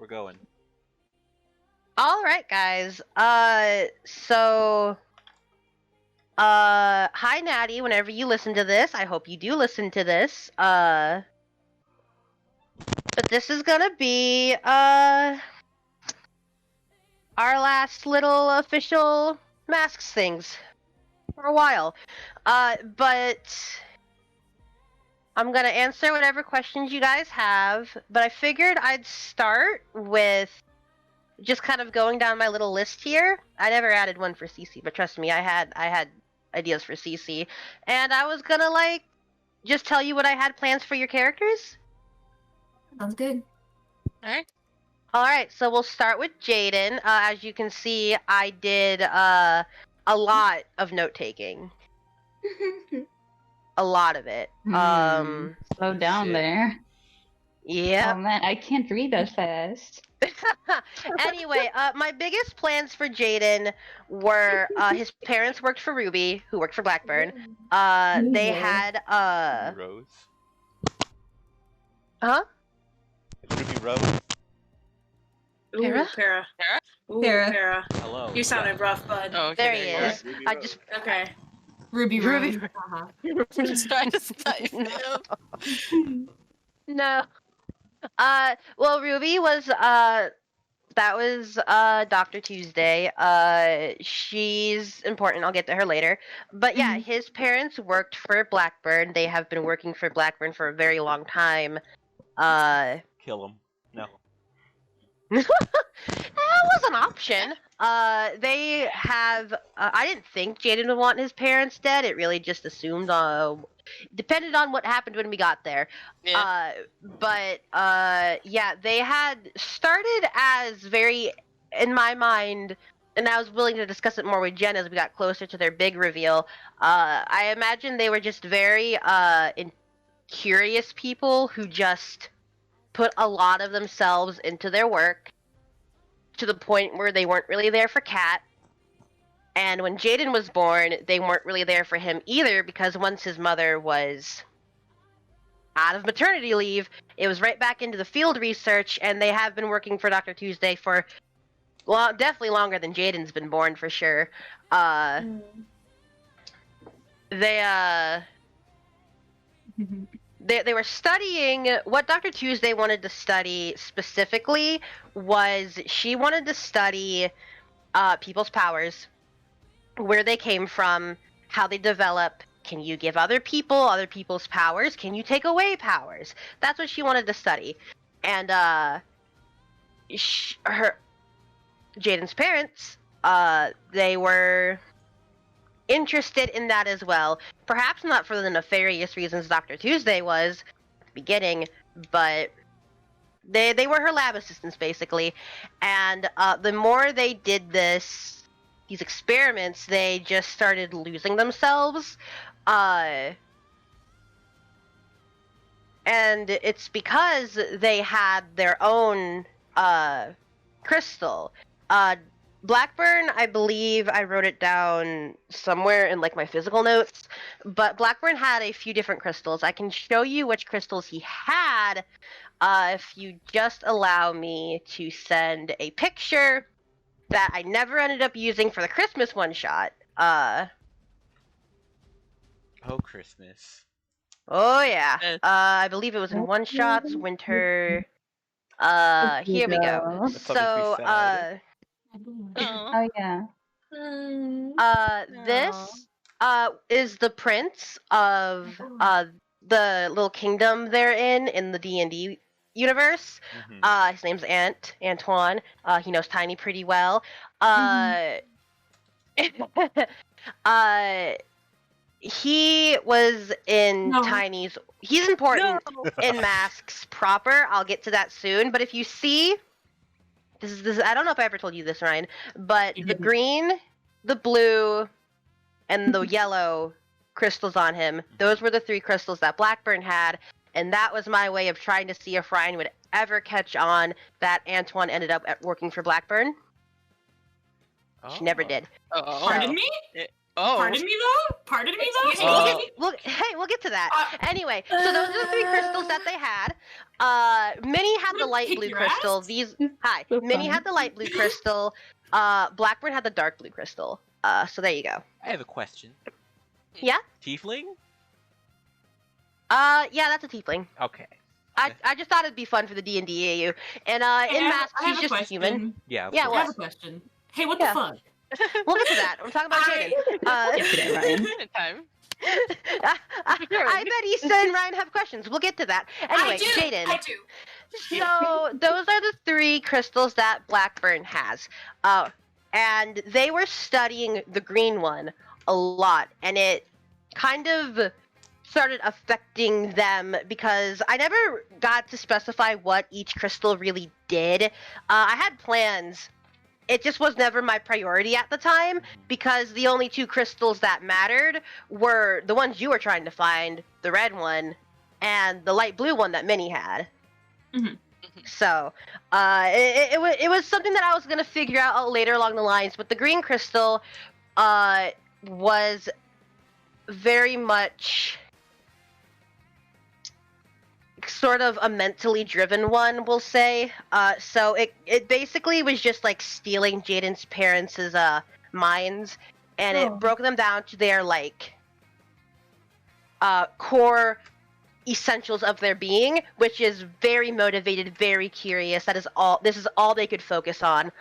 We're going. All right, guys. Hi, Natty. Whenever you listen to this, I hope you do listen to this. But this is gonna be our last little official masks things for a while. But I'm gonna answer whatever questions you guys have. But I figured I'd start with just kind of going down my little list here. I never added one for CC, but trust me, I had ideas for CC, and I was gonna just tell you what I had plans for your characters. Sounds good. All right, so we'll start with Jaden. As you can see, I did a lot of note taking. A lot of it. Slow down there. Yeah. Oh man, I can't read that fast. Anyway, my biggest plans for Jaden were his parents worked for Ruby, who worked for Blackburn. They had Rose. Huh? Ruby Rose. Ooh, Para. Ooh, Para. Para. Hello. You sounded rough, bud. Oh, okay, There he is. Ruby I Rose. just Okay. Ruby. Just trying to snipe him. No. Well, Ruby was that was Dr. Tuesday. She's important. I'll get to her later. But yeah, his parents worked for Blackburn. They have been working for Blackburn for a very long time. Kill him. No. That was an option. They have. I didn't think Jaden would want his parents dead. It really just assumed. Depended on what happened when we got there. Yeah. Yeah, they had started as very, in my mind, and I was willing to discuss it more with Jen as we got closer to their big reveal. I imagine they were just very curious people who just put a lot of themselves into their work to the point where they weren't really there for Kat. And when Jaden was born, they weren't really there for him either, because once his mother was out of maternity leave, it was right back into the field research, and they have been working for Dr. Tuesday for definitely longer than Jaden's been born, for sure. They were studying. What Dr. Tuesday wanted to study specifically was she wanted to study people's powers, where they came from, how they develop. Can you give other people's powers? Can you take away powers? That's what she wanted to study. And Jaden's parents, they were interested in that as well. Perhaps not for the nefarious reasons Dr. Tuesday was at the beginning, but they were her lab assistants, basically. And the more they did these experiments, they just started losing themselves. And it's because they had their own crystal. Blackburn, I believe I wrote it down somewhere in my physical notes, but Blackburn had a few different crystals. I can show you which crystals he had if you just allow me to send a picture that I never ended up using for the Christmas one-shot. Oh, Christmas. Oh yeah. I believe it was in one-shots, winter. Here we go. That's So, Oh yeah. this is the prince of the little kingdom they're in the D&D universe. His name's Antoine. He knows Tiny pretty well. He was in Tiny's. He's important in masks proper. I'll get to that soon. But if you see, this is I don't know if I ever told you this, Ryan, but the green, the blue, and the yellow crystals on him, those were the 3 crystals that Blackburn had, and that was my way of trying to see if Ryan would ever catch on that Antoine ended up working for Blackburn. She never did. Oh. Pardon me? Oh. Pardon me though? Pardon me though? Hey, we'll get to that. Anyway, so those are the 3 crystals that they had. Minnie had the light Kick blue your crystal. ass? Minnie had the light blue crystal. Blackburn had the dark blue crystal. So there you go. I have a question. Yeah? Tiefling? Yeah, that's a tiefling. Okay. I just thought it'd be fun for the D&D AU. And in Mask, he's just a human. Yeah. Yeah, I have a question. Hey, what the fuck? We'll get to that. I'm talking about Jaden. Get to that, Ryan. Time. I bet Issa and Ryan have questions. We'll get to that. Anyway, Jaden. I do. So those are the 3 crystals that Blackburn has. And they were studying the green one a lot, and it kind of started affecting them because I never got to specify what each crystal really did. I had plans. It just was never my priority at the time because the only 2 crystals that mattered were the ones you were trying to find, the red one, and the light blue one that Minnie had. Mhm. So, it was something that I was gonna figure out later along the lines, but the green crystal, was very much sort of a mentally driven one, we'll say. So it basically was just like stealing Jaden's parents' minds, and it broke them down to their like core essentials of their being, which is very motivated, very curious. This is all they could focus on.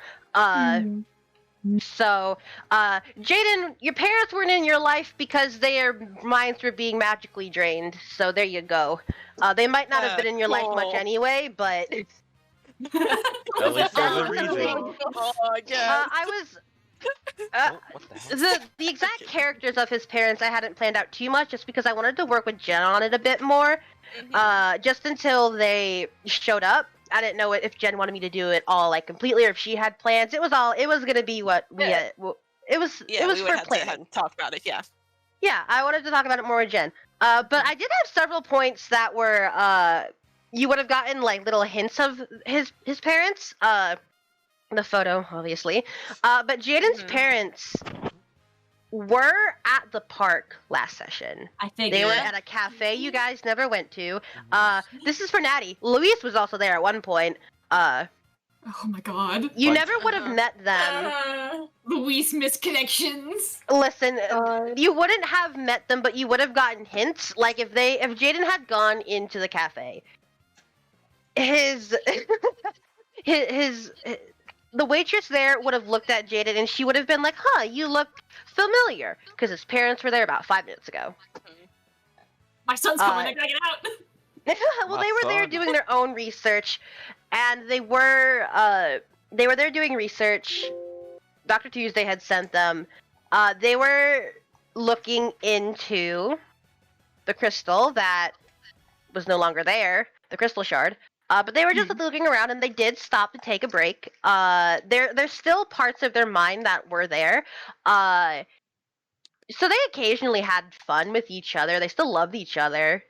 So, Jaden, your parents weren't in your life because their minds were being magically drained. So there you go. They might not have been in your life much anyway, but At least there's a reason. Oh, yeah. I was. What the hell? The exact characters of his parents I hadn't planned out too much just because I wanted to work with Jen on it a bit more. Just until they showed up. I didn't know if Jen wanted me to do it all like completely or if she had plans. It was gonna be what we it was for planning. Talk about it. Yeah. Yeah, I wanted to talk about it more with Jen. But I did have several points that were you would have gotten like little hints of his parents. The photo, obviously. But Jaden's parents were at the park last session. I think They were at a cafe you guys never went to. This is for Natty. Luis was also there at one point. Oh my god. You never would have met them. Luis misconnections. Listen, you wouldn't have met them, but you would have gotten hints. Like if Jaden had gone into the cafe, the waitress there would have looked at Jaden and she would have been like, "Huh, you look familiar," because his parents were there about 5 minutes ago. My son's coming. I gotta get out. Well, they were there doing their own research, and they were there doing research. Dr. Tuesday had sent them. They were looking into the crystal that was no longer there, the crystal shard. But they were just looking around, and they did stop to take a break. There's still parts of their mind that were there. So they occasionally had fun with each other. They still loved each other.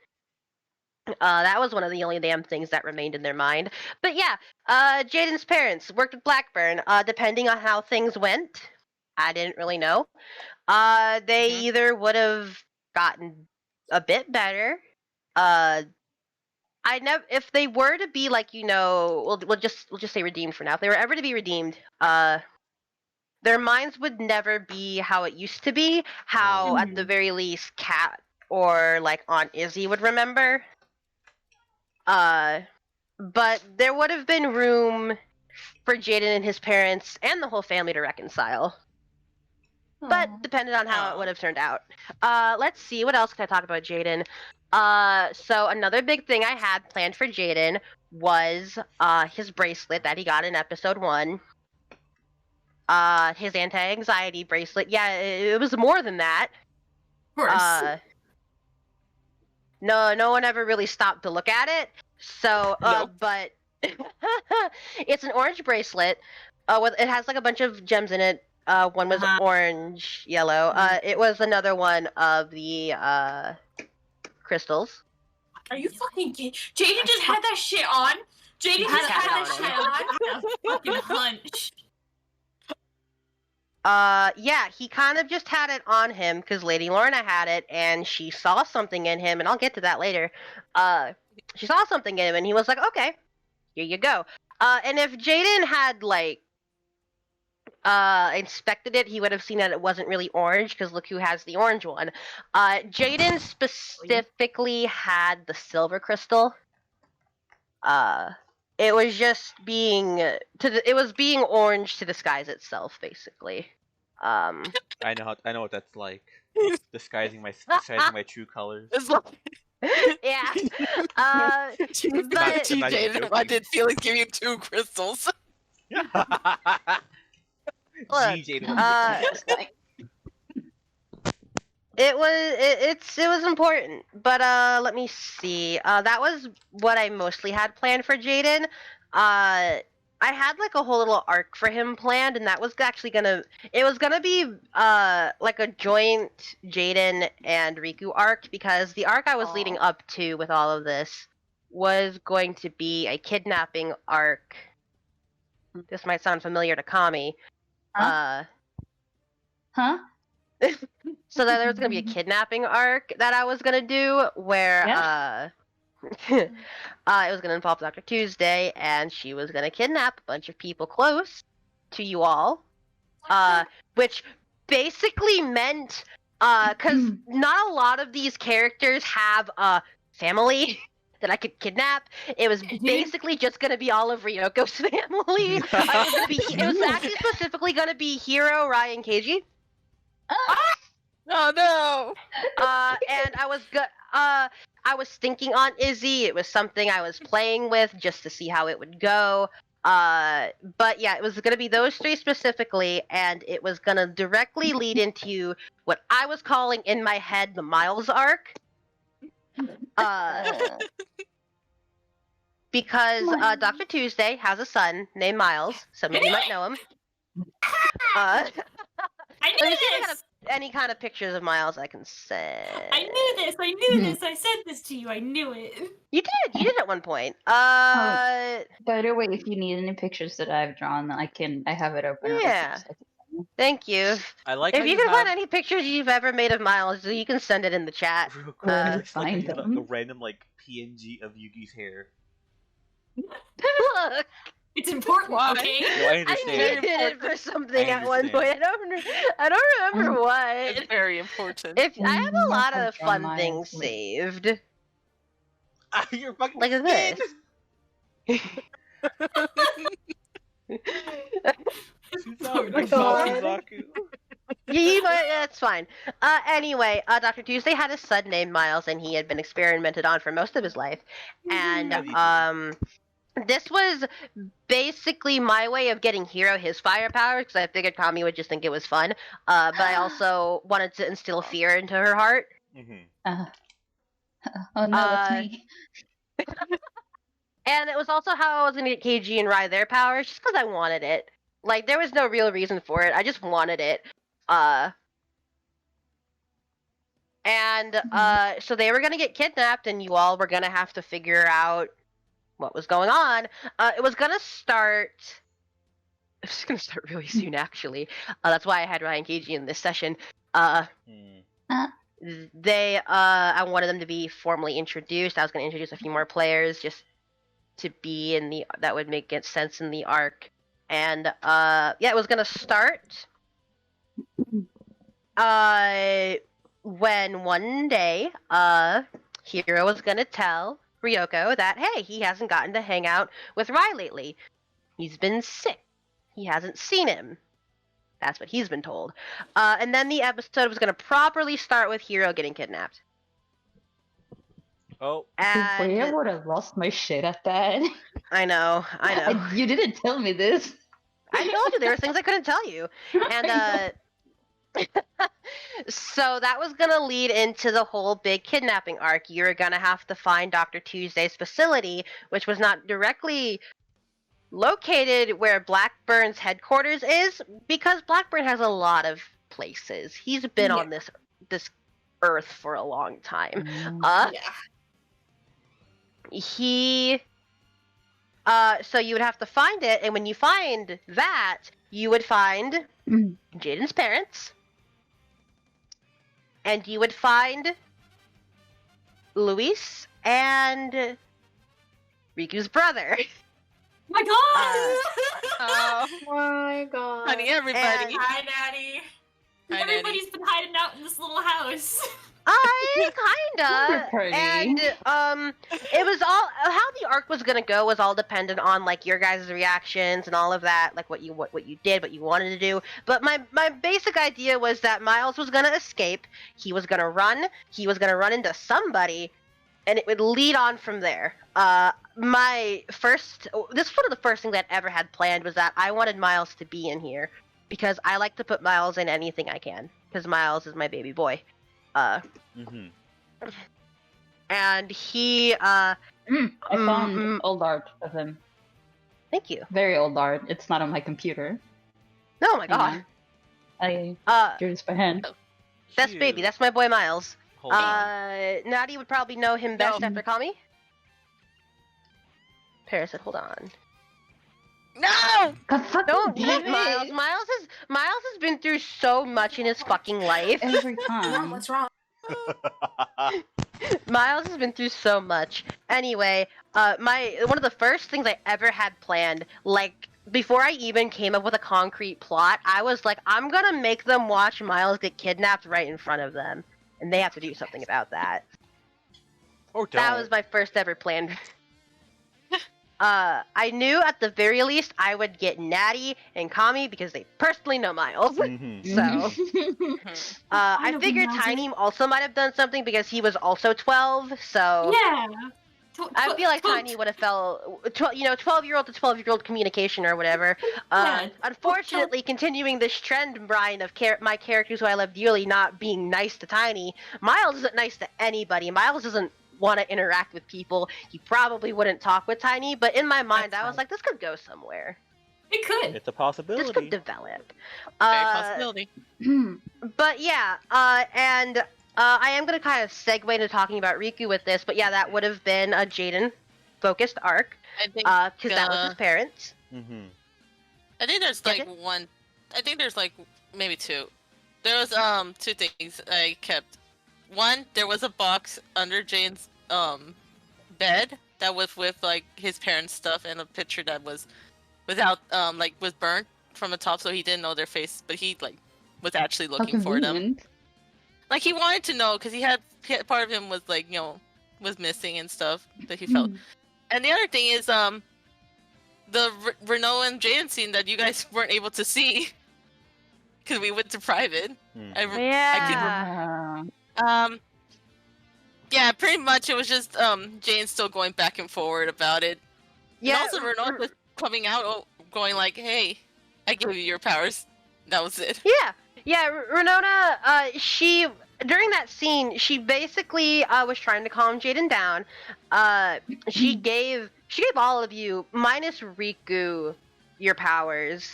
That was one of the only damn things that remained in their mind. But yeah, Jaden's parents worked with Blackburn. Depending on how things went, I didn't really know. They either would have gotten a bit better. If they were to be like, we'll just say redeemed for now. If they were ever to be redeemed, their minds would never be how it used to be. How at the very least, Kat or like Aunt Izzy would remember. But there would have been room for Jaden and his parents and the whole family to reconcile. But depending on how it would have turned out. Let's see, what else can I talk about Jaden? So another big thing I had planned for Jaden was his bracelet that he got in episode 1. His anti-anxiety bracelet. Yeah, it was more than that. Of course. No one ever really stopped to look at it. So, but it's an orange bracelet. It has like a bunch of gems in it. One was orange, yellow. It was another one of the crystals. Are you fucking kidding? Jaden just had that shit on. Jaden just had that shit on. I had a fucking hunch. Yeah, he kind of just had it on him because Lady Lorna had it, and she saw something in him, and I'll get to that later. She saw something in him, and he was like, "Okay, here you go." And if Jaden had like inspected it, he would have seen that it wasn't really orange because look who has the orange one. Jaden specifically had the silver crystal. It was just being it was being orange to disguise itself, basically. I know what that's like. Disguising my true colors. It's like Yeah. Gee, But I'm not even Jaden, I joking. did feel like giving you 2 crystals. Look, Jaden wants to it was important, but let me see. That was what I mostly had planned for Jaden. I had like a whole little arc for him planned, and that was actually gonna be like a joint Jaden and Riku arc, because the arc I was leading up to with all of this was going to be a kidnapping arc. This might sound familiar to Kami. Huh? So that there was gonna be a kidnapping arc that I was gonna do where it was gonna involve Dr. Tuesday, and she was gonna kidnap a bunch of people close to you all, which basically meant because not a lot of these characters have a family that I could kidnap. It was basically just gonna be all of Ryoko's family. It was actually specifically gonna be Hiro, Rai, and Keiji. Oh no! And I was thinking on Izzy. It was something I was playing with just to see how it would go. But yeah, it was gonna be those 3 specifically, and it was gonna directly lead into what I was calling in my head the Miles arc. Because Dr. Tuesday has a son named Miles. Some of you might know him. I knew Let me see if I got this. any kind of pictures of Miles I can send. I knew this. I knew this. I said this to you. I knew it. You did at one point. By the way, if you need any pictures that I've drawn, I have it open. Yeah. Thank you. I like If how you you can have find any pictures you've ever made of Miles, you can send it in the chat. real quick, Where just like find you have them? a random like PNG of Yugi's hair. Look, It's important, Why? okay? No, I I understand. needed it for something I at one point. understand. I don't remember It's what. very important. If I have a lot of Draw fun Miles things with- saved. You're fucking Look at this. Oh my God. That's fine. Anyway, Dr. Tuesday had a son named Miles, and he had been experimented on for most of his life. And this was basically my way of getting Hiro his firepower, because I figured Kami would just think it was fun. But I also wanted to instill fear into her heart. Oh no, that's me. And it was also how I was going to get KG and Rai their powers, just because I wanted it. Like, there was no real reason for it. I just wanted it. So they were going to get kidnapped, and you all were going to have to figure out what was going on. It was going to start... It's going to start really soon, actually. That's why I had Rai and KG in this session. I wanted them to be formally introduced. I was going to introduce a few more players, just to be in the that would make sense in the arc. And it was gonna start when one day Hiro was gonna tell Ryoko that hey, he hasn't gotten to hang out with Rai lately. He's been sick. He hasn't seen him. That's what he's been told. And then the episode was gonna properly start with Hiro getting kidnapped. Oh. And I would have lost my shit at that. I know. You didn't tell me this. I told you there were things I couldn't tell you. And so that was gonna lead into the whole big kidnapping arc. You're gonna have to find Dr. Tuesday's facility, which was not directly located where Blackburn's headquarters is, because Blackburn has a lot of places. He's been on this earth for a long time. Yeah. He So you would have to find it, and when you find that, you would find Jaden's parents, and you would find Luis and Riku's brother. My God! Oh, my god. honey, everybody. And- Hi, Daddy. Hi, Everybody's been hiding out in this little house. Kinda. Pretty. And it was all how the arc was gonna go was all dependent on like your guys' reactions and all of that, like what you did, what you wanted to do. But my basic idea was that Miles was gonna escape. He was gonna run. He was gonna run into somebody, and it would lead on from there. This was one of the first things I'd ever had planned was that I wanted Miles to be in here because I like to put Miles in anything I can because Miles is my baby boy. Mm-hmm. And he I found old art of him. thank you. Very old art. It's not on my computer. Oh my god. I drew this by hand. That's baby. That's my boy Miles. Hold on. Natty would probably know him best No. after Kami. Paris said, "Hold on." No! God fucking Don't damn hit Miles. it! Miles has been through so much in his fucking life. Every Mom, time. what's wrong? Miles has been through so much. Anyway, one of the first things I ever had planned, like before I even came up with a concrete plot, I was like, I'm gonna make them watch Miles get kidnapped right in front of them, and they have to do something about that. Or don't. That was my first ever plan. I knew at the very least I would get Natty and Kami because they personally know Miles. Mhm. So, I know figured who Miles Tiny also might have done something because he was also 12. So Yeah. I feel like Tiny would have felt, 12-year-old to 12-year-old communication or whatever. Yeah. Unfortunately, continuing this trend, Brian, of my characters who I love dearly not being nice to Tiny, Miles isn't nice to anybody. Miles doesn't want to interact with people. He probably wouldn't talk with Tiny, but in my mind, I was like, this could go somewhere. It could. It's a possibility. This could develop. Very possibility. But yeah, and I am going to kind of segue into talking about Riku with this, but yeah, that would have been a Jaden-focused arc, I think because that was his parents. Mm-hmm. I think there's Is like it? one. I think there's like maybe two. There was two things I kept. One, there was a box under Jane's bed that was with like his parents' stuff and a picture that was without like was burnt from the top, so he didn't know their face, but he like was actually How looking for them. convenient. Like he wanted to know because he had part of him was like was missing and stuff that he felt. And the other thing is the Renault and Jaden scene that you guys weren't able to see because we went to private. Hmm. Yeah. Yeah, pretty much it was just Jane still going back and forward about it. Yeah. And also Renault just coming out going like, "Hey, I gave you your powers." That was it. Yeah, Renona, she during that scene, she basically was trying to calm Jaden down. She gave all of you minus Riku your powers.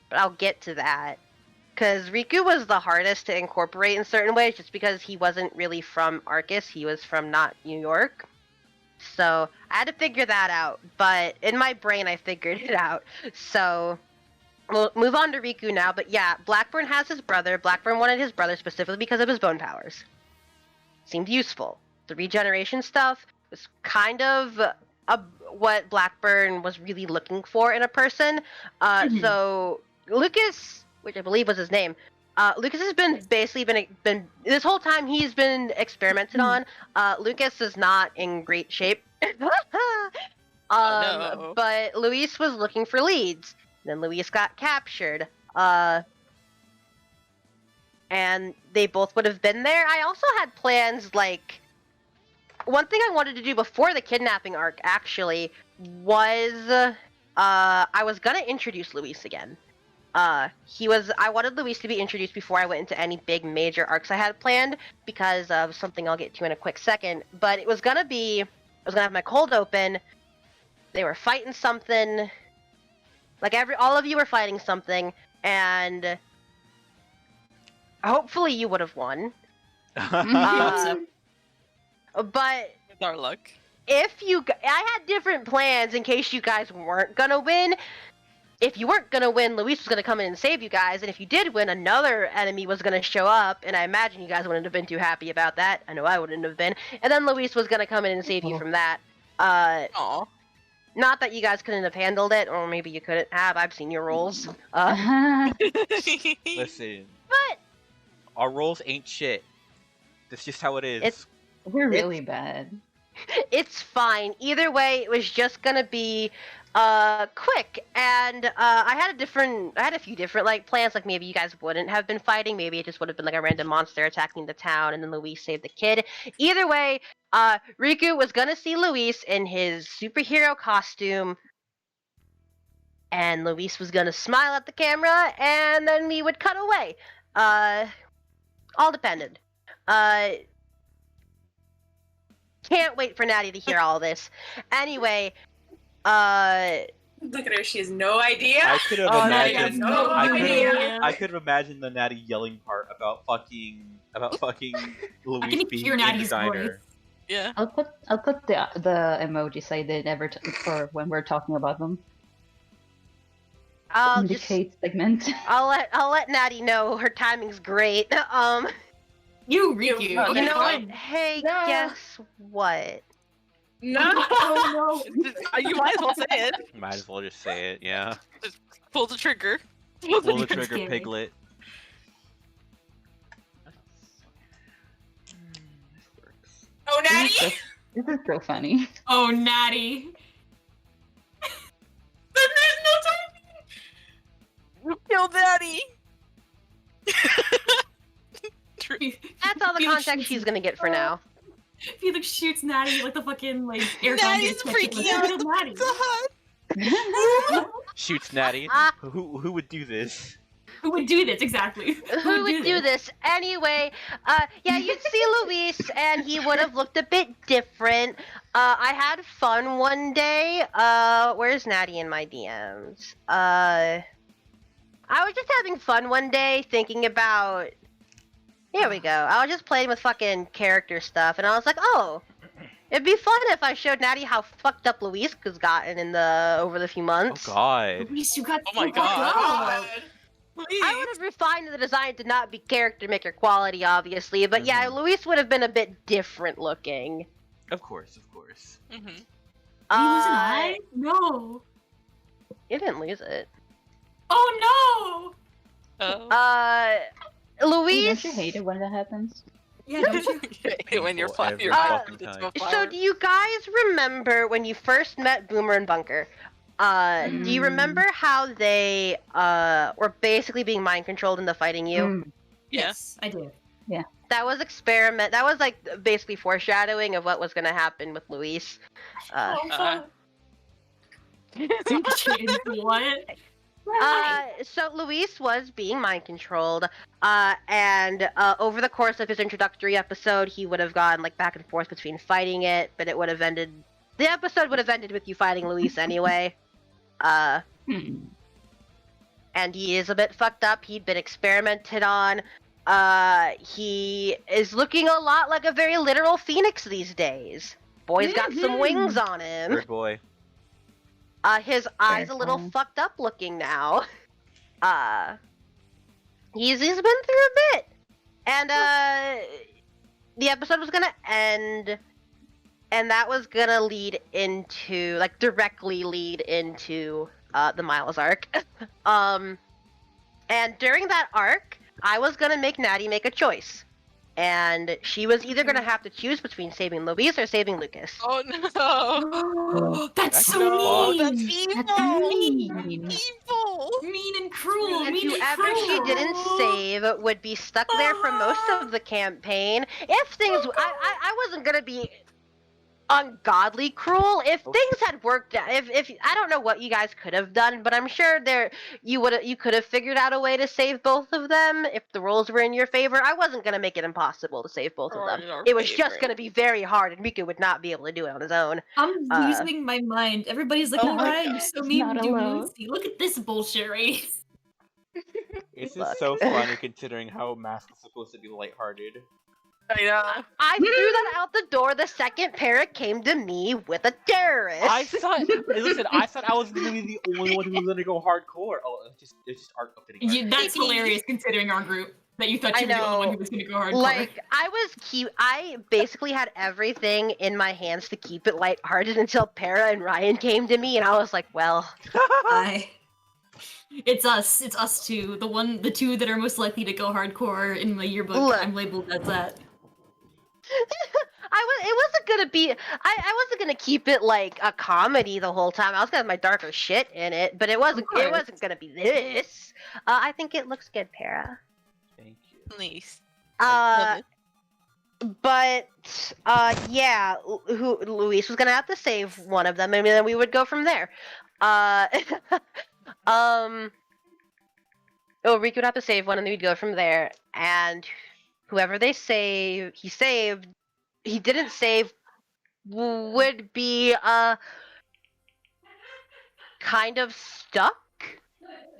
But I'll get to that. Because Riku was the hardest to incorporate in certain ways just because he wasn't really from Arcus, he was from not New York. So I had to figure that out, but in my brain I figured it out. So we'll move on to Riku now, but yeah, Blackburn has his brother. Blackburn wanted his brother specifically because of his bone powers. Seemed useful. The regeneration stuff was kind of what Blackburn was really looking for in a person. So Lucas, which I believe was his name, Lucas has been basically been this whole time he's been experimented on. Lucas is not in great shape. No. But Luis was looking for leads. Then Luis got captured. And they both would have been there. I also had plans, like, one thing I wanted to do before the kidnapping arc, actually, was, I was gonna introduce Luis again. I wanted Luis to be introduced before I went into any big major arcs I had planned, because of something I'll get to in a quick second, but it was gonna have my cold open, they were fighting something, like all of you were fighting something, and hopefully you would have won. But With our luck. I had different plans in case you guys weren't gonna win. If you weren't gonna win, Luis was gonna come in and save you guys, and if you did win, another enemy was gonna show up, and I imagine you guys wouldn't have been too happy about that. I know I wouldn't have been. And then Luis was gonna come in and save you from that. Aw. Not that you guys couldn't have handled it, or maybe you couldn't have. I've seen your rolls. Listen, But our rolls ain't shit. That's just how it is. We're really bad. it's fine. Either way, it was just gonna be quick, and I had a few different like plans. Like maybe you guys wouldn't have been fighting. Maybe it just would have been like a random monster attacking the town, and then Luis saved the kid. Either way, Riku was gonna see Luis in his superhero costume, and Luis was gonna smile at the camera, and then we would cut away. All depended. Can't wait for Natty to hear all this. Anyway, Look at her, she has no idea. I could have Oh, Natty imagined. has no idea. I could have imagined the Natty yelling part about fucking Luis can being hear a Natty's designer. Yeah. I'll put the emojis I did ever for when we're talking about them. I'll just Indicate segment. I'll let Natty know her timing's great. You, Riku. You Okay, You know what? fine. Hey, No. guess what? No. Oh no. You might as well say it. Might as well just say it, yeah. Pull the trigger. Pull the That's trigger, scary. Piglet. Oh, Natty. This is so funny. Oh, Natty. Then there's no time. Kill Daddy. That's all the context she's gonna get for now. Felix shoots Natty like the fucking air Natty's freaking out. Natty. Shoots Natty. Ah. Who would do this? Who would do this exactly? Who would do this? Anyway, yeah, you'd see Luis, and he would have looked a bit different. I had fun one day. Where's Natty in my DMs? I was just having fun one day, thinking about. Here we go. I was just playing with fucking character stuff, and I was like, oh, it'd be fun if I showed Natty how fucked up Luis has gotten over the few Oh months. god. Luis, you got Oh my so fucked God. up. I would have refined the design to not be character maker quality, obviously, but yeah, Luis would have been a bit different looking. Of course, of course. Mm-hmm. Did he lose an eye? No. You didn't lose it. Oh Oh. Luis. Don't you hate it when that happens? no. Yeah, don't you? When you're Painful fire, every you're fucking it's time. on fire. So do you guys remember when you first met Boomer and Bunker? Do you remember how they were basically being mind controlled into fighting you? Mm. Yes, I did. That was That was like basically foreshadowing of what was going to happen with Luis. Uh-huh. What? So Luis was being mind controlled, and over the course of his introductory episode, he would have gone like back and forth between fighting it, but it would have ended. The episode would have ended with you fighting Luis anyway. And he is a bit fucked up. He'd been experimented on. He is looking a lot like a very literal phoenix these days. Boy's got some wings on him. Weird boy. His eyes a little Terrifying. fucked up looking now. He's been through a bit. And the episode was gonna end, and that was gonna lead into directly lead into the Miles arc. And during that arc, I was gonna make Natty make a choice. And she was either gonna have to choose between saving Luis or saving Lucas. Oh no! That's That's so no- mean. That's evil! That's mean. Evil! Mean and cruel. And mean whoever and she cruel. didn't save would be stuck there for most of the campaign. If things, I wasn't gonna be ungodly cruel. If things had worked out, if I don't know what you guys could have done, but I'm sure you could have figured out a way to save both of them if the rules were in your favor. I wasn't gonna make it impossible to save both of Or them. in our It was just favor. gonna be very hard, and Riku would not be able to do it on his own. I'm Uh, losing my mind. Everybody's like, Oh my Ryan, you're God. so mean Not to alone. Lucy. Look at this bullshit, right? This is Look. so funny considering how Mask is supposed to be lighthearted. I know. I threw that out the door the second Parrot came to me with a terrorist. I thought. Listen, I thought I was gonna be the only one who was gonna go hardcore. Oh, it's just art updating. That's hilarious considering our group. That you thought I you were the only know. one who was going to go hardcore. Like, I was cute. I basically had everything in my hands to keep it lighthearted until Para and Ryan came to me, and I was like, well. It's us. It's us two. The two that are most likely to go hardcore in my yearbook. Look. I'm labeled as that. It wasn't gonna be. I wasn't gonna keep it like a comedy the whole time. I was gonna have my darker shit in it, but it wasn't. Of course. It wasn't gonna be this. I think it looks good, Para. Thank you. Please. But yeah, Luis was gonna have to save one of them, and then we would go from there. Riku would have to save one, and then we'd go from there. And whoever he didn't save, would be kind of stuck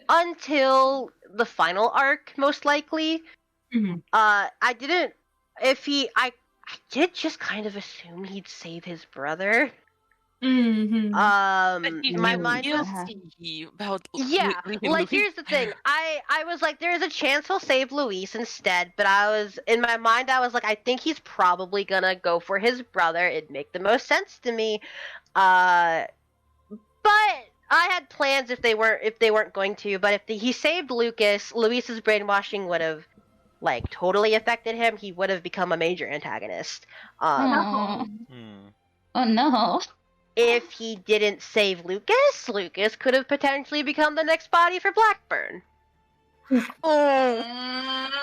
until the final arc, most likely. Mhm. I did just kind of assume he'd save his brother. Mm-hmm. My mind was about yeah. Like, here's the thing. I was like, there's a chance he'll save Luis instead, but in my mind, I was like, I think he's probably gonna go for his brother. It'd make the most sense to me. But I had plans if they weren't going to. But if he saved Lucas, Luis's brainwashing would have like totally affected him. He would have become a major antagonist. Oh Hmm. no. If he didn't save Lucas, Lucas could have potentially become the next body for Blackburn. I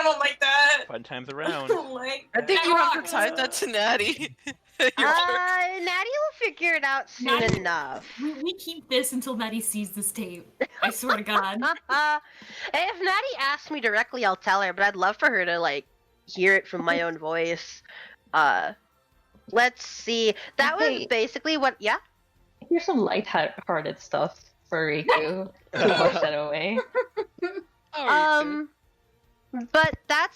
don't like that. Fun times around. like I think you have to type that to Natty. Natty will figure it out soon Natty- enough. We keep this until Maddie sees this tape. I swear to God. If Natty asks me directly, I'll tell her, but I'd love for her to, like, hear it from my own voice. Let's see. That was Hey. basically what, yeah? Here's some light-hearted stuff for Riku to wash that away. But that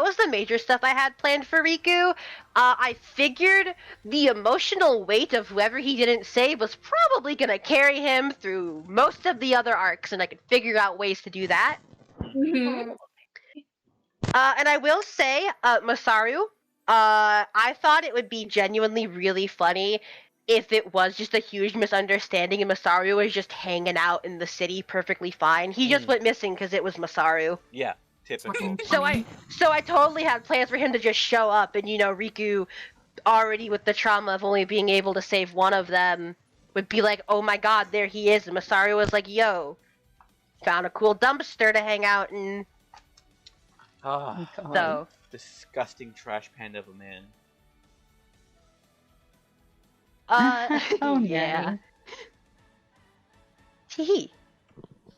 was the major stuff I had planned for Riku. I figured the emotional weight of whoever he didn't save was probably gonna carry him through most of the other arcs, and I could figure out ways to do that. Mm-hmm. And I will say, Masaru, I thought it would be genuinely really funny if it was just a huge misunderstanding and Masaru was just hanging out in the city perfectly fine. He just went missing because it was Masaru. Yeah, typical. So I totally had plans for him to just show up, and Riku, already with the trauma of only being able to save one of them, would be like, "Oh my God, there he is!" And Masaru was like, "Yo, found a cool dumpster to hang out in." Ah, So disgusting trash panda of a man. Oh, yeah. Teehee.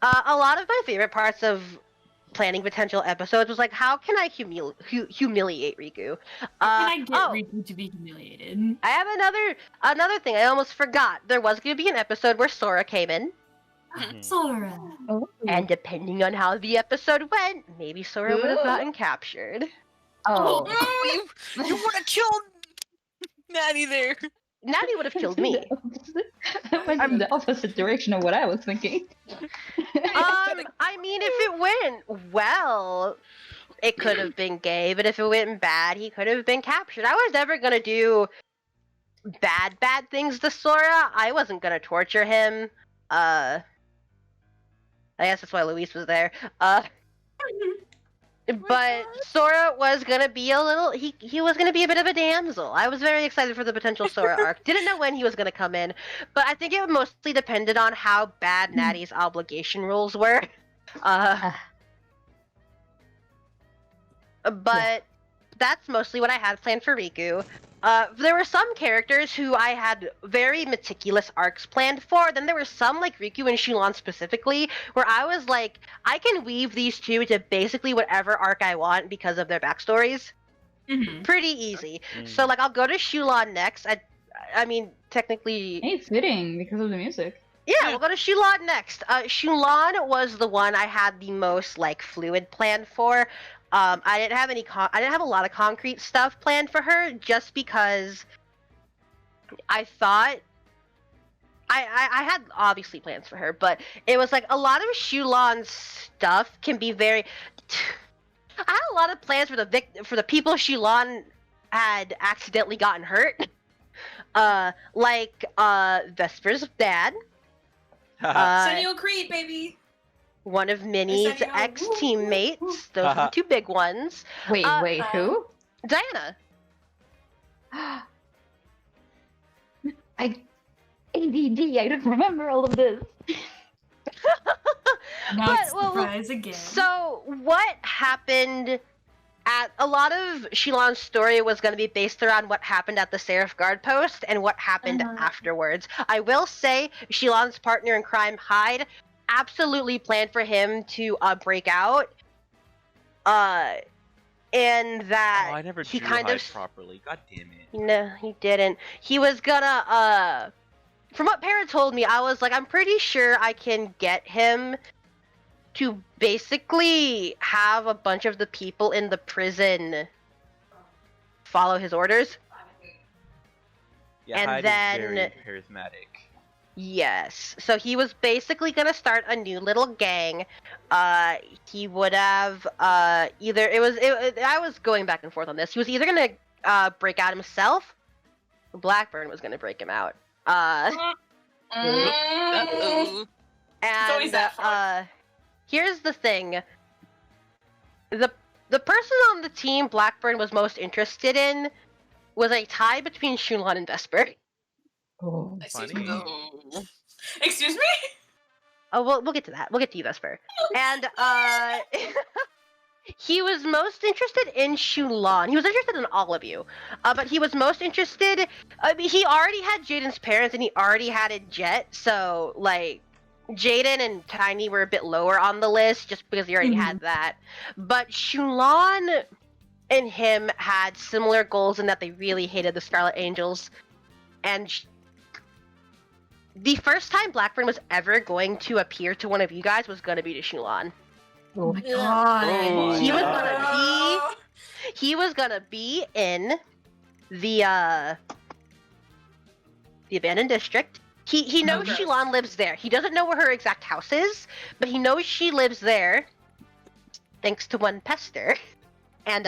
A lot of my favorite parts of planning potential episodes was like, how can I humiliate Riku? Can I get oh, Riku to be humiliated? I have another thing I almost forgot. There was going to be an episode where Sora came in, Mhm. Sora. and depending on how the episode went, maybe Sora would have gotten captured. Oh. You would have killed Natty there. Natty would have killed me. I went in the opposite direction of what I was thinking. I mean, if it went well, it could have been gay, but if it went bad, he could have been captured. I was never gonna do bad things to Sora. I wasn't gonna torture him. I guess that's why Luis was there. But Sora was gonna be he was gonna be a bit of a damsel. I was very excited for the potential Sora arc. Didn't know when he was gonna come in, but I think it mostly depended on how bad Natty's obligation rules were. But that's mostly what I had planned for Riku. There were some characters who I had very meticulous arcs planned for. Then there were some, like Riku and Shulan specifically, where I was like, I can weave these two to basically whatever arc I want because of their backstories. Mm-hmm. Pretty easy. So, like, I'll go to Shulan next. I mean, technically... Hey, it's fitting because of the music. Yeah, we'll go to Shulan next. Shulan was the one I had the most, like, fluid plan for. I didn't have I didn't have a lot of concrete stuff planned for her, just because I thought I had obviously plans for her, but it was like a lot of Shulan's stuff can be very. I had a lot of plans for the people Shulan had accidentally gotten hurt. Like Vesper's dad, Senio Creed, baby. one of Minnie's Senio, ex-teammates. Those are the two big ones. Wait, Uh, who? Diana. I ADD. I don't remember all of this. Now But, it's well, surprise again. So what happened at a lot of Shilon's story was going to be based around what happened at the Seraph Guard post and what happened afterwards. I will say Shilon's partner in crime, Hyde, absolutely planned for him to break out. And that Oh, I never he drew kind Hyde of properly. God damn it. no, he didn't. He was gonna from what Para told me, I was like, I'm pretty sure I can get him to basically have a bunch of the people in the prison follow his orders. Yeah, And Hyde then- is very charismatic. Yes. So he was basically gonna start a new little gang. He would have I was going back and forth on this. He was either gonna break out himself, or Blackburn was gonna break him out. Uh-oh. And always that fun. Here's the thing. The person on the team Blackburn was most interested in was a tie between Shulan and Vesper. Oh. Excuse Funny. me. No. Excuse me? Oh, we'll get to that. We'll get to you, Vesper. And he was most interested in Shulan. He was interested in all of you, but he was most interested. I mean, he already had Jaden's parents, and he already had a Jet. So, like, Jaden and Tiny were a bit lower on the list just because he already had that. But Shulan and him had similar goals in that they really hated the Scarlet Angels, and the first time Blackburn was ever going to appear to one of you guys was going to be to Shulan. Oh my god. Oh, He was God. gonna He was gonna be in the abandoned district. He knows gross. Shulan lives there. He doesn't know where her exact house is, but he knows she lives there, thanks to one Pester. And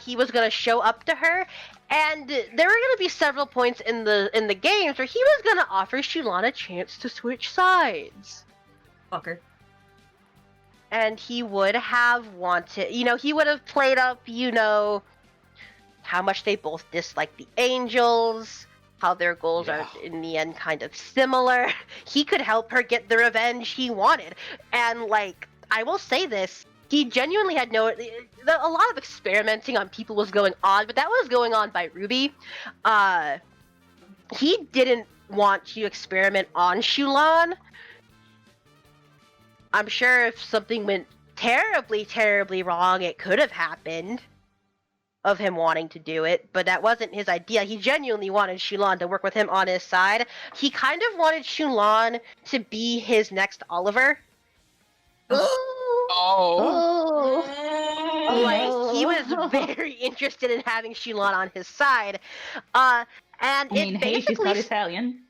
he was gonna show up to her, and there were gonna be several points in the games where he was gonna offer Shulan a chance to switch sides. Fucker. And he would have wanted, he would have played up, how much they both dislike the Angels, how their goals are in the end kind of similar. He could help her get the revenge he wanted. And, like, I will say this, he genuinely had a lot of experimenting on people was going on, but that was going on by Ruby. He didn't want to experiment on Shulan. I'm sure if something went terribly, terribly wrong, it could have happened of him wanting to do it, but that wasn't his idea. He genuinely wanted Shulan to work with him on his side. He kind of wanted Shulan to be his next Oliver. Oh. Like, he was very interested in having Shulan on his side. And I mean, it hey, she's basically not Italian.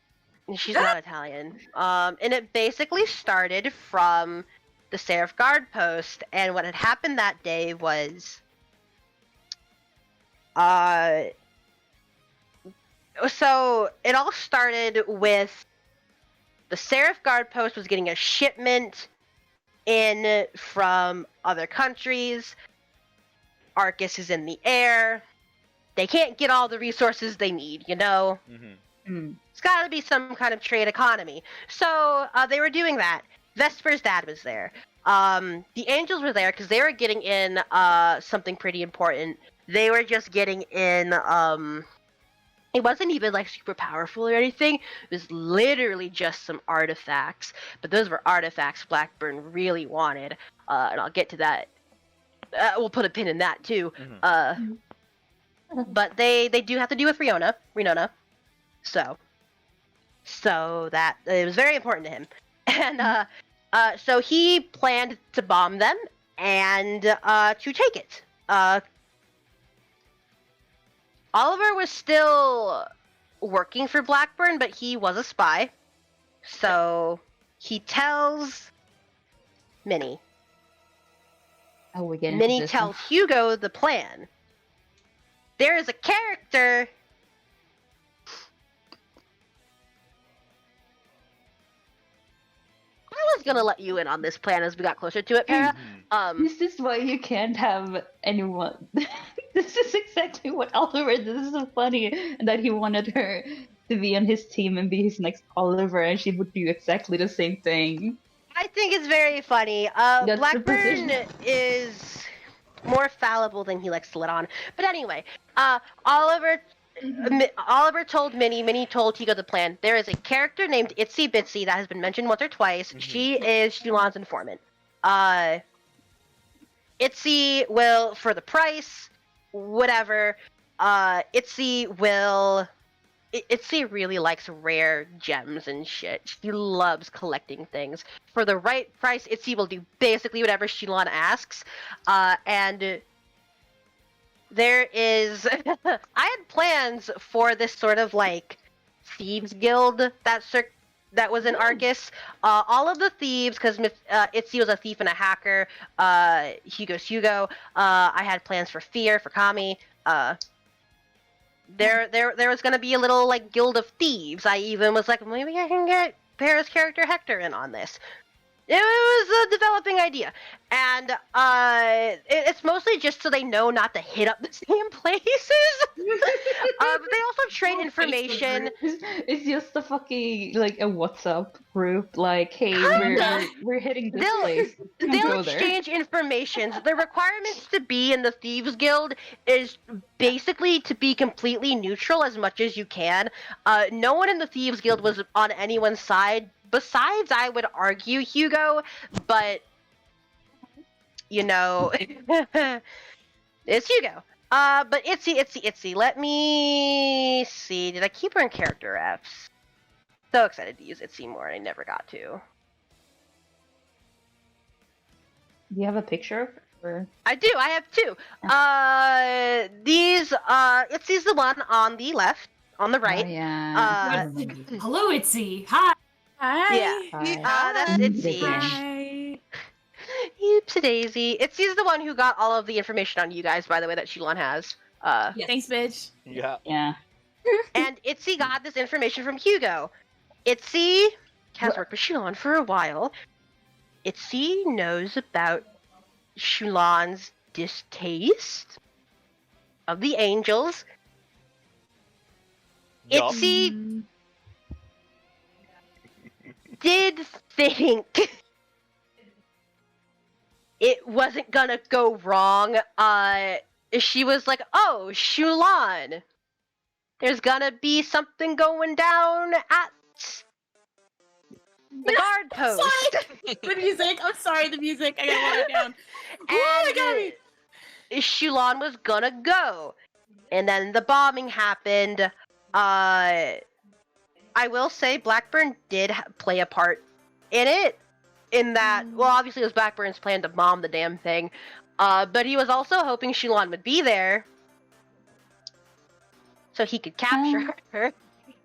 She's not Italian. And it basically started from the Seraph Guard post, and what had happened that day was, so it all started with the Seraph Guard post was getting a shipment in from other countries. Arcus is in the air. They can't get all the resources they need, Mm-hmm. It's got to be some kind of trade economy. So they were doing that. Vesper's dad was there. The Angels were there because they were getting in something pretty important. They were just getting in. It wasn't even like super powerful or anything. It was literally just some artifacts. But those were artifacts Blackburn really wanted. And I'll get to that. We'll put a pin in that too. Mm-hmm. But they do have to do with Renona. So that it was very important to him, and so he planned to bomb them and to take it. Oliver was still working for Blackburn, but he was a spy. So he tells Minnie. Oh, we get into Minnie this tells one. Hugo the plan. There is a character. I was gonna let you in on this plan as we got closer to it, Para. This is why you can't have anyone. This is exactly what Oliver. This is so funny, and that he wanted her to be on his team and be his next Oliver, and she would do exactly the same thing. I think it's very funny. the Blackburn position. is more fallible than he likes to let on. But anyway, Oliver told Minnie told Hugo the plan. There is a character named Itsy Bitsy that has been mentioned once or twice. She is Shulan's informant. Itsy will, for the price, whatever, Itsy really likes rare gems and shit. She loves collecting things. For the right price, Itsy will do basically whatever Shulan asks. And there is... I had plans for this sort of, like, thieves guild that was in Arcus. All of the thieves, because Itzy was a thief and a hacker. Hugo's Hugo. I had plans for Fear, for Kami. There was gonna be a little like guild of thieves. I even was like, maybe I can get Paris character Hector in on this. It was a developing idea, and it's mostly just so they know not to hit up the same places. But they also trade information. It's just a fucking like a WhatsApp group. Like, hey, we're hitting this place. They'll Go there. exchange information. The requirements to be in the Thieves Guild is basically to be completely neutral as much as you can. No one in the Thieves Guild was on anyone's side. Besides, I would argue, Hugo, but, you know, it's Hugo. But Itsy. Let me see. Did I keep her in character Fs? So excited to use Itsy more, and I never got to. Do you have a picture? Or... I do. I have two. Itzy's the one on the left, on the right. Oh, yeah. Hello, Itzy. Hi. Hi. Yeah. That's Itsy. Hi. Oopsie daisy. Itzy's the one who got all of the information on you guys, by the way, that Shulan has. Yes. Thanks, bitch. Yeah. Yeah. And Itsy got this information from Hugo. Itsy has worked with Shulan for a while. Itsy knows about Shulan's distaste of the angels. Yup. Itsy did think it wasn't gonna go wrong. She was like, oh, Shulan, there's gonna be something going down at the guard post. The music. I'm sorry, the music. I gotta walk it down. Oh, I got Shulan was gonna go. And then the bombing happened. I will say Blackburn did play a part in it. In that, well, obviously it was Blackburn's plan to bomb the damn thing. But he was also hoping Shulan would be there. So he could capture her.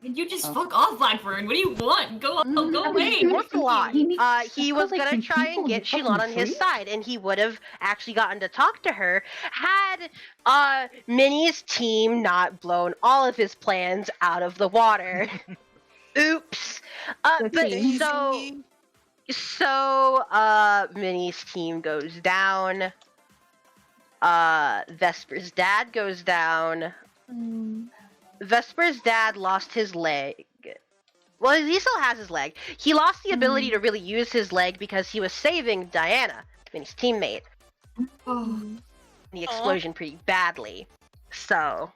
And you just fuck off, Blackburn. What do you want? Go away. He worked a lot. He needs to He was collect gonna some try people and get and fucking Shulan on his free? side, and he would have actually gotten to talk to her had Minnie's team not blown all of his plans out of the water. Oops. But so Minnie's team goes down. Vesper's dad goes down. Vesper's dad lost his leg. Well, he still has his leg. He lost the ability to really use his leg because he was saving Diana, Minnie's teammate, in the explosion pretty badly. So,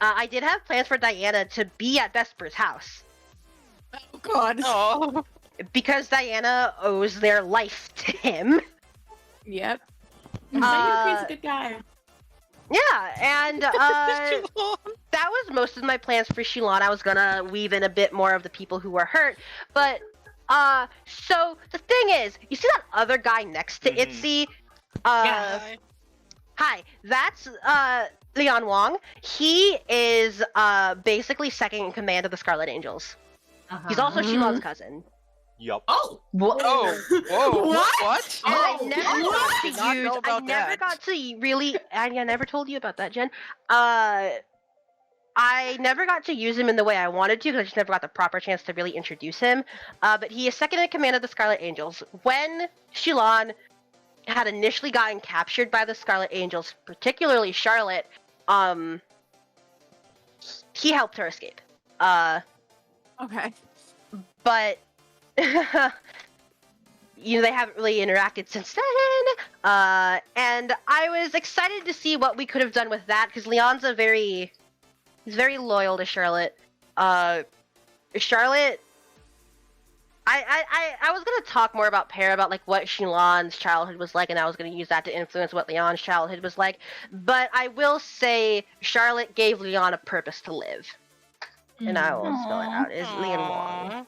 I did have plans for Diana to be at Vesper's house. Oh, God. Oh. Because Diana owes their life to him. Yep. He's a good guy. Yeah, and that was most of my plans for Shulan. I was gonna weave in a bit more of the people who were hurt, but so the thing is, you see that other guy next to Itzy? Hi. Hi, that's Leon Wong. He is basically second in command of the Scarlet Angels. He's also Shilon's cousin. Yup. Oh, What? Oh, whoa, What? what? And Oh, I never what? got Did not to use. know I about never that. got to really. I never told you about that, Jen. I never got to use him in the way I wanted to because I just never got the proper chance to really introduce him. But he is second in command of the Scarlet Angels. When Shilon had initially gotten captured by the Scarlet Angels, particularly Charlotte, he helped her escape. Okay. But they haven't really interacted since then. And I was excited to see what we could have done with that because Leon's he's very loyal to Charlotte. Charlotte, I was gonna talk more about Pear, about like what Shilon's childhood was like, and I was gonna use that to influence what Leon's childhood was like. But I will say Charlotte gave Leon a purpose to live, and I will spell it out. Is Leon Wong.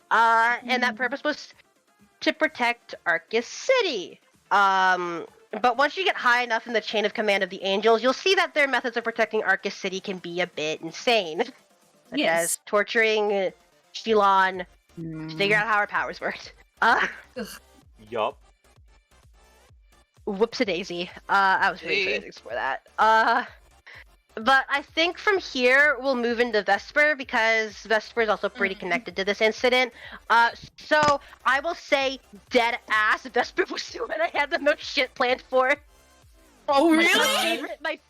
And that purpose was to protect Arcus City. But once you get high enough in the chain of command of the Angels, you'll see that their methods of protecting Arcus City can be a bit insane. Such as torturing Shilon to figure out how her powers worked. Yup. Whoopsie-daisy. I was really excited to explore that. But I think from here we'll move into Vesper because Vesper is also pretty connected to this incident. So I will say, dead ass, Vesper was the one I had the most shit planned for. Oh, My really?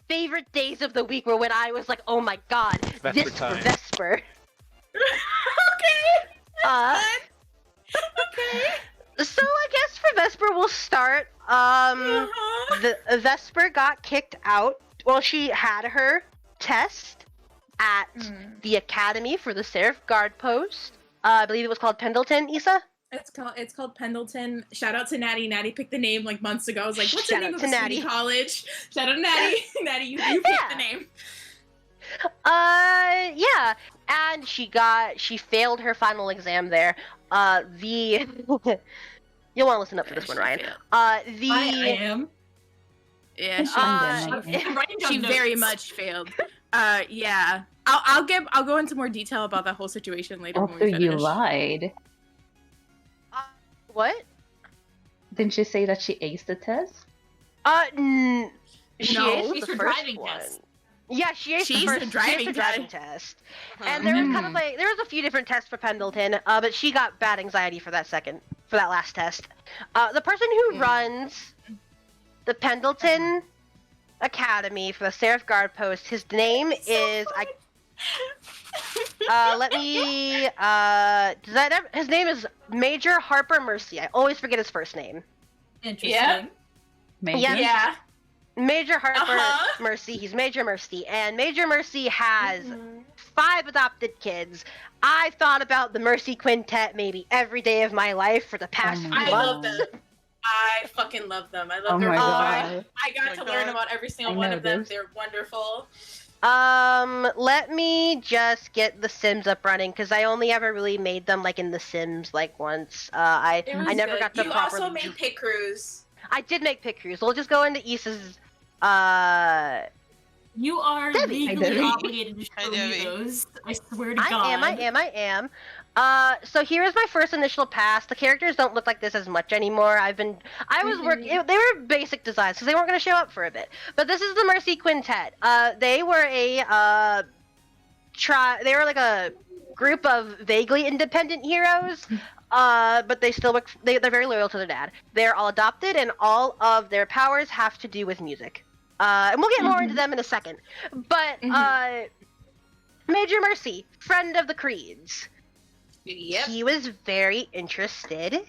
favorite days of the week were when I was like, oh my god, Vesper this time. for Vesper. Okay. Okay. So I guess for Vesper we'll start. The Vesper got kicked out. Well, she had her test at the Academy for the Seraph Guard post. I believe it was called Pendleton, Issa? It's called Pendleton. Shout out to Natty. Natty picked the name like months ago. I was like, what's Shout the name out of to a city Natty. college? Shout out to Natty. Natty, you picked Yeah. the name. Yeah. And she failed her final exam there. You'll want to listen up for this one, she Ryan. failed. I am. Yeah, She she very much failed. Yeah. I'll go into more detail about that whole situation later when Also, we you finish. lied. What? Didn't she say that she aced the test? She No, aced it's the her first driving one. test. Yeah, she aced She's the the first driving test. And there was kind of like there was a few different tests for Pendleton, but she got bad anxiety for that last test. The person who runs the Pendleton Academy for the Seraph Guard post, his name is his name is Major Harper Mercy. I always forget his first name. Interesting. Yeah. Maybe. Yes. Yeah. Major Harper Uh-huh. Mercy. He's Major Mercy, and Major Mercy has 5 adopted kids. I thought about the Mercy Quintet maybe every day of my life for the past few I months. love them. I fucking love them. I love Oh their my voice. god. I got to learn about every single one of them. this. They're wonderful. Let me just get the Sims up running because I only ever really made them like in the Sims like once. I never Good. got to You properly. also made Pit Crews. I did make Pit Crews. We'll just go into Issa's. You are Debbie. legally Debbie. obligated to Hi, show me Debbie. those. I swear to God. I am. So here is my first initial pass. The characters don't look like this as much anymore. I was working. They were basic designs because they weren't going to show up for a bit. But this is the Mercy Quintet. They were they were like a group of vaguely independent heroes. But they still work. They're very loyal to their dad. They're all adopted, and all of their powers have to do with music. And we'll get more into them in a second. But Major Mercy, friend of the Creeds. Yep. He was very interested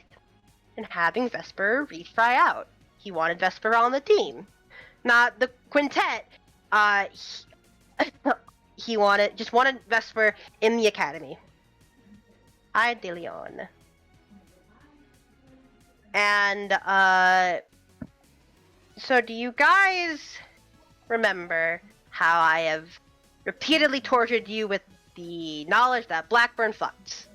in having Vesper retry out. He wanted Vesper on the team, not the quintet. He wanted Vesper in the academy. Hi, DeLeon. And so do you guys remember how I have repeatedly tortured you with the knowledge that Blackburn fucked?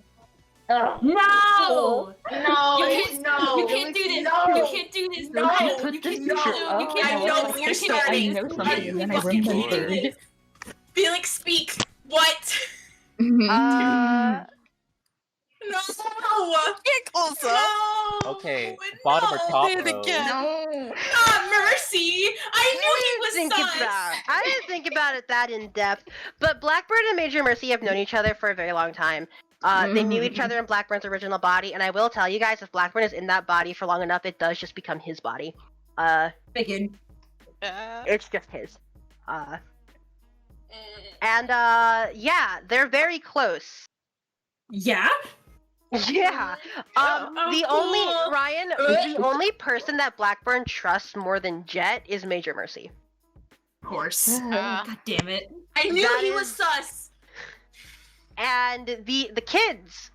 Oh, No! No, You can't, no, you can't do this. no, You can't do this. no, You put can't this do picture this. no. You up, can't I do know this. you're You so can't I do starting. know this. something, and then I fucking remembered. Felix, speak. What? No! Get closer. No! Okay, bottom or top Say it row? again. No. Not Mercy! I knew he was I didn't think about it that in depth. But Blackbird and Major Mercy have known each other for a very long time. They knew each other in Blackburn's original body, and I will tell you guys, if Blackburn is in that body for long enough, it does just become his body. Figured. It's just his. And yeah, they're very close. Yeah? Yeah. The cool. only Ryan, the only person that Blackburn trusts more than Jet is Major Mercy. Of course. God damn it. I knew That he is- was sus. And the kids.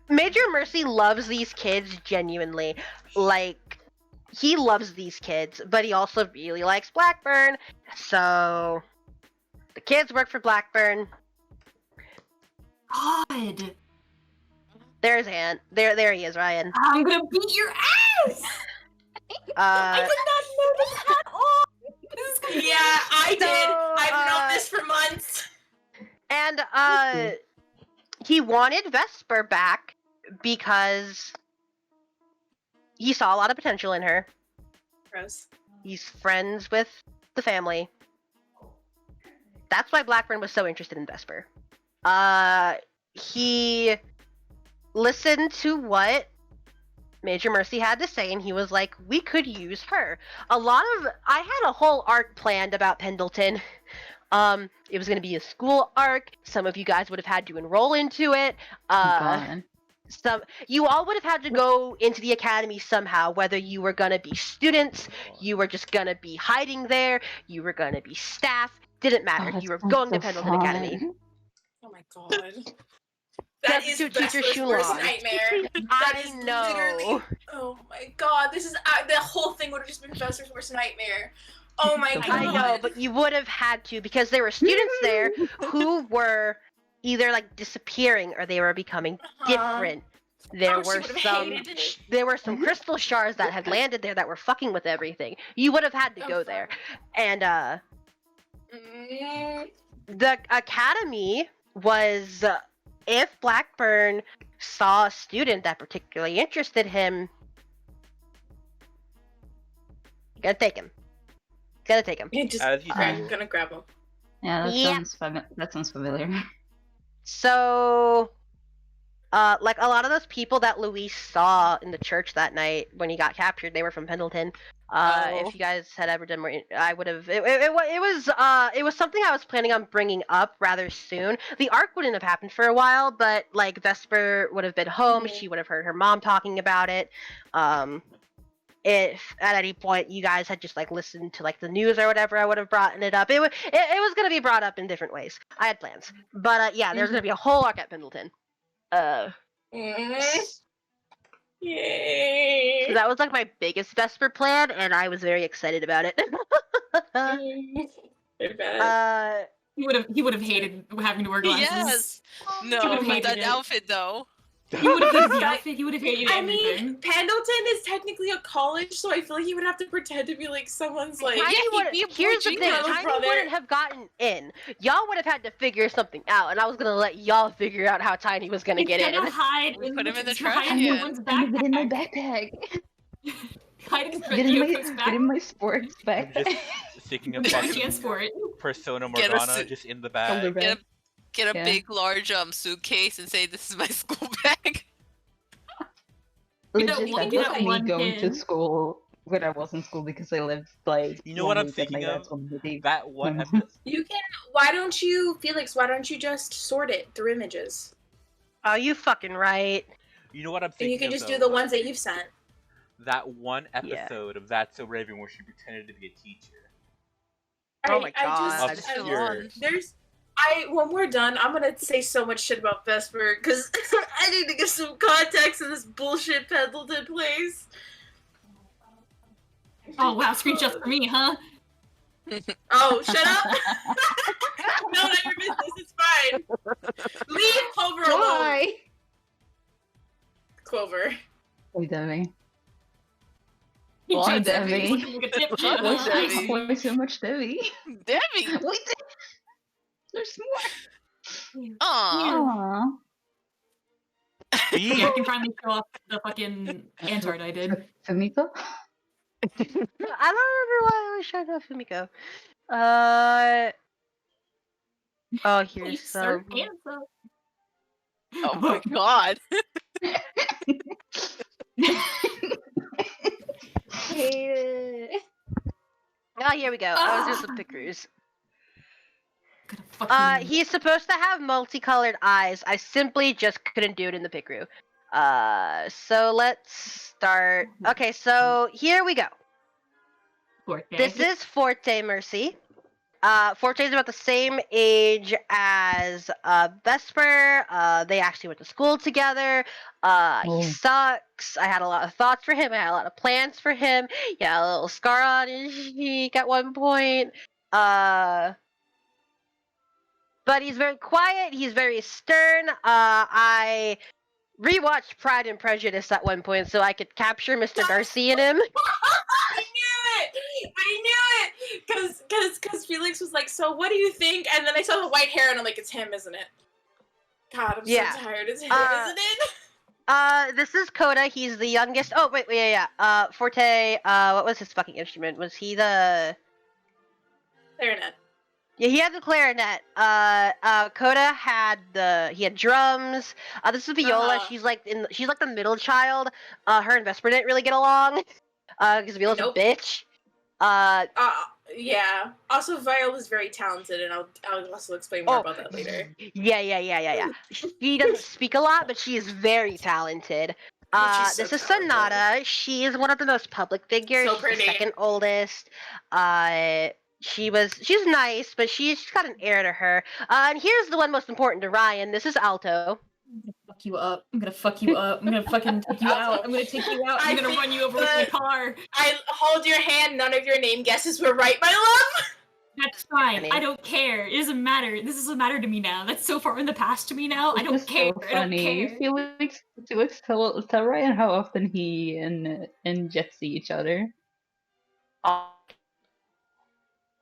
Major Mercy loves these kids genuinely. Like, he loves these kids, but he also really likes Blackburn. So the kids work for Blackburn. God. There's Ant. There he is, Ryan. I'm gonna beat your ass! I did not know this at all! This is gonna be- Yeah, I did. So, I've known this for months. And he wanted Vesper back because he saw a lot of potential in her. Gross. He's friends with the family. That's why Blackburn was so interested in Vesper. He listened to what Major Mercy had to say, and he was like, we could use her. I had a whole arc planned about Pendleton. It was going to be a school arc. Some of you guys would have had to enroll into it. God. You all would have had to go into the academy somehow, whether you were going to be students, you were just going to be hiding there, you were going to be staff. Didn't matter. Oh, You were that going to sounds so Pendleton Academy. fun. Oh my god. That is Substitute teacher Vesper's worst Shulon. nightmare. That I is know. literally. Oh my god. This is the whole thing would have just been Vesper's worst nightmare. Oh my god. I know, but you would have had to because there were students there who were either like disappearing or they were becoming different. There Oh, she were would've some hated it. there were some crystal shards that had landed there that were fucking with everything. You would have had to Oh, go fuck. there. And Mm, the academy was if Blackburn saw a student that particularly interested him, gonna take him. Gonna take him. yeah, just As you I'm do. gonna grab him. Yeah, that Yep. sounds familiar. So, like a lot of those people that Luis saw in the church that night when he got captured, they were from Pendleton. Oh. If you guys had ever done more, I would have. It was something I was planning on bringing up rather soon. The arc wouldn't have happened for a while, but like Vesper would have been home. Mhm. She would have heard her mom talking about it. If at any point you guys had just like listened to like the news or whatever, I would have brought it up. It was gonna be brought up in different ways. I had plans, but yeah, there's gonna be a whole arc at Pendleton. Mm. Yay. So that was like my biggest Vesper plan, and I was very excited about it. Very bad. uh, He would have hated having to wear glasses. Yes. No, would've hated that it. outfit though. He would have hated the outfit. He would have hated I everything. mean, Pendleton is technically a college, so I feel like he would have to pretend to be like someone's like. Tiny he'd wouldn't- be a boy here's the thing: genius. Tiny Brother. wouldn't have gotten in. Y'all would have had to figure something out, and I was gonna let y'all figure out how Tiny was gonna get He's in. gonna hide We put him in the he's trash hiding in can. one's I'm gonna get in my backpack. backpack. Hide in Get in Yoko's get in my sports I'm backpack. just sticking a There's a fucking chance for it. Persona Get a Morgana suit. just in the Shoulder bag. Get a, bag. get a Yeah. big, large suitcase and say, "This is my school bag." You know, Legit, you that get was that me one going to pin. school when I was in school because I lived like. You know what one I'm week at my thinking dad's of? holiday. That one Mhm. episode. You can. Why don't you, Felix? Why don't you just sort it through images? Oh, you fucking right. You know what I'm And thinking you can of, just though? do the ones that you've sent. That one Yeah. episode of That's So Raven where she pretended to be a teacher. Oh my I God. just, I Obscure. there's. When we're done, I'm gonna say so much shit about Vesper because I need to give some context in this bullshit Pendleton place. Oh wow, screenshots for me, huh? Oh, shut up! No, not your business. It's fine. Leave Clover alone. Why? Clover. Hey, Debbie. What? Jane's Debbie. looking like a dipshit. What, huh? Debbie? Why so much Debbie? Debbie. Wait, there's Aw. more. Aww. Yeah, I can finally show off the fucking Antart I did. Fumiko? I don't remember why I was showing off Fumiko. Oh, You here's so some. handsome. Oh my god. Oh, here we go. I was doing some pictures. Gonna fucking He's supposed to have multicolored eyes. I simply just couldn't do it in the Picru. So let's start. Okay, so here we go. Forte. This is Forte Mercy. Forte is about the same age as Vesper. They actually went to school together. He sucks. I had a lot of thoughts for him. I had a lot of plans for him. He had a little scar on his cheek at one point. But he's very quiet. He's very stern. I rewatched Pride and Prejudice at one point so I could capture Mr. Darcy in him. I knew it! I knew it! Because Felix was like, so what do you think? And then I saw the white hair and I'm like, it's him, isn't it? God, I'm Yeah. so tired. It's him, isn't it? This is Coda. He's the youngest. Oh, wait, yeah. Forte, what was his fucking instrument? Was he the... Clarinet. Yeah, he had the clarinet. Coda he had drums. This is Viola. Uh-huh. She's like the middle child. Her and Vesper didn't really get along. Because Viola's Nope. a bitch. Yeah. Also, Viola's very talented, and I'll also explain more about that later. Yeah. She doesn't speak a lot, but she is very talented. She's so This is talented. Sonata. She is one of the most public figures. So She's the pretty. second oldest. She's nice, but she's got an air to her. And here's the one most important to Ryan. This is Alto. I'm gonna fuck you up. I'm gonna fuck you up. I'm gonna fucking take you out. I'm gonna take you out. I'm I gonna think run you over with my car. I hold your hand. None of your name guesses were right, my love. That's fine. Funny. I don't care. It doesn't matter. This doesn't matter to me now. That's so far in the past to me now. I don't This is care. so I don't funny. care. Felix tell Ryan how often he and Jet see each other.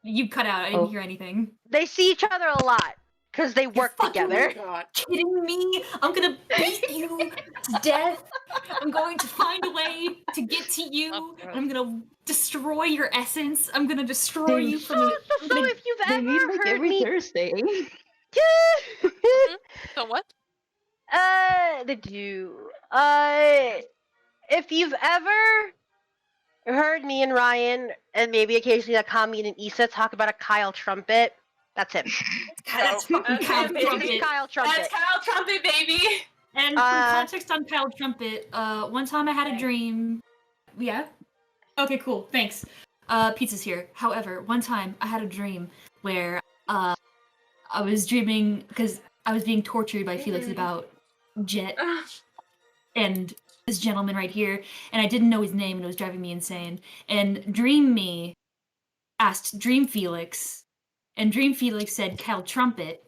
You cut out. I didn't Oh. hear anything. They see each other a lot because they work fucking together. God. Kidding me? I'm gonna beat you to death. I'm going to find a way to get to you. Oh, gross. I'm gonna destroy your essence. I'm gonna destroy you from the. So if you've They ever meet like heard every me, Thursday. So what? they do. If you've ever heard me and Ryan, and maybe occasionally Akami and Issa talk about a Kyle Trumpet, that's him. That's fucking Okay, Kyle baby. Trumpet. This is Kyle Trumpet. That's Kyle Trumpet, baby. And for context on Kyle Trumpet, one time I had a dream. Yeah? Okay, cool. Thanks. Pizza's here. However, one time I had a dream where I was dreaming because I was being tortured by Felix about Jet and this gentleman right here, and I didn't know his name and it was driving me insane. And Dream Me asked Dream Felix, and Dream Felix said Cal Trumpet.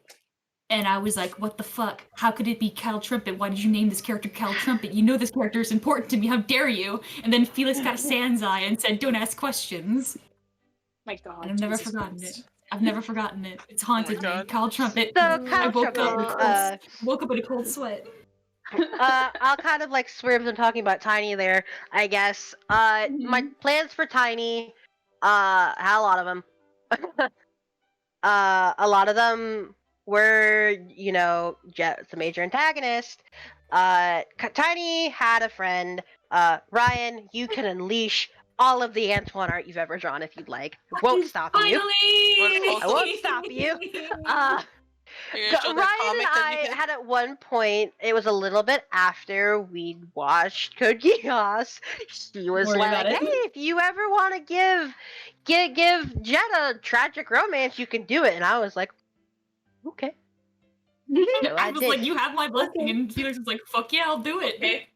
And I was like, what the fuck? How could it be Cal Trumpet? Why did you name this character Cal Trumpet? You know this character is important to me. How dare you? And then Felix got a sans eye and said, don't ask questions. My God. And I've never Jesus forgotten Christ. it. I've never forgotten it. It's haunted me. God. Cal Trumpet. So I Kyle woke up, in a Trumpet, cold, woke up in a cold sweat. I'll kind of like swerve them talking about Tiny there, I guess. My plans for Tiny, had a lot of them. A lot of them were, Jet's a major antagonist. Tiny had a friend. Ryan, you can unleash all of the Antoine art you've ever drawn if you'd like. It won't stop you. Finally! I won't stop you. Are you gonna show that Ryan comic and that you I did? had at one point, it was a little bit after we'd watched Code Geass. She was Worry like, about it. hey, if you ever want to give Jet a tragic romance, you can do it. And I was like, okay. So I I was did. like, you have my blessing. And Felix was like, fuck yeah, I'll do it. Okay.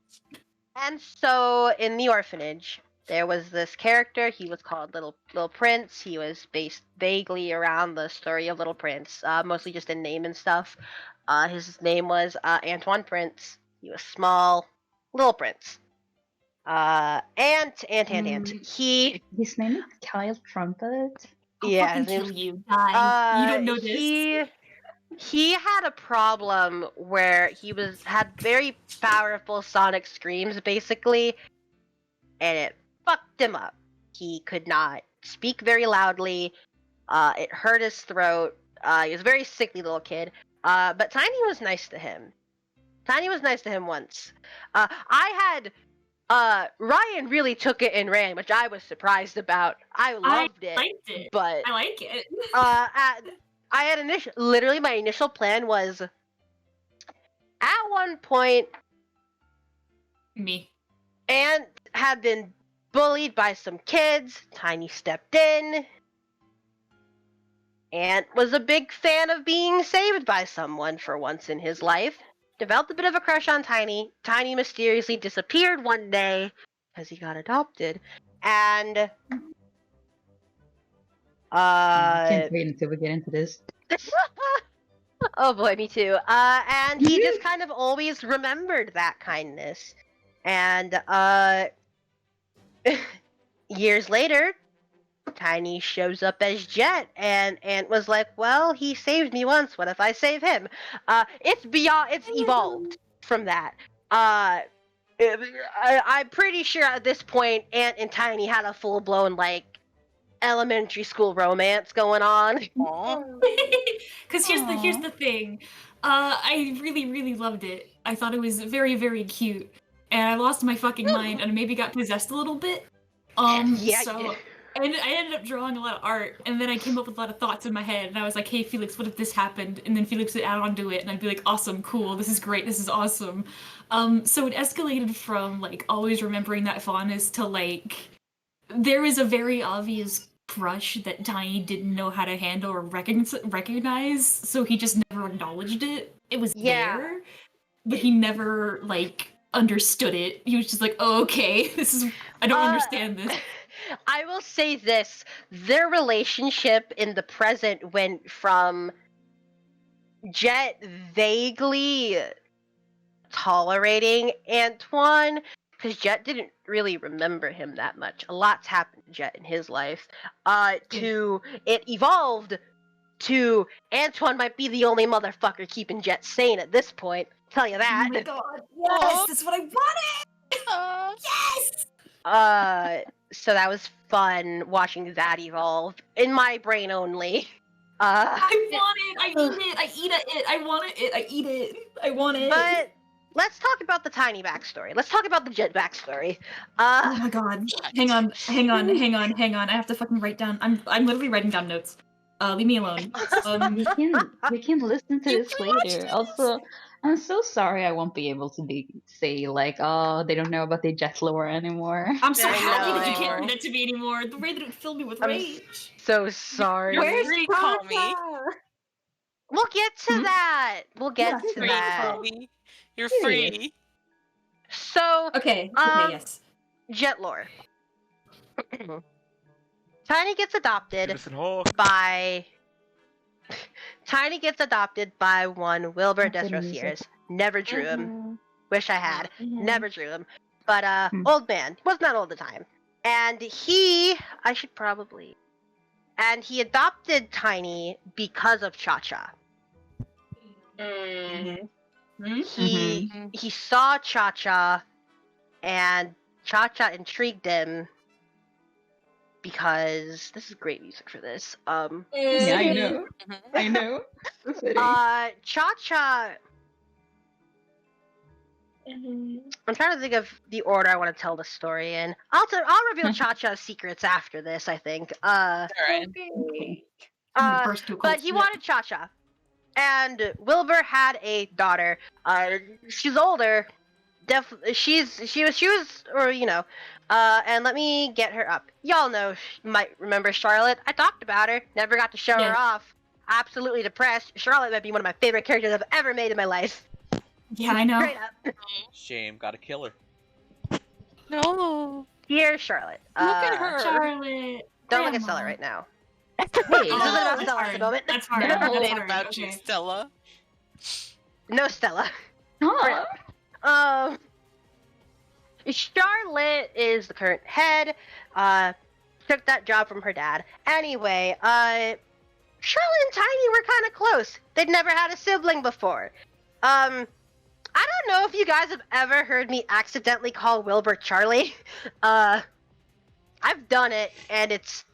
And so in the orphanage, there was this character. He was called Little Prince. He was based vaguely around the story of Little Prince, mostly just in name and stuff. His name was Antoine Prince. He was small, Little Prince. And Mm. he, His name is Kyle Trumpet. I'll yeah, fucking his name's kill you. Die. You don't know this. he had a problem where he had very powerful sonic screams, basically, and it fucked him up. He could not speak very loudly. It hurt his throat. He was a very sickly little kid. But Tiny was nice to him. Tiny was nice to him once. Ryan really took it and ran, which I was surprised about. I loved it. Liked it. But I like it. I had literally my initial plan was at one point Me. Ant had been bullied by some kids. Tiny stepped in. Ant was a big fan of being saved by someone for once in his life. Developed a bit of a crush on Tiny. Tiny mysteriously disappeared one day because he got adopted. And I can't wait until we get into this. oh boy, me too. And he just kind of always remembered that kindness. And years later, Tiny shows up as Jet, and was like, "Well, he saved me once. What if I save him?" It's evolved from that. I'm pretty sure at this point, Ant and Tiny had a full blown like elementary school romance going on. Because here's the thing. I really loved it. I thought it was very cute, and I lost my fucking mind and maybe got possessed a little bit. Yeah, So I ended up drawing a lot of art, and then I came up with a lot of thoughts in my head, and I was like, "Hey, Felix, what if this happened?" And then Felix would add on to it, and I'd be like, "Awesome, cool, this is great, this is awesome." So it escalated from like always remembering that fondness to like there was a very obvious crush that Tiny didn't know how to handle or recognize, so he just never acknowledged it. It was there, but he never like understood it. He was just like, "Oh, okay, I don't understand this." I will say this: their relationship in the present went from Jet vaguely tolerating Antoine, because Jet didn't really remember him that much. A lot's happened to Jet in his life. To it evolved to Antoine might be the only motherfucker keeping Jet sane at this point. Tell you that. Oh my god! Yes, that's what I wanted. Yes. So that was fun watching that evolve in my brain only. I want it. I eat it. I eat it. I want it. I eat it. I want it. But let's talk about the Tiny backstory. Let's talk about the Jet backstory. Oh my god. Hang on. I have to fucking write down. I'm literally writing down notes. Leave me alone. We can listen to this later. Also, I'm so sorry I won't be able to say like, oh, they don't know about the Jet lore anymore. I'm so I happy know. that you can't read it to me anymore. The way that it filled me with rage. So sorry. You're free, call me. We'll get to that. We'll get to Free, that. call me. You're free. So, Okay. Okay. Yes. Jet lore. Tiny gets adopted Listen, Hawk. by one Wilbur That's the music. Desrosiers. Never drew him. Wish I had. Mhm. Never drew him. But old man. Was not old at the time. And he adopted Tiny because of Cha-Cha. He saw Cha-Cha, and Cha-Cha intrigued him because this is great music for this. Yeah, I know. I know. Cha-Cha. I'm trying to think of the order I want to tell the story in. I'll reveal Cha-Cha's secrets after this, I think. Alright. But he wanted Cha-Cha. And Wilbur had a daughter. She's older. She was, or you know. And let me get her up. Y'all might remember Charlotte. I talked about her. Never got to show her off. Absolutely depressed. Charlotte might be one of my favorite characters I've ever made in my life. Yeah, I know. Straight up. Shame, gotta kill her. No. Here's Charlotte. Look at her. Charlotte. Don't look at Grandma. Stella right now. Hey, This isn't about that's Stella at hard. the moment. That's hard. No. That's It ain't hard. about you, Okay. Stella. No Stella. huh? Charlotte is the current head. Took that job from her dad. Anyway, Charlotte and Tiny were kind of close. They'd never had a sibling before. I don't know if you guys have ever heard me accidentally call Wilbur Charlie. I've done it, and it's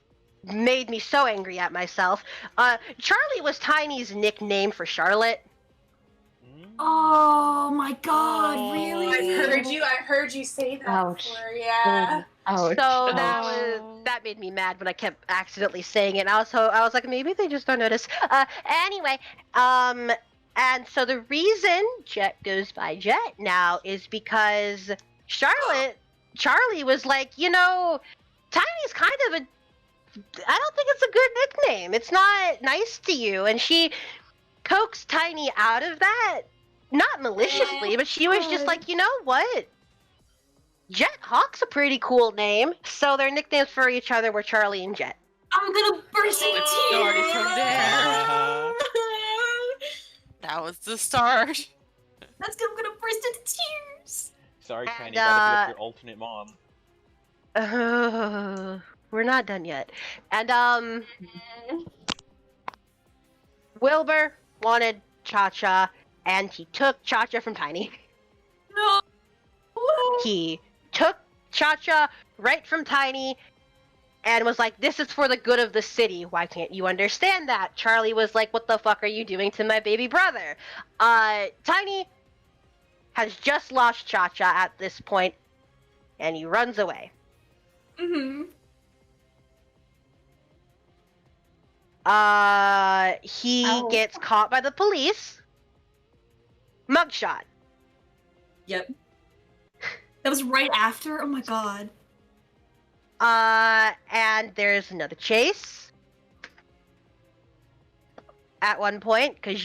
made me so angry at myself. Charlie was Tiny's nickname for Charlotte. Oh my god, really? I heard you say that Ouch. before, yeah. Ouch. So Oh. that made me mad when I kept accidentally saying it. I was like, maybe they just don't notice. Anyway, and so the reason Jet goes by Jet now is because Charlie was like, Tiny's kind of I don't think it's a good nickname. It's not nice to you. And she coaxed Tiny out of that. Not maliciously, but she was just like, you know what? Jet Hawk's a pretty cool name. So their nicknames for each other were Charlie and Jet. I'm gonna burst into It started tears. from there. That was the start. I'm gonna burst into tears. Sorry, And, Tiny, gotta be up your alternate mom. We're not done yet. And Wilbur wanted Cha-Cha, and he took Cha-Cha from Tiny. No. He took Cha-Cha right from Tiny and was like, this is for the good of the city. Why can't you understand that? Charlie was like, what the fuck are you doing to my baby brother? Tiny has just lost Cha-Cha at this point, and he runs away. Mm-hmm. He Ow. gets caught by the police. Mugshot. Yep. That was right after? Oh my god. And there's another chase. At one point, because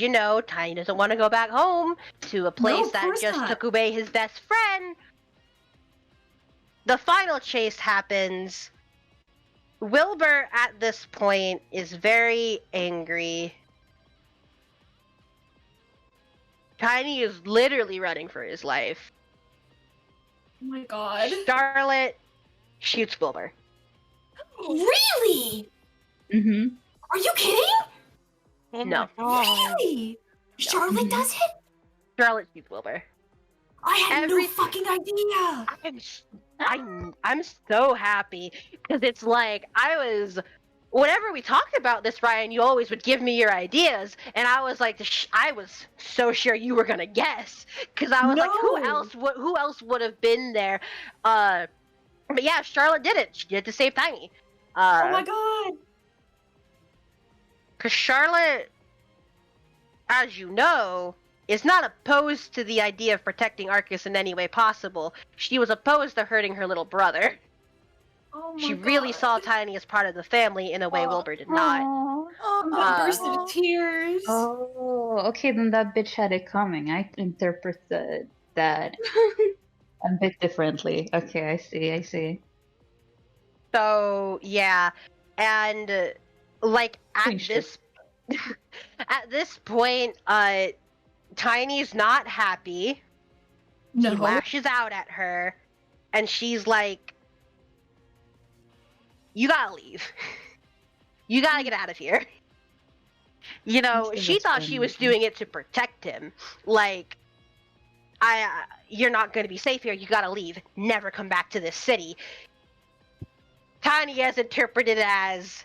Tiny doesn't want to go back home to a place of that course just not. took away his best friend. The final chase happens. Wilbur, at this point, is very angry. Tiny is literally running for his life. Oh my god. Charlotte shoots Wilbur. Really? Mm-hmm. Are you kidding? Oh No. my god. Really? Charlotte does it? Charlotte shoots Wilbur. I had Every- no fucking idea. I'm so happy because it's like whenever we talked about this, Ryan, you always would give me your ideas, and I was like, I was so sure you were gonna guess because I was like, No. who else would have been there? But yeah, Charlotte did it. She did it to save Tiny. Oh my god. Because Charlotte, as you know, is not opposed to the idea of protecting Arcus in any way possible. She was opposed to hurting her little brother. Oh my She really God. saw Tiny as part of the family in a way Oh. Wilbur did not. I'm gonna burst into Uh, tears. Oh, okay, then that bitch had it coming. I interpreted that a bit differently. Okay, I see. So yeah, and like Holy at shit. this at this point, Tiny's not happy. No. He lashes out at her, and she's like, "You gotta leave. You gotta get out of here." She that's thought she was funny. doing it to protect him. Like, you're not gonna be safe here. You gotta leave. Never come back to this city. Tiny has interpreted as,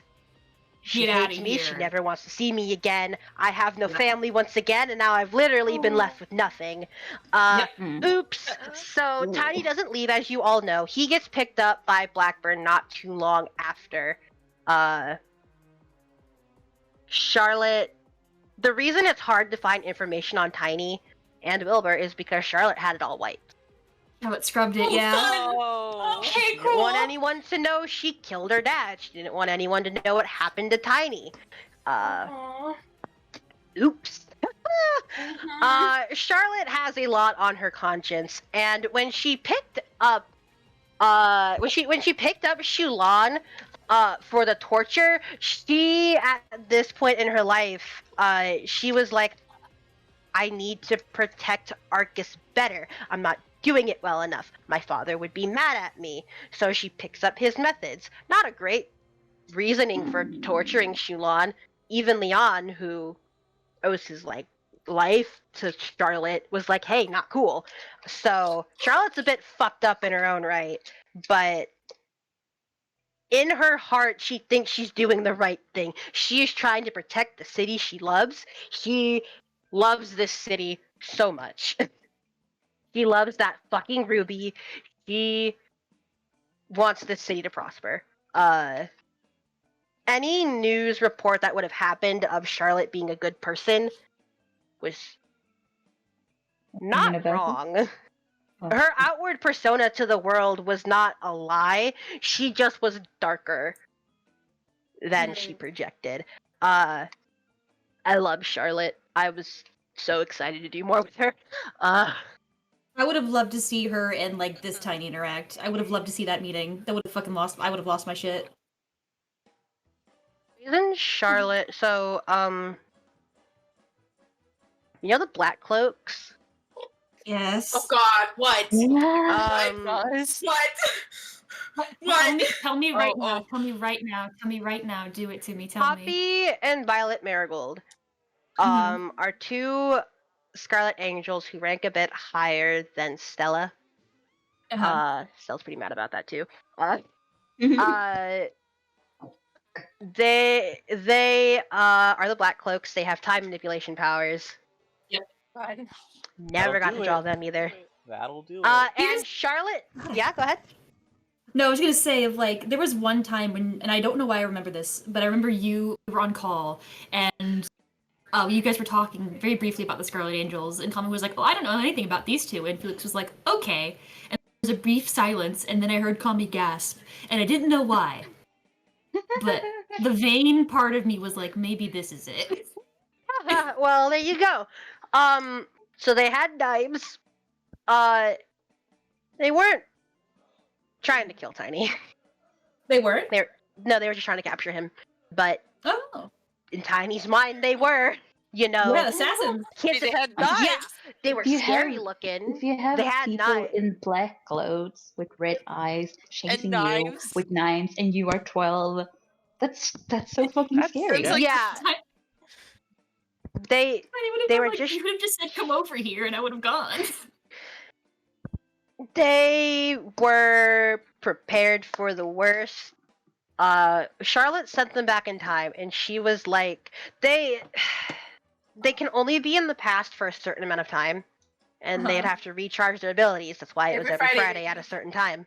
she Get hates outta me. She here. never wants to see me again. I have no family once again, and now I've literally been left with nothing. Mm. Oops. So Ooh. Tiny doesn't leave, as you all know. He gets picked up by Blackburn not too long after. Charlotte. The reason it's hard to find information on Tiny and Wilbur is because Charlotte had it all wiped. Oh, it scrubbed it, Oh, yeah. fun. Oh. Okay, She didn't cool. want anyone to know she killed her dad. She didn't want anyone to know what happened to Tiny. Aw. Oops. Mhm. Charlotte has a lot on her conscience, and when she picked up, when she picked up Shulan, for the torture, she at this point in her life, she was like, I need to protect Arcus better. I'm not doing it well enough. My father would be mad at me. So she picks up his methods. Not a great reasoning for torturing Shulan. Even Leon, who owes his life to Charlotte, was like, hey, not cool. So Charlotte's a bit fucked up in her own right, but in her heart, she thinks she's doing the right thing. She is trying to protect the city she loves. She loves this city so much. She loves that fucking Ruby. She wants this city to prosper. Any news report that would have happened of Charlotte being a good person was not about it? wrong. Oh. Her outward persona to the world was not a lie. She just was darker than she projected. I love Charlotte. I was so excited to do more with her. I would have loved to see her and like this Tiny interact. I would have loved to see that meeting. That would have fucking lost. I would have lost my shit. Isn't Charlotte so you know the Black Cloaks? Yes. Oh God, what? Yeah. Guys. What? Tell me right Oh, now. oh. Tell me right now. Tell me right now. Do it to me. Tell me. Poppy and Violet Marigold are two Scarlet Angels who rank a bit higher than Stella. Stella's pretty mad about that too. They are the Black Cloaks. They have time manipulation powers. God. Never That'll got do to draw it. them either. That'll do it. And Charlotte, yeah, go ahead. No, I was gonna say of like there was one time when, and I don't know why I remember this, but I remember you were on call and you guys were talking very briefly about the Scarlet Angels, and Tommy was like, "Oh, I don't know anything about these two," and Felix was like, "Okay," and there was a brief silence, and then I heard Kami gasp, and I didn't know why, but the vain part of me was like, maybe this is it. Well, there you go. So they had knives. They weren't trying to kill Tiny. They weren't. They were just trying to capture him. But Oh, in Tiny's mind, they were. You know, yeah, assassins. kids. They had Yeah, knives. they were If you scary have- looking. If you have They had people knives. in black clothes with red eyes chasing you knives. with knives, and you are 12, that's so fucking scary. It's like- Yeah, they They were like, just- you would have just said, "Come over here," and I would have gone. they were prepared for the worst. Charlotte sent them back in time, and she was like, they can only be in the past for a certain amount of time, and they'd have to recharge their abilities. That's why it was Every every Friday. Friday at a certain time.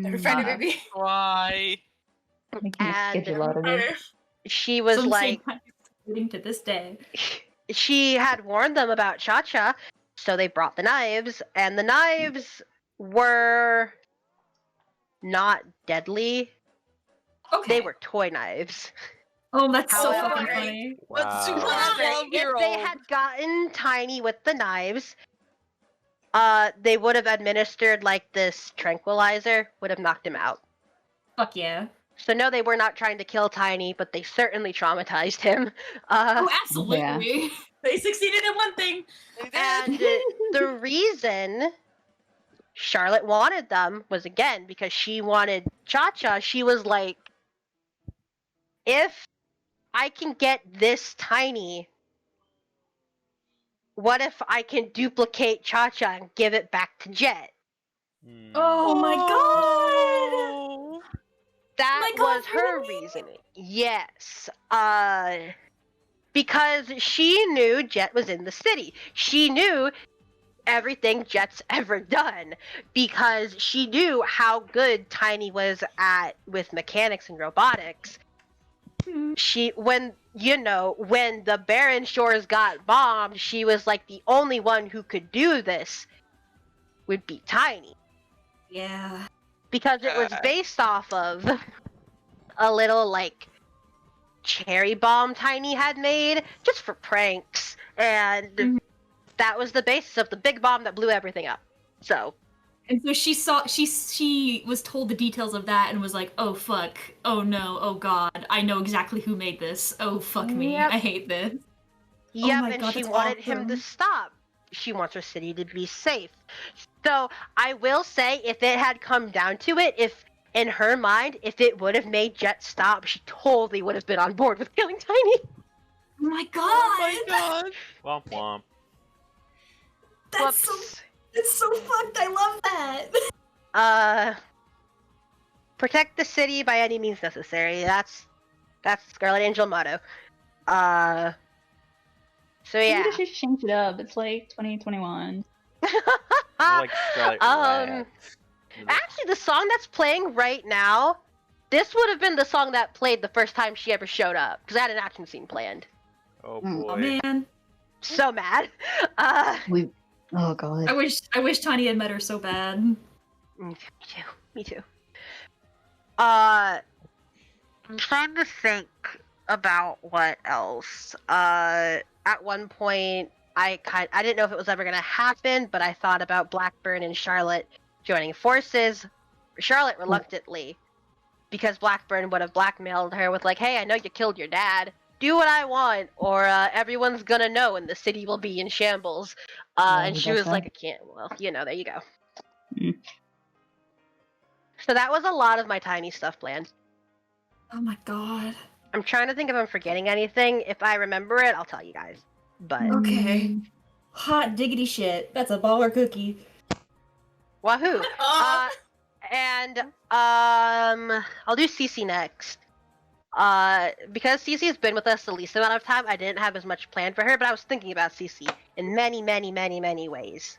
Every Friday, Uh, baby. Why? Making a And schedule out of it. Friday. she was Some like, leading to this day. she had warned them about Cha-Cha, so they brought the knives, and the knives were not deadly. Okay. They were toy knives. Oh, that's so However- fucking funny. That's super Wow. If they 12-year-old. had gotten Tiny with the knives, they would have administered like this tranquilizer, would have knocked him out. Fuck yeah. So no, they were not trying to kill Tiny, but they certainly traumatized him. Oh, absolutely. They succeeded in one thing. And the reason Charlotte wanted them was again because she wanted Cha-Cha. She was like, if I can get this Tiny, what if I can duplicate Cha-Cha and give it back to Jet? Hmm. Oh my god. That my God, was her really? reasoning. Yes. Because she knew Jet was in the city. She knew everything Jet's ever done because she knew how good Tiny was with mechanics and robotics. When the Barren Shores got bombed, she was like the only one who could do this would be Tiny. Yeah. Because it was based off of a little like cherry bomb Tiny had made just for pranks, and that was the basis of the big bomb that blew everything up. So And so she was told the details of that and was like, "Oh fuck. Oh no. Oh god. I know exactly who made this. Oh fuck me. Yep. I hate this." Yep, my and God, she that's wanted him to awesome. stop. She wants her city to be safe. So I will say, if it had come down to it, if in her mind, if it would have made Jet stop, she totally would have been on board with killing Tiny. Oh my God. Oh my god. Womp womp. That's Whoops. so fucked. I love that. Protect the city by any means necessary. That's Scarlet Angel motto. So Maybe yeah. they should change it up. It's like 2021. More like Scarlet Rat. Actually, the song that's playing right now, this would have been the song that played the first time she ever showed up, because I had an action scene planned. Oh Mm. boy. Oh man. So mad. Oh god. I wish Tiny had met her so bad. Me too. I'm trying to think about what else. At one point, I didn't know if it was ever gonna happen, but I thought about Blackburn and Charlotte joining forces. Charlotte reluctantly, because Blackburn would have blackmailed her with like, "Hey, I know you killed your dad. Do what I want, or everyone's gonna know, and the city will be in shambles." And she was like, "I can't." Well, there you go. Mm. So that was a lot of my Tiny stuff planned. Oh my God. I'm trying to think if I'm forgetting anything. If I remember it, I'll tell you guys. But Okay. Hot diggity shit. That's a baller cookie. wahoo! Oh. And I'll do Cece next. Because Cece has been with us the least amount of time, I didn't have as much planned for her, but I was thinking about Cece in many, many, many, many ways.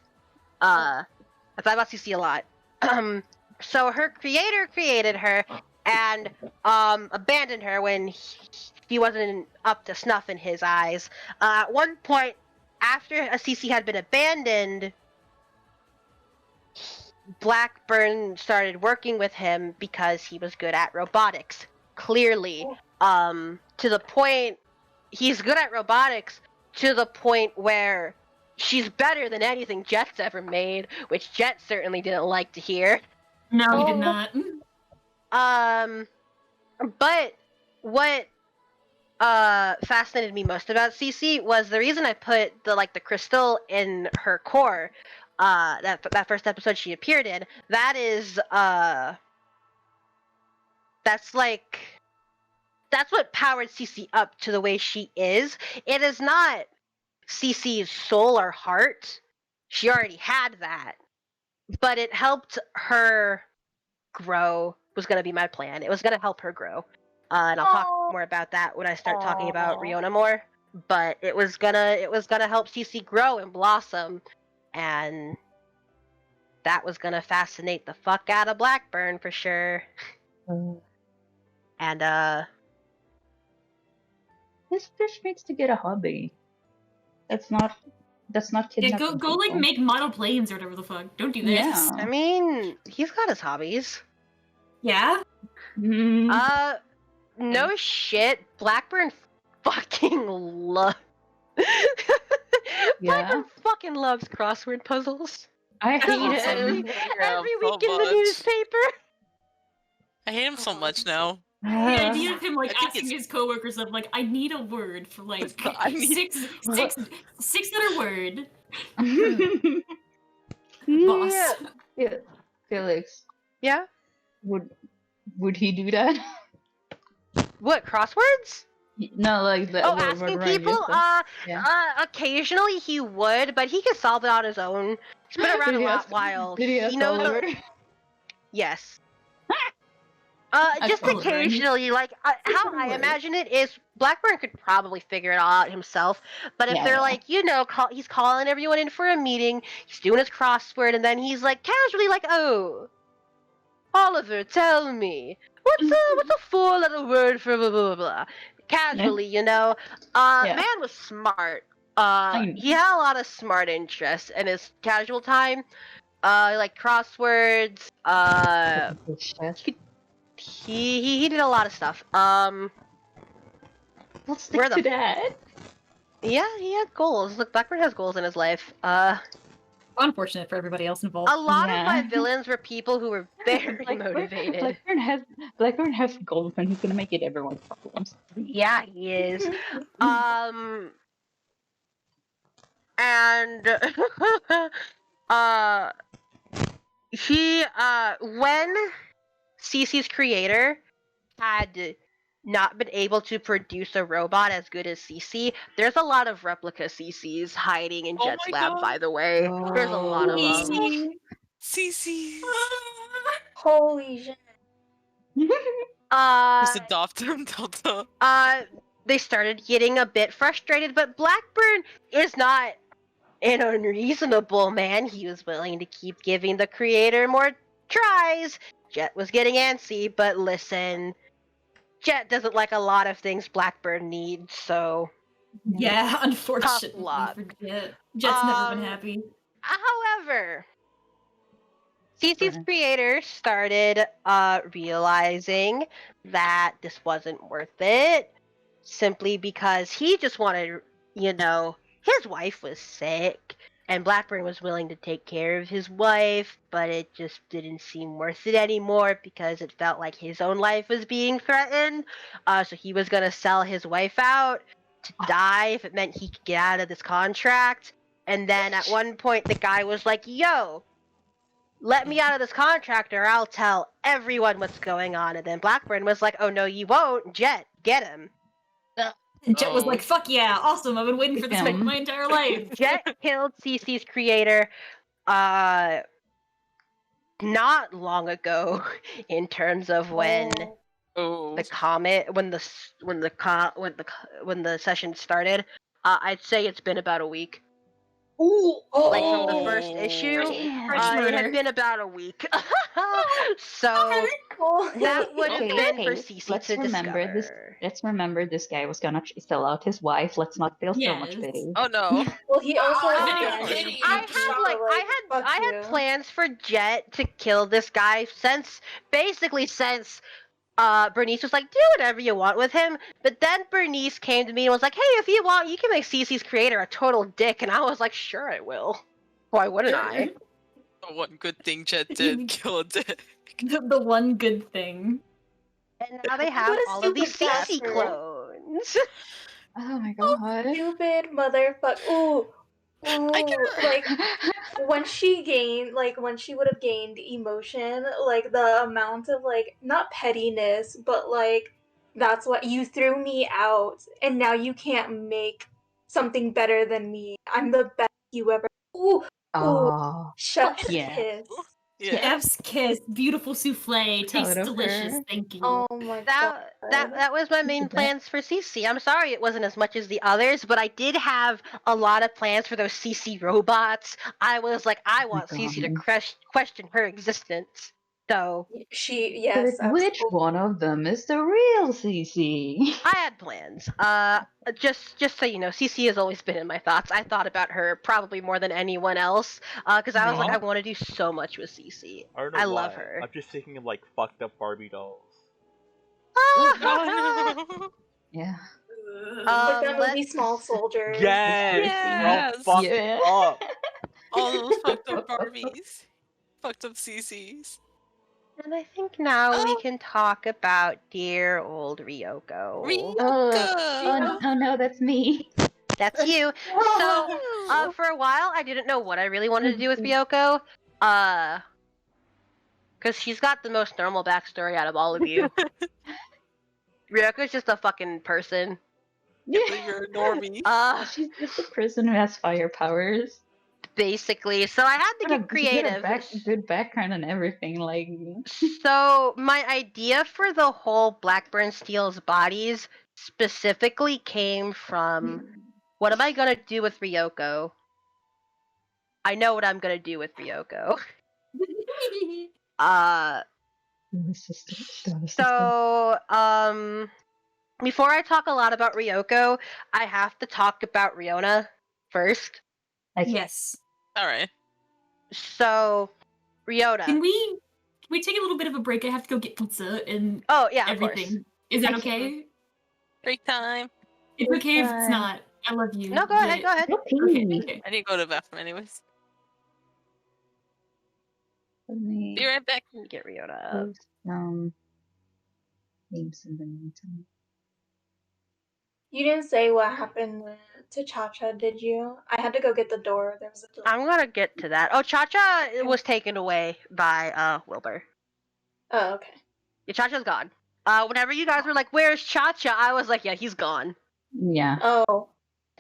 I thought about Cece a lot. So her creator created her and abandoned her when he wasn't up to snuff in his eyes. At one point, after Cece had been abandoned, Blackburn started working with him because he was good at robotics. Clearly, to the point he's good at robotics to the point where she's better than anything Jet's ever made, which Jet certainly didn't like to hear. No, he did not. But what fascinated me most about Cece was the reason I put the crystal in her core. That first episode she appeared in. That's what powered Cece up to the way she is. It is not Cece's soul or heart. She already had that, but it helped her grow. Was going to be my plan. It was going to help her grow. And I'll talk more about that when I start talking about Riona more. But it was gonna help Cece grow and blossom, and that was gonna fascinate the fuck out of Blackburn for sure. And This fish needs to get a hobby. That's not Yeah, kidnapping go like people. make model planes or whatever the fuck. Don't do this. Yeah. I mean, he's got his hobbies. Yeah? Mm. No shit. Blackburn fucking loves. Yeah. Blackburn fucking loves crossword puzzles. I That's hate awesome. it. Every so week in the much. newspaper. I hate him so much now. The idea of him like I think asking it's- his coworkers of like, I need a word for like I need- six letter word. Yeah. Boss. Yeah. Felix, Yeah. would he do that? What, crosswords? No, like the Oh, what asking Ryan people? just said. Yeah. Occasionally he would, but he can solve it on his own. He's been around Did he a ask- while. Did he ask knows. Oliver? Yes. Just Okay. occasionally, like how I imagine it is, Blackburn could probably figure it all out himself. But if Yeah, they're yeah. like, he's calling everyone in for a meeting, he's doing his crossword, and then he's like casually like, "Oh, Oliver, tell me, what's a four-letter word for blah blah blah?" Casually, Yeah. Man was smart. I know. He had a lot of smart interests in his casual time. Like crosswords. He did a lot of stuff. Let's stick where to the- that. Yeah, he had goals. Look, Blackburn has goals in his life. Unfortunate for everybody else involved. A lot of my Yeah. villains were people who were very motivated. Blackburn has goals and he's gonna make it everyone's problems. Yeah, he is. and uh, when CC's creator had not been able to produce a robot as good as CC, there's a lot of replica CCs hiding in Oh Jet's my lab, god. by the way. There's a lot of them. Holy. CC's. Holy shit. Just Uh, adopt them, Delta. they started getting a bit frustrated, but Blackburn is not an unreasonable man. He was willing to keep giving the creator more tries. Jet was getting antsy, but listen, Jet doesn't like a lot of things Blackburn needs, so Yeah, unfortunately luck. for Jet. Jet's never been Um, happy. However, CC's Right. creator started realizing that this wasn't worth it simply because he just wanted, his wife was sick and Blackburn was willing to take care of his wife, but it just didn't seem worth it anymore because it felt like his own life was being threatened. So he was going to sell his wife out to die if it meant he could get out of this contract. And then at one point, the guy was like, yo, let me out of this contract or I'll tell everyone what's going on. And then Blackburn was like, oh, no, you won't. Jet, get him. And Jet was Oh. like, fuck yeah, awesome, I've been waiting for this my entire life. Jet killed CC's creator not long ago in terms of when Oh. the comet when the session started. I'd say it's been about a week. Ooh. Like from the first Oh. issue, Fresh it murder. had been about a week. So Cool. that would have Okay, been for okay, CC let's to remember this. discover. Let's remember this guy was gonna sell out his wife. Let's not feel so much Yes. pity. Oh no. Well, he also Oh, again, pity. I had plans for Jet to kill this guy since Bernice was like, do whatever you want with him. But then Bernice came to me and was like, hey, if you want, you can make CC's creator a total dick. And I was like, sure, I will. Why wouldn't I? The one good thing Jet did kill a dick. The one good thing. And now they have What a all of these stupid CC bastard. clones. Oh my god. Stupid motherfucker. Ooh. I Ooh. Like, when she would have gained emotion, like, the amount of, like, not pettiness, but, like, that's what you threw me out, and now you can't make something better than me. I'm the best you ever. Ooh. Ooh. Oh, Chef's yeah. kiss. Yeah. Chef's kiss, beautiful souffle, tastes Proud of delicious. her. Thank you. Oh my god. That was my main plans for CC. I'm sorry it wasn't as much as the others, but I did have a lot of plans for those CC robots. I was like, I want CC to God. question her existence. So Yes, But which absolutely. one of them is the real CC? I had plans. Just so you know, CC has always been in my thoughts. I thought about her probably more than anyone else. Because I was like, Aw. I want to do so much with CC. I don't know I why. love her. I'm just thinking of like fucked up Barbie dolls. Yeah. Like that movie Let's- Small Soldiers. Yes! Yes! Oh, fucked Yeah. up. All those fucked up Barbies. Fucked up CCs. And I think now we Oh. can talk about dear old Ryoko. Ryoko! Oh no, that's me. That's you. So, for a while, I didn't know what I really wanted to do with Ryoko. Because she's got the most normal backstory out of all of you. Ryoko's just a fucking person. Can't believe you're a normie. She's just a person who has fire powers. Basically. So I had to get creative. Good background and everything. Like, So my idea for the whole Blackburn steals bodies specifically came from what am I gonna do with Ryoko? I know what I'm gonna do with Ryoko. So before I talk a lot about Ryoko, I have to talk about Riona first. Yes. Alright. So Riona. Can we take a little bit of a break? I have to go get pizza and Oh yeah, of everything. course. Is that okay? Break time. It's okay if it's not. I love you. No, go ahead, go ahead. Okay. I need to go to the bathroom anyways. Let me Be right back. Let me get Riona up. post some names in the meantime. You didn't say what happened to Cha-Cha, did you? I had to go get the door. There was a door. I'm gonna get to that. Oh, Cha-Cha was taken away by Wilbur. Oh, okay. Yeah, Cha-Cha's gone. Whenever you guys were like, "Where's Cha-Cha?" I was like, "Yeah, he's gone." Yeah. Oh.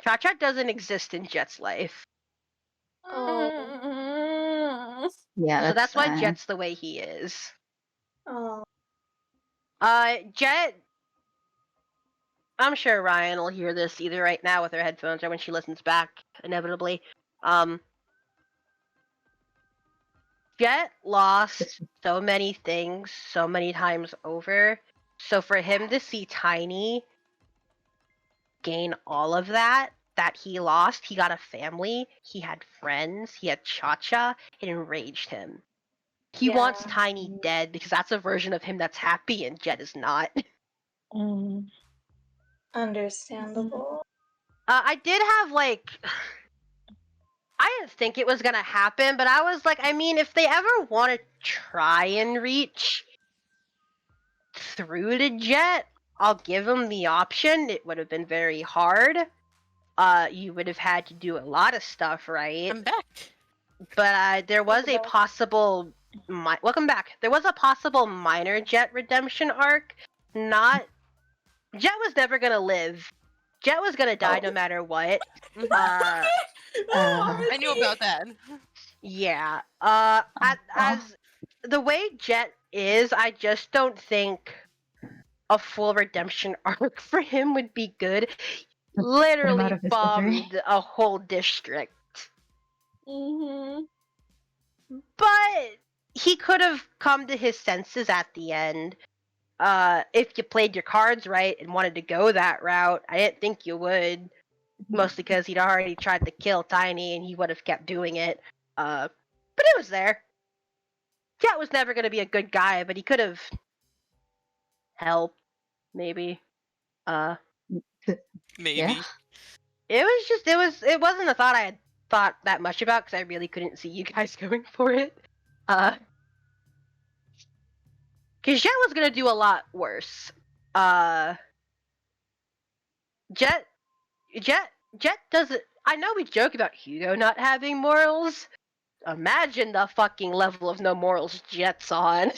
Cha-Cha doesn't exist in Jet's life, Oh. Yeah, so that's why sad. Jet's the way he is. Oh. Jet. I'm sure Ryan will hear this either right now with her headphones or when she listens back, inevitably. Jet lost so many things so many times over. So for him to see Tiny gain all of that he lost, he got a family, he had friends, he had Cha-Cha, it enraged him. He wants Yeah. Tiny dead because that's a version of him that's happy and Jet is not. Understandable. I did have like I didn't think it was gonna happen, but I was like, I mean, if they ever want to try and reach through to Jet, I'll give them the option. It would have been very hard. You would have had to do a lot of stuff, right? I'm back. But there was Welcome a back. possible. Welcome back. There was a possible minor Jet redemption arc. Not Jet was never gonna live. Jet was gonna die no matter what. I knew about that. Yeah. As the way Jet is, I just don't think a full redemption arc for him would be good. Literally out of his bombed a whole district. Mm-hmm. But he could have come to his senses at the end. If you played your cards right and wanted to go that route, I didn't think you would. Mostly because he'd already tried to kill Tiny and he would have kept doing it. But it was there. Jet was never going to be a good guy, but he could have helped, maybe. Maybe. Yeah. It wasn't a thought I had thought that much about because I really couldn't see you guys going for it. Because Jet was going to do a lot worse. Jet doesn't. I know we joke about Hugo not having morals. Imagine the fucking level of no morals Jet's on.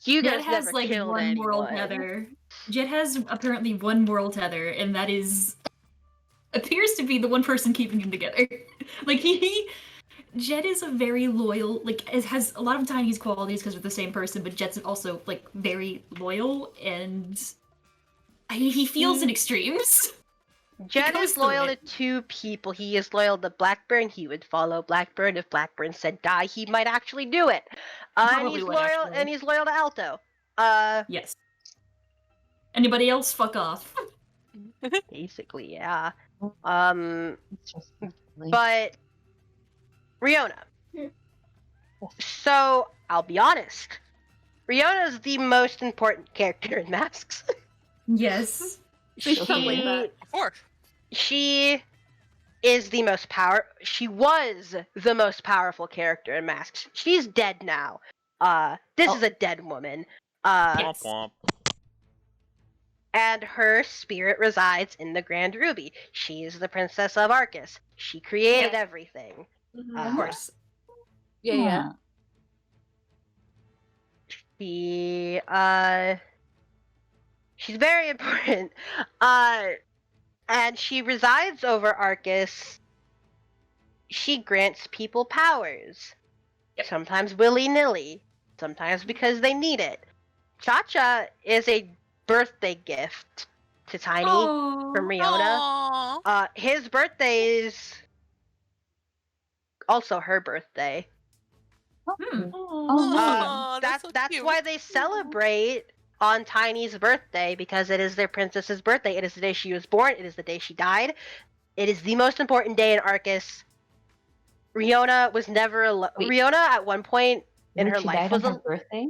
Hugo's Jet has never like killed one moral anyone. tether. Jet has apparently one moral tether, and that is appears to be the one person keeping him together. Like Jet is a very loyal, like it has a lot of Tiny's qualities because they're the same person, but Jet's also like very loyal and he feels in extremes. Jet goes is through loyal to it. two people. He is loyal to Blackburn. He would follow Blackburn. If Blackburn said die, he might actually do it. And Probably he's would, loyal. actually. And he's loyal to Alto. Yes. Anybody else? Fuck off. Basically, yeah. It's just But Riona. So I'll be honest. Riona is the most important character in Masks. Yes. They felt like that. Of course. She is the most She was the most powerful character in Masks. She's dead now. This is a dead woman. Yes. Womp womp. And her spirit resides in the Grand Ruby. She is the princess of Arcus. She created everything. Of course. Yeah. She's very important. And she resides over Arcus. She grants people powers. Yep. Sometimes willy-nilly. Sometimes because they need it. Cha-Cha is a birthday gift to Tiny from Riona. Aww. His birthday is also her birthday. Aw, that's so That's cute. why they celebrate on Tiny's birthday, because it is their princess's birthday. It is the day she was born. It is the day she died. It is the most important day in Arcus. Riona was never alone. Wait. Riona at one point in her she life died was on her birthday.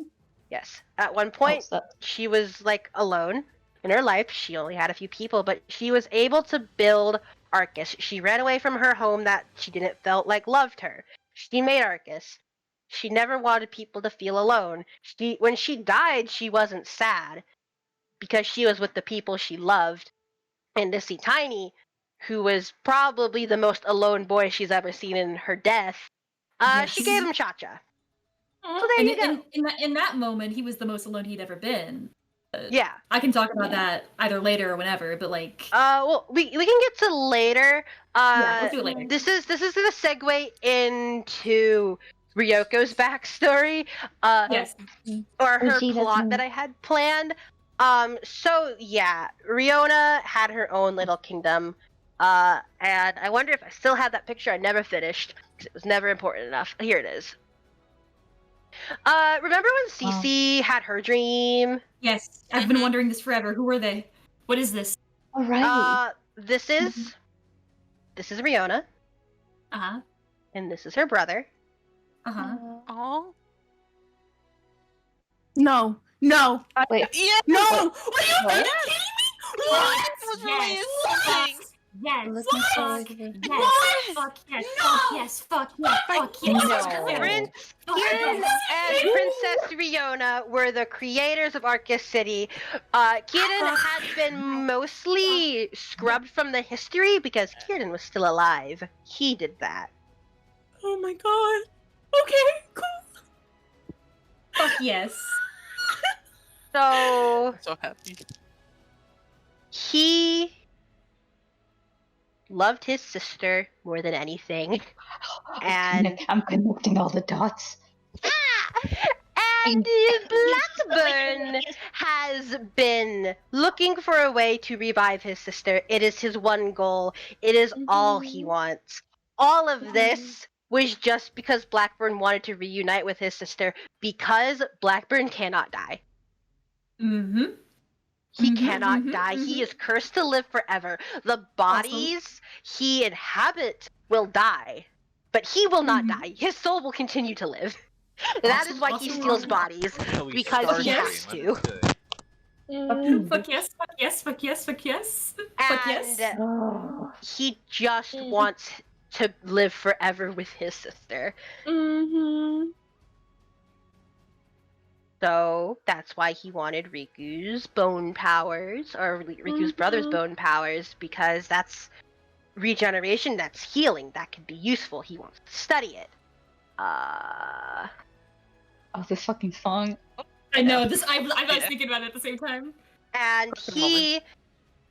yes. At one point so- she was like alone in her life. She only had a few people, but she was able to build Arcus. She ran away from her home that she didn't felt like loved her. She made Arcus. She never wanted people to feel alone. When she died, she wasn't sad because she was with the people she loved, and to see Tiny, who was probably the most alone boy she's ever seen in her death, she gave him Cha-Cha. So there And you go. in that moment, he was the most alone he'd ever been. Yeah. I can talk about that either later or whenever, but like. Well, we can get to later. Yeah, let's do it later. This is gonna segue into Ryoko's backstory. Yes. Or her Vegeta's plot move. that I had planned. So yeah, Riona had her own little kingdom. And I wonder if I still have that picture. I never finished because it was never important enough. Here it is. Remember when Cece had her dream? Yes, I've been wondering this forever. Who are they? What is this? All right. This is Riona, Uh huh. and this is her brother. Uh huh. Oh. No. Wait. Yeah. No. What are you What? kidding me? That was really insulting. Yes. Looking Fuck. forward to this. Yes. What? Fuck yes. No. Fuck yes. Fuck yes. Fuck yes. No. Prince Fuck Kieran yes. and Princess Riona were the creators of Arcus City. Kieran had been mostly scrubbed from the history because Kieran was still alive. He did that. Oh my god. Okay, cool. Fuck yes. So So happy. he loved his sister more than anything. And I'm connecting all the dots. and Blackburn has been looking for a way to revive his sister. It is his one goal. It is all he wants. All of this was just because Blackburn wanted to reunite with his sister because Blackburn cannot die. Mm-hmm. He cannot die. He is cursed to live forever. The bodies he inhabits will die, but he will not die. His soul will continue to live. That is why he steals bodies, So we because start he the has game, to. understood. Fuck yes. Fuck yes. Fuck yes. Fuck yes. Fuck yes. And Oh. he just wants to live forever with his sister. Mm-hmm. So that's why he wanted Riku's bone powers, or Riku's brother's bone powers, because that's regeneration, that's healing, that could be useful. He wants to study it. Oh, this fucking song. I know this. I was Yeah. thinking about it at the same time. And For the he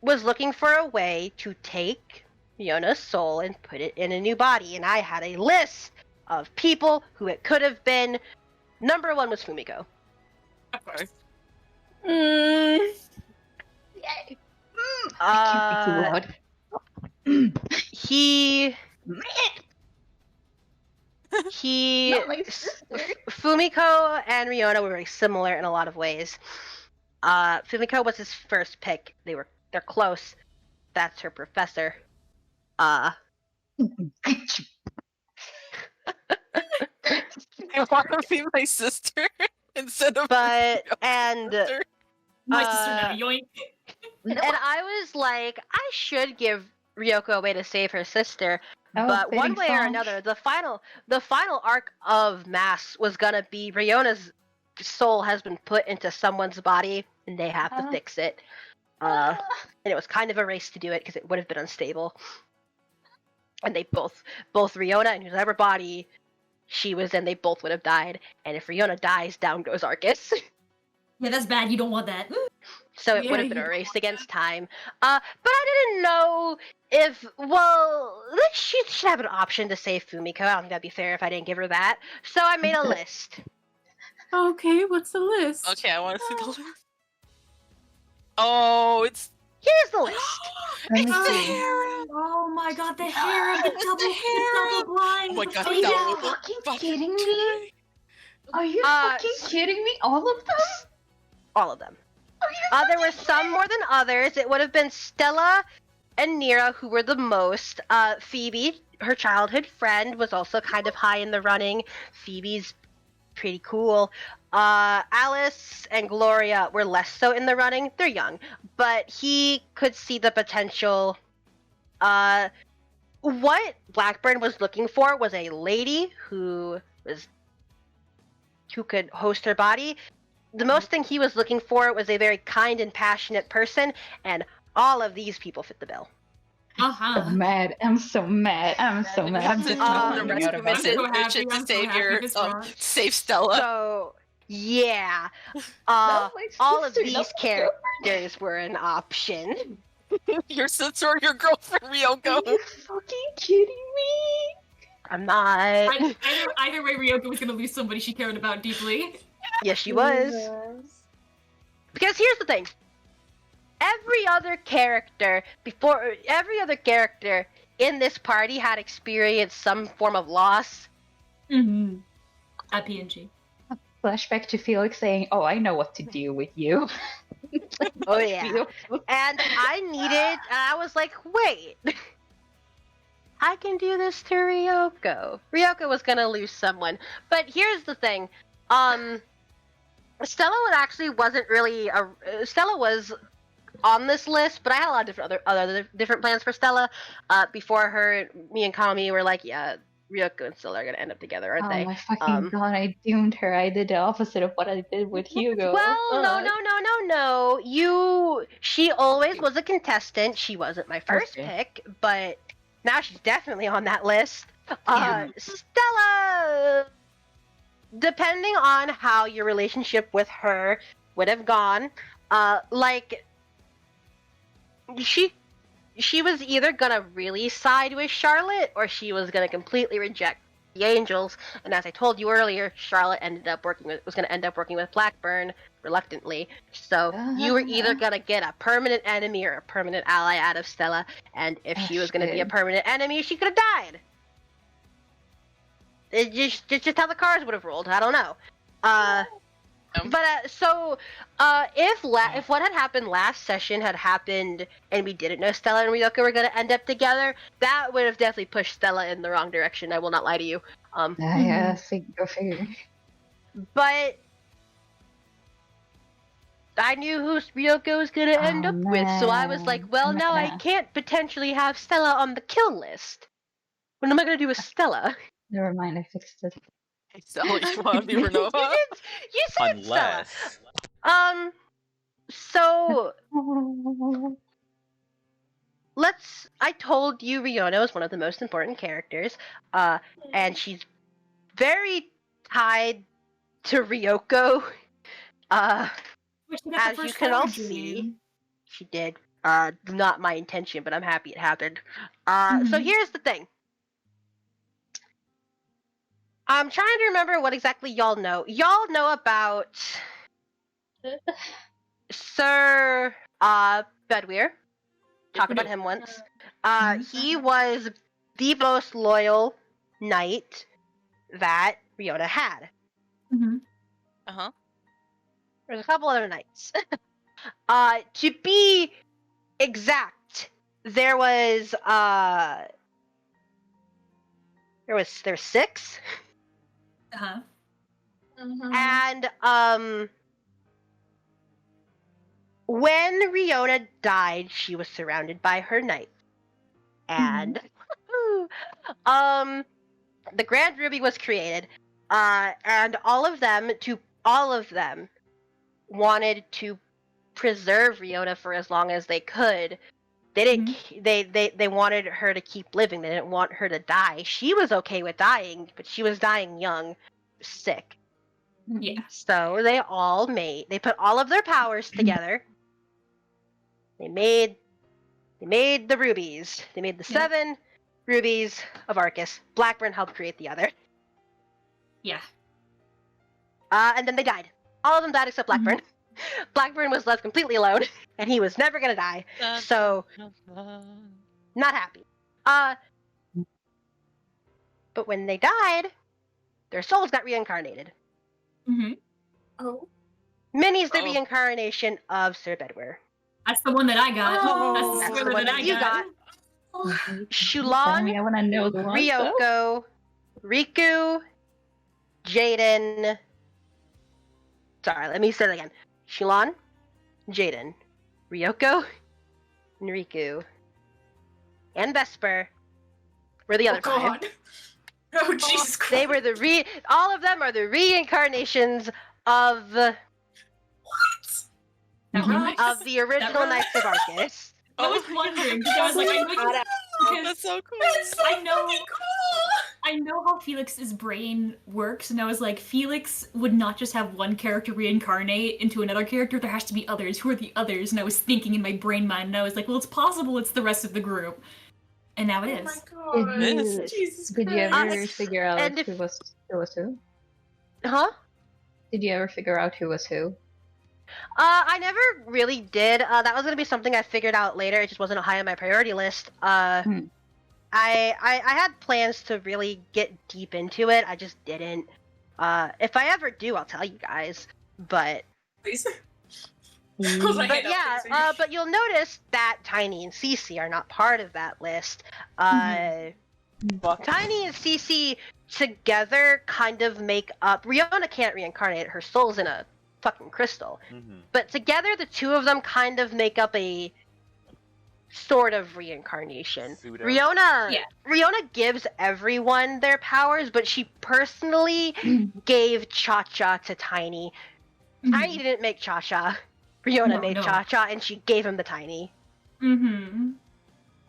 was looking for a way to take Fiona's soul and put it in a new body. And I had a list of people who it could have been. Number one was Fumiko. Of course. Mm. Yay. I can't be too loud. He Not my sister. Fumiko and Riona were very similar in a lot of ways. Fumiko was his first pick. They're close. That's her professor. I want to be my sister instead of But your and sister. My sister now. Uh, Yoink. and I was like, I should give Ryoko a way to save her sister. Oh, But one fitting way or song. another, the final arc of Mass was gonna be Riona's soul has been put into someone's body, and they have to fix it. And it was kind of a race to do it because it would have been unstable. And they both Riona and whoever body she was in, they both would have died. And if Riona dies, down goes Arcus. Yeah, that's bad. You don't want that. So it Yeah, would have been you a don't race want against time. But I didn't know if, well, she should have an option to save Fumiko. I don't think that'd be fair if I didn't give her that. So I made a list. Okay, what's the list? Okay, I want to see the list. Oh, it's Here's the list. Let me it's the see. harem. Oh my god, the harem, the double blind. Oh my god, Are you that fucking fucking kidding me? Are you Uh, fucking kidding me? All of them? All of them. Are you There were some more than others. It would have been Stella and Nira who were the most. Phoebe, her childhood friend, was also kind of high in the running. Phoebe's pretty cool. Alice and Gloria were less so in the running. They're young, but he could see the potential. What Blackburn was looking for was a lady who could host her body. the most thing he was looking for was a very kind and passionate person, and all of these people fit the bill. Uh-huh. I'm mad. I'm so mad. I'm so You mad. have I'm to just do Um, the finding out rescue about mission this. happy, to I'm so save happy your this rock. save Stella. So yeah, That's my all of sister. these Let me go. characters were an option. Your sister or your girlfriend, Are Ryoko. you fucking kidding me? I'm not. Either way, Ryoko was gonna lose somebody she cared about deeply. Yes, she was. Jesus. Because here's the thing. Every other character in this party had experienced some form of loss. Mm-hmm. At PNG. Flashback to Felix saying, "Oh, I know what to do with you." Oh yeah. And I was like, wait. I can do this to Ryoko. Ryoko was gonna lose someone. But here's the thing. Stella Stella was on this list, but I had a lot of different plans for Stella. Before me and Kami were like, yeah, Ryoko and Stella are gonna end up together, aren't Oh they? my fucking god! I doomed her. I did the opposite of what I did with Hugo. Well, no. She always was a contestant. She wasn't my first Okay. pick, but now she's definitely on that list. Damn. Stella, depending on how your relationship with her would have gone, like she was either gonna really side with Charlotte or she was gonna completely reject the Angels. And as I told you earlier, Charlotte was gonna end up working with Blackburn reluctantly. So you were either gonna get a permanent enemy or a permanent ally out of Stella. And if she was gonna be a Shit. permanent enemy, she could have died. It's just how the cards would have rolled. I don't know. If what had happened last session had happened and we didn't know Stella and Ryoko were gonna end up together, that would have definitely pushed Stella in the wrong direction. I will not lie to you. Yeah, go figure. But I knew who Ryoko was gonna end up with, so I was like, well, now I can't potentially have Stella on the kill list. What am I gonna do with Stella? Never mind, I fixed it. Stella, you want to be Renova? You said Stella. Unless So I told you Riona is one of the most important characters, and she's very tied to Ryoko. As you can all see, she did. Not my intention, but I'm happy it happened. So here's the thing. I'm trying to remember what exactly y'all know. Y'all know about Sir Bedweir. Talked about him once. He was the most loyal knight that Riona had. Uh-huh. There's a couple other knights. To be exact, there was 6. Uh-huh. And when Riona died, she was surrounded by her knights. And the Grand Ruby was created. And all of them wanted to preserve Riona for as long as they could. They didn't they wanted her to keep living. They didn't want her to die. She was okay with dying, but she was dying young, sick. Yeah. So they put all of their powers together. They made the rubies. They made the 7 rubies of Arcus. Blackburn helped create the other. Yeah. And then they died. All of them died except Blackburn. Blackburn was left completely alone, and he was never gonna die. So, not happy. But when they died, their souls got reincarnated. Oh. Minnie's the reincarnation of Sir Bedweir. That's the one that I got. That's the one that you got. Shulan, I want to know the one. Ryoko, Riku, Jaden. Sorry, let me say that again. Shulan, Jaden, Ryoko, and Riku, and Vesper were the other 5. Oh, Jesus Christ. They were all of them are the reincarnations of That Mhm. rocks. of the original That Knights of Arcus. I was wondering because I was like, I know you. Because That's so cool. I know. I know how Felix's brain works, and I was like, Felix would not just have one character reincarnate into another character. There has to be others. Who are the others? And I was thinking in my brain mind, and I was like, well, it's possible it's the rest of the group. And now it Oh my is. god. Did Jesus you ever Christ. figure out And if- who was who? Huh? Did you ever figure out who was who? I never really did. That was gonna be something I figured out later. It just wasn't high on my priority list. I had plans to really get deep into it. I just didn't. If I ever do, I'll tell you guys. But Please. but yeah, but you'll notice that Tiny and Cece are not part of that list. Tiny and Cece together kind of make up. Riona can't reincarnate; her soul's in a fucking crystal. But together, the two of them kind of make up a sort of reincarnation. Pseudo. Riona gives everyone their powers, but she personally gave Cha-Cha to Tiny. Tiny didn't make Cha-Cha. Riona made Cha-Cha, and she gave him the Tiny. Mm-hmm.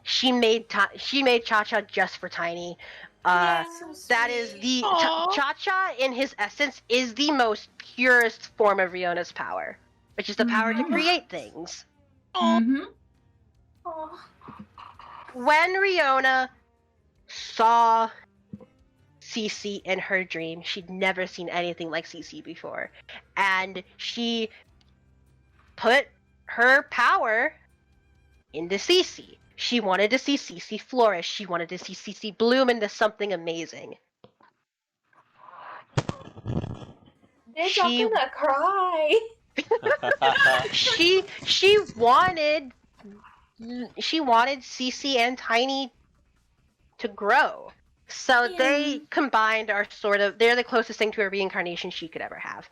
She made Cha-Cha just for Tiny. That is the Cha-Cha in his essence is the most purest form of Riona's power, which is the power to create things. Mm-hmm. When Riona saw Cece in her dream, she'd never seen anything like Cece before, and she put her power into Cece. She wanted to see Cece flourish. She wanted to see Cece bloom into something amazing. Bitch, I'm gonna cry. She wanted Cece and Tiny to grow. So they combined are they're the closest thing to a reincarnation she could ever have.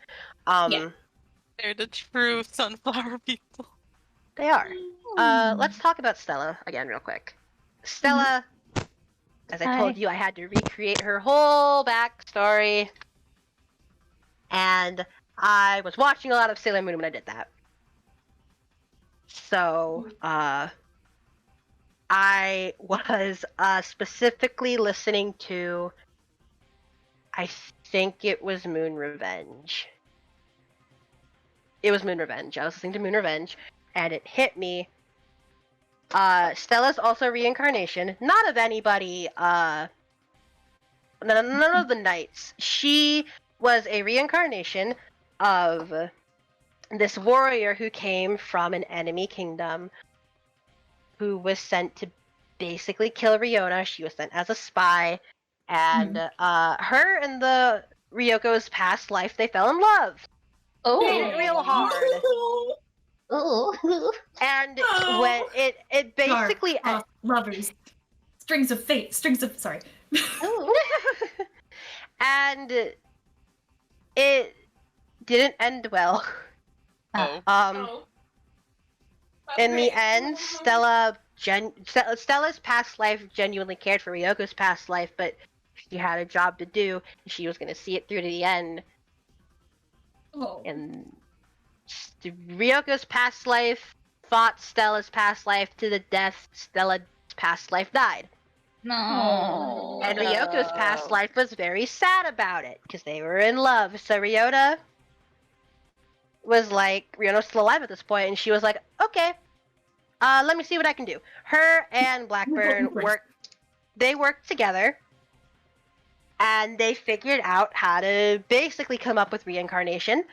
They're the true sunflower people. They are. Let's talk about Stella again real quick. Stella, as I told you, I had to recreate her whole backstory. And I was watching a lot of Sailor Moon when I did that. So, I was specifically listening to, I think it was Moon Revenge. It was Moon Revenge. I was listening to Moon Revenge, and it hit me. Stella's also reincarnation, not of anybody, none of the knights. She was a reincarnation of this warrior who came from an enemy kingdom, who was sent to basically kill Riona. She was sent as a spy, and her and the Ryoko's past life, they fell in love. Made it real hard. And when it basically lovers, strings of fate, sorry. And it didn't end well. In the end, Stella's past life genuinely cared for Ryoko's past life, but she had a job to do, and she was going to see it through to the end. And Ryoko's past life fought Stella's past life to the death. Stella's past life died. No. And Ryoko's past life was very sad about it, because they were in love. So Ryota was like, Ryono's still alive at this point, and she was like, okay, let me see what I can do. Her and Blackburn worked together, and they figured out how to basically come up with reincarnation,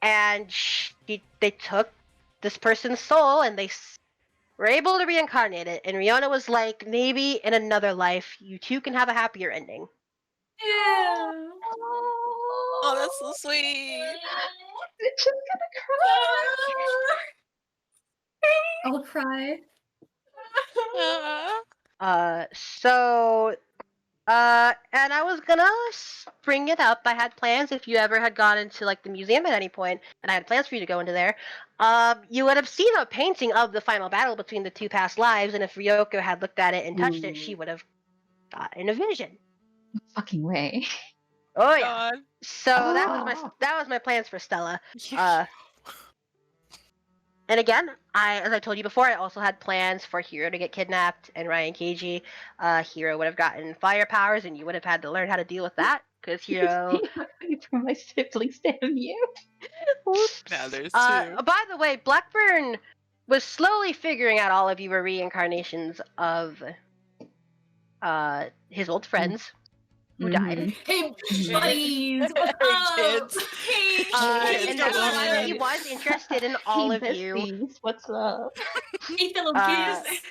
and they took this person's soul, and they were able to reincarnate it, and Riona was like, maybe in another life, you two can have a happier ending. Yeah. Oh, that's so sweet. It's just gonna I'll cry. And I was gonna bring it up. I had plans if you ever had gone into like the museum at any point, and I had plans for you to go into there. You would have seen a painting of the final battle between the two past lives, and if Ryoko had looked at it and touched it, she would have gotten a vision. fucking way. Oh yeah. God. So that was my plans for Stella. And again, as I told you before, I also had plans for Hiro to get kidnapped and Ryan Keiji. Hiro would have gotten fire powers, and you would have had to learn how to deal with that because Hiro. Wait for my siblings to have you. Now there's two. By the way, Blackburn was slowly figuring out all of you were reincarnations of his old friends who died. Hey, buddies! What's Hey, up? kids. Hey, And don't that's why worry. he was interested in all Hey, of you. besties, what's up? hey, fellow Uh, kids.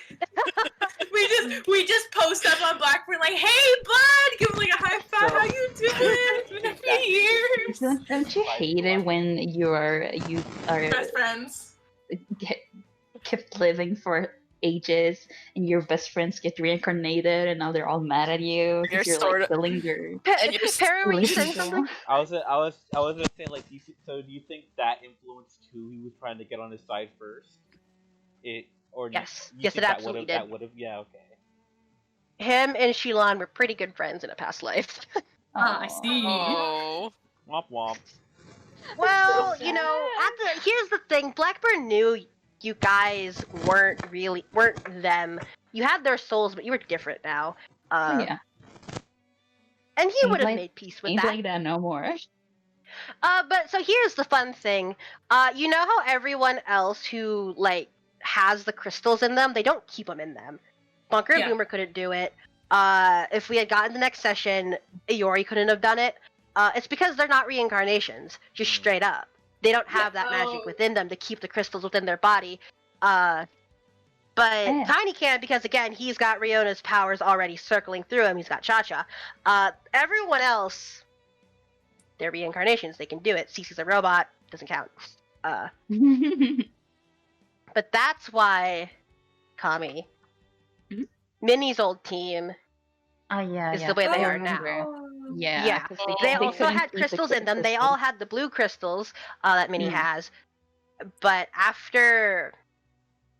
We just post up on Blackburn like, hey bud, give him like a high five. So- How you doing? It's been a few years. Don't you hate it when you are Best friends. kept living for ages and your best friends get reincarnated and now they're all mad at you because You're you're sorta- like killing their And you're Perry, were you saying relationship. something? I was gonna say like, do you think that influenced who he was trying to get on his side first? Yes. You Yes, think it that absolutely would've- did. That would have, yeah, okay. Him and Shilan were pretty good friends in a past life. I Aw. see. Oh. Womp womp. Well, so you know, sad. here's the thing. Blackburn knew you guys weren't them. You had their souls, but you were different now. Oh, yeah, And he Ain't would have like- made peace with ain't that. like that no more. But so here's the fun thing. You know how everyone else who like has the crystals in them, they don't keep them in them. Bunker and Yeah. Boomer couldn't do it. If we had gotten the next session, Iori couldn't have done it. It's because they're not reincarnations, just straight up. They don't have that magic Oh. within them to keep the crystals within their body. But Yeah. Tiny can because again he's got Riona's powers already circling through him. He's got Cha-Cha. Everyone else, they're reincarnations. They can do it. Cece's a robot. Doesn't count. But that's why Kami, Mhm. Minnie's old team, Oh yeah, is yeah. the way they I are remember. now. Yeah, Yeah. 'cause They Oh. also couldn't had keep the crystals in them. They crystals. all had the blue crystals that Minnie Mm. has. But after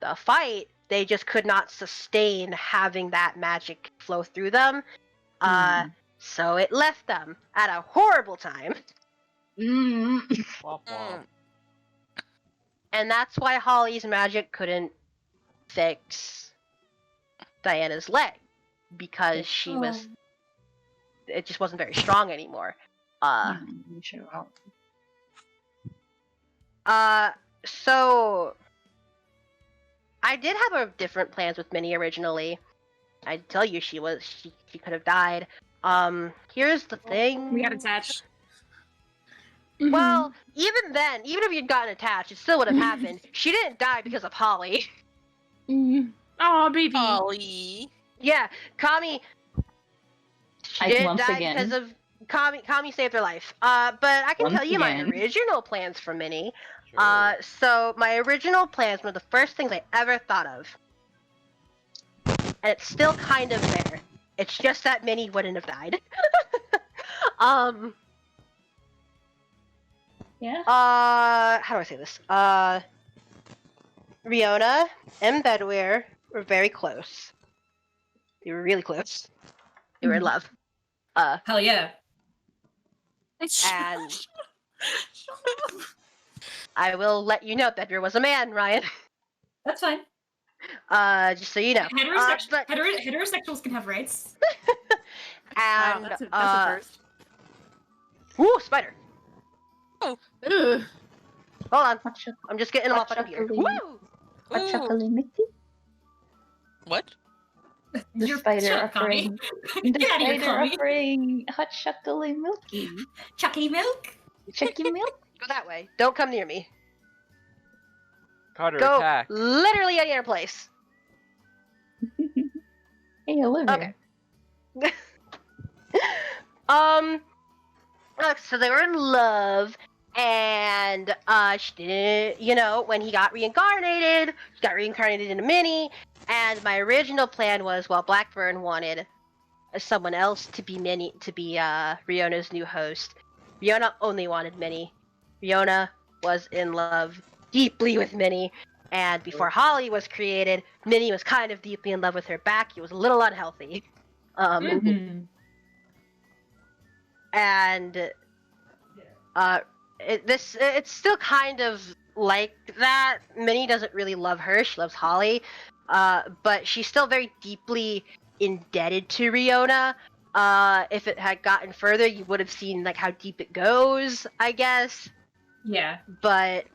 the fight, they just could not sustain having that magic flow through them. So it left them at a horrible time. Mm. Womp womp. And that's why Holly's magic couldn't fix Diana's leg. Because she was... It just wasn't very strong anymore. Sure. So... I did have a different plans with Minnie originally. I tell you she could have died. Here's the thing. We got attached. Well, even then, even if you'd gotten attached, it still would have happened. She didn't die because of Holly. Oh, baby. Ollie. Yeah, Kami. She didn't Once die again. because of Kami saved her life. But I can Once tell you my again. original plans for Minnie. Sure. So my original plans were the first things I ever thought of, and it's still kind of there. It's just that Minnie wouldn't have died. Yeah. How do I say this? Riona and Bedwear were very close. They were really close. They were in love. Hell yeah. And I will let you know Bedwear was a man, Ryan. That's fine. Just so you know. But- Heterosexuals can have rights. Wow, And that's a first. Ooh, spider. Ugh. Hold on. Hot chocolate. I'm just getting them off out of here. chocolate. Woo! Hot Ooh. chocolate Mickey. What? The You're spider shut up, Connie. offering. The Get out of here, spider Connie. offering hot chocolate milky. Chucky milk? Chucky milk. Go that way. Don't come near me. Carter, Go attack. literally any other place. Hey, Olivia. Okay. So they were in love, and she didn't, you know, when he got reincarnated into Minnie, and my original plan was, well, Blackburn wanted someone else to be Riona's new host. Riona only wanted Minnie. Riona was in love deeply with Minnie, and before Holly was created, Minnie was kind of deeply in love with her back. It was a little unhealthy. Mhm. And it's still kind of like that. Minnie doesn't really love her. She loves Holly, but she's still very deeply indebted to Riona. If it had gotten further, you would have seen like how deep it goes, I guess. Yeah. But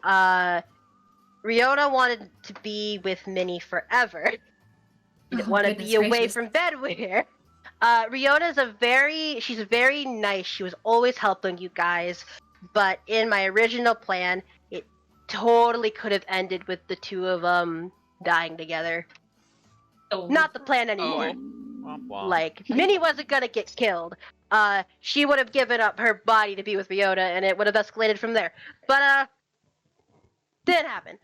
Riona wanted to be with Minnie forever. She didn't Oh, want to goodness be away gracious. from Bedware. She's very nice. She was always helping you guys. But in my original plan, it totally could have ended with the two of them dying together. Oh. Not the plan anymore. Womp womp. Like, Minnie wasn't gonna get killed. She would have given up her body to be with Riona, and it would have escalated from there. But, didn't happen.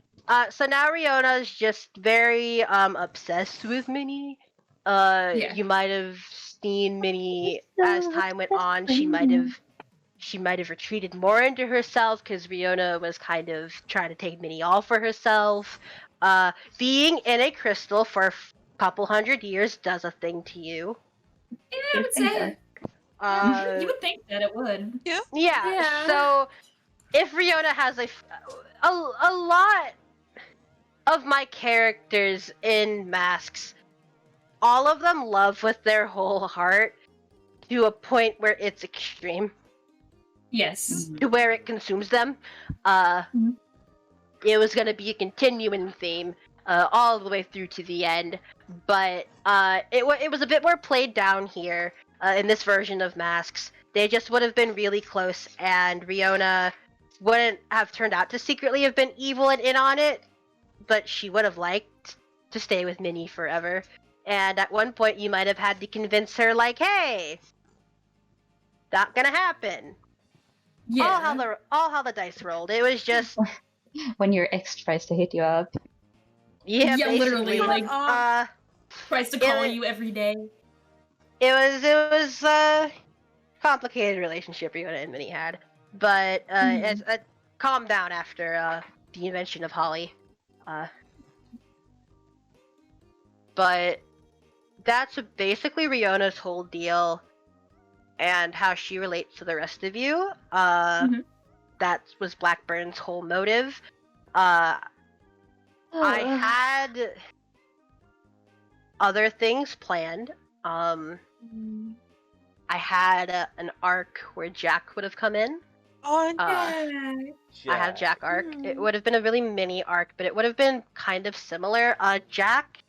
So now Riona's just very, obsessed with Minnie. Yeah. You might have seen Minnie as time went on. She might have retreated more into herself because Riona was kind of trying to take Minnie all for herself. Being in a crystal for a couple hundred years does a thing to you. Yeah, I would say. You would think that it would. Yeah. Yeah. So if Riona has a lot of my characters in Masks, all of them love with their whole heart to a point where it's extreme, Yes. to where it consumes them. Mhm. It was gonna be a continuing theme all the way through to the end, but it was a bit more played down here in this version of Masks. They just would have been really close, and Riona wouldn't have turned out to secretly have been evil and in on it, but she would have liked to stay with Minnie forever. And at one point, you might have had to convince her, like, "Hey, not gonna happen." Yeah. All how the dice rolled. It was just When your ex tries to hit you up. yeah, Yeah, literally, basically. like, tries to call you every day. It was a complicated relationship Riona and Minnie had, but it's calmed down after the invention of Holly. But that's basically Riona's whole deal and how she relates to the rest of you. That was Blackburn's whole motive. I had other things planned. I had an arc where Jack would have come in. Oh, I had Jack arc. It would have been a really mini arc, but it would have been kind of similar. Jack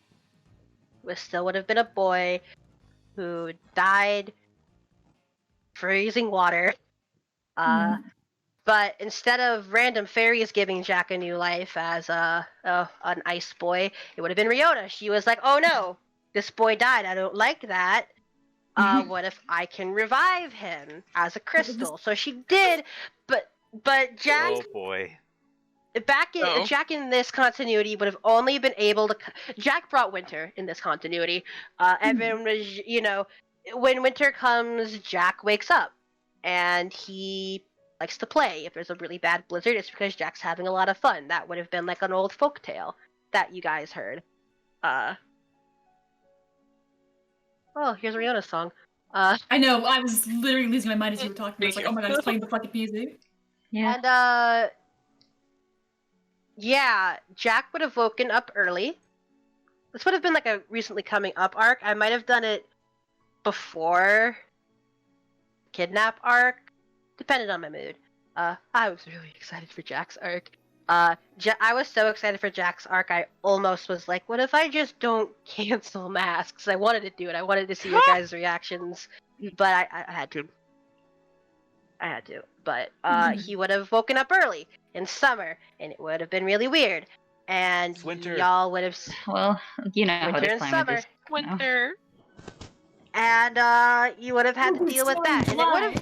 would have been a boy who died freezing water. But instead of random fairies giving Jack a new life as an ice boy, it would have been Riona. She was like, "Oh no, this boy died. I don't like that. What if I can revive him as a crystal?" So she did, but Jack. Oh boy. Jack in this continuity would have only been able to. Jack brought winter in this continuity. Everyone was, when winter comes, Jack wakes up, and he likes to play. If there's a really bad blizzard, it's because Jack's having a lot of fun. That would have been like an old folk tale that you guys heard. Oh, here's Riona's song. I know, I was literally losing my mind as you were talking. I was like, oh my god, it's playing the fucking music. Yeah. And yeah, Jack would have woken up early. This would have been like a recently coming up arc. I might have done it before kidnap arc, depended on my mood. I was really excited for Jack's arc. I was so excited for Jack's arc, I almost was like, what if I just don't cancel Masks? I wanted to do it. I wanted to see your guys' reactions, but I had to. But he would have woken up early in summer, and it would have been really weird. And Winter. y'all would have Well, you know how winter this and climate summer. is. Winter. And you would have had to deal with that. And July.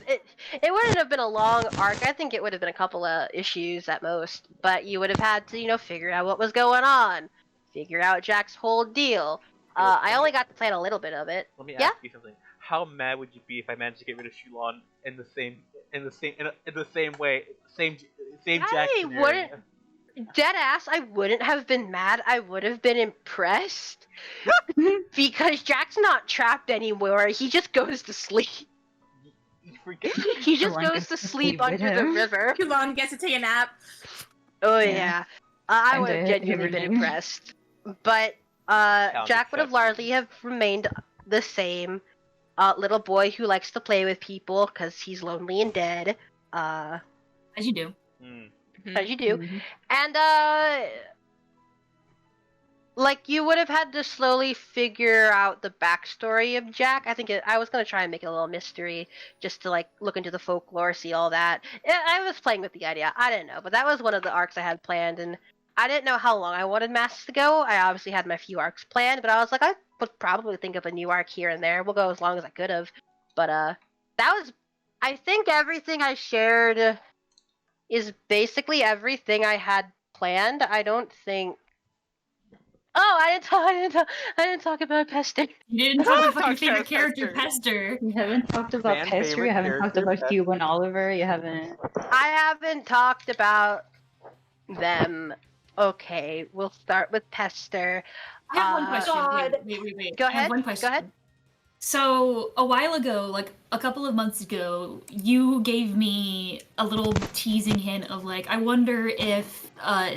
it wouldn't have been a long arc. I think it would have been a couple of issues at most. But you would have had to, figure out what was going on, figure out Jack's whole deal. I only got to plan a little bit of it. Let me Yeah? ask you something. How mad would you be if I managed to get rid of Shulon in the same way, same Jack I scenario? wouldn't. Dead ass, I wouldn't have been mad. I would have been impressed. Because Jack's not trapped anymore. He just goes to sleep. You forget. He just Someone goes gets to to sleep sleep with under the him. river. Too long gets to take a nap. Oh Yeah. yeah, I would have Kinda genuinely been everything. impressed. But Jack would have exceptions. largely have remained the same. Little boy who likes to play with people because he's lonely and dead. As As you do. you do. Mhm. And like you would have had to slowly figure out the backstory of Jack. I was gonna try and make it a little mystery, just to like look into the folklore, see all that. I was playing with the idea. I didn't know, but that was one of the arcs I had planned, and I didn't know how long I wanted Masks to go. I obviously had my few arcs planned, but I was like, I would probably think of a new arc here and there. We'll go as long as I could have. But that was, I think everything I shared is basically everything I had planned. I don't think. Oh, I didn't talk about Pester. You didn't talk about fucking Talk favorite about character, Pester. Pester. You haven't talked about Fan Pester. favorite You haven't talked character, about Hugh and Oliver. You haven't. I haven't talked about them. Okay, we'll start with Pester. I have one question. God. Wait. Go I have ahead, one go question. ahead. So a while ago, like a couple of months ago, you gave me a little teasing hint of like, I wonder if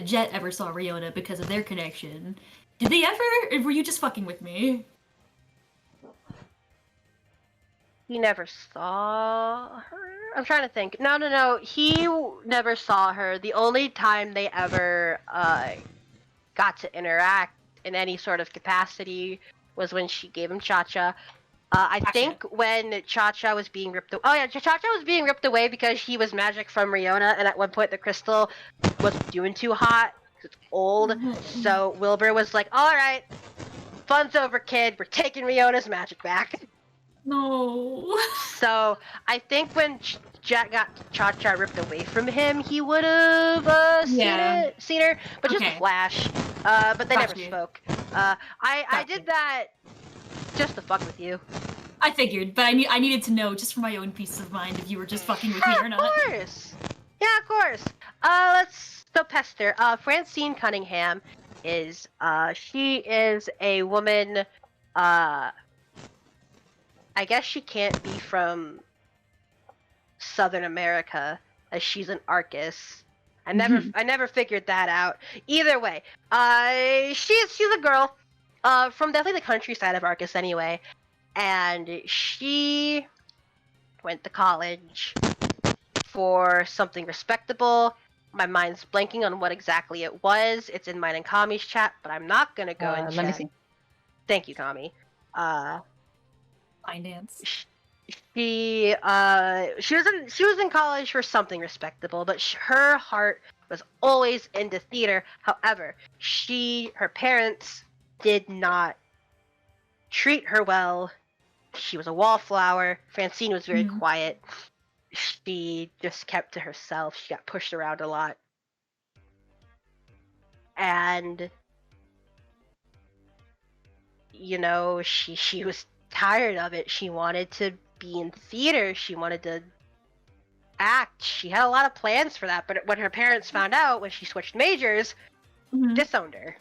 Jet ever saw Riona because of their connection. Did they ever? Or were you just fucking with me? He never saw her. I'm trying to think. No. He never saw her. The only time they ever got to interact in any sort of capacity was when she gave him Cha-Cha. I Gotcha. think when Cha-Cha was being ripped away. Oh yeah, Cha-Cha was being ripped away because he was magic from Riona, and at one point the crystal wasn't doing too hot because it's old. So Wilbur was like, "All right, fun's over, kid. We're taking Riona's magic back." No. So I think when Jack got Cha-Cha ripped away from him, he would have Yeah. seen her, but just a Okay. flash. But they never Gotcha. spoke. I Gotcha. did that just to fuck with you. I figured, but I needed to know just for my own peace of mind if you were just fucking with me or Of not. course. Yeah, of course. So Pester. Francine Cunningham is she is a woman. I guess she can't be from Southern America, as she's an Arcus. I never figured that out. Either way, she's a girl, from definitely the countryside of Arcus anyway, and she went to college for something respectable. My mind's blanking on what exactly it was. It's in mine and Kami's chat, but I'm not gonna go and check. Let me see. Thank you, Kami. Finance. She was in college for something respectable, but her heart was always into theater. However, her parents did not treat her well. She was a wallflower. Francine was very quiet. She just kept to herself. She got pushed around a lot. And you know, she was tired of it. She wanted to be in theater. She wanted to act. She had a lot of plans for that, but when her parents found out when she switched majors, disowned her.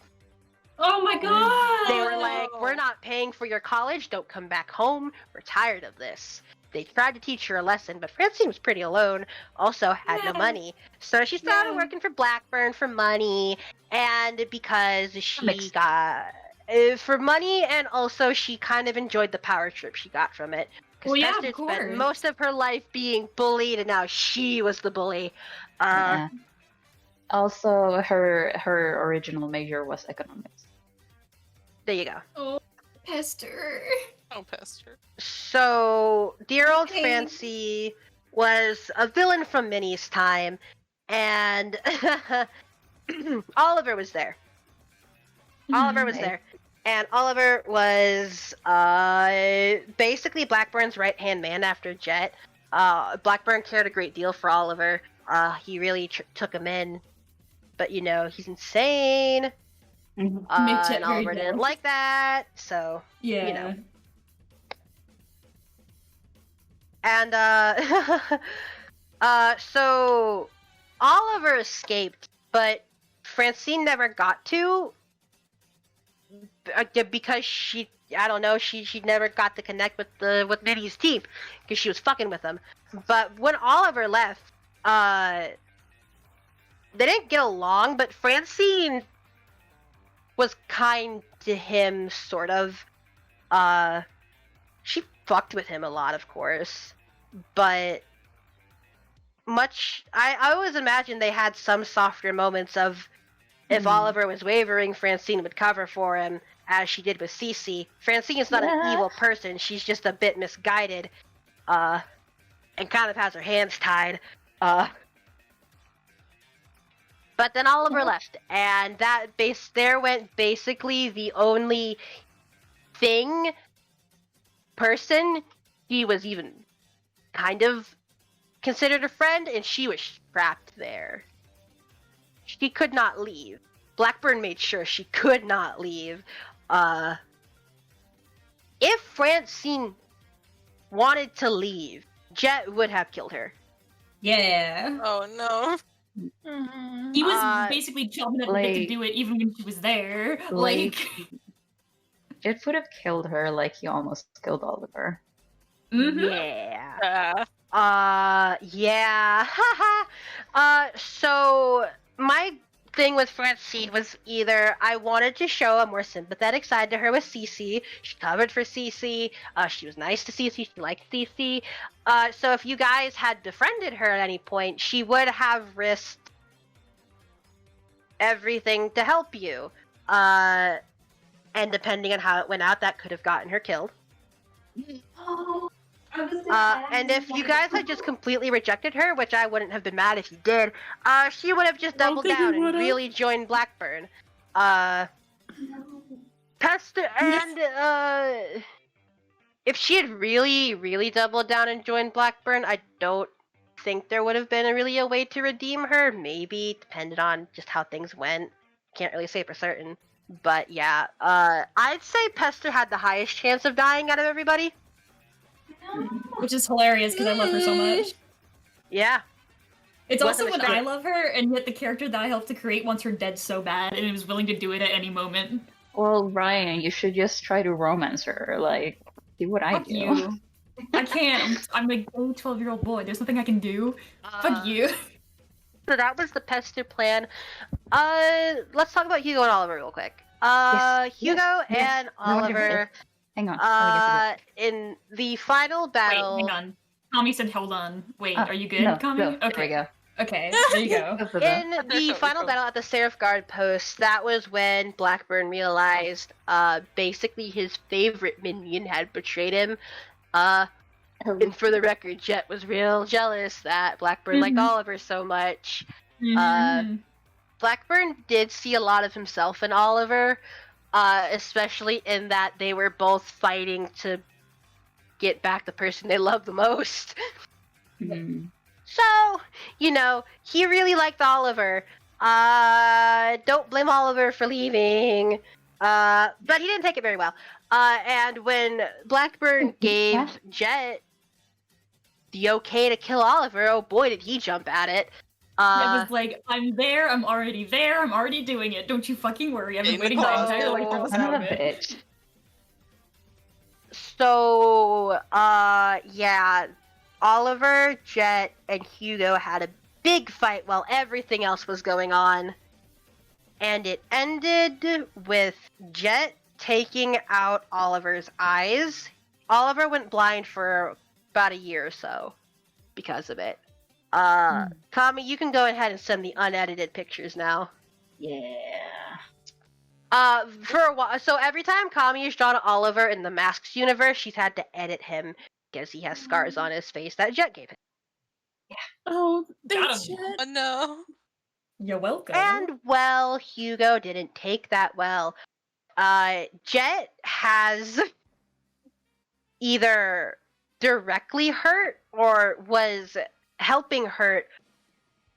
Oh my god! They were like, "We're not paying for your college. Don't come back home. We're tired of this." They tried to teach her a lesson, but Francine was pretty alone, also had no money. So she started working for Blackburn for money, and because she got... for money, and also she kind of enjoyed the power trip she got from it. Because Pester spent most of her life being bullied, and now she was the bully. Yeah. Also, her original major was economics. There you go. Oh, Pester. Oh, Pester. So, dear old Fancy was a villain from Minnie's time, and Oliver was there. Oliver was there. And Oliver was basically Blackburn's right-hand man after Jet. Blackburn cared a great deal for Oliver. He really took him in. But, you know, he's insane. And Oliver didn't like that, so, you know. And, so Oliver escaped, but Francine never got to, because she never got to connect with Minnie's team, because she was fucking with them. But when Oliver left, they didn't get along, but Francine was kind to him, sort of. She fucked with him a lot, of course, but I always imagined they had some softer moments of if Oliver was wavering, Francine would cover for him, as she did with Cece. Francine is not an evil person, she's just a bit misguided, and kind of has her hands tied. But then Oliver left, and there went basically the only person he was even kind of considered a friend, and she was trapped there. She could not leave. Blackburn made sure she could not leave. If Francine wanted to leave, Jet would have killed her. Yeah. Oh no. He was basically chopping at the bit to do it even when she was there. Jet would have killed her like he almost killed Oliver. Yeah. Yeah. So my thing with Francine was either I wanted to show a more sympathetic side to her with Cece. She covered for Cece. She was nice to Cece. She liked Cece. So if you guys had befriended her at any point, she would have risked everything to help you. And depending on how it went out, that could have gotten her killed. And if you guys had just completely rejected her, which I wouldn't have been mad if you did, she would have just doubled down and really joined Blackburn. Pester, and if she had really, really doubled down and joined Blackburn, I don't think there would have been really a way to redeem her. Maybe, depending on just how things went. Can't really say for certain. But yeah, I'd say Pester had the highest chance of dying out of everybody. Which is hilarious because I love her so much. Yeah. It's also when I love her, and yet the character that I helped to create wants her dead so bad, and is willing to do it at any moment. Well, Ryan, you should just try to romance her. Like, see what I do. You. I can't. I'm a gay 12-year-old boy. There's nothing I can do. Fuck you. So that was the Pester plan. Let's talk about Hugo and Oliver real quick. Hugo and Oliver. Hang on. In the final battle. Wait, hang on. Tommy said, "Hold on." Wait, are you good, Tommy? No, okay. There we go. Okay, there you go. In the final battle at the Seraph Guard post, that was when Blackburn realized, basically his favorite minion had betrayed him. And for the record, Jet was real jealous that Blackburn liked Oliver so much. Blackburn did see a lot of himself in Oliver, especially in that they were both fighting to get back the person they love the most. So, he really liked Oliver. Don't blame Oliver for leaving. But he didn't take it very well. And when Blackburn gave Jet the okay to kill Oliver, oh boy, did he jump at it. It was like, I'm there, I'm already doing it. Don't you fucking worry, I've been waiting my entire life for this moment. So, yeah, Oliver, Jet, and Hugo had a big fight while everything else was going on. And it ended with Jet taking out Oliver's eyes. Oliver went blind for about a year or so because of it. Kami, you can go ahead and send the unedited pictures now. Yeah. For a while, so every time Kami has drawn Oliver in the Masks universe, she's had to edit him because he has scars on his face that Jet gave him. Yeah. Oh, thanks, Jet. Oh no. You're welcome. And well, Hugo didn't take that well. Jet has either directly hurt or was helping hurt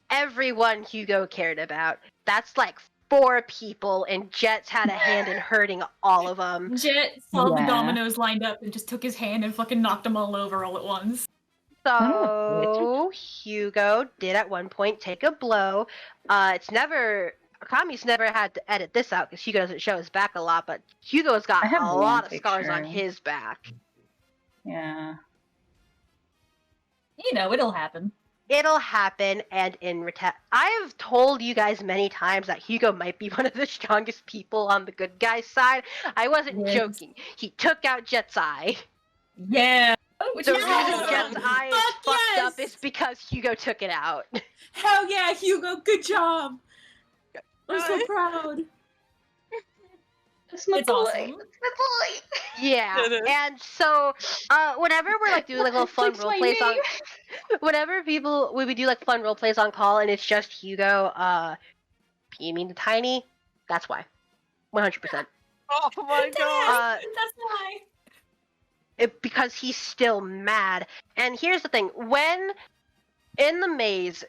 everyone Hugo cared about. That's like 4 people, and Jet's had a hand in hurting all of them. Jet saw the dominoes lined up and just took his hand and fucking knocked them all over all at once. So, Hugo did at one point take a blow. Kami's never had to edit this out because Hugo doesn't show his back a lot, but Hugo's got a lot of scars on his back. Yeah. It'll happen. it'll happen, and I've told you guys many times that Hugo might be one of the strongest people on the good guy's side. I wasn't Yes. joking. He took out Jet's eye. Yeah. Which The is reason awesome. Jet's eye is Fuck fucked up yes! is because Hugo took it out. Hell yeah, Hugo, good job! I'm so proud. That's my It's boy. awesome. That's my boy. Yeah, It is. and so whenever we're like doing like little fun Flex role my plays on, name. whenever we would do like fun role plays on call, and it's just Hugo beaming to Tiny, that's why, 100%. Oh my god. That's why. Because he's still mad. And here's the thing: when in the maze,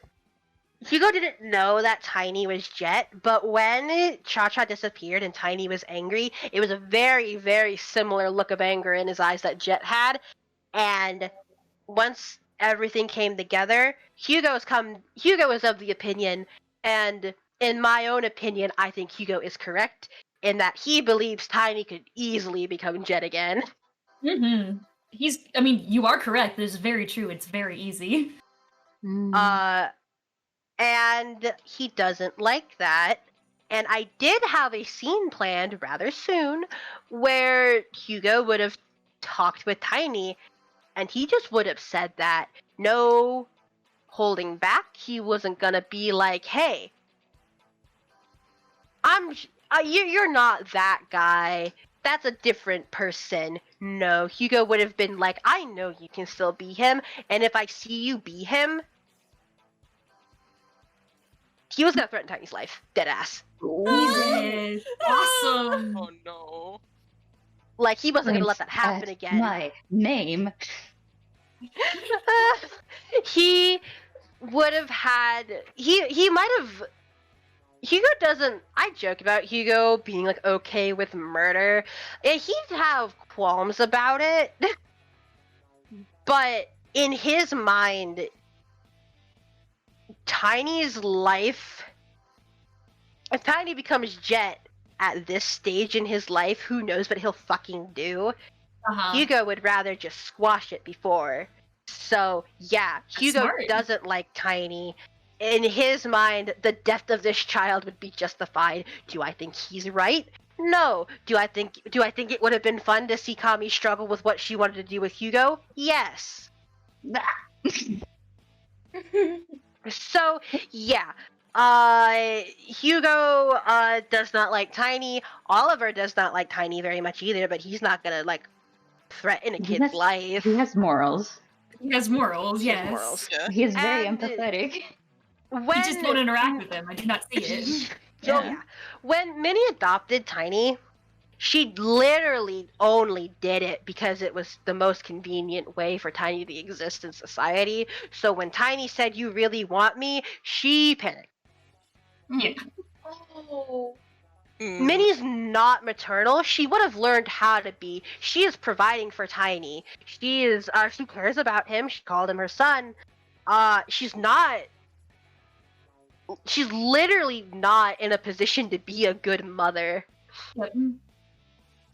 Hugo didn't know that Tiny was Jet, but when Cha-Cha disappeared and Tiny was angry, it was a very, very similar look of anger in his eyes that Jet had. And once everything came together, Hugo is of the opinion, and in my own opinion, I think Hugo is correct in that he believes Tiny could easily become Jet again. Mm-hmm. I mean, you are correct. This is very true. It's very easy. And he doesn't like that. And I did have a scene planned rather soon where Hugo would have talked with Tiny, and he just would have said that. No holding back. He wasn't gonna be like, hey, you're not that guy. That's a different person. No, Hugo would have been like, I know you can still be him, and if I see you be him, he was gonna threaten Tiny's life. Deadass. Yes. Awesome. Oh no. Like, he wasn't gonna let Points that happen at again. My name. He would have had. He might have. Hugo doesn't. I joke about Hugo being like okay with murder. He'd have qualms about it, but in his mind, Tiny's life. If Tiny becomes Jet at this stage in his life, who knows what he'll fucking do? Uh-huh. Hugo would rather just squash it before. So, yeah, Hugo smart. doesn't like Tiny. In his mind, the death of this child would be justified. Do I think he's right? No. Do I think it would have been fun to see Kami struggle with what she wanted to do with Hugo? Yes. So, yeah. Hugo does not like Tiny. Oliver does not like Tiny very much either, but he's not gonna like threaten a kid's life. He has morals. He has morals, He has yes. morals. Yeah. He is very And empathetic. When You just won't interact with him. I do not see it. Oh yeah. When Minnie adopted Tiny, she literally only did it because it was the most convenient way for Tiny to exist in society. So when Tiny said, "You really want me?" she panicked. Yeah. Oh. Minnie's not maternal. She would have learned how to be. She is providing for Tiny. She is. She cares about him. She called him her son. She's not. She's literally not in a position to be a good mother.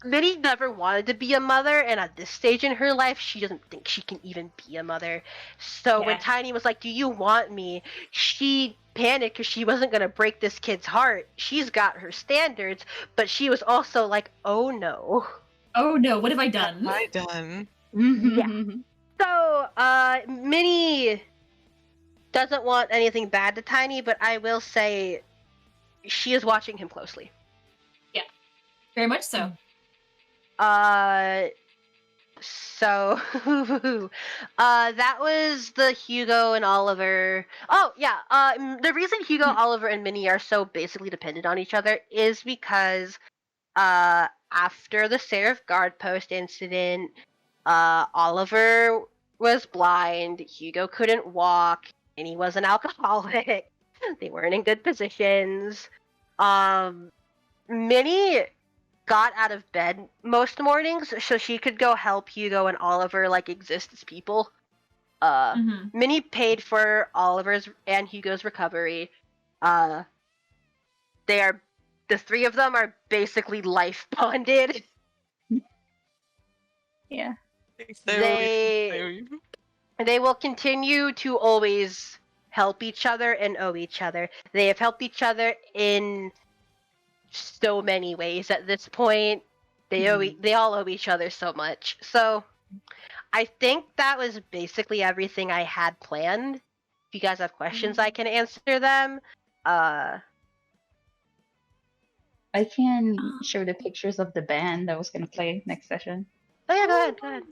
Minnie never wanted to be a mother, and at this stage in her life, she doesn't think she can even be a mother. So when Yeah. Tiny was like, "Do you want me?" she panicked because she wasn't going to break this kid's heart. She's got her standards, but she was also like, "Oh no." Oh no, what have I done? What have I done? Yeah. So, Minnie doesn't want anything bad to Tiny, but I will say she is watching him closely. Very much so. So, that was the Hugo and Oliver. Oh, yeah, the reason Hugo, Oliver, and Minnie are so basically dependent on each other is because, after the Seraph Guard Post incident, Oliver was blind, Hugo couldn't walk, and he was an alcoholic. They weren't in good positions. Minnie got out of bed most mornings so she could go help Hugo and Oliver like exist as people. Minnie paid for Oliver's and Hugo's recovery. The three of them are basically life bonded. Yeah. They They will continue to always help each other and owe each other. They have helped each other in so many ways at this point. They all owe each other so much. So I think that was basically everything I had planned. If you guys have questions, I can answer them. I can show the pictures of the band that was gonna play next session. Oh yeah, go ahead, go ahead.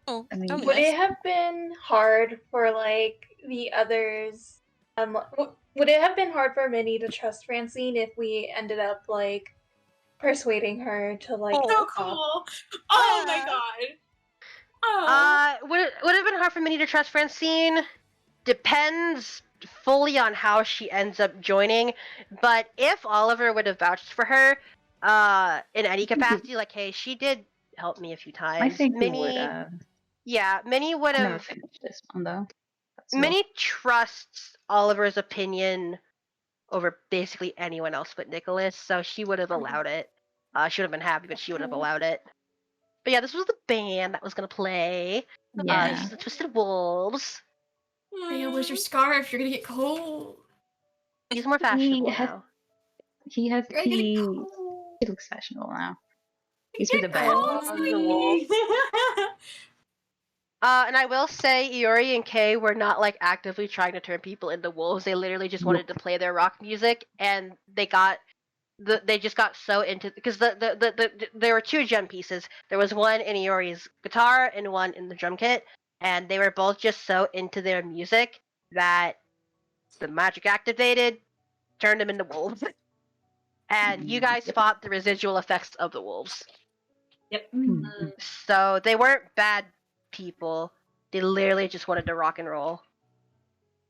Oh, I mean, that'd be Would nice. it have been hard for like the others? Would it have been hard for Minnie to trust Francine if we ended up like persuading her to like Oh. So help? cool. Oh my Yeah. god. Oh. Would it have been hard for Minnie to trust Francine? Depends fully on how she ends up joining. But if Oliver would have vouched for her, in any capacity, like, hey, she did help me a few times. I think you would Minnie, have. yeah, Minnie would I never have. finished this one though. That's all. Minnie trusts Oliver's opinion over basically anyone else but Nicholas, so she would have allowed it. She would have been happy, but she would have allowed it. But yeah, this was the band that was gonna play. Yeah. This is the Twisted Wolves. Hey, where's your scarf? You're gonna get cold. He's more fashionable has- now. He has You're gonna get he cold. he looks fashionable now. He's Get with the band. cold, The wolves. And I will say, Iori and Kay were not like actively trying to turn people into wolves. They literally just wanted to play their rock music, and they just got so into because there were two gem pieces. There was one in Iori's guitar and one in the drum kit, and they were both just so into their music that the magic activated, turned them into wolves. And you guys fought the residual effects of the wolves. Yep. Mhm. So they weren't bad people. They literally just wanted to rock and roll.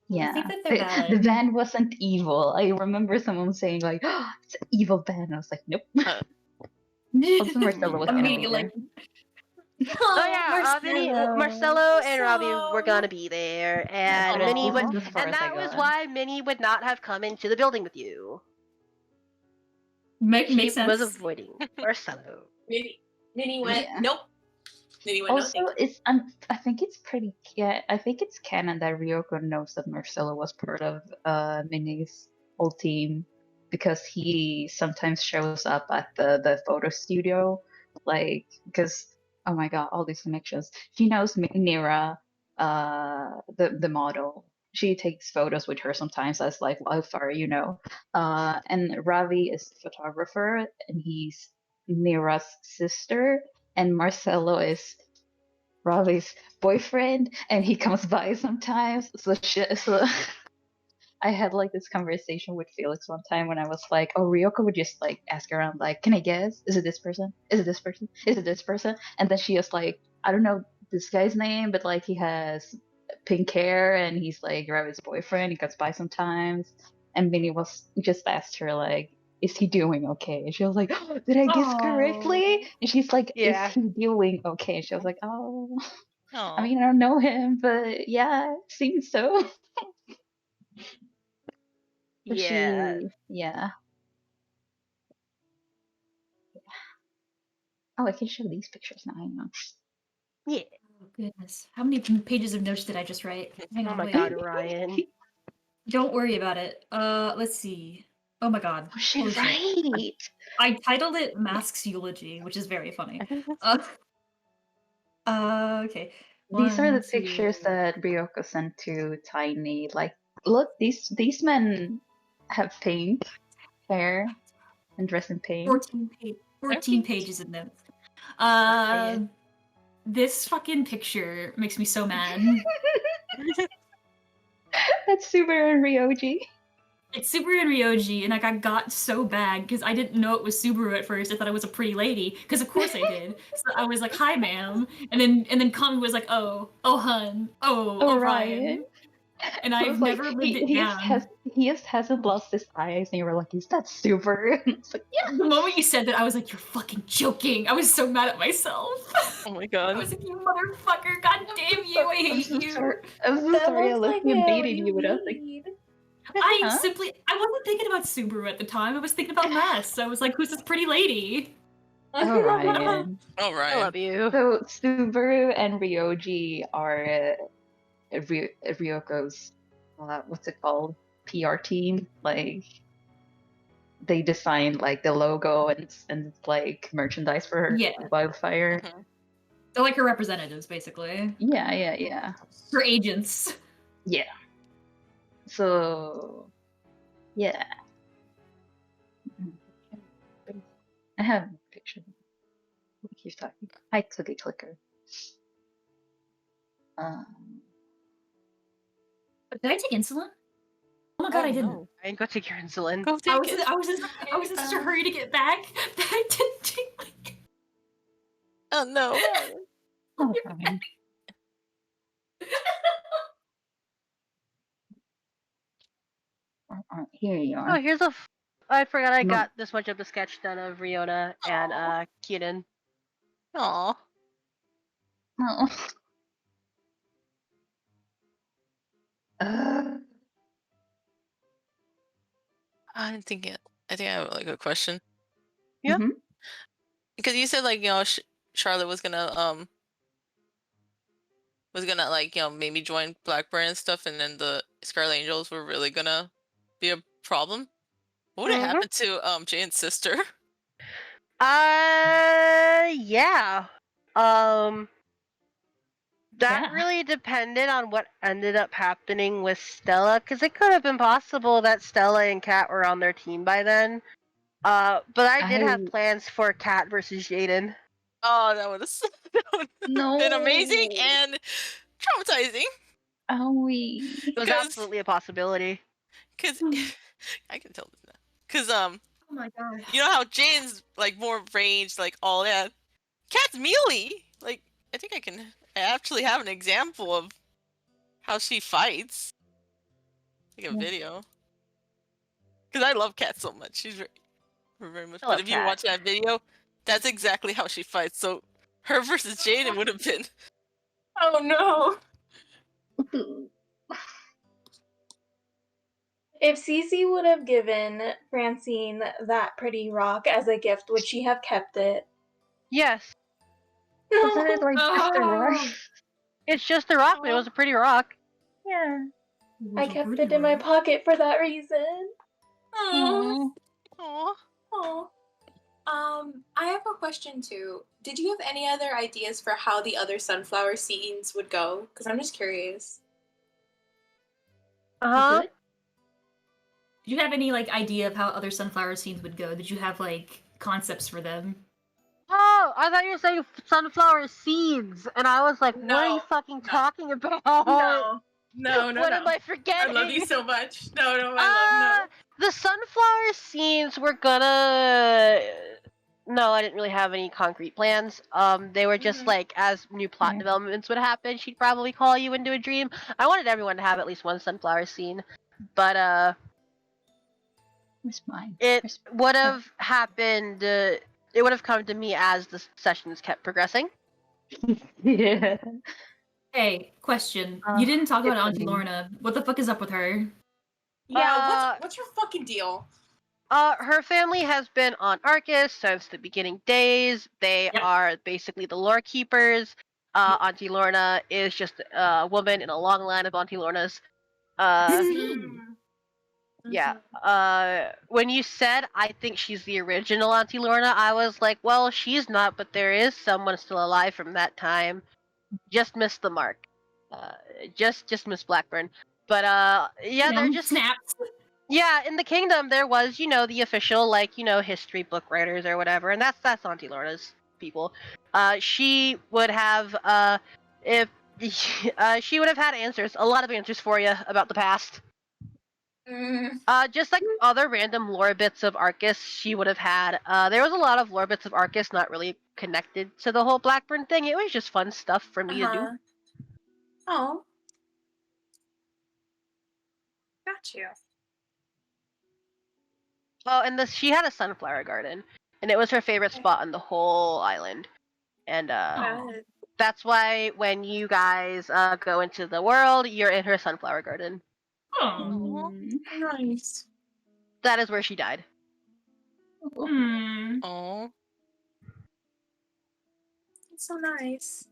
Yeah. I think that they're bad. The band wasn't evil. I remember someone saying like, oh, "It's an evil band." I was like, "Nope." Also, Marcelo was I'm gonna gonna be get there. like. Oh yeah, Marcelo and Robbie were gonna be there, and Yeah, Minnie this would, is as far and as I that was got. why Minnie would not have come into the building with you. Makes She sense. was avoiding Marcelo. Minnie went, Yeah. nope. Minnie went, no, Also, thank you. it's I think it's pretty. Yeah, I think it's canon that Ryoko knows that Marcelo was part of Minnie's whole team because he sometimes shows up at the photo studio, like because oh my god, all these connections. She knows Nira, the model. She takes photos with her sometimes as like wildfire, you know. And Ravi is the photographer, and he's Nira's sister, and Marcelo is Ravi's boyfriend, and he comes by sometimes. So I had like this conversation with Felix one time when I was like, "Oh, Ryoko would just like ask around, like, can I guess? Is it this person? Is it this person? Is it this person?" And then she was like, "I don't know this guy's name, but like he has pink hair, and he's like Ravi's boyfriend. He comes by sometimes." And Minnie was just asked her like, "Is he doing okay?" And she was like, oh, "Did I guess correctly?" And she's like, Yeah. "Is he doing okay?" And she was like, "Oh." I Aw. mean, I don't know him, but yeah, seems so. But Yeah. yeah. Oh, I can show these pictures now. I know. Yeah. Oh, goodness. How many pages of notes did I just write? Hang Oh on, my wait. god, Ryan. Don't worry about it. Let's see. Oh my god. Oh shit! Holy shit. Right. I titled it Mask's Eulogy, which is very funny. Okay. These are the 1, 2. pictures that Ryoko sent to Tiny. Like, look, these men have pink hair and dress in pink. 14 pages of notes. This fucking picture makes me so mad. That's Subaru and Ryoji. It's Subaru and Ryoji, and like I got so bad because I didn't know it was Subaru at first. I thought it was a pretty lady, because of course I did. So I was like, "Hi, ma'am," and then Kami was like, "Oh, hun, oh, Ryan," and I I've was like, never lived it down. he just hasn't lost his eyes, and you were like, "Is that Subaru?" And it's like, yeah. The moment you said that, I was like, "You're fucking joking!" I was so mad at myself. Oh my I god. was like, "You motherfucker! God damn you! I I'm hate so you!" sorry. I'm so That sorry. I looks left like you and it. What baited do you, but I was like, mean? I Huh? wasn't thinking about Subaru at the time. I was thinking about Mess. I was like, "Who's this pretty lady?" "Oh, Ryan." All I right. love you. So Subaru and Ryoji are Ryoko's what's it called, PR team, like they designed like the logo and like merchandise for Yeah. Wildfire. Mhm. They're like her representatives, basically. Yeah. Her agents. Yeah. So yeah. I have a picture. We keep talking. I took a clicker. Did I take insulin? Oh my god, I didn't. No. I ain't go take your insulin. Go I take was, it. I was in such a hurry to get back that I didn't take my. Oh no. Oh, fine. Here you Oh, are. here's a. I forgot I No. got this much of the sketch done of Riona and Keenan. Aw. Oh. I'm thinking. I think I have like a question Yeah. Mhm. because you said like Charlotte was gonna like maybe join Blackburn and stuff, and then the Scarlet Angels were really gonna be a problem. What would have Mhm. happened to Jane's sister? Yeah. That Yeah. really depended on what ended up happening with Stella, because it could have been possible that Stella and Kat were on their team by then. But I did have plans for Kat versus Jaden. Oh, that would have No. been amazing and traumatizing. Owie. It was absolutely a possibility. Cause I can tell this now. Cause Oh my god. you know how Jane's like more ranged, like all that. Cat's melee. Like I think I actually have an example of how she fights. Like a Yeah. video. Cause I love Cat so much. She's very much. I But love if you Kat. watch that video, that's exactly how she fights. So her versus Jaden would have been. Oh no. If Cece would have given Francine that pretty rock as a gift, would she have kept it? Yes. Wasn't it like just a Oh. rush? It's just a rock, but it was a pretty rock. Yeah. I kept it in my pocket for that reason. Oh. Aw. Oh. I have a question too. Did you have any other ideas for how the other sunflower scenes would go? Because I'm just curious. Uh-huh. Did you have any like idea of how other sunflower scenes would go? Did you have like concepts for them? Oh, I thought you were saying sunflower seeds, and I was like, what are you No, fucking no. talking about? No. What am I I forgetting? love you so much. No, I love The sunflower scenes were gonna. No, I didn't really have any concrete plans. They were just Mhm. like, as new plot Yeah. developments would happen, she'd probably call you into a dream. I wanted everyone to have at least one sunflower scene, but It's mine. it would have happened. It would have come to me as the sessions kept progressing. Yeah. Hey, question. You didn't talk about Auntie Lorna. What the fuck is up with her? Yeah, what's your fucking deal? Her family has been on Arcus since the beginning days. They Yep. are basically the lore keepers. Auntie Lorna is just a woman in a long line of Auntie Lornas. Yeah. When you said I think she's the original Auntie Lorna, I was like, well, she's not, but there is someone still alive from that time. Just missed the mark. Just missed Blackburn. But yeah, they're just snaps. yeah, in the kingdom there was, the official history book writers or whatever, and that's Auntie Lorna's people. She would have if she would have had answers, a lot of answers for you about the past. Just like other random lore bits of Arcus, she would have had. There was a lot of lore bits of Arcus not really connected to the whole Blackburn thing. It was just fun stuff for me to do. Oh. Got you. Oh, and she had a sunflower garden, and it was her favorite spot on the whole island. And that's why when you guys go into the world, you're in her sunflower garden. Oh. Nice. That is where she died. Oh. It's so nice.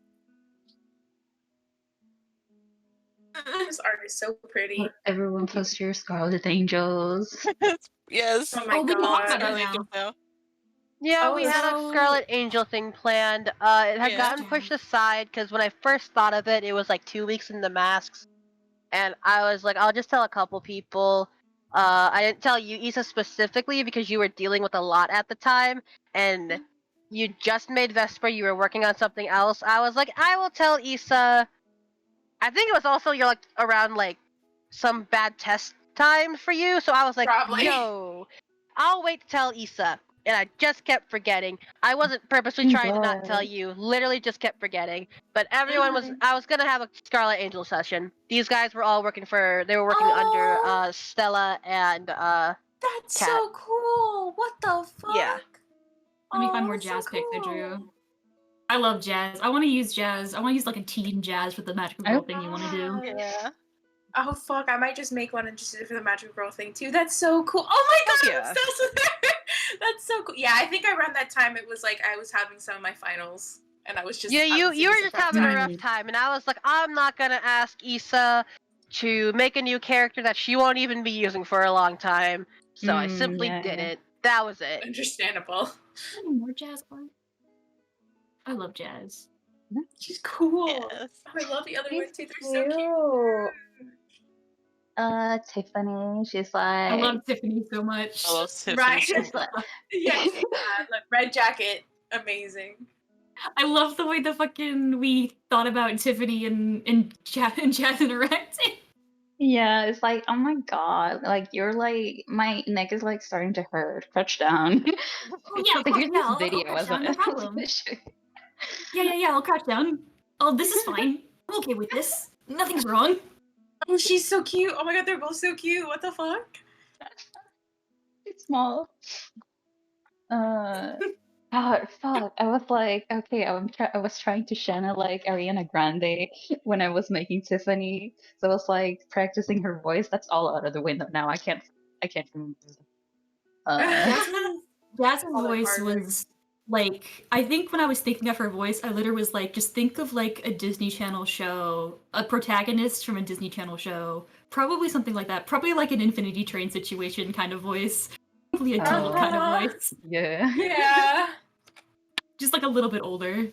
This art is so pretty. Everyone post your Scarlet Angels. Yes. Oh my we can talk god. about Scarlet it Angels now. Yeah, Oh, we had a so- Scarlet Angel thing planned. It had Yeah. gotten pushed aside because when I first thought of it, it was like 2 weeks in the masks, and I was like, I'll just tell a couple people. I didn't tell you, Issa, specifically because you were dealing with a lot at the time, and you just made Vesper. You were working on something else. I was like, I will tell Issa. I think it was also you're like around like some bad test time for you, so I was like, Probably. yo, I'll wait to tell Issa. And I just kept forgetting. I wasn't purposely trying to not tell you. Literally just kept forgetting. But everyone was. I was gonna have a Scarlet Angel session. These guys were all working for. They were working under Stella and That's Cat. so cool. What the fuck? Yeah. Let me find more that's so jazz pics I cool. drew. I love jazz. I want to use jazz. I want to use like a teen jazz with the magical girl thing you want to do. Yeah. Oh fuck! I might just make one and just do it for the magic girl thing too. That's so cool. Oh my god, Yeah. I'm obsessed with her. That's so cool. Yeah, I think around that time it was like I was having some of my finals, and I was just Yeah, I was you in were this just rough having a time. rough time, and I was like, I'm not gonna ask Issa to make a new character that she won't even be using for a long time. So I simply Yeah, did yeah. it. That was it. Understandable. More jazz art. I love jazz. She's cool. Yes. Oh, I love the other She's ones too. They're so cute. Tiffany, she's I like, love Tiffany so much. I love Tiffany. Right. she's like, Yes. Look, red jacket, amazing. I love the way the fucking we thought about Tiffany and Jazz interacting. yeah, it's like, oh my god, like you're like, my neck is like starting to hurt. Crouch down. Oh yeah, of Like, course, here's yeah, this I'll video, crouch wasn't down, no it? problem. Yeah, I'll crouch down. Oh, this is fine. I'm okay with this. Nothing's wrong. Oh, she's so cute. Oh my god, they're both so cute. What the fuck? It's small. God, fuck. I was like, okay, I was trying to channel like Ariana Grande when I was making Tiffany. So I was like practicing her voice. That's all out of the window now. I can't remember. Jazz's All that voice hard work. was like, I think when I was thinking of her voice, I literally was like, just think of like a Disney Channel show, a protagonist from a Disney Channel show, probably something like that, probably like an Infinity Train situation kind of voice, probably a teen kind of voice, Yeah. Yeah. just like a little bit older.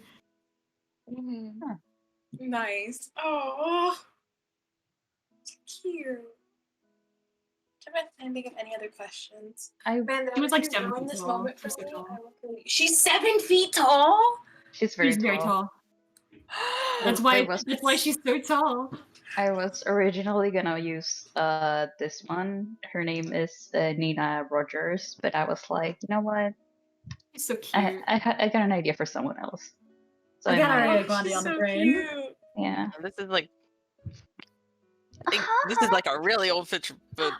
Nice. Oh. Cute. I'm trying to think of any other questions. Man, She was like 7 ruined feet this tall. moment for She's so me. tall. I will kill you. She's 7 feet tall. She's very She's very tall. That's There why she's so tall. I was originally gonna use this one. Her name is Nina Rogers, but I was like, you know what? She's so cute. I got an idea for someone else. So I got might- Ariana Grande She's on the so brain. cute. Yeah. This is like this is like a really old picture, but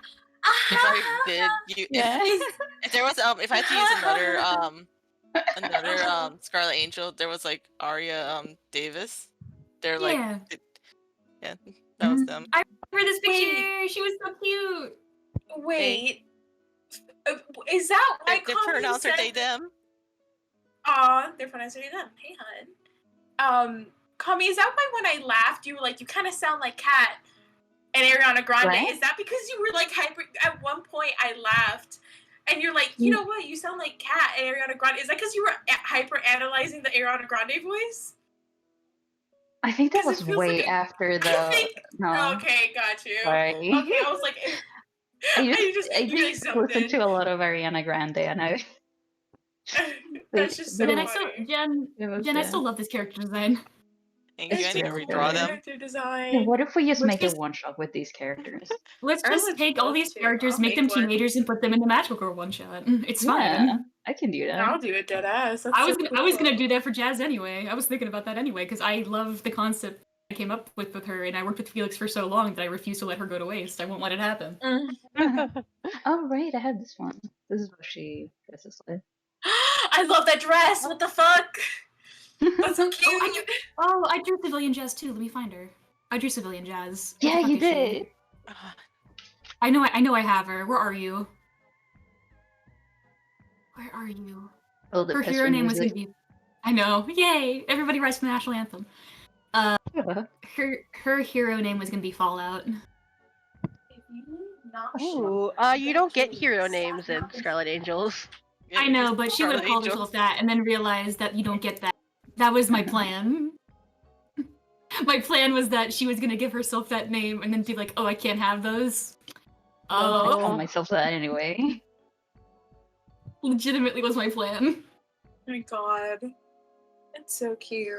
if I did you Yeah. if there was if I had to use another Scarlet Angel, there was like Aria Davis. They're like Yeah. yeah, that was them. I remember this Wait. picture. She was so cute. Wait. Is that why They Kami pronounce her said they them. Aw, they're pronouncing them. Hey, hun. Kami, is that why when I laughed, you were like, you kind of sound like Kat and Ariana Grande? What? Is that because you were like hyper? At one point, I laughed, and you're like, you know what? You sound like Kat and Ariana Grande. Is that because you were hyper analyzing the Ariana Grande voice? I think that 'Cause it was feels way like after the. I think. No. Okay, got you. Sorry. Okay, I was like, I you really just zoned listened in. to a lot of Ariana Grande, and I. That's just so Jen, funny. Jen, I still love this character design. Thank you. I It's need to just redraw them. character design. What if we just Let's make a just- one shot with these characters? Let's I just would take all love these to. characters, I'll make them make one. teenagers, and put them in the Magical Girl one shot. It's Yeah, fine. I can do that. I'll do it, dead ass. That's I was so gonna cool. do that for Jazz anyway. I was thinking about that anyway because I love the concept I came up with her, and I worked with Felix for so long that I refuse to let her go to waste. I won't let it happen. Oh right, I had this one. This is what she dresses like. I love that dress. What the fuck? That's so cute. Oh, I drew Civilian Jazz too. Let me find her. I drew Civilian Jazz. What the Yeah, fuck you is she? did. I know I have her. Where are you? Where are you? Oh, the Her Pester hero name was music. gonna be. I know. Yay! Everybody writes the national anthem. her hero name was gonna be Fallout. Ooh, you don't get hero names in Scarlet Angels. Yeah, I know, just but she would have Scarlet called Angel. herself that and then realized that you don't get that. That was my plan. My plan was that she was gonna give herself that name and then be like, oh, I can't have those. I call Oh, myself that anyway. legitimately was my plan. Oh my god. It's so cute.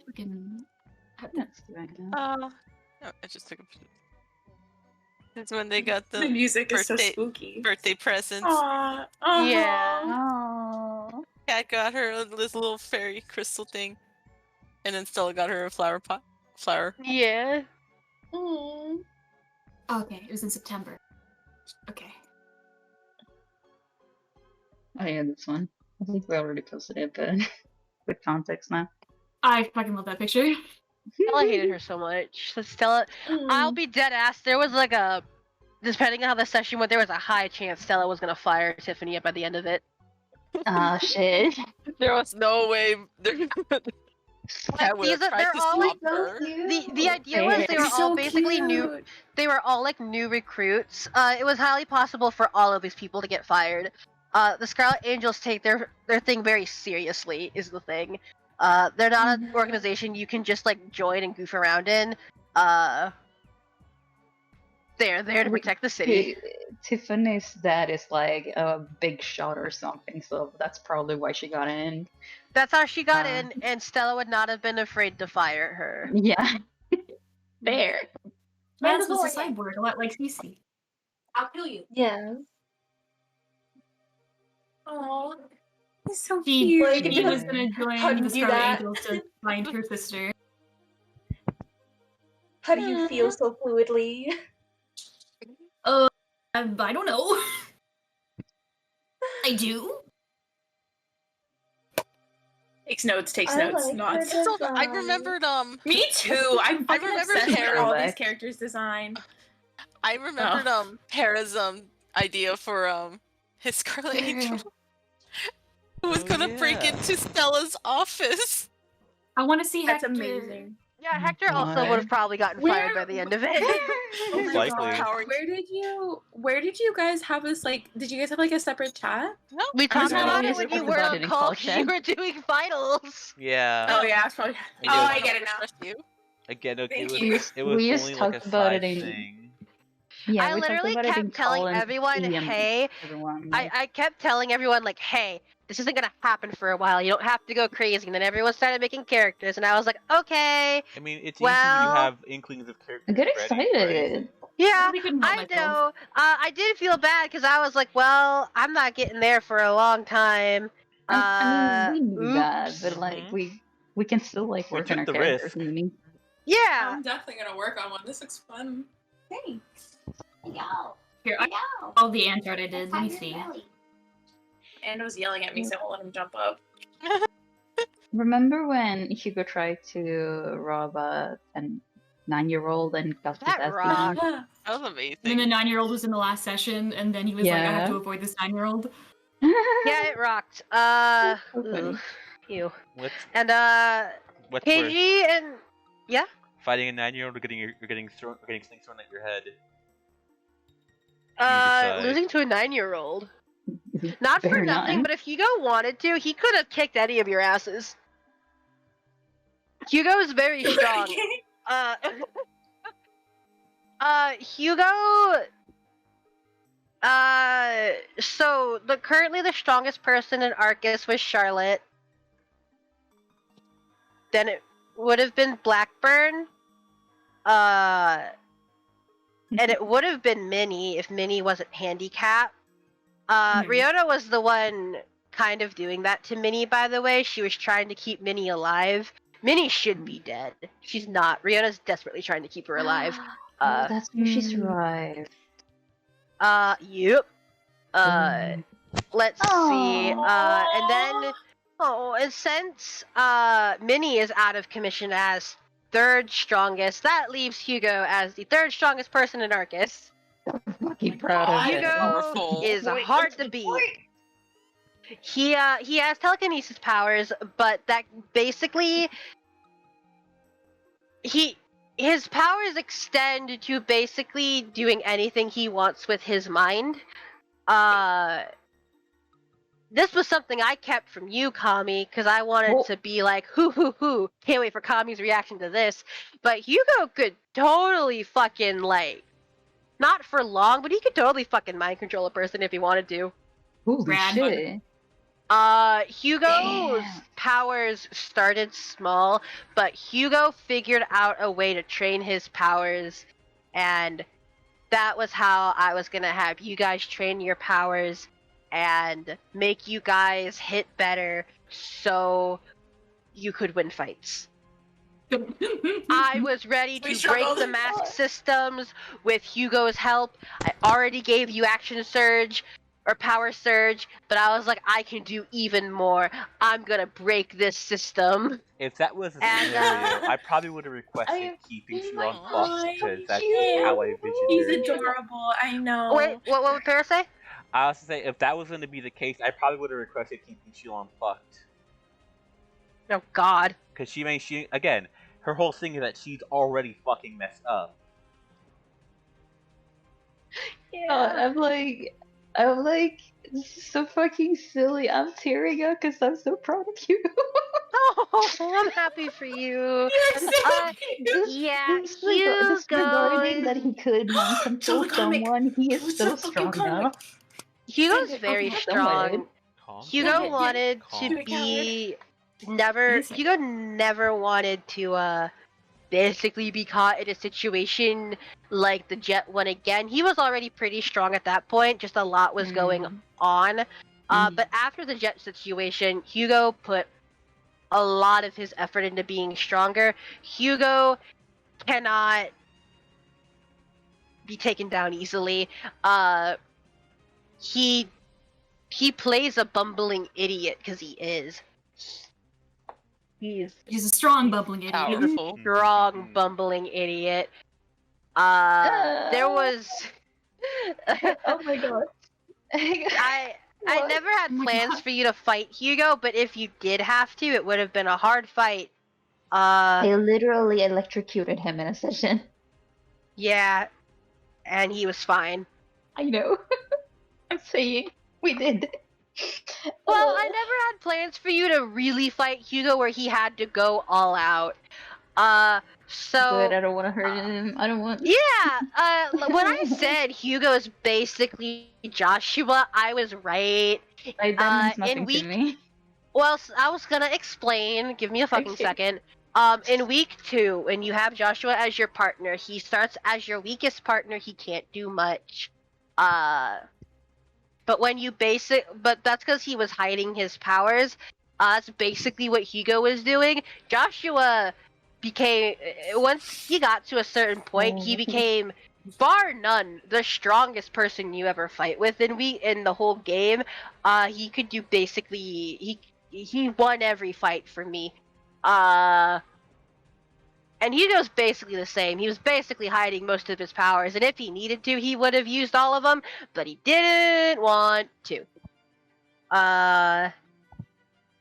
Freaking. That's right now. Oh, I just took a picture. It's when they got The the music is so birthday- spooky. birthday presents. Aww. Yeah. Oh. Cat got her this little fairy crystal thing, and then Stella got her a flower pot. Flower. Yeah. Aww. Okay, it was in September. Okay. Oh yeah, this one. I think we already posted it, but with context now. I fucking love that picture. Stella hated her so much. So Stella, I'll be dead ass. There was like a, depending on how the session went, there was a high chance Stella was gonna fire Tiffany up at the end of it. Ah, shit. There was no way. Cat would these have are- tried they're to all, stop like, her. The idea was they were It's all so basically new. cute. They were all like new recruits. It was highly possible for all of these people to get fired. The Scarlet Angels take their thing very seriously. Is the thing. They're not an organization you can just like join and goof around in. They're there to protect the city. Tiffany's dad is like a big shot or something, so that's probably why she got in. That's how she got in, and Stella would not have been afraid to fire her. Yeah. There. Lance was a cyborg, a lot like Cece. I'll kill you. Yeah. Aww. It's so She cute. he was gonna How do join you the do Scarlet that? Angels to find her sister. How do you feel so fluidly? I don't know. I do. Takes notes, takes I notes, like nods. her So I design. remembered Me too. I'm I fucking remember obsessed with Tara. all these characters' design. I remembered Tara's idea for his Scarlet Angel. Who was gonna break into Stella's office. I want to see That's Hector. amazing. Yeah, Hector also would have probably gotten fired by the end of it. Oh my Likely. God. Where did you guys have this, like, did you guys have like a separate chat? No, We talked No. about We it when just you talked were about on it in call call because you chat. were doing finals. Yeah. Oh yeah, it's probably. We Oh, did. I get it now. Trust you. Again, okay, Thank it you. was, it was We just only like talked a about side it in- thing. Yeah, I we talked literally about it in kept telling call and everyone, DM hey, everyone. I kept telling everyone, like, hey, this isn't gonna happen for a while. You don't have to go crazy. And then everyone started making characters, and I was like, okay, I mean, it's easy when you well, have inklings of characters. Get ready, excited. right? yeah, really couldn't help I myself. know. I did feel bad because I was like, well, I'm not getting there for a long time. I mean, we knew that, Oops. but like Mhm. we can still like We work on took our the characters. risk. In the meantime. Yeah. I'm definitely gonna work on one. This looks fun. Thanks. Here, all the ant art I did. Let me see. And was yelling at me, so I won't let him jump up. Remember when Hugo tried to rob a 9-year-old and got his That ass rocked. beaten? That was And then amazing. the 9-year-old was in the last session, and then he was like, I have to avoid this 9-year-old. Yeah, it rocked. So funny. Ooh, ew. What's And what's worse, KG and yeah. fighting a 9-year-old or getting things thrown at your head? decide. Losing to a 9-year-old. Not for Better nothing, not. but if Hugo wanted to, he could have kicked any of your asses. Hugo is very strong. Hugo. So currently the strongest person in Arcus was Charlotte. Then it would have been Blackburn. And it would have been Minnie if Minnie wasn't handicapped. Riona was the one kind of doing that to Minnie, by the way. She was trying to keep Minnie alive. Minnie should be dead. She's not. Riona's desperately trying to keep her alive. Oh, that's why she survived. Yep. Let's see. And then, and since Minnie is out of commission as third strongest, that leaves Hugo as the third strongest person in Arcus. Fucking proud of it. Hugo Powerful. is hard to beat. He has telekinesis powers, but that basically his powers extend to basically doing anything he wants with his mind. This was something I kept from you, Kami, because I wanted to be like, hoo. Can't wait for Kami's reaction to this. But Hugo could totally fucking, like, not for long, but he could totally fucking mind control a person if he wanted to. Holy shit. Hugo's powers started small, but Hugo figured out a way to train his powers, and that was how I was gonna have you guys train your powers and make you guys hit better so you could win fights. I was ready to break the mask systems with Hugo's help. I already gave you action surge or power surge, but I was like, I can do even more. I'm gonna break this system. If that was a scenario, I probably would have requested keeping Shuon fucked, because that's how I envisioned He's it. adorable, I know. Wait, what would Para say? I was to say, if that was going to be the case, I probably would have requested keeping Shuon fucked. Oh God. Because she again, her whole thing is that she's already fucking messed up. Yeah, I'm like, this is so fucking silly. I'm tearing up because I'm so proud of you. Oh, I'm happy for you. Disregarding that he could mind control someone, he is so strong now. Hugo's very strong. Hugo wanted to be Hugo never wanted to basically be caught in a situation like the Jet one again. He was already pretty strong at that point, just a lot was going on. But after the Jet situation, Hugo put a lot of his effort into being stronger. Hugo cannot be taken down easily. He plays a bumbling idiot because he is. He's a strong bumbling idiot. Powerful. Strong bumbling idiot. There was. Oh my god. I never had plans for you to fight Hugo, but if you did have to, it would have been a hard fight. They literally electrocuted him in a session. Yeah, and he was fine. I know. I'm saying we did. Well, I never had plans for you to really fight Hugo where he had to go all out. So. But I don't want to hurt him. I don't want. Yeah. When I said Hugo is basically Joshua, I was right. That means nothing to me. Well, I was gonna explain. Give me a fucking second. In week 2, when you have Joshua as your partner, he starts as your weakest partner. He can't do much. But when you but that's because he was hiding his powers. That's basically what Hugo was doing. Joshua became, once he got to a certain point, he became, bar none, the strongest person you ever fight with in the whole game. He could do basically, he won every fight for me. And Hugo's basically the same. He was basically hiding most of his powers, and if he needed to, he would have used all of them, but he didn't want to.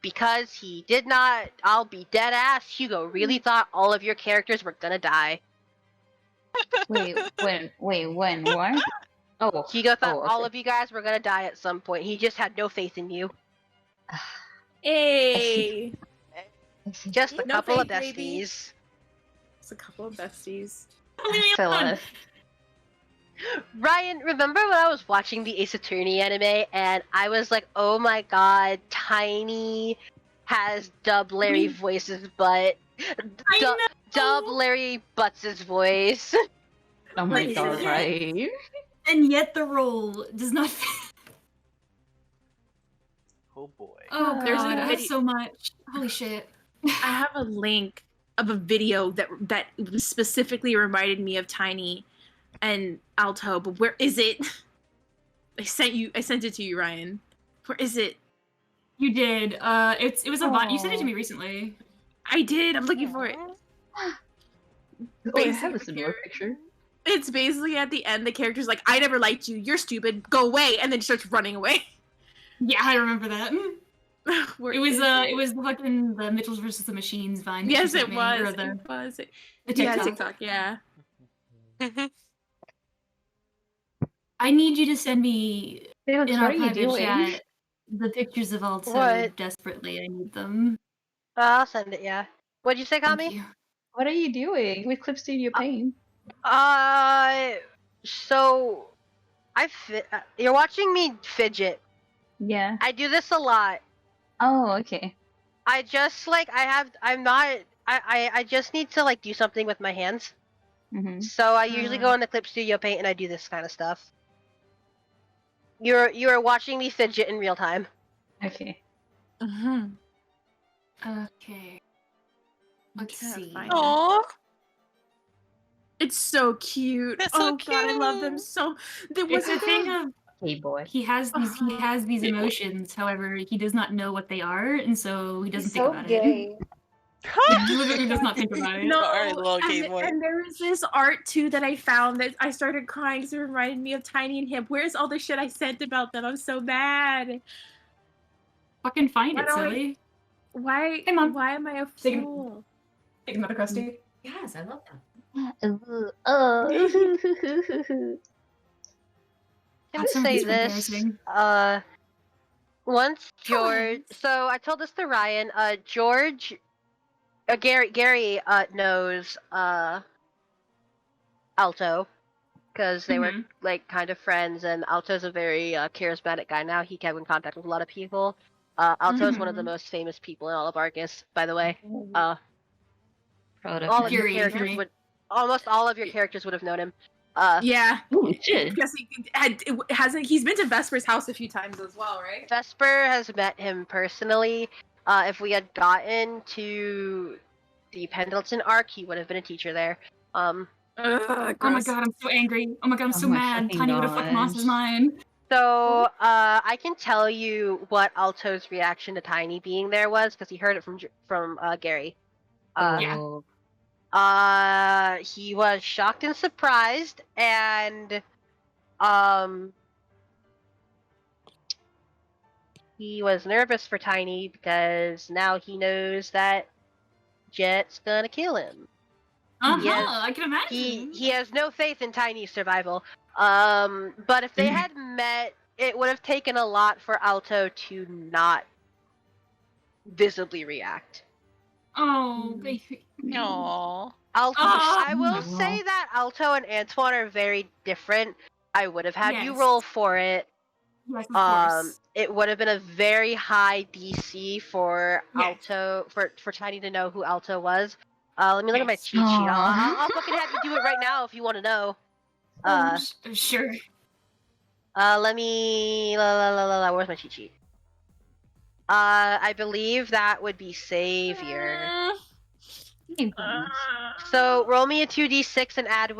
Because he did not, I'll be dead ass, Hugo really thought all of your characters were gonna die. Wait, when, what? Oh. Hugo thought all of you guys were gonna die at some point. He just had no faith in you. Hey! Just a couple of faith, besties. baby. Just a couple of besties. Fell on. Ryan, remember when I was watching the Ace Attorney anime and I was like, oh my god, Tiny has Dub Larry Voice's butt. Dub Larry Butts' voice. Oh my god, right? And yet the role does not fit. Oh boy. Oh There's god, a I have video- so much. Holy shit. I have a link of a video that specifically reminded me of Tiny and Alto, but where is it? I sent it to you, Ryan. Where is it? You did. It was a bot. You sent it to me recently. I did. I'm looking for it. Oh, I have a similar picture. It's basically at the end, the character's like, I never liked you, you're stupid, go away, and then she starts running away. Yeah, I remember that. It was the fucking the Mitchells versus the Machines Vine. that she Yes, sent it me, was. or the It was. the Yeah, TikTok. TikTok. Yeah. I need you to send me Felix, in what our are you private doing? chat the pictures of Alto. What? Desperately, I need them. I'll send it. Yeah. What'd you say, Thank Kami? you. What are you doing with Clip Studio Paint? So you're watching me fidget. Yeah. I do this a lot. Oh, okay. I just I just need to like do something with my hands. Mm-hmm. So I usually go into Clip Studio Paint and I do this kind of stuff. You're watching me fidget in real time. Okay. Okay. Let's see. Aww. It's so cute. That's so God, I love them cute. so. There It's was a thing of Hey, boy. he has these emotions. However, he does not know what they are, and so he doesn't He's think so about gay. it. He literally does not think about it. No, Alright, little gay boy. and there was this art too that I found that I started crying because it reminded me of Tiny and him. Where's all the shit I sent about them? I'm so mad. Fucking find Why it, don't I- silly. Why? Hey, Mom. Why am I a Take a- fool? Take another crusty. Yes, I love that. Can God, some I of say these are this? embarrassing. Once George, Tons. so I told this to Ryan. George, Gary knows Alto, because they were like kind of friends, and Alto's a very charismatic guy. Now he kept in contact with a lot of people. Alto is one of the most famous people in all of Arcus, by the way. Proud of All him. of your Gary, characters right? would, almost all of your characters would have known him. Yeah, Oh, shit. because hasn't. He's been to Vesper's house a few times as well, right? Vesper has met him personally. If we had gotten to the Pendleton arc, he would have been a teacher there. Ugh, Oh my gross. god, I'm so angry. Oh my god, I'm Oh so my mad. fucking Tiny would have fucked gosh. Moss's mind. So, I can tell you what Alto's reaction to Tiny being there was, because he heard it from Gary. Oh. He was shocked and surprised, and he was nervous for Tiny because now he knows that Jet's gonna kill him. Yes. I can imagine. He has no faith in Tiny's survival. But if they had met, it would have taken a lot for Alto to not visibly react. Oh, baby. Aww. I will Oh. say that Alto and Antoine are very different. I would have had you Yes. roll for it. Yes, of course. It would have been a very high DC for Yes. Alto for Tiny to know who Alto was. Let me look at my Yes. cheat sheet. Aw. I'll fucking have you do it right now if you want to know. Sure. Let me. Where's my cheat sheet? I believe that would be Savior. So roll me a 2d6 and add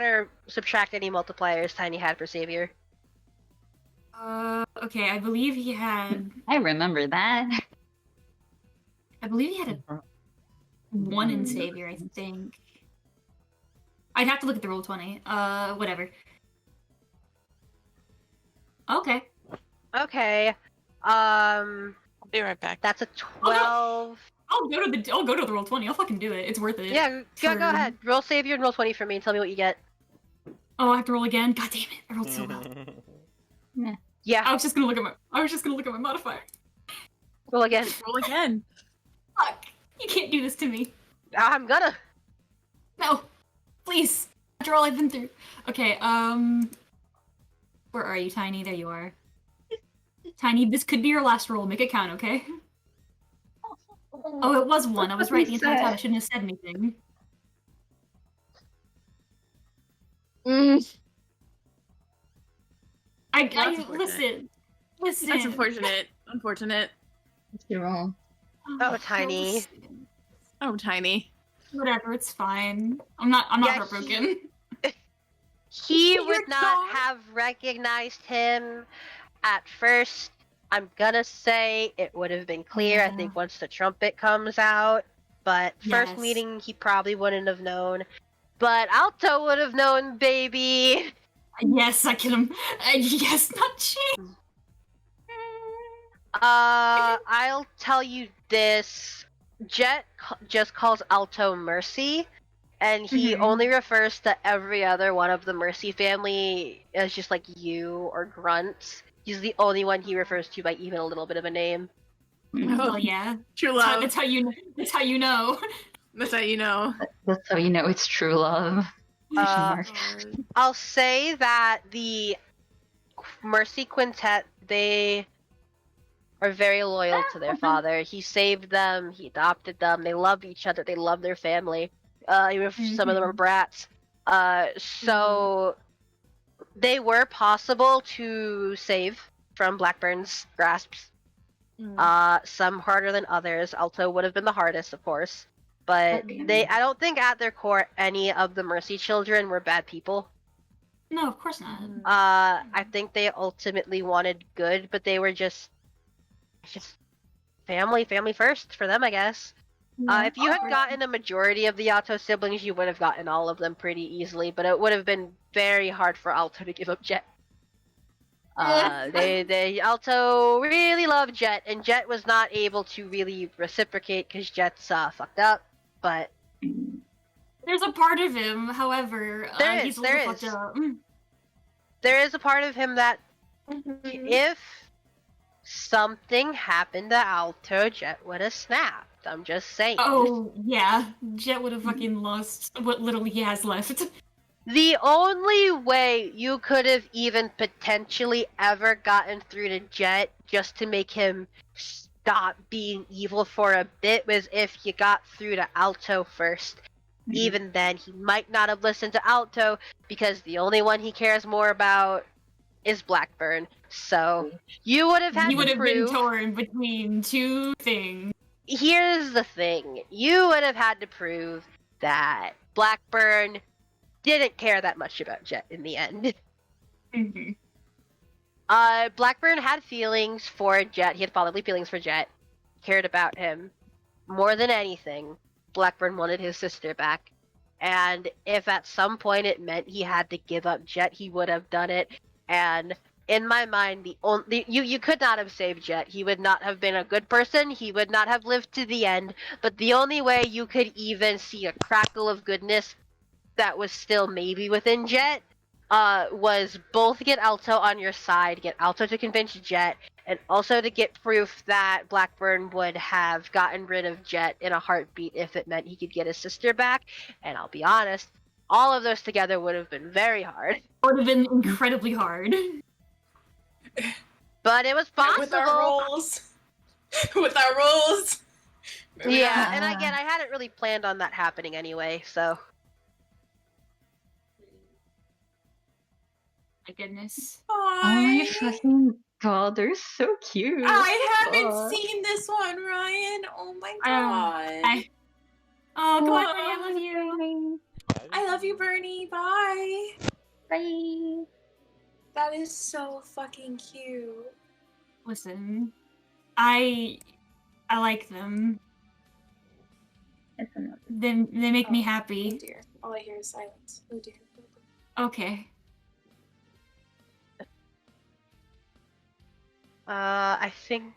or subtract any multipliers Tiny had for Savior. Okay, I believe he had I remember that. a 1 in Savior, I think. I'd have to look at the roll 20. Whatever. Okay. Okay. I'll be right back. That's a 12. I'll go to the roll 20. I'll fucking do it. It's worth it. Yeah, go ahead. Roll Savior and roll 20 for me and tell me what you get. Oh, I have to roll again. God damn it! I rolled so well. Yeah, I was just gonna look at my modifier. roll again. Roll again. Fuck! You can't do this to me. I'm gonna. No, please. After all I've been through. Okay. Where are you, Tiny? There you are. Tiny, this could be your last roll. Make it count, okay? Oh, it was 1. I was right the entire time. I shouldn't have said anything. Listen. That's unfortunate. Unfortunate. You're wrong. Oh, Tiny. listen. Oh, Tiny. Whatever, it's fine. I'm not Yeah, heartbroken. He You're would not gone. have recognized him at first. I'm gonna say it would have been clear, I think, once the trumpet comes out. But first Yes. meeting, he probably wouldn't have known. But Alto would have known, baby. Yes, I can. Yes, not she. I'll tell you this. Jet just calls Alto Mercy, and he only refers to every other one of the Mercy family as just like you or Grunt. He's the only one he refers to by even a little bit of a name. Oh yeah, True love. That's how you know. That's how you know. That's how you know. That's how you know it's true love. Mark. I'll say that the Mercy Quintet, they are very loyal to their father. He saved them, he adopted them, they love each other, they love their family. Even if some of them are brats. So they were possible to save from Blackburn's grasps. Some harder than others. Alto would have been the hardest, of course. But I don't think at their core any of the Mercy children were bad people. No, of course not. I think they ultimately wanted good, but they were just family first for them, I guess. If you had gotten a majority of the Alto siblings, you would have gotten all of them pretty easily, but it would have been very hard for Alto to give up Jet. Alto really loved Jet, and Jet was not able to really reciprocate because Jet's fucked up. But there's a part of him, however, he's a little fucked up. There is a part of him that if something happened to Alto, Jet would have snapped. I'm just saying. Oh, yeah. Jet would have fucking lost what little he has left. The only way you could have even potentially ever gotten through to Jet just to make him stop being evil for a bit was if you got through to Alto first. Even then, he might not have listened to Alto because the only one he cares more about is Blackburn. So you would have had You would to have prove. been torn between two things. Here's the thing: you would have had to prove that Blackburn didn't care that much about Jet in the end. Blackburn had feelings for Jet. He had fatherly feelings for Jet. Cared about him more than anything. Blackburn wanted his sister back, and if at some point it meant he had to give up Jet, he would have done it. And in my mind, you could not have saved Jet. He would not have been a good person. He would not have lived to the end. But the only way you could even see a crackle of goodness that was still maybe within Jet was both get Alto on your side, get Alto to convince Jet, and also to get proof that Blackburn would have gotten rid of Jet in a heartbeat if it meant he could get his sister back. And I'll be honest, all of those together would have been very hard. Would have been incredibly hard. But it was possible. With our roles. With our roles. Yeah, and again, I hadn't really planned on that happening anyway, so. My goodness. Oh my fucking god, they're so cute. I haven't seen this one, Ryan. Oh my god. Oh, come on, Bernie, I love you. I love you, Bernie. Bye. Bye. That is so fucking cute. Listen, I like them. They make me happy. Oh dear. All I hear is silence. Oh dear. Okay. I think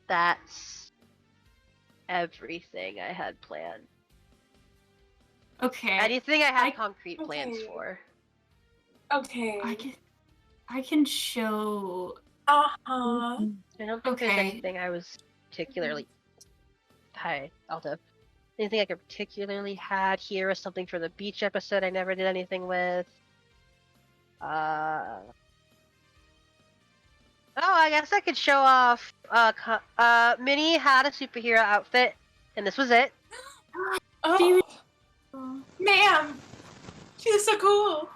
that's everything I had planned. Okay. Anything I had concrete plans for. Okay. I can show. I don't think there's anything I was particularly. Hi, Alto. Anything I particularly had here was something for the beach episode I never did anything with. Oh, I guess I could show off. Minnie had a superhero outfit, and this was it. Oh, ma'am, she looks so cool.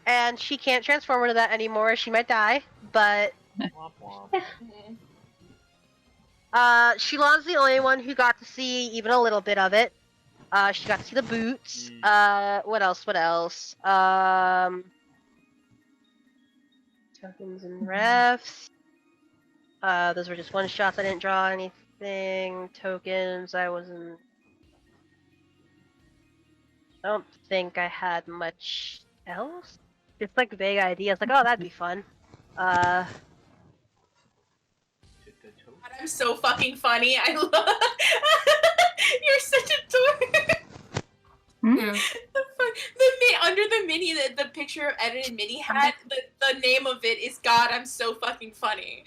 And she can't transform into that anymore. She might die, but Shilon's the only one who got to see even a little bit of it. She got to see the boots. What else? Tokens and refs. Those were just one shots. I didn't draw anything. Tokens, I don't think I had much else. Just like vague ideas, like, oh, that'd be fun. I'm so fucking funny. I love. You're such a dork. Yeah. Under the mini, the picture of Ed and Minnie had, the name of it is God, I'm so fucking funny.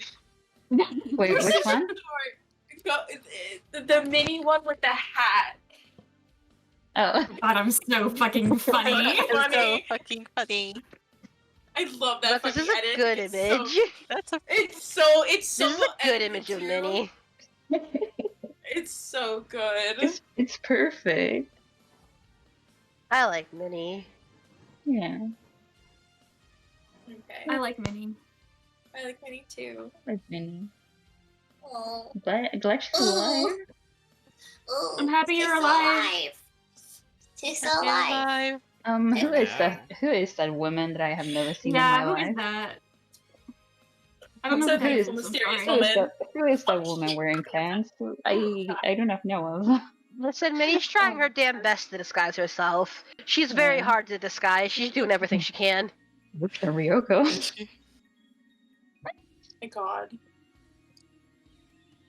Wait, You're which such a one? dork. The mini one with the hat. Oh. God, I'm so fucking funny. It's so fucking funny. I love that. But this is fucking a edit. good image. That's a It's so This is a good edited image of too. Minnie. It's so good. It's perfect. I like Minnie. Yeah, Okay. I like Minnie. I like Minnie too. like Minnie. Oh. Glad she's alive. I'm happy you're alive. She's happy alive. Who is that? Who is that woman that I have never seen Yeah, in who my is life? that? I don't know So who that is. beautiful, I'm mysterious sorry. Who is that woman wearing pants? I do not know of. Listen, Minnie's trying her damn best to disguise herself. She's very Yeah. hard to disguise. She's doing everything she can. Looks like Ryoko. My God.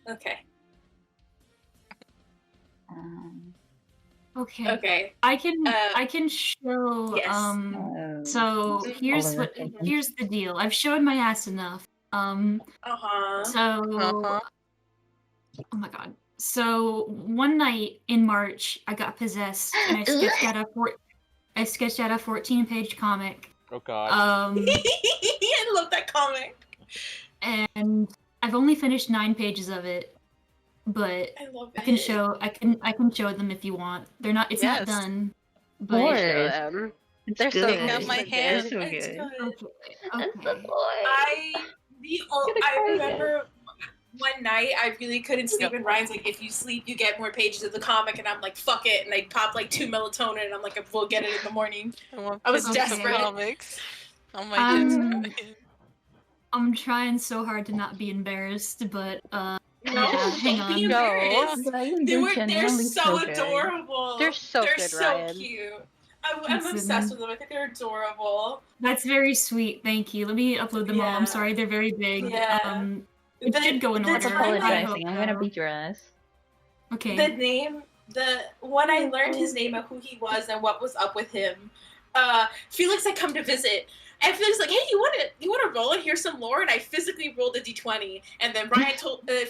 Okay. Okay. Okay. I can show Yes. so here's Oliver what Jenkins. here's the deal. I've showed my ass enough. So Uh-huh. oh my god. So one night in March I got possessed and I sketched out a 14-page comic. Oh God. I love that comic. And I've only finished 9 pages of it. But I love it. I can show them if you want. They're not it's not Yes. done. Of But course. Show them. It's They're so good. good. Got my It's hand. good. So It's good. good. okay. I remember one night I really couldn't sleep, and Ryan's like, if you sleep, you get more pages of the comic, and I'm like, fuck it, and I pop like 2 melatonin, and I'm like, we'll get it in the morning. I was desperate. Comics. Oh my goodness. I'm trying so hard to not be embarrassed, but No, yeah, hang don't be on. embarrassed. They're genuinely so good. adorable. They're so good, so Ryan. cute. I'm Listen. obsessed with them. I think they're adorable. That's very sweet. Thank you. Let me upload them all. Yeah. I'm sorry, they're very big. Yeah. It should go in the order. time I I Apologizing. hope I'm gonna so. beat your ass. Okay. The name, when I learned his name and who he was and what was up with him, Felix had come to visit, and Felix was like, "Hey, you want to roll and hear some lore?" And I physically rolled a d20, and then Ryan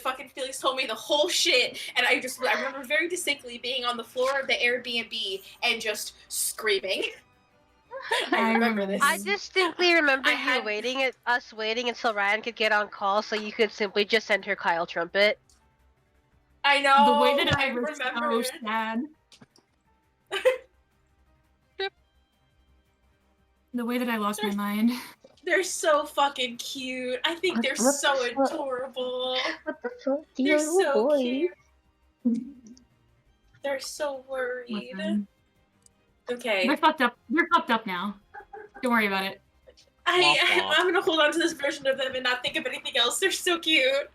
fucking Felix told me the whole shit, and I remember very distinctly being on the floor of the Airbnb and just screaming. I remember this. I distinctly remember I you had- waiting until Ryan could get on call so you could simply just send her Kyle Trumpet. I know. The way that I was remember. so sad. The way that I lost my mind. They're so fucking cute. I think they're What so the fuck? adorable. What the fuck? They're You're a so boy. cute. They're so worried. Listen. Okay. They're fucked up. They're fucked up now. Don't worry about it. I'm gonna hold on to this version of them and not think of anything else. They're so cute.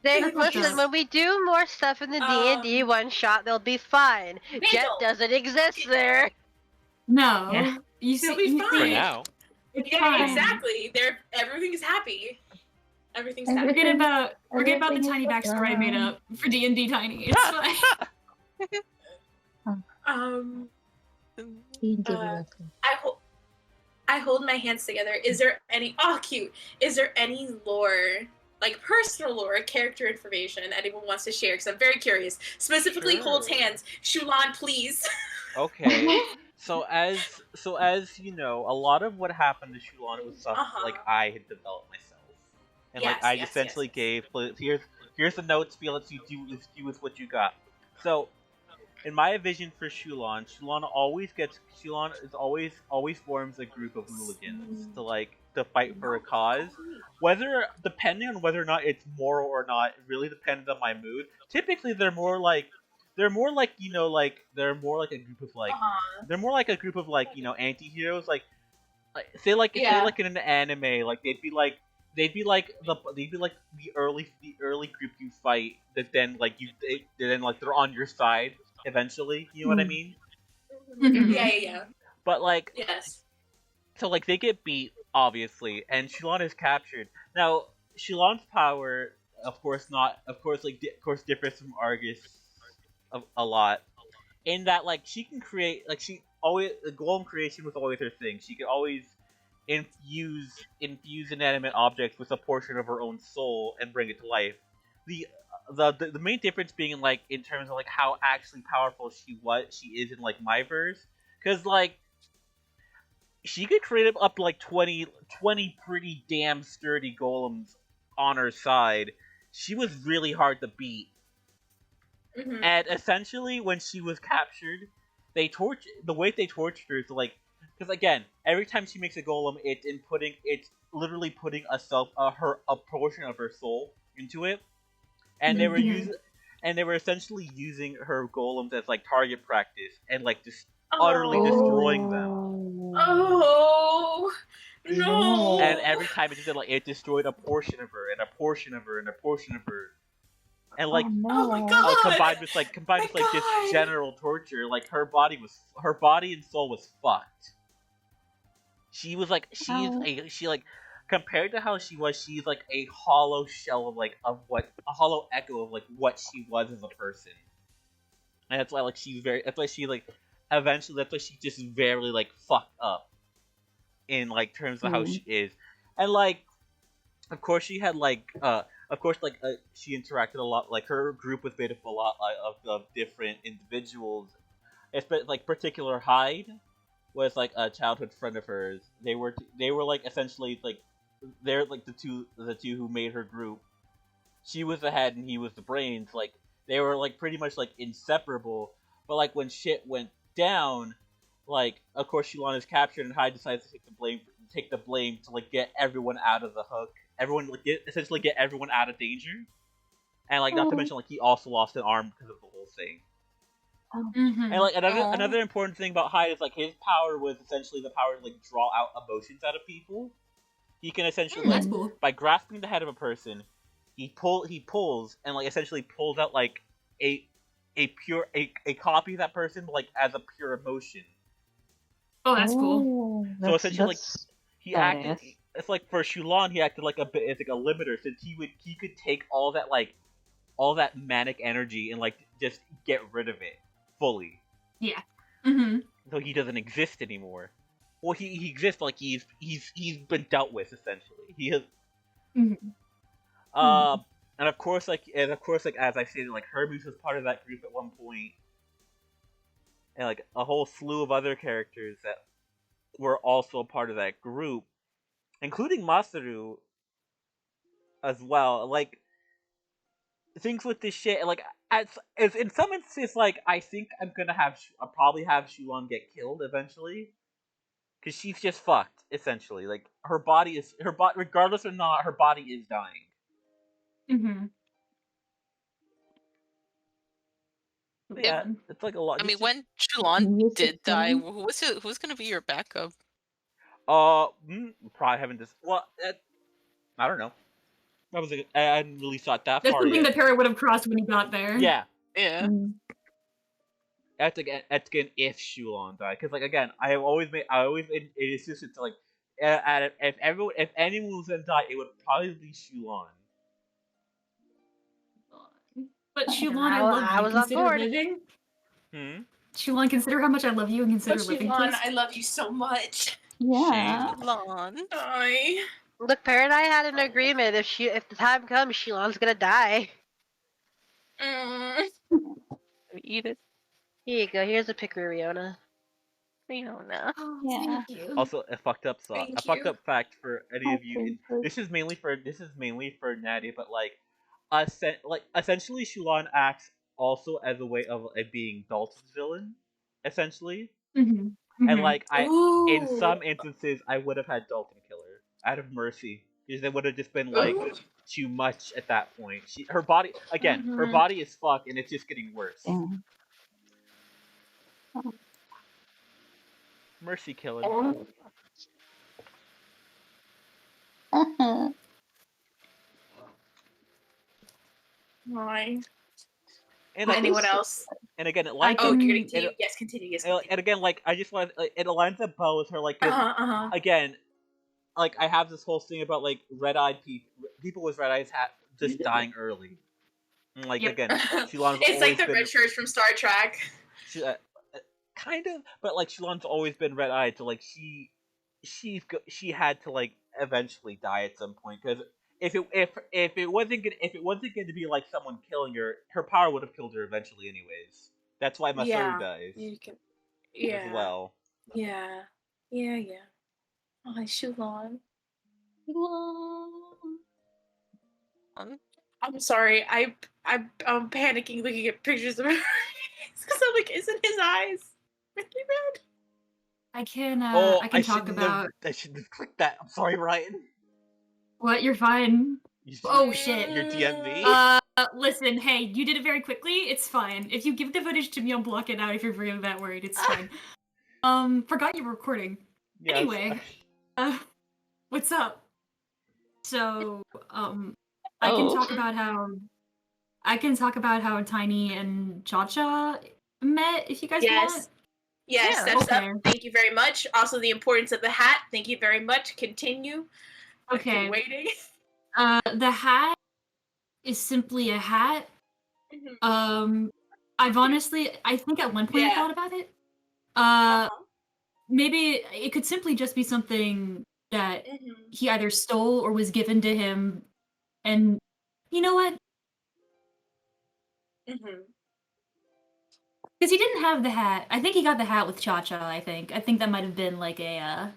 Listen, when we do more stuff in the D&D one shot, they'll be fine. Jet Rachel. doesn't exist there. No. Yeah. You They'll see, be you For fine. see, now. it's Yeah, fine. exactly. Everything's happy. Everything's happy. Forget about the Everything tiny is backstory I made fine. up for D&D Tiny. It's fine. I hold my hands together. Is there any cute? Is there any lore, like personal lore, character information anyone wants to share? Because I'm very curious. Specifically, Sure. holds hands. Shulan, please. Okay. So as you know, a lot of what happened to Shulan was stuff like I had developed myself, and like Yes, I yes, essentially yes. gave here's the notes. Felix, you do with what you got. So, in my vision for Shulan always forms a group of hooligans to fight for a cause. Depending on whether or not it's moral or not, it really depends on my mood. Typically, they're more like a group of anti-heroes, say in an anime, like they'd be like the early group you fight that then they're on your side eventually, you know what I mean? Yeah. But Yes. so they get beat obviously, and Shulan is captured. Now Shulan's power, of course not, of course differs from Argus a lot in that like she can create like she always the golem creation was always her thing. She could always infuse inanimate objects with a portion of her own soul and bring it to life. The main difference being like in terms of like how actually powerful she is in like my verse, because like she could create up to like 20 pretty damn sturdy golems on her side. She was really hard to beat. Mhm. And essentially, when she was captured, the way they tortured her is like, because again, every time she makes a golem, it's literally putting a portion of her soul into it, and they were essentially using her golems as like target practice and like just utterly destroying them. Oh no! And every time it destroyed a portion of her and a portion of her and a portion of her. And like, Oh my god! combined with just general torture, like her body and soul was fucked. She was like, compared to how she was, she's like a hollow shell of a hollow echo of like what she was as a person. And that's why that's why she just very like fucked up in like terms of how she is. And like, of course she had she interacted a lot. Like her group was made up a lot of different individuals. Like particular Hyde was like a childhood friend of hers. They were like essentially like they're like the two who made her group. She was the head and he was the brains. Like they were like pretty much like inseparable. But like when shit went down, like of course Shulan is captured and Hyde decides to take the blame to like get everyone out of the hook. Essentially get everyone out of danger, and like not to mention like he also lost an arm because of the whole thing. Mm-hmm. And like another important thing about Hyde is like his power was essentially the power to like draw out emotions out of people. He can essentially That's cool. by grasping the head of a person, he pulls and like essentially pulls out like a copy of that person like as a pure emotion. Oh, that's cool. So essentially he acted. nice. It's like for Shulan, he acted like a bit as like a limiter, since he could take all that manic energy and like just get rid of it fully. Yeah. Mm-hmm. So he doesn't exist anymore. Well, he exists like he's been dealt with essentially. He has. Mm-hmm. And of course, as I stated, like Hermes was part of that group at one point, and like a whole slew of other characters that were also a part of that group, including Masaru as well. Like things with this shit, like as in some instances, like I think I'll probably have Shulan get killed eventually, because she's just fucked essentially. Like regardless or not, her body is dying. Mm-hmm. But yeah, it's like a lot. I mean, It's when Chulon Music did die, thing. who's gonna be your backup? probably haven't just. Well, I don't know. I hadn't really thought that That's far something yet. that Para would have crossed when he got there. Yeah, Yeah. that's again if Shulan died, because like again, I always made it insisted to like, if anyone was gonna die, it would probably be Shulan. But Shulan, I love you. I was on Consider board. living. Hmm. Shulan, consider how much I love you and consider But living, Siobhan, please. I love you so much. Yeah. Chulon. I. Look, Parrot and I had an agreement. If the time comes, Shulan's gonna die. Eat it. Here you go. Here's a Riona. Fiona. Oh, Yeah. thank you. Also, a fucked up Thank fucked you. up fact for any of you. This is mainly for Natty, but like, essentially, Shulan acts also as a way of being Dalton's villain, essentially. Mm-hmm. And like in Ooh. some instances, I would have had Dalton kill her out of mercy, because it would have just been like Ooh. too much at that point. Her body her Mhm. body is fucked, and it's just getting worse. Yeah. Mercy killing. Why? And like, Anyone else? and again, it I lines Oh, up. can- you're gonna continue. Yes, continue. Yes, continue. And again, like I just want it aligns up well with her. Like 'cause, Uh-huh. again, like I have this whole thing about like red-eyed people with red eyes just dying early. Like Yep. again, Shulan's It's like always the been red shirts from Star Trek. she, kind of, but like Shulan's always been red eyed, so like she had to like eventually die at some point because if it wasn't going to be like someone killing her, her power would have killed her eventually anyways. That's why Masaru Yeah. dies You can. as Yeah. well. Yeah. Yeah. Oh, Shulan. I'm sorry. I'm panicking looking at pictures of her because I'm like, isn't his eyes really red? I can Oh, talk about I shouldn't have clicked that. I'm sorry, Ryan. what. You're fine. You should, Oh shit. Your DMV. Listen, hey, you did it very quickly. It's fine. If you give the footage to me, I'll block it out if you're really that worried. It's fine. Forgot you were recording. Yes. Anyway, what's up? So, I Oh. can talk about how Tiny and Cha-Cha met, if you guys want. Yes. Yeah, Steps okay. up. Thank you very much. Also, the importance of the hat. Thank you very much. Continue. I've Okay. been waiting. The hat is simply a hat. I think at one point I thought about it. Maybe it could simply just be something that he either stole or was given to him. And you know what? Because he didn't have the hat. I think he got the hat with Cha-Cha, I think. I think that might have been like a,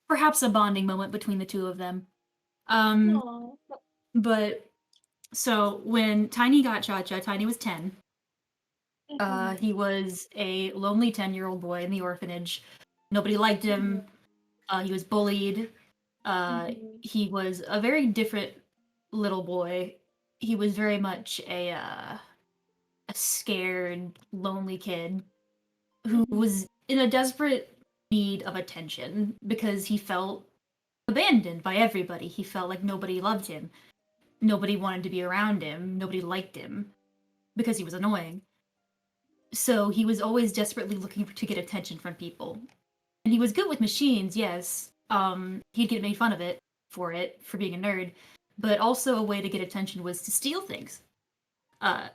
perhaps a bonding moment between the two of them. But, so, when Tiny got Cha-Cha, Tiny was 10. He was a lonely 10-year-old boy in the orphanage. Nobody liked him. He was bullied. He was a very different little boy. He was very much a scared, lonely kid who was in a desperate need of attention because he felt abandoned by everybody. He felt like nobody loved him. Nobody wanted to be around him. Nobody liked him because he was annoying. So he was always desperately looking to get attention from people. And he was good with machines, yes. He'd get made fun of for being a nerd. But also a way to get attention was to steal things.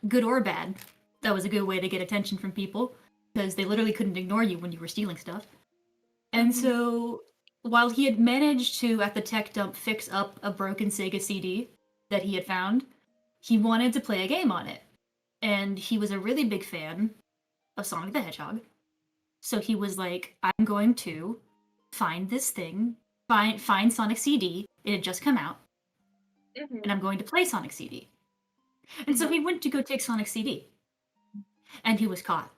Good or bad. That was a good way to get attention from people, because they literally couldn't ignore you when you were stealing stuff. And so, while he had managed to, at the tech dump, fix up a broken Sega CD that he had found, he wanted to play a game on it. And he was a really big fan of Sonic the Hedgehog. So he was like, I'm going to find this thing, find Sonic CD, it had just come out, and I'm going to play Sonic CD. And so he went to go take Sonic CD. And he was caught.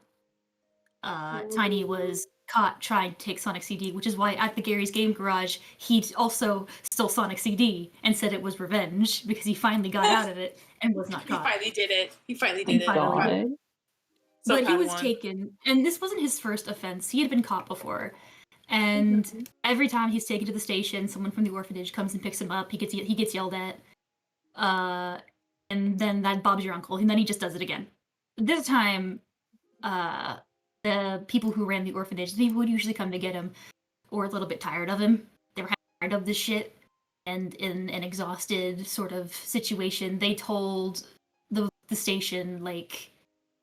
Tiny was caught trying to take Sonic CD, which is why at the Gary's Game Garage, he also stole Sonic CD and said it was revenge, because he finally got out of it and was not caught. He finally did it. He finally did it. God. But he was taken, and this wasn't his first offense. He had been caught before. And every time he's taken to the station, someone from the orphanage comes and picks him up. He gets yelled at. And then that Bob's your uncle, and then he just does it again. This time, the people who ran the orphanage, the people who would usually come to get him, were a little bit tired of him. They were tired of this shit. And in an exhausted sort of situation, they told the station, like,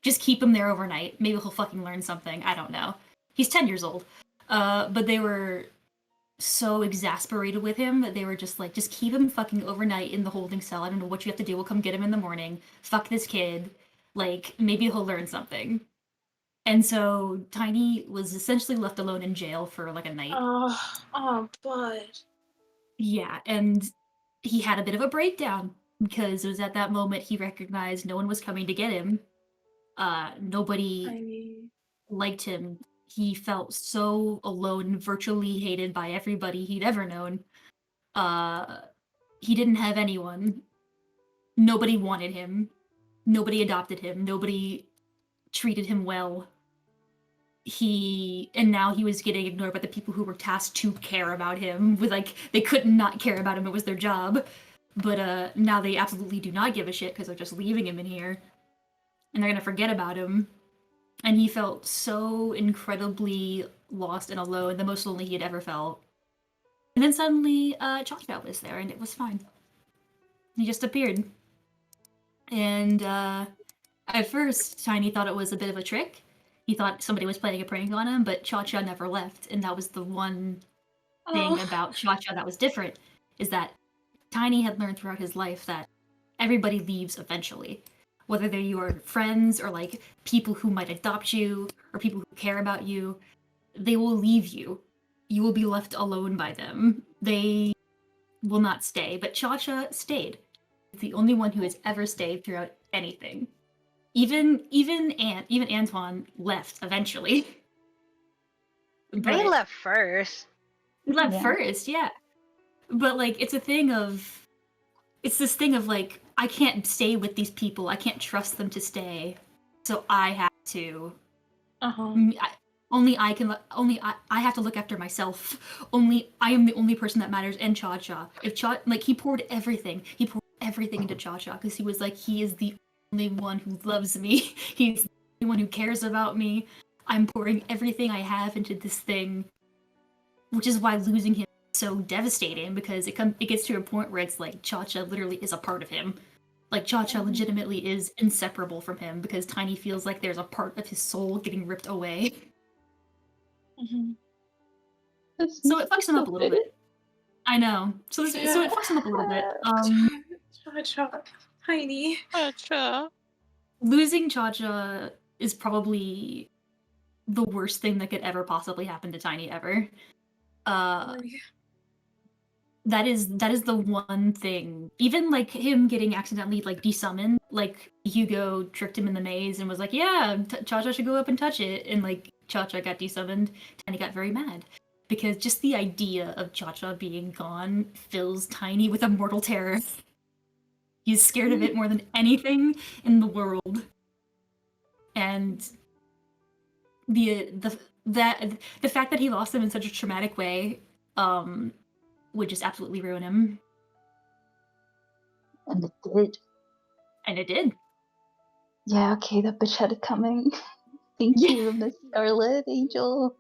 just keep him there overnight. Maybe he'll fucking learn something. I don't know. He's 10 years old. But they were so exasperated with him that they were just like, just keep him fucking overnight in the holding cell. I don't know what you have to do. We'll come get him in the morning. Fuck this kid. Like, maybe he'll learn something. And so Tiny was essentially left alone in jail for like a night. Bud. Yeah, and he had a bit of a breakdown because it was at that moment he recognized no one was coming to get him. Nobody liked him. He felt so alone, virtually hated by everybody he'd ever known. He didn't have anyone. Nobody wanted him. Nobody adopted him. Nobody treated him well. And now he was getting ignored by the people who were tasked to care about him. With like, they couldn't not care about him. It was their job. But now they absolutely do not give a shit because they're just leaving him in here. And they're gonna forget about him. And he felt so incredibly lost and alone, the most lonely he had ever felt. And then suddenly, Cha-Cha was there, and it was fine. He just appeared. And at first, Tiny thought it was a bit of a trick. He thought somebody was playing a prank on him, but Cha-Cha never left, and that was the one thing about Cha-Cha that was different, is that Tiny had learned throughout his life that everybody leaves eventually. Whether they're your friends or like people who might adopt you or people who care about you, they will leave you. You will be left alone by them. They will not stay. But Cha-Cha stayed. He's the only one who has ever stayed throughout anything. Even Antoine left eventually. But he left first. He left first, yeah. But like it's this thing of like I can't stay with these people. I can't trust them to stay. So I have to only I have to look after myself. Only I am the only person that matters. And Cha-Cha. If he poured everything into Cha-Cha because he was like, he is the only one who loves me. He's the only one who cares about me. I'm pouring everything I have into this thing, which is why losing him is so devastating, because it gets to a point where it's like Cha-Cha literally is a part of him. Like Cha-Cha legitimately is inseparable from him, because Tiny feels like there's a part of his soul getting ripped away. So it fucks him up a little bit. I know. So it fucks him up a little bit. Cha-Cha, Tiny. Cha-Cha. Losing Cha-Cha is probably the worst thing that could ever possibly happen to Tiny ever. That is the one thing. Even like him getting accidentally like desummoned, like Hugo tricked him in the maze and was like, "Yeah, Cha-Cha should go up and touch it," and like Cha-Cha got desummoned. Tiny got very mad because just the idea of Cha-Cha being gone fills Tiny with a mortal terror. He's scared of it more than anything in the world, and the fact that he lost him in such a traumatic way would just absolutely ruin him. And it did. And it did. Yeah, okay, that bitch had it coming. Thank you, Miss Scarlet Angel.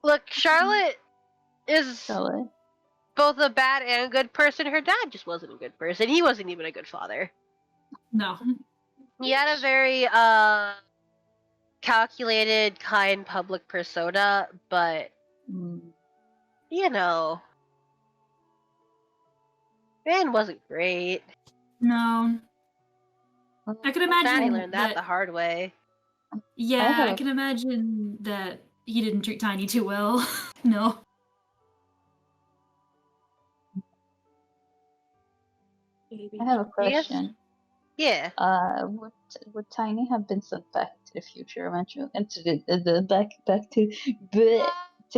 Look, Charlotte is Charlotte. both a bad and a good person. Her dad just wasn't a good person. He wasn't even a good father. No. He had a very calculated, kind public persona, but you know, man wasn't great. No. I could imagine Tiny learned that the hard way. Yeah, I can imagine that he didn't treat Tiny too well. No. I have a question. Yeah. Would Tiny have been sent back to the future eventually, and to the back to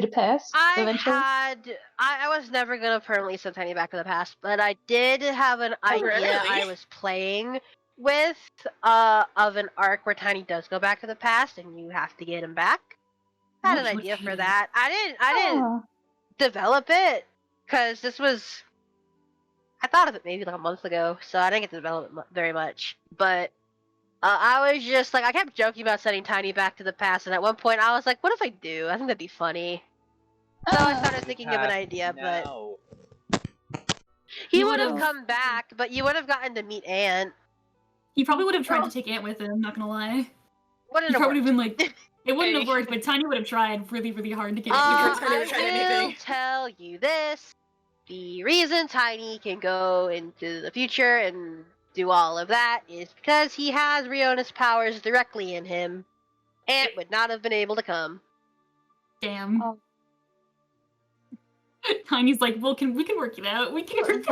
the past eventually? I was never gonna permanently send Tiny back to the past, but I did have an idea I was playing with of an arc where Tiny does go back to the past and you have to get him back. I had an idea for that. I didn't develop it because I thought of it maybe like a month ago, so I didn't get to develop it very much. But I was just like, I kept joking about sending Tiny back to the past, and at one point I was like, what if I do? I think that'd be funny. So I started thinking of an idea, but he would have come back, but you would have gotten to meet Ant. He probably would have tried to take Ant with him, not gonna lie. Wouldn't he probably have been like, it wouldn't have worked, but Tiny would have tried really, really hard to get it. I will tell you this. The reason Tiny can go into the future and do all of that is because he has Riona's powers directly in him. Ant would not have been able to come. Damn. Tiny's like, well, we can work it out. We can fix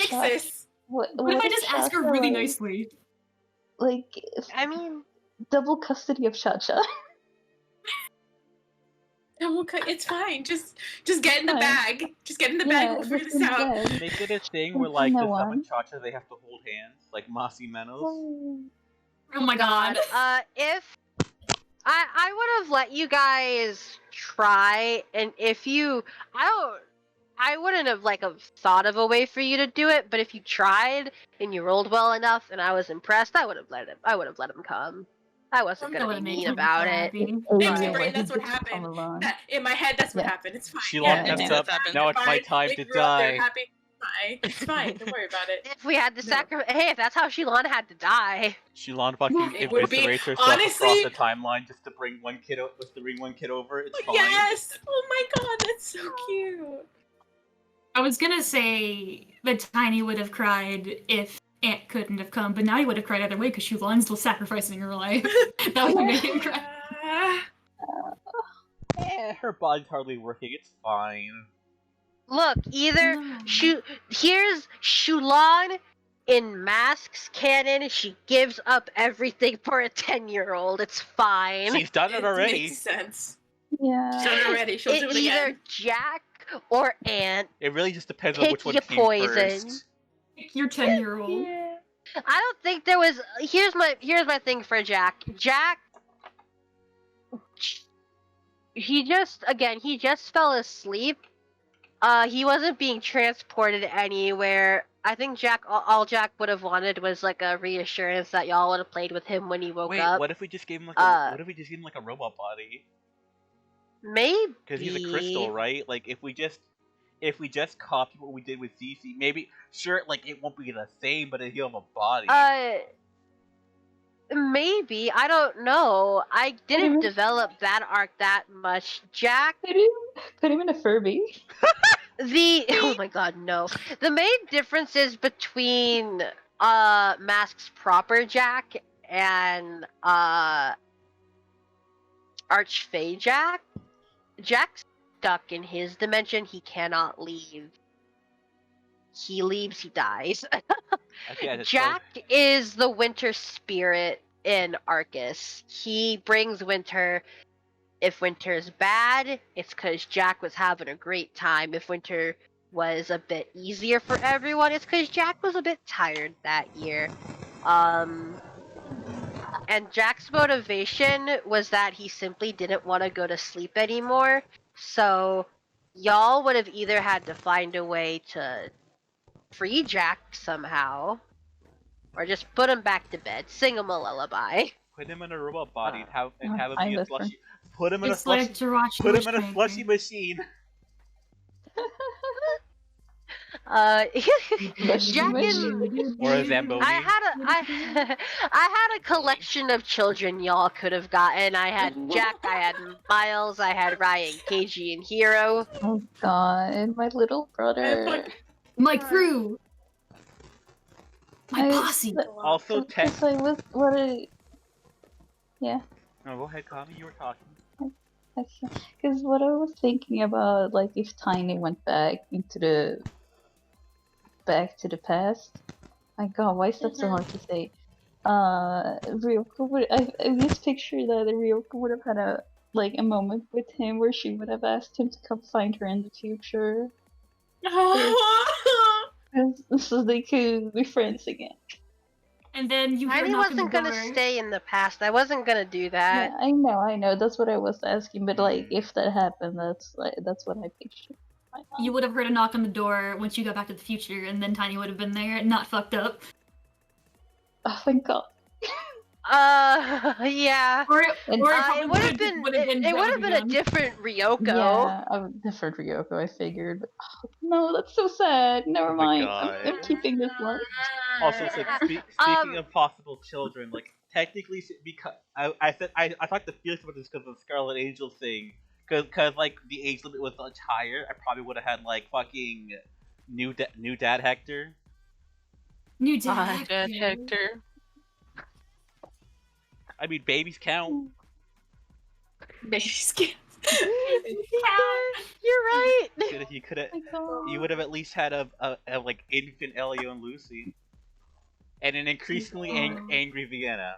this. What if I just ask her really nicely? Like, I mean, double custody of Cha-Cha. It's fine. Just get in the bag. Just get in the bag. We'll figure this out. Make it a thing where, like, to summon Cha-Cha, they have to hold hands, like Mossy Menos. Oh my god. If I would have let you guys try, and if you, I wouldn't have thought of a way for you to do it. But if you tried and you rolled well enough, and I was impressed, I would have let him come. I wasn't That gonna would be make mean me about it. happy. In Oh, my yeah, brain, where he that's what gets to come happened. along. In my head, that's what Yeah. happened. It's fine. She Yeah, locked that's us what's up. happened. Now It's it's my fine. time We to grew up, they're die. happy. Fine. It's fine. Don't worry about it. If we had to No. sacrifice, hey, if that's how Shilana had to die, Shilon fucking It would be- eviscerates herself honestly- across the timeline just to bring one kid over. It's fine. Yes! Oh my god, that's so cute. I was gonna say that Tiny would have cried if Aunt couldn't have come, but now he would have cried either way because Shulan's still sacrificing her life. That would make him cry. Her body's hardly working. It's fine. look, either here's Shulan in Masks canon. She gives up everything for a 10-year-old. It's fine. She's done it already. Makes sense. Yeah. She's done it already. She'll do it Either again. Jack or Aunt. It really just depends on Pick which one your came poison. first. Your 10-year-old. Yeah. I don't think there was. Here's my thing for Jack. Jack. He just fell asleep. He wasn't being transported anywhere. I think all Jack would have wanted was like a reassurance that y'all would have played with him when he woke Wait, up. what if we just gave him like a robot body? Maybe. Because he's a crystal, right? Like if we just copy what we did with Cece, maybe sure, like it won't be the same, but he'll have a body. Maybe. I don't know. I didn't Mhm. develop that arc that much. Jack. Put him in a Furby. Oh my god, no. The main differences between Mask's proper Jack and Archfey Jack. Jack's stuck in his dimension. He cannot leave. He leaves, he dies. Okay, Jack is the winter spirit in Arcus. He brings winter. If winter's bad, it's because Jack was having a great time. If winter was a bit easier for everyone, it's because Jack was a bit tired that year. And Jack's motivation was that he simply didn't want to go to sleep anymore. So, y'all would have either had to find a way to free Jack somehow, or just put him back to bed, sing him a lullaby. Put him in a robot body and have him I be a listen. slushy. Put him in a It's like slushy. to watch Put him Bush in a Crank. slushy machine. Jack and Or a Zamboni. I had a collection of children y'all could have gotten. I had Jack, I had Miles, I had Ryan, KG, and Hero. Oh god, my little brother. My crew. My I- posse. Also, tech. Because I was what a yeah. No, go ahead, Kami. You were talking. Because what I was thinking about, like, if Tiny went back to the past. My God, why is that so hard to say? Ryoko would. I just picture that Ryoko would have had a moment with him where she would have asked him to come find her in the future, so they could be friends again. And then you hear Tiny knock on the wasn't gonna door. stay in the past. I wasn't gonna do that. Yeah, I know. That's what I was asking. But like, if that happened, that's what I pictured. You would have heard a knock on the door once you got back to the future, and then Tiny would have been there, not fucked up. Oh thank God. Yeah. Or And- It would have been. It would have been a different Ryoko. Yeah, a different Ryoko. I figured. But, oh, no, that's so sad. Never Oh my mind. God. I'm keeping this one. Also, it's like speaking of possible children, like technically, because I thought the feelings about this because of the Scarlet Angel thing, because like the age limit was much higher. I probably would have had like fucking new dad Hector. New dad. Dad Hector. I mean, babies count. Babies can't. You're right. You could have. Oh my God. You would have at least had a like infant Elio and Lucy, and an increasingly angry Vienna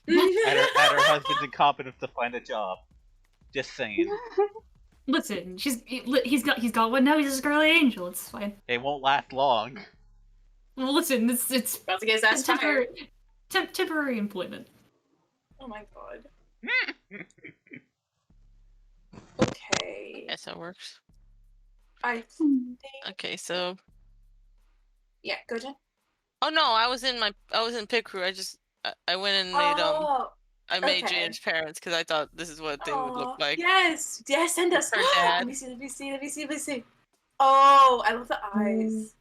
at her husband's incompetence to find a job. Just saying, Listen, he's got one now. He's a Scarlet Angel. It's fine. they won't last long. Well, listen, it's About to get his ass tired. temporary employment. Oh my God. Okay. Yes, that works. I Okay, so yeah. Go Jen. oh no, I was in pit crew. I just I went and made Oh, I made okay. Jane's parents because I thought this is what they would look Oh, like. yes, yes, send us. Her Let dad. me see. Let me see. Let me see. Let me see. Oh, I love the eyes.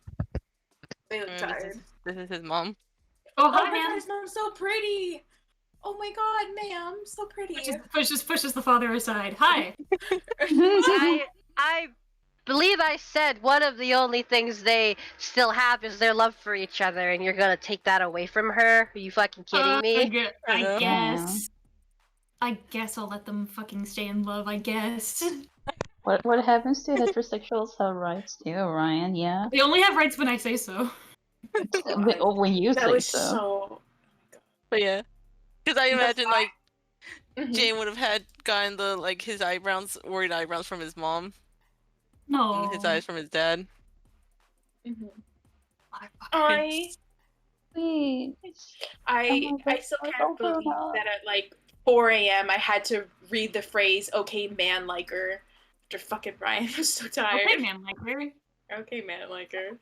They look tired. This is his mom. Oh, hi, my God, his mom's so pretty. Oh my God, ma'am, so pretty. Pushes the father aside. Hi. I believe I said one of the only things they still have is their love for each other, and you're gonna take that away from her? Are you fucking kidding me? I guess. I guess I'll let them fucking stay in love. I guess. What happens to heterosexuals have rights too, Ryan? Yeah. They only have rights when I say so. When you That say was so. so. But yeah, because I imagine like Mhm. Jane would have had gotten the like his eyebrows, worried eyebrows from his mom, No. and his eyes from his dad. I Sweet. I Oh my I God, still it's can't over believe now. that at like 4 a.m. I had to read the phrase "Okay, man, like her" after fucking Ryan. I'm so tired. Okay, man, like her. Okay, man, like her.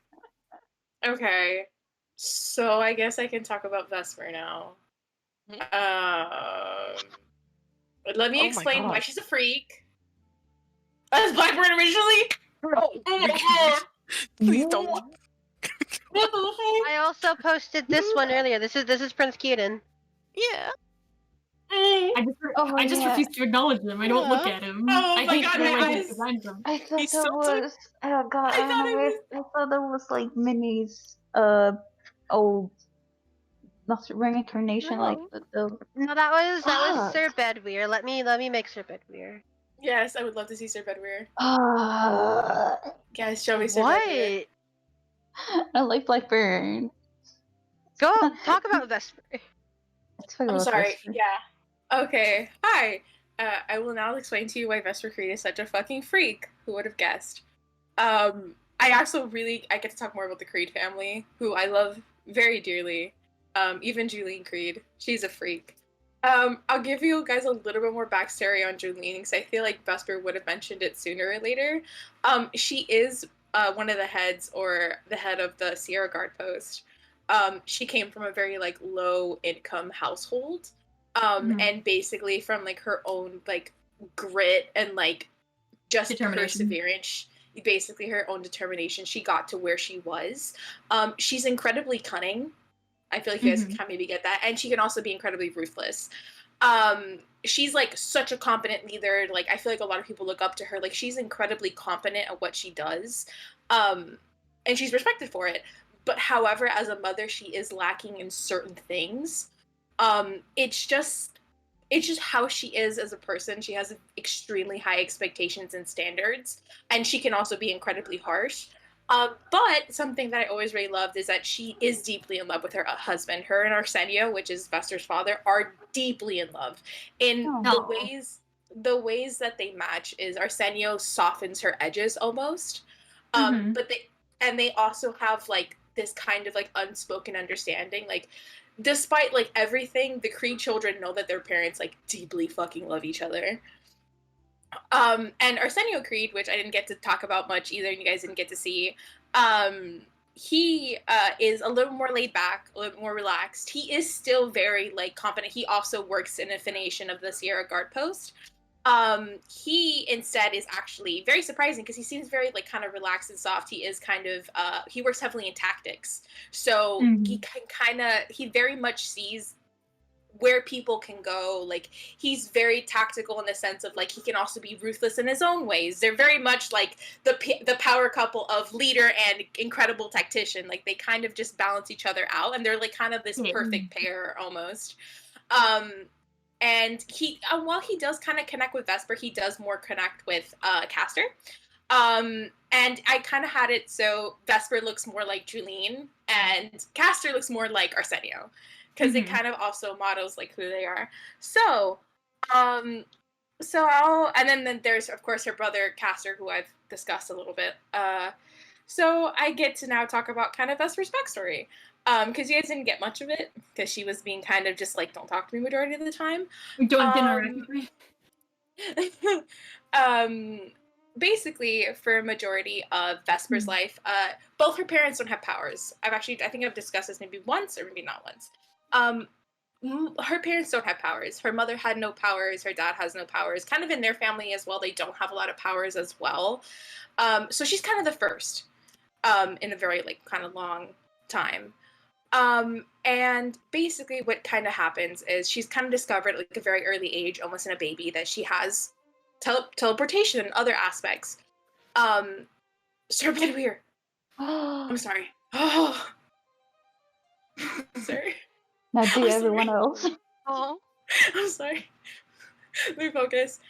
Okay, so I guess I can talk about Vesper now. Let me Oh my explain why God. she's a freak. As Blackbird originally. Oh my God. Please don't. What the fuck? I also posted this one earlier. This is Prince Keaton. Yeah. I just yeah. refuse to acknowledge him. I don't look at him. Oh I my hate God, the way my he eyes. designs them. I thought He's that so was. Oh God, I thought it was. I thought that was like Minnie's old, not reincarnation, like No. the. No, that was Fuck. Sir Bedweir. Let me make Sir Bedweir. Yes, I would love to see Sir Bedweir. Ah. Guys, show me Sir Bedweir. What? I like Blackburn. Go talk about Vesper. Let's talk I'm about sorry. Vesper. Yeah. Okay. Hi. I will now explain to you why Vesper Creed is such a fucking freak. Who would have guessed? I also really I get to talk more about the Creed family, who I love very dearly. Even Julene Creed, she's a freak. I'll give you guys a little bit more backstory on Julene because I feel like Vesper would have mentioned it sooner or later. She is one of the heads or the head of the Sierra Guard post. She came from a very like low income household, and basically from like her own like grit and like just perseverance, basically her own determination, she got to where she was. She's incredibly cunning. I feel like you guys can maybe get that, and she can also be incredibly ruthless. She's like such a competent leader. Like I feel like a lot of people look up to her. Like she's incredibly competent at what she does, and she's respected for it. But however, as a mother, she is lacking in certain things. It's just how she is as a person. She has extremely high expectations and standards, and she can also be incredibly harsh. But something that I always really loved is that she is deeply in love with her husband. Her and Arsenio, which is Vesper's father, are deeply in love. In the ways that they match is Arsenio softens her edges almost, but they also have like this kind of like unspoken understanding, like despite like everything, the Creed children know that their parents like deeply fucking love each other. And Arsenio Creed, which I didn't get to talk about much either, and you guys didn't get to see, he is a little more laid back, a little more relaxed. He is still very like competent. He also works in affiliation of the Sierra Guard post. He instead is actually very surprising because he seems very like kind of relaxed and soft. He is kind of he works heavily in tactics, so he can he very much sees where people can go. Like he's very tactical in the sense of like he can also be ruthless in his own ways. They're very much like the power couple of leader and incredible tactician. Like they kind of just balance each other out, and they're like kind of this perfect pair almost. And he, while he does kind of connect with Vesper, he does more connect with Castor. And I kind of had it so Vesper looks more like Julene, and Castor looks more like Arsenio, because it kind of also models like who they are. So, and then there's of course her brother Castor, who I've discussed a little bit. So I get to now talk about kind of Vesper's backstory. Because you guys didn't get much of it, because she was being kind of just like, don't talk to me majority of the time. Don't interact with me. Basically, for a majority of Vesper's life, both her parents don't have powers. I think I've discussed this maybe once or maybe not once. her parents don't have powers. Her mother had no powers. Her dad has no powers. Kind of in their family as well, they don't have a lot of powers as well. So she's kind of the first in a very like kind of long time. And basically what kind of happens is she's kind of discovered at like a very early age, almost in a baby, that she has teleportation and other aspects. Sir Bedweir. I'm sorry. Oh. Sorry. Now do I'm everyone sorry. else. Oh. I'm sorry. Let me focus.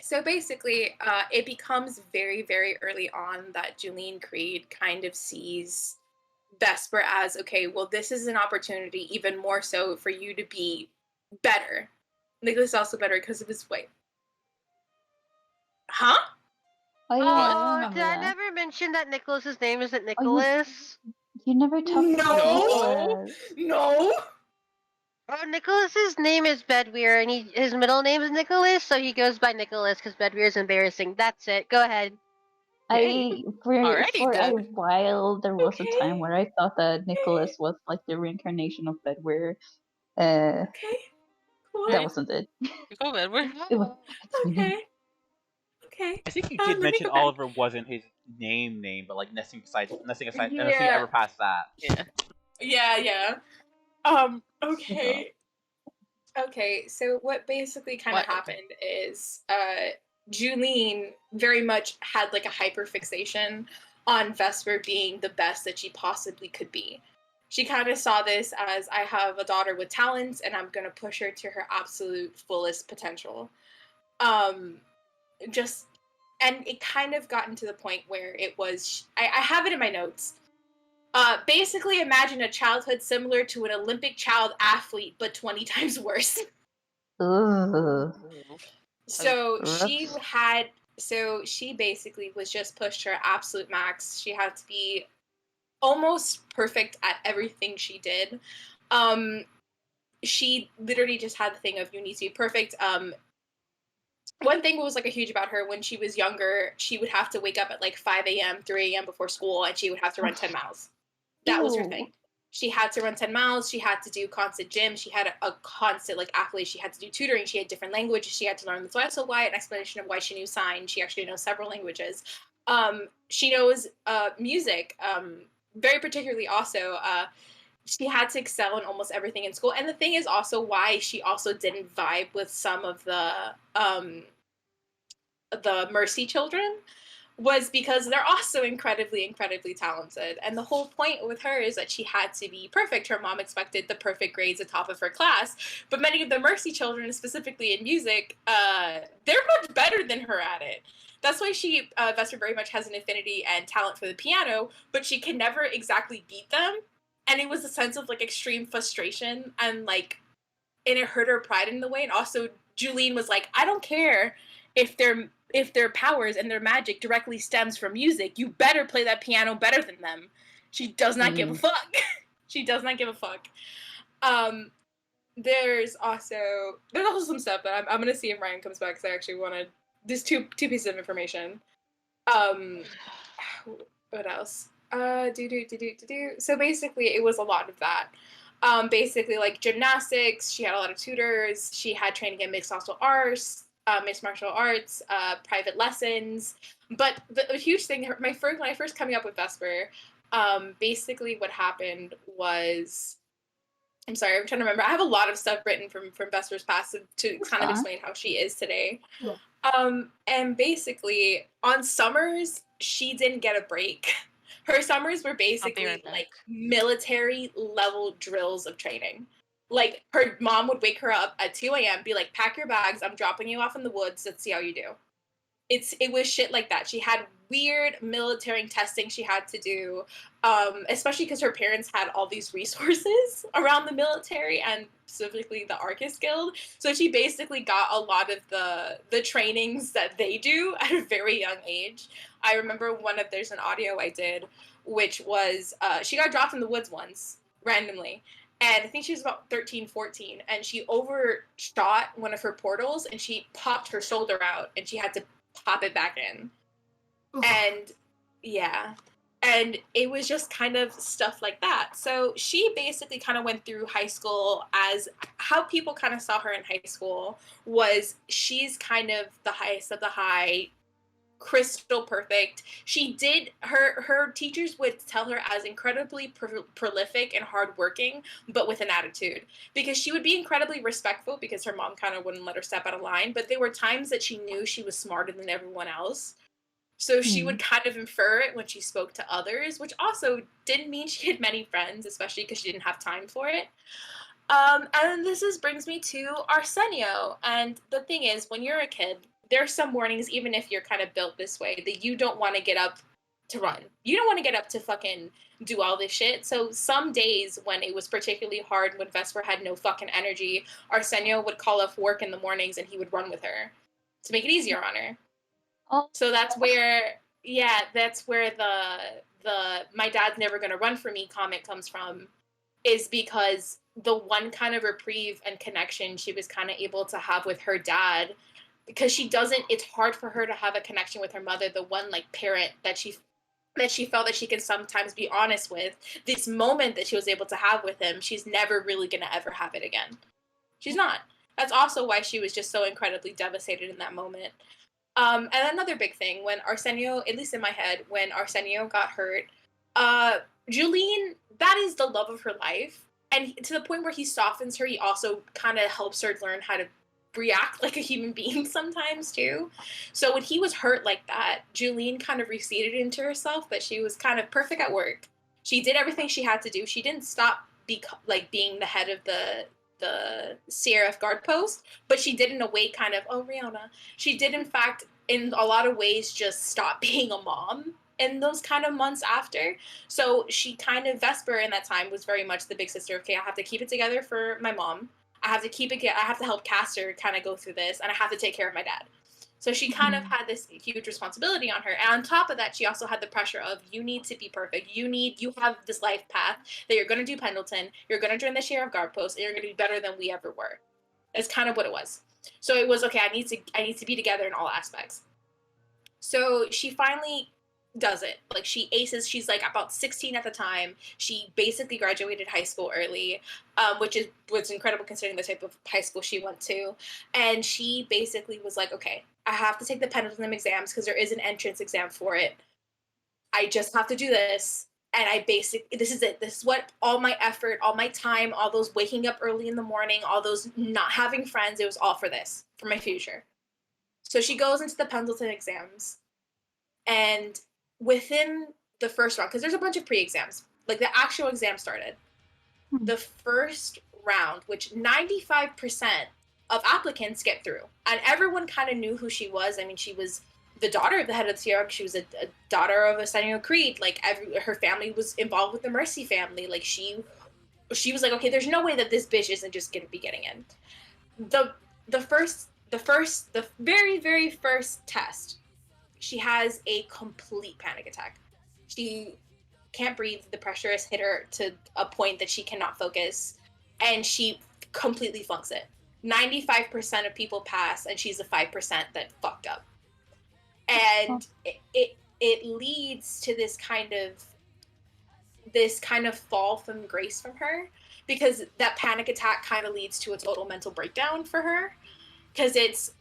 So basically, it becomes very, very early on that Julene Creed kind of sees Vesper as, okay, well, this is an opportunity even more so for you to be better. Nicholas is also better because of his weight. Huh? Oh yeah, I Oh, remember did I that. never mention that Nicholas's name isn't Oh, Nicholas? you never talked about No. Nicholas. No. Oh, Nicholas's name is Bedweir, and his middle name is Nicholas, so he goes by Nicholas because Bedweir is embarrassing. That's it. Go ahead. Alrighty For a then. while there was a time Okay. where I thought that Nicholas was like the reincarnation of Bedweir. Uh, Okay. Cool. that wasn't it. Go, Edward. It was Okay. Okay. I think you did Let me mention go back. Oliver wasn't his name, but like nesting aside, unless he Yeah. ever passed that. Yeah. Yeah. Okay. Okay, so what basically kind of What? happened is Julene very much had like a hyper fixation on Vesper being the best that she possibly could be. She kind of saw this as, I have a daughter with talents and I'm going to push her to her absolute fullest potential. Just, and it kind of gotten to the point where it was, I have it in my notes. Basically imagine a childhood similar to an Olympic child athlete, but 20 times worse. Ugh. So Rough. she basically was just pushed to her absolute max. She had to be almost perfect at everything she did. She literally just had the thing of, you need to be perfect. One thing was like a huge about her when she was younger, she would have to wake up at like 5 a.m., 3 a.m. before school, and she would have to run 10 miles. That was her Ew. thing. She had to run 10 miles. She had to do constant gym. She had a constant like athlete. She had to do tutoring. She had different languages. She had to learn. That's why also why an explanation of why she knew sign. She actually knows several languages. She knows music. Very particularly also. She had to excel in almost everything in school. And the thing is also why she also didn't vibe with some of the Mercy children was because they're also incredibly, incredibly talented. And the whole point with her is that she had to be perfect. Her mom expected the perfect grades at top of her class. But many of the Mercy children, specifically in music, they're much better than her at it. That's why Vesper very much has an affinity and talent for the piano, but she can never exactly beat them. And it was a sense of like extreme frustration and like, and it hurt her pride in the way. And also Julene was like, I don't care if their powers and their magic directly stems from music. You better play that piano better than them. She does not give a fuck. She does not give a fuck. There's also some stuff, but I'm gonna see if Ryan comes back because I actually wanted there's two pieces of information. What else? So basically, it was a lot of that. Basically, like gymnastics, she had a lot of tutors. She had training in mixed martial arts, private lessons. But the huge thing, when I first coming up with Vesper, basically what happened was, I'm sorry, I'm trying to remember. I have a lot of stuff written from Vesper's past to kind of explain how she is today. Yeah. And basically, on summers, she didn't get a break. Her summers were basically right back. like military level drills of training. Like, her mom would wake her up at 2 a.m., be like, pack your bags, I'm dropping you off in the woods, let's see how you do. It was shit like that. She had weird military testing she had to do, especially because her parents had all these resources around the military and specifically the Arcus Guild. So she basically got a lot of the trainings that they do at a very young age. I remember there's an audio I did, which was she got dropped in the woods once randomly. And I think she was about 13, 14, and she overshot one of her portals and she popped her shoulder out and she had to pop it back in. Oof. And yeah. And it was just kind of stuff like that. So she basically kind of went through high school as how people kind of saw her in high school was she's kind of the highest of the high, crystal perfect. She did her teachers would tell her as incredibly prolific and hardworking, but with an attitude, because she would be incredibly respectful because her mom kind of wouldn't let her step out of line. But there were times that she knew she was smarter than everyone else. So she would kind of infer it when she spoke to others, which also didn't mean she had many friends, especially because she didn't have time for it. And brings me to Arsenio. And the thing is, when you're a kid, there are some mornings, even if you're kind of built this way, that you don't want to get up to run. You don't want to get up to fucking do all this shit. So some days when it was particularly hard, when Vesper had no fucking energy, Arsenio would call off work in the mornings and he would run with her to make it easier on her. Oh. So that's where the my dad's never gonna run for me comment comes from, is because the one kind of reprieve and connection she was kind of able to have with her dad, because it's hard for her to have a connection with her mother, the one like parent that she felt that she can sometimes be honest with. This moment that she was able to have with him, she's never really gonna ever have it again. She's not. That's also why she was just so incredibly devastated in that moment. And another big thing, when Arsenio, at least in my head, when Arsenio got hurt, Julene, that is the love of her life. And to the point where he softens her, he also kind of helps her learn how to react like a human being sometimes, too. So when he was hurt like that, Julene kind of receded into herself, but she was kind of perfect at work. She did everything she had to do. She didn't stop being the head of the CRF guard post, but she did in a way kind of, Rihanna. She did in fact, in a lot of ways, just stop being a mom in those kind of months after. So she kind of, Vesper in that time was very much the big sister. Okay, I have to keep it together for my mom. I have to help Caster kind of go through this, and I have to take care of my dad. So she kind of had this huge responsibility on her. And on top of that, she also had the pressure of, you need to be perfect. You have this life path that you're going to do Pendleton. You're going to join the Sheriff Guard Post, and you're going to be better than we ever were. That's kind of what it was. So it was, okay, I need to be together in all aspects. So she finally does it. Like, she aces. She's like about 16 at the time. She basically graduated high school early, which was incredible considering the type of high school she went to. And she basically was like, okay, I have to take the Pendleton exams because there is an entrance exam for it. I just have to do this. And this is it. This is what all my effort, all my time, all those waking up early in the morning, all those not having friends, it was all for this, for my future. So she goes into the Pendleton exams. And within the first round, because there's a bunch of pre-exams, like the actual exam started, the first round, which 95% of applicants get through, and everyone kind of knew who she was. I mean, she was the daughter of the head of the Sierra. She was a daughter of Arsenio Creed. Like, her family was involved with the Mercy family. Like, she was like, okay, there's no way that this bitch isn't just gonna be getting in. The very, very first test, she has a complete panic attack. She can't breathe. The pressure has hit her to a point that she cannot focus, and she completely funks it. 95% of people pass, and she's the 5% that fucked up. And it leads to this kind of fall from grace from her, because that panic attack kind of leads to a total mental breakdown for her, because it's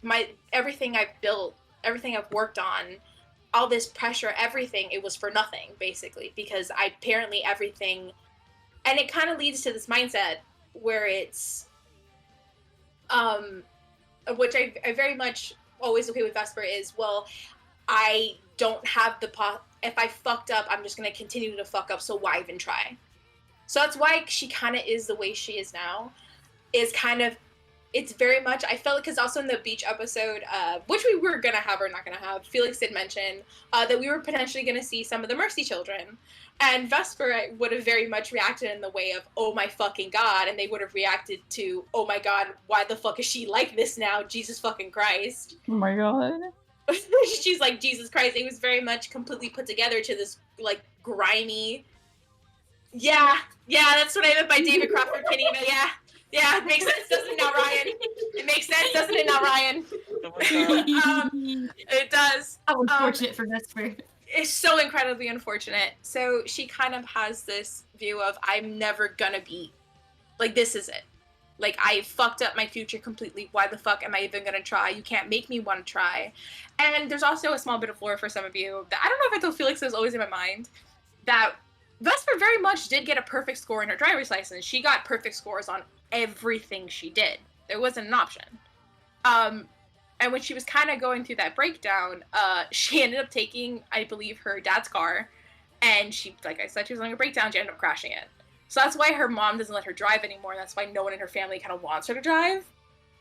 everything I've built, everything I've worked on, all this pressure, everything, it was for nothing, basically, because everything, and it kind of leads to this mindset where it's, which I very much always okay with Vesper is, well, I don't have if I fucked up, I'm just going to continue to fuck up, so why even try? So that's why she kind of is the way she is now, it's very much, I felt, because also in the beach episode, which we were going to have or not going to have, Felix did mention that we were potentially going to see some of the Mercy children. And Vesper would have very much reacted in the way of, oh my fucking god, and they would have reacted to, oh my god, why the fuck is she like this now? Jesus fucking Christ. Oh my god. She's like, Jesus Christ. It was very much completely put together to this, like, grimy... Yeah, that's what I meant by David Crawford Kenina, Yeah, it makes sense, doesn't it now, Ryan? It makes sense, doesn't it now, Ryan? Oh my god. It does. How unfortunate for Vesper. is so incredibly unfortunate. So she kind of has this view of, I'm never gonna be, like, this is it. Like, I fucked up my future completely. Why the fuck am I even gonna try? You can't make me want to try. And there's also a small bit of lore for some of you that I don't know if I told Felix, it was always in my mind, that Vesper very much did get a perfect score in her driver's license. She got perfect scores on everything she did. There wasn't an option. And when she was kind of going through that breakdown, she ended up taking, I believe, her dad's car, and she, like I said, she was on a breakdown, she ended up crashing it. So that's why her mom doesn't let her drive anymore, and that's why no one in her family kind of wants her to drive.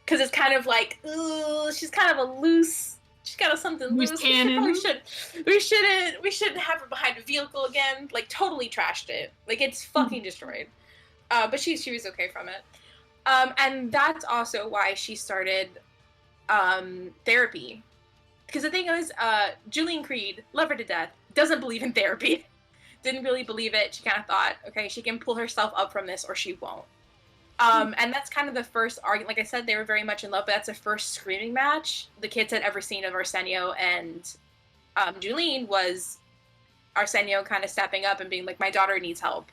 Because it's kind of like, ooh, she's kind of a loose, she's got something loose. We shouldn't have her behind a vehicle again. Like, totally trashed it. Like, it's fucking destroyed. But she was okay from it. And that's also why she started therapy. Because the thing is, Julian Creed, love her to death, doesn't believe in therapy. Didn't really believe it. She kind of thought, okay, she can pull herself up from this or she won't. And that's kind of the first argument. Like I said, they were very much in love, but that's the first screaming match the kids had ever seen of Arsenio and Julian was Arsenio kind of stepping up and being like, my daughter needs help.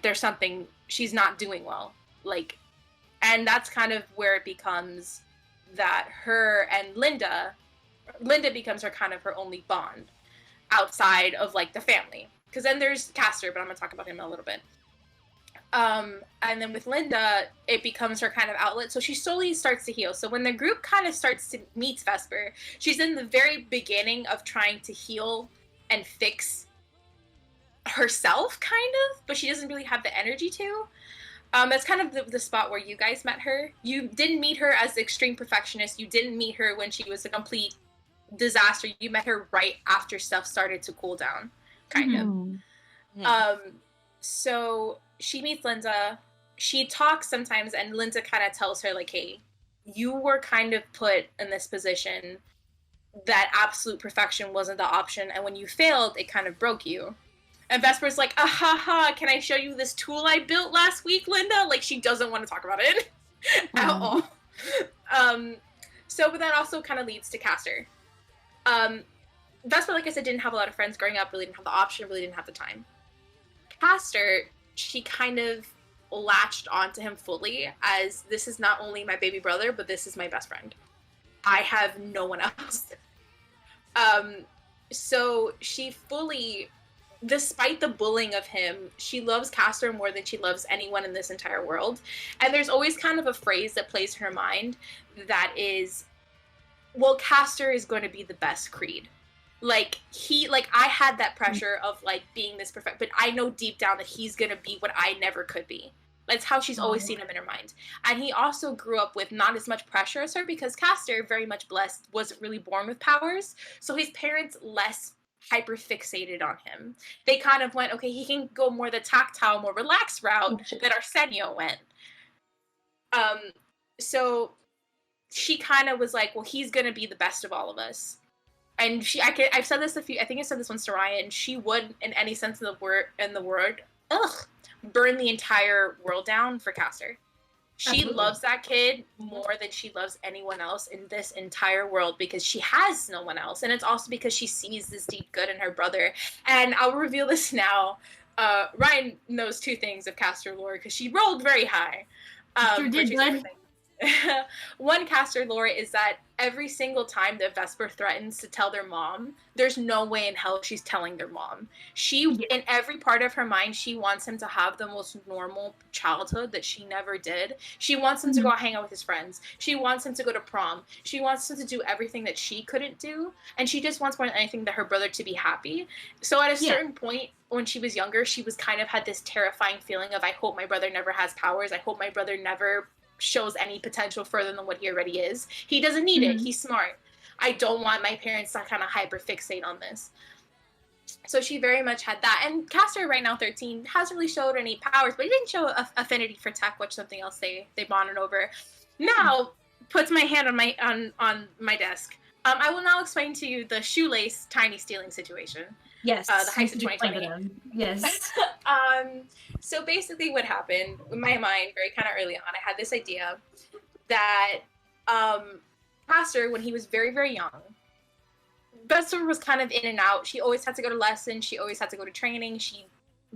There's something, she's not doing well. Like, and that's kind of where it becomes that her and Linda becomes her kind of her only bond outside of, like, the family. Because then there's Castor, but I'm going to talk about him in a little bit. And then with Linda, it becomes her kind of outlet. So she slowly starts to heal. So when the group kind of starts to meet Vesper, she's in the very beginning of trying to heal and fix herself, kind of, but she doesn't really have the energy to. That's kind of the spot where you guys met her. You didn't meet her as the extreme perfectionist. You didn't meet her when she was a complete disaster. You met her right after stuff started to cool down, kind of. So she meets Linda. She talks sometimes, and Linda kind of tells her, like, hey, you were kind of put in this position that absolute perfection wasn't the option, and when you failed, it kind of broke you. And Vesper's like, can I show you this tool I built last week, Linda? Like, she doesn't want to talk about it at all. But that also kind of leads to Castor. Vesper, like I said, didn't have a lot of friends growing up, really didn't have the option, really didn't have the time. Castor, she kind of latched onto him fully as, this is not only my baby brother, but this is my best friend. I have no one else. So she fully, despite the bullying of him, she loves Castor more than she loves anyone in this entire world. And there's always kind of a phrase that plays in her mind that is, well, Castor is going to be the best Creed. Like, I had that pressure of, like, being this perfect, but I know deep down that he's going to be what I never could be. That's how she's always seen him in her mind. And he also grew up with not as much pressure as her, because Castor, very much blessed, wasn't really born with powers. So his parents less hyper fixated on him. They kind of went, okay, he can go more the tactile, more relaxed route that Arsenio went. So she kind of was like, well, he's going to be the best of all of us. And I've said this I think I said this once to Ryan, she would, in any sense of the word, burn the entire world down for Castor. She loves that kid more than she loves anyone else in this entire world, because she has no one else. And it's also because she sees this deep good in her brother. And I'll reveal this now. Ryan knows two things of Castor lore, because she rolled very high. Sure did, bud. One Castor lore is that every single time that Vesper threatens to tell their mom, there's no way in hell she's telling their mom. In every part of her mind, she wants him to have the most normal childhood that she never did. She wants him to go hang out with his friends. She wants him to go to prom. She wants him to do everything that she couldn't do. And she just wants more than anything that her brother to be happy. So at a certain point, when she was younger, she was kind of had this terrifying feeling of, I hope my brother never has powers. I hope my brother never shows any potential further than what he already is. He doesn't need it. He's smart. I don't want my parents to kind of hyper fixate on this. So she very much had that. And Castor, right now 13, hasn't really showed any powers, but he didn't show affinity for tech, which is something else they bonded over. Now puts my hand on my desk. I will now explain to you the shoelace tiny stealing situation. Yes. The heist of 2020. Yes. So basically what happened in my mind very kind of early on, I had this idea that Castor, when he was very, very young, Vesper was kind of in and out. She always had to go to lessons. She always had to go to training. She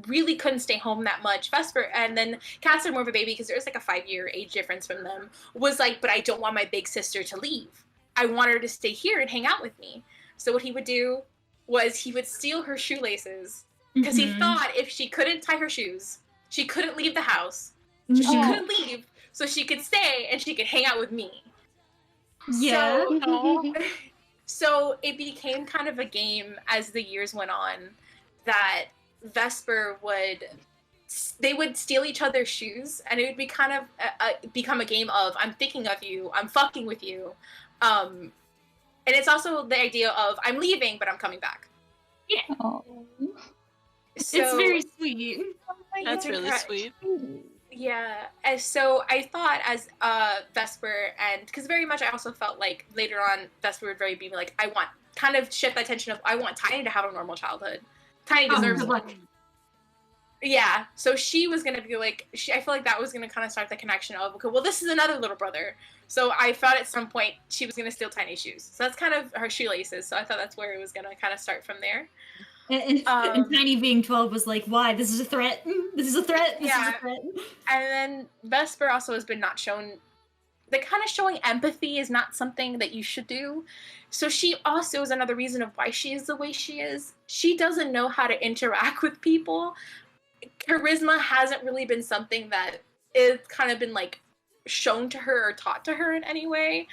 really couldn't stay home that much. Vesper, and then Cass, more of a baby because there's like a 5-year age difference from them, was like, but I don't want my big sister to leave. I want her to stay here and hang out with me. So what he would do was he would steal her shoelaces because he thought if she couldn't tie her shoes, she couldn't leave the house. So she couldn't leave, so she could stay and she could hang out with me. Yeah. So it became kind of a game as the years went on that Vesper they would steal each other's shoes, and it would be kind of become a game of I'm thinking of you, I'm fucking with you, and it's also the idea of I'm leaving but I'm coming back. Yeah. Oh. So, It's very sweet. That's really sweet. Yeah, and so I thought as Vesper, and because very much I also felt like later on Vesper would very be like, I want kind of shift the attention of I want Tiny to have a normal childhood. Tiny deserves good luck. Yeah, so she was gonna be like, I feel like that was gonna kind of start the connection of, okay, well this is another little brother. So I thought at some point she was gonna steal Tiny's shoes. So that's kind of her shoelaces. So I thought that's where it was gonna kind of start from there. And Tiny being 12 was like, why? This is a threat. This is a threat. This is a threat. And then Vesper also has been not shown, the kind of showing empathy is not something that you should do. So she also is another reason of why she is the way she is. She doesn't know how to interact with people. Charisma hasn't really been something that is kind of been like shown to her or taught to her in any way.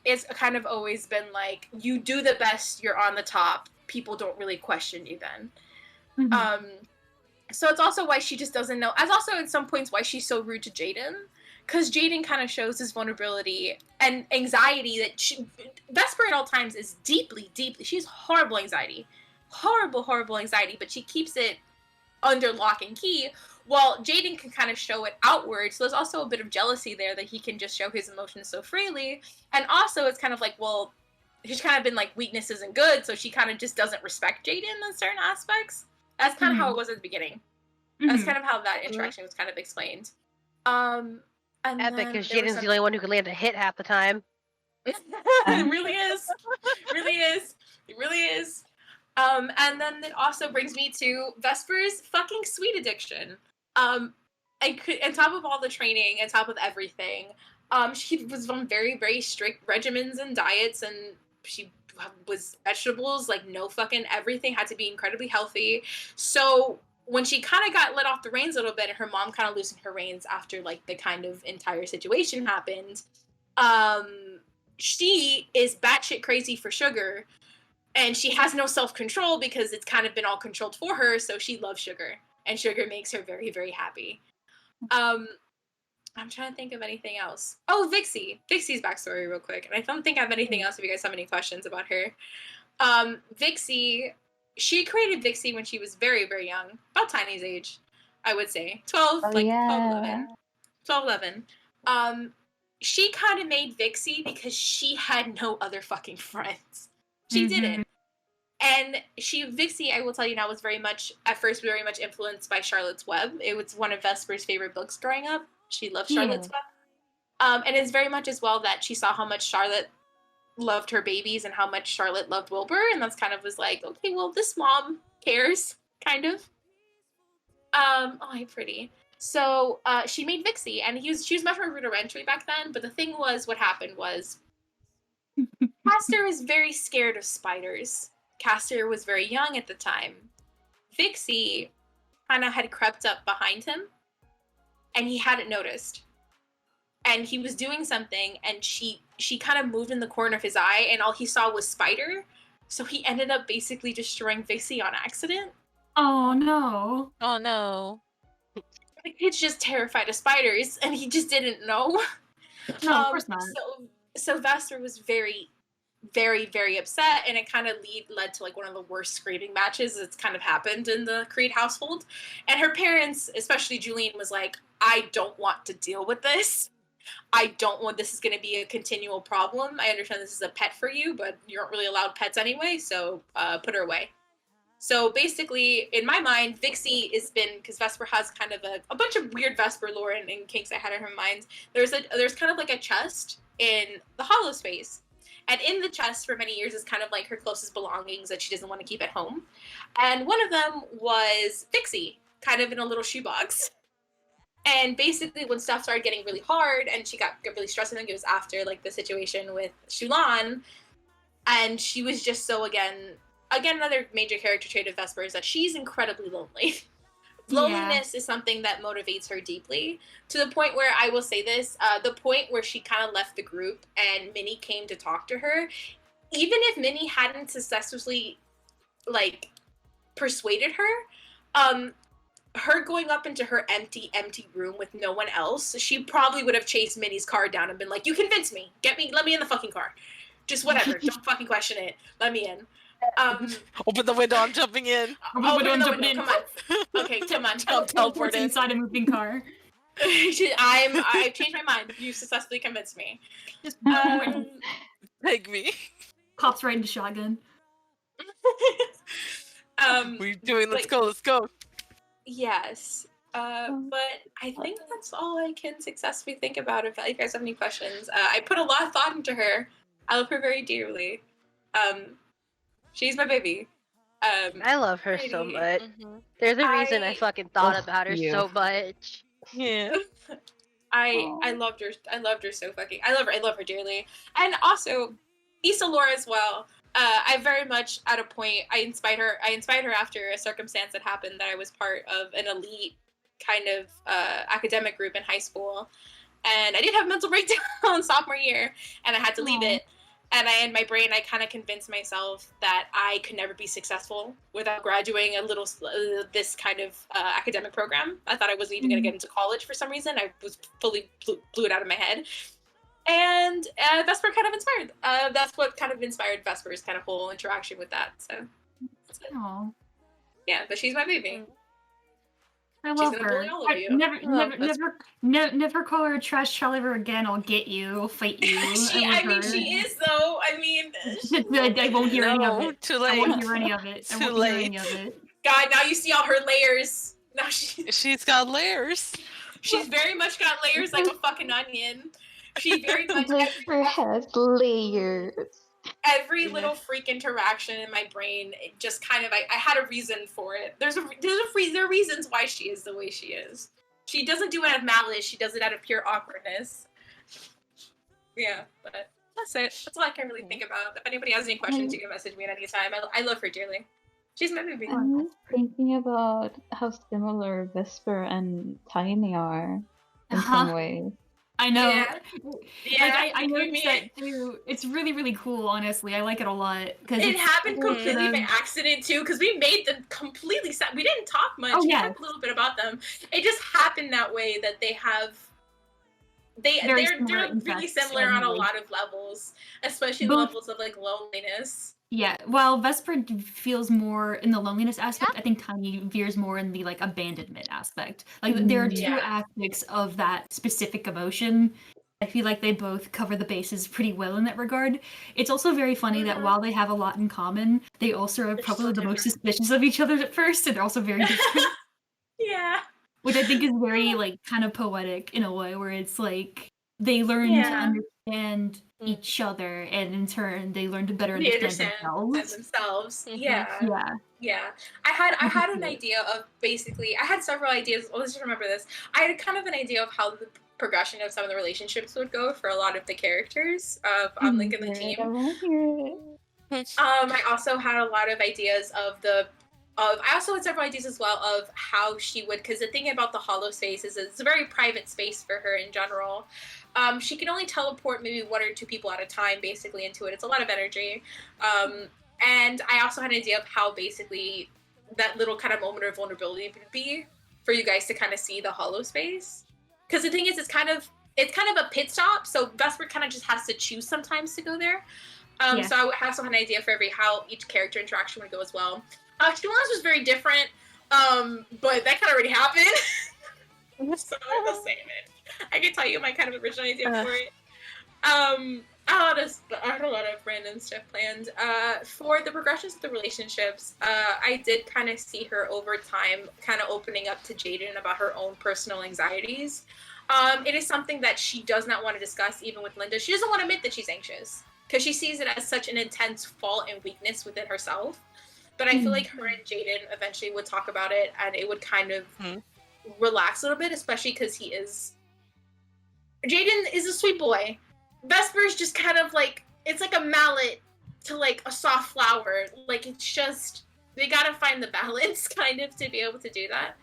It's kind of always been like, you do the best, you're on the top. People don't really question you then. So it's also why she just doesn't know, as also at some points why she's so rude to Jaden, because Jaden kind of shows his vulnerability and anxiety that Vesper at all times is deeply, she's horrible anxiety, horrible anxiety, but she keeps it under lock and key, while Jaden can kind of show it outward. So there's also a bit of jealousy there that he can just show his emotions so freely. And also it's kind of like, well, she's kind of been like, weakness isn't good, so she kind of just doesn't respect Jaden in certain aspects. That's kind of how it was at the beginning. That's kind of how that interaction was kind of explained. And Epic, because Jaden's the only one who can land a hit half the time. It really is. It really is. And then it also brings me to Vesper's fucking sweet addiction. On top of all the training, on top of everything, she was on very, very strict regimens and diets, and she was vegetables, like no fucking everything, had to be incredibly healthy. So when she kind of got let off the reins a little bit and her mom kind of loosened her reins after like the kind of entire situation happened, she is batshit crazy for sugar, and she has no self-control because it's kind of been all controlled for her, so she loves sugar, and sugar makes her very, very happy. I'm trying to think of anything else. Oh, Vixie. Vixie's backstory real quick. And I don't think I have anything else if you guys have any questions about her. Vixie, she created Vixie when she was very, very young. About Tiny's age, I would say. 12, 12, 11. She kind of made Vixie because she had no other fucking friends. She didn't. And Vixie, I will tell you now, was at first very much influenced by Charlotte's Web. It was one of Vesper's favorite books growing up. She loved Charlotte's Web. And it's very much as well that she saw how much Charlotte loved her babies and how much Charlotte loved Wilbur. And that's kind of was like, okay, well, this mom cares, kind of. Oh, I'm pretty. So she made Vixie, and she was much more rudimentary back then. But the thing was, what happened was, Castor was very scared of spiders. Castor was very young at the time. Vixie kind of had crept up behind him, and he hadn't noticed. And he was doing something, and she kind of moved in the corner of his eye, and all he saw was spider. So he ended up basically destroying Vixie on accident. Oh no. Oh no. The kid's just terrified of spiders, and he just didn't know. No, of course not. So Vesper was very, very, very upset, and it kind of led to like one of the worst screaming matches that's kind of happened in the Creed household. And her parents, especially Julian, was like, I don't want to deal with this. I don't want this is going to be a continual problem. I understand this is a pet for you, but you aren't really allowed pets anyway, so put her away. So basically, in my mind, Vixie has been, because Vesper has kind of a bunch of weird Vesper lore and kinks I had in her mind. There's kind of like a chest in the hollow space. And in the chest for many years is kind of like her closest belongings that she doesn't want to keep at home. And one of them was Dixie, kind of in a little shoebox. And basically, when stuff started getting really hard and she got really stressed, I think it was after like the situation with Shulan, and she was just so again another major character trait of Vesper is that she's incredibly lonely. Loneliness is something that motivates her deeply, to the point where I will say this, the point where she kind of left the group and Minnie came to talk to her, even if Minnie hadn't successfully like persuaded her, her going up into her empty room with no one else, she probably would have chased Minnie's car down and been like, you convinced me, let me in the fucking car, just whatever, don't fucking question it, let me in. Open the window, I'm jumping in. Open the window, come on. Okay, come on. Teleport inside a moving car. I've changed my mind. You successfully convinced me. Just take me. Pops right into shotgun. We're doing, let's go. Yes. But I think that's all I can successfully think about. If you guys have any questions, I put a lot of thought into her. I love her very dearly. She's my baby. I love her so much. There's a reason I fucking thought about her so much. Yeah. I loved her. I loved her so fucking. I love her dearly. And also, Issa Laura as well. I very much at a point I inspired her after a circumstance that happened that I was part of an elite kind of academic group in high school, and I did have a mental breakdown sophomore year, and I had to leave it. And in my brain, I kind of convinced myself that I could never be successful without graduating this kind of academic program. I thought I wasn't even going to get into college for some reason. I was fully blew it out of my head. And Vesper kind of inspired. That's what kind of inspired Vesper's kind of whole interaction with that. So, yeah, but she's my baby. I love her. Never call her a trash child ever again. I'll get you. I'll fight you. She is though. I mean, I won't hear any of it. Too late. I won't hear any of it. Too late. God, now you see all her layers. Now she's got layers. She's very much got layers like a fucking onion. She very much has layers. Every little freak interaction in my brain, it just kind of I had a reason for it. There are reasons why she is the way she is. She doesn't do it out of malice. She does it out of pure awkwardness. Yeah, but that's it. That's all I can really think about. If anybody has any questions, you can message me at any time. I love her dearly. She's my baby. I'm thinking about how similar Vesper and Tiny are in some ways. I know. Yeah. I noticed that too. It's really, really cool, honestly. I like it a lot. It happened completely by accident too, because we made them completely we didn't talk much. We talked a little bit about them. It just happened that way that they're really similar on a lot of levels, especially the levels of like loneliness. Yeah, well, Vesper feels more in the loneliness aspect. I think Tiny veers more in the like abandonment aspect. Like there are two aspects of that specific emotion. I feel like they both cover the bases pretty well in that regard. It's also very funny that while they have a lot in common, they also are probably the most suspicious of each other at first, and they're also very different. Yeah. Which I think is very like kind of poetic in a way, where it's like they learn to understand each other, and in turn they learn to better understand themselves. Yeah. I had an idea of basically I had several ideas. Let's just remember this. I had kind of an idea of how the progression of some of the relationships would go for a lot of the characters on Link and the team. I also had a lot of ideas I also had several ideas as well of how she would, because the thing about the hollow space is it's a very private space for her in general. She can only teleport maybe 1 or 2 people at a time, basically, into it. It's a lot of energy. And I also had an idea of how basically that little kind of moment of vulnerability would be for you guys to kind of see the hollow space. Because the thing is, it's kind of a pit stop, so Vesper kind of just has to choose sometimes to go there. So I also had an idea for how each character interaction would go as well. Shulan's was very different, but that kind of already happened. So I will save it. I can tell you my kind of original idea for it. I had a lot of random stuff planned. For the progressions of the relationships, I did kind of see her over time kind of opening up to Jaden about her own personal anxieties. It is something that she does not want to discuss, even with Linda. She doesn't want to admit that she's anxious. because she sees it as such an intense fault and weakness within herself. But I feel like her and Jaden eventually would talk about it, and it would kind of relax a little bit, especially because Jaden is a sweet boy. Vesper's just kind of like, it's like a mallet to like a soft flower. Like, it's just, they gotta find the balance kind of to be able to do that.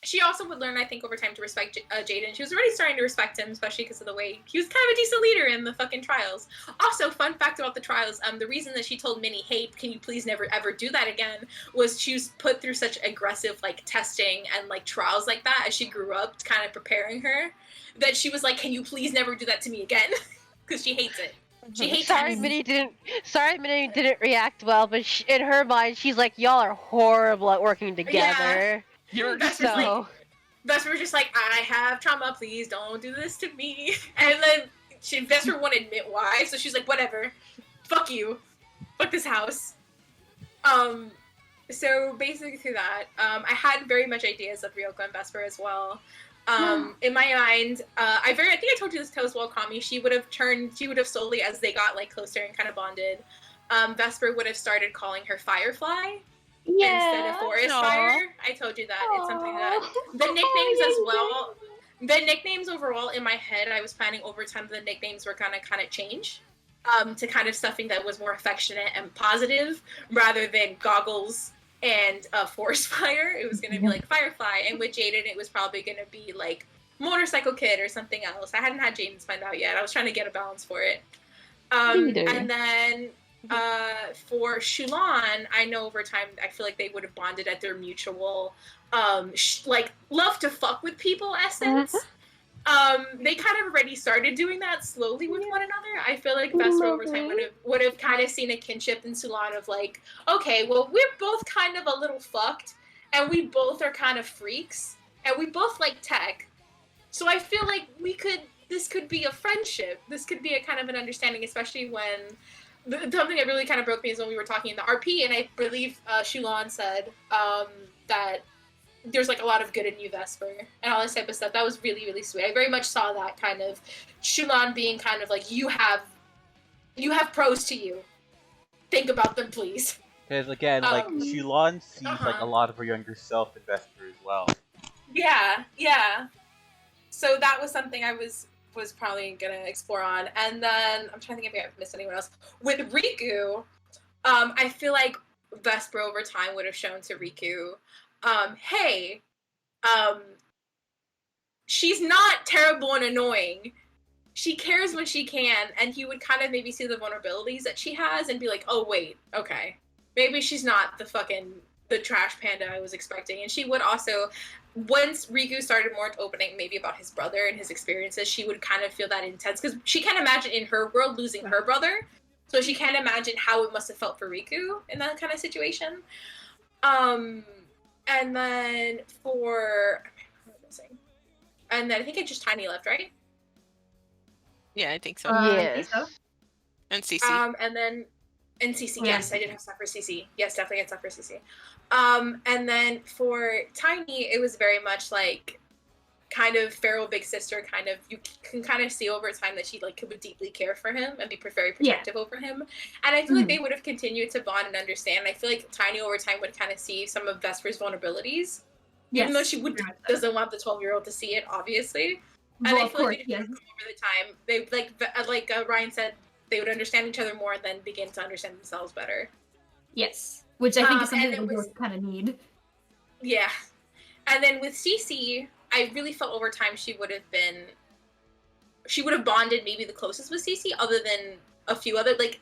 She also would learn, I think, over time to respect Jaden. She was already starting to respect him, especially because of the way he was kind of a decent leader in the fucking trials. Also, fun fact about the trials, the reason that she told Minnie, hey, can you please never ever do that again, was she was put through such aggressive, like, testing and, like, trials like that as she grew up, kind of preparing her, that she was like, can you please never do that to me again? Because she hates it. She hates Sorry, Minnie didn't react well, but in her mind, she's like, y'all are horrible at working together. You're Vesper was just like, I have trauma, please don't do this to me. And then Vesper won't admit why, so she's like, whatever. Fuck you. Fuck this house. So basically through that, I had very much ideas of Ryoko and Vesper as well. In my mind, I think I told you this as well, Kami, she would have slowly, as they got like closer and kind of bonded, Vesper would have started calling her Firefly. Instead of Forest Fire. I told you that. It's something that the nicknames as well. The nicknames overall in my head, I was planning over time the nicknames were gonna kind of change to kind of something that was more affectionate and positive rather than Goggles and Forest Fire. It was gonna be like Firefly, and with Jaden it was probably gonna be like Motorcycle Kid or something else. I hadn't had Jaden's find out yet. I was trying to get a balance for it. And then for Shulan, I know over time, I feel like they would have bonded at their mutual, like, love to fuck with people essence. They kind of already started doing that slowly with one another. I feel like Vesper over time would have kind of seen a kinship in Shulan of like, okay, well, we're both kind of a little fucked, and we both are kind of freaks, and we both like tech. So I feel like this could be a friendship. This could be a kind of an understanding, especially when something that really kind of broke me is when we were talking in the RP, and I believe Shulan said that there's like a lot of good in you, Vesper, and all this type of stuff. That was really, really sweet. I very much saw that kind of Shulan being kind of like, you have pros to you. Think about them, please. Because again, like Shulan sees like a lot of her younger self in Vesper as well. Yeah. So that was something I was probably gonna explore on. And then I'm trying to think if I've missed anyone else. With Riku, I feel like Vesper over time would have shown to Riku, hey, she's not terrible and annoying. She cares when she can, and he would kind of maybe see the vulnerabilities that she has and be like, oh wait, okay. Maybe she's not the trash panda I was expecting. And she would also, once Riku started more opening maybe about his brother and his experiences, she would kind of feel that intense, because she can't imagine in her world losing her brother, so she can't imagine how it must have felt for Riku in that kind of situation. And then and then I think it's just Tiny left, right? Yeah, I think so. Yes. And CC. And CC, Yeah. yes, I did have stuff for CC. Yes, definitely had stuff for CC. And then for Tiny, it was very much like kind of feral big sister, kind of, you can kind of see over time that she like would deeply care for him and be very protective over him. And I feel like they would have continued to bond and understand. I feel like Tiny over time would kind of see some of Vesper's vulnerabilities, even though she doesn't want the 12-year-old to see it, obviously. And Well, I of feel course, like yes. over the time, they like Ryan said, they would understand each other more and then begin to understand themselves better. Yes. Which I think is something and that it we was- both kind of need. Yeah. And then with Cece, I really felt over time she would have bonded maybe the closest with Cece, other than a few other, like,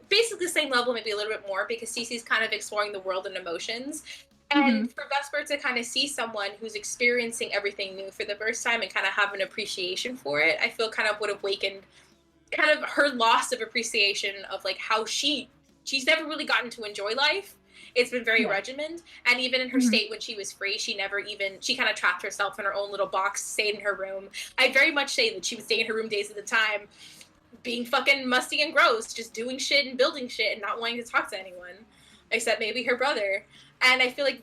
basically the same level, maybe a little bit more, because Cece's kind of exploring the world and emotions. And for Vesper to kind of see someone who's experiencing everything new for the first time and kind of have an appreciation for it, I feel kind of would have awakened kind of her loss of appreciation of like how she's never really gotten to enjoy life. It's been very regimented, and even in her state when she was free, she kind of trapped herself in her own little box, stayed in her room. I very much say that she would stay in her room days at a time, being fucking musty and gross, just doing shit and building shit and not wanting to talk to anyone, except maybe her brother. And I feel like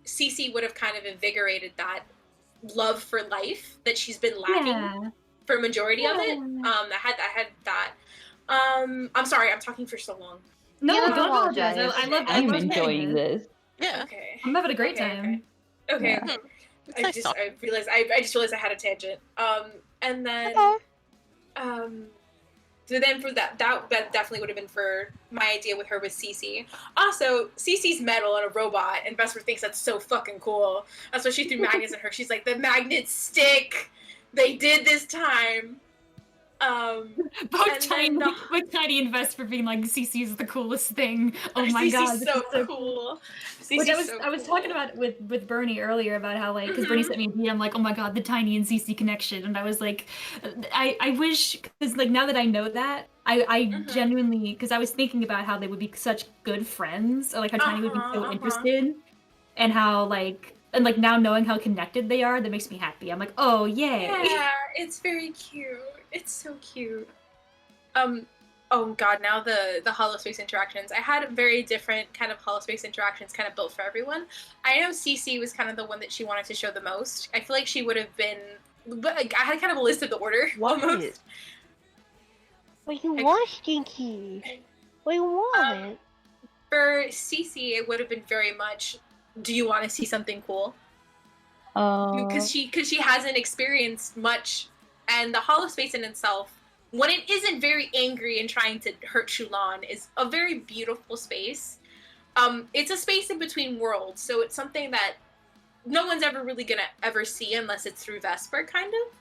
Cece would have kind of invigorated that love for life that she's been lacking for a majority of it. I had that. I'm sorry, I'm talking for so long. No, Yeah, don't apologize. apologize. I'm love enjoying hearing this. Yeah. Okay. I'm having a great Okay, time. Okay. Yeah. It's nice talking. I realized I just realized I had a tangent. And then Okay. so then for that definitely would have been for my idea with her with Cece. Also, Cece's metal and a robot, and Vesper thinks that's so fucking cool. That's why she threw magnets at her. She's like, the magnets stick. They did this time. Both and then Tiny and Vesper being like, CC is the coolest thing. Oh my Cece's god, this so is so cool. Which Cece's I was talking about with Bernie earlier about how like because Bernie sent me a DM like, oh my god, the Tiny and CC connection, and I was like, I wish because like now that I know that I genuinely because I was thinking about how they would be such good friends, or like how Tiny would be so interested, and how like and like now knowing how connected they are, that makes me happy. I'm like, oh yay. Yeah, it's very cute. It's so cute. Oh god, now the holospace interactions. I had very different kind of holospace interactions kind of built for everyone. I know Cece was kind of the one that she wanted to show the most. I feel like she would have been, but like, I had kind of a list of the order almost. What you want, Stinky? What you want? For Cece, it would have been very much, do you want to see something cool? Because she hasn't experienced much, and the holospace in itself, when it isn't very angry and trying to hurt Shulan, is a very beautiful space. It's a space in between worlds, so it's something that no one's ever really gonna ever see unless it's through Vesper, kind of.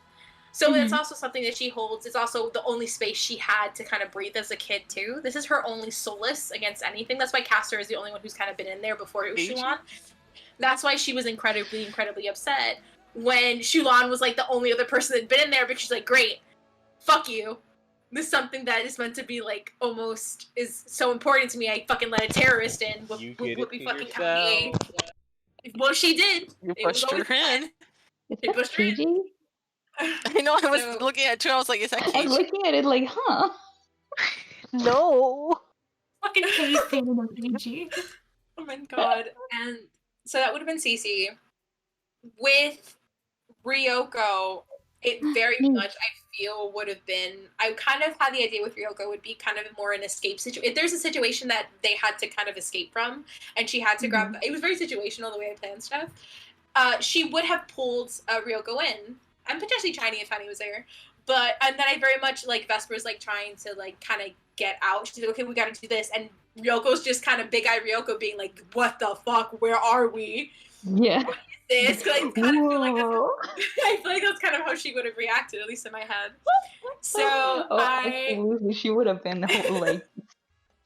So that's also something that she holds. It's also the only space she had to kind of breathe as a kid, too. This is her only solace against anything. That's why Castor is the only one who's kind of been in there before it was Shulan. That's why she was incredibly upset when Shulan was like the only other person that'd been in there, because she's like, great, fuck you. This is something that is meant to be like almost is so important to me. I fucking let a terrorist in. What we fucking yourself. Well, she did. You pushed her in. It pushed her in. I know. I was looking at it too. I was like, "Is that Keiji?" I was looking at it like, huh? No. Fucking cave painting of Keiji. Oh my god. And so that would have been Cece. With Ryoko, it very much, I feel, would have been, I kind of had the idea with Ryoko would be kind of more an escape situation. If there's a situation that they had to kind of escape from, and she had to grab, it was very situational the way I planned stuff, she would have pulled Ryoko in, and potentially Tiny if Tiny was there. But, and then I very much, like, Vesper's, like, trying to, like, kind of get out. She's like, okay, we gotta do this. And Ryoko's just kind of big-eyed Ryoko being like, what the fuck? Where are we? Yeah. What is this? I kind of feel like I feel like that's kind of how she would have reacted, at least in my head. So absolutely. She would have been like,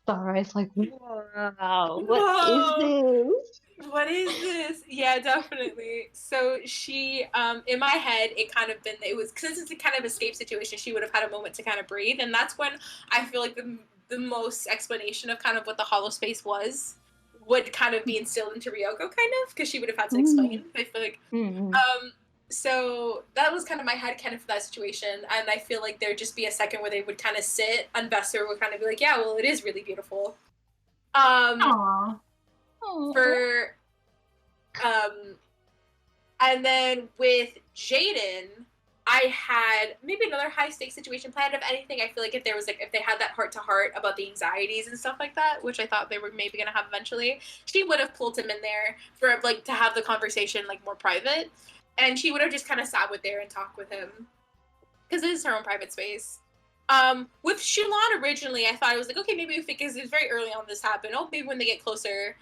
star eyes, like, wow, what is this? What is this? Yeah, definitely. So she, in my head, it kind of been, it was, since it's a kind of escape situation, she would have had a moment to kind of breathe. And that's when I feel like the most explanation of kind of what the hollow space was would kind of be instilled into Ryoko, kind of, because she would have had to explain. I feel like, so that was kind of my head kind of for that situation, and I feel like there'd just be a second where they would kind of sit, and Vesper would kind of be like, yeah, well, it is really beautiful. Aww. For, and then with Jaden, I had maybe another high stakes situation planned. If anything, I feel like if there was like, if they had that heart to heart about the anxieties and stuff like that, which I thought they were maybe gonna have eventually, she would have pulled him in there for like to have the conversation like more private, and she would have just kind of sat with there and talked with him because it is her own private space. With Shulan originally, I thought it was like, okay, maybe because it was very early on this happened. Oh, maybe when they get closer,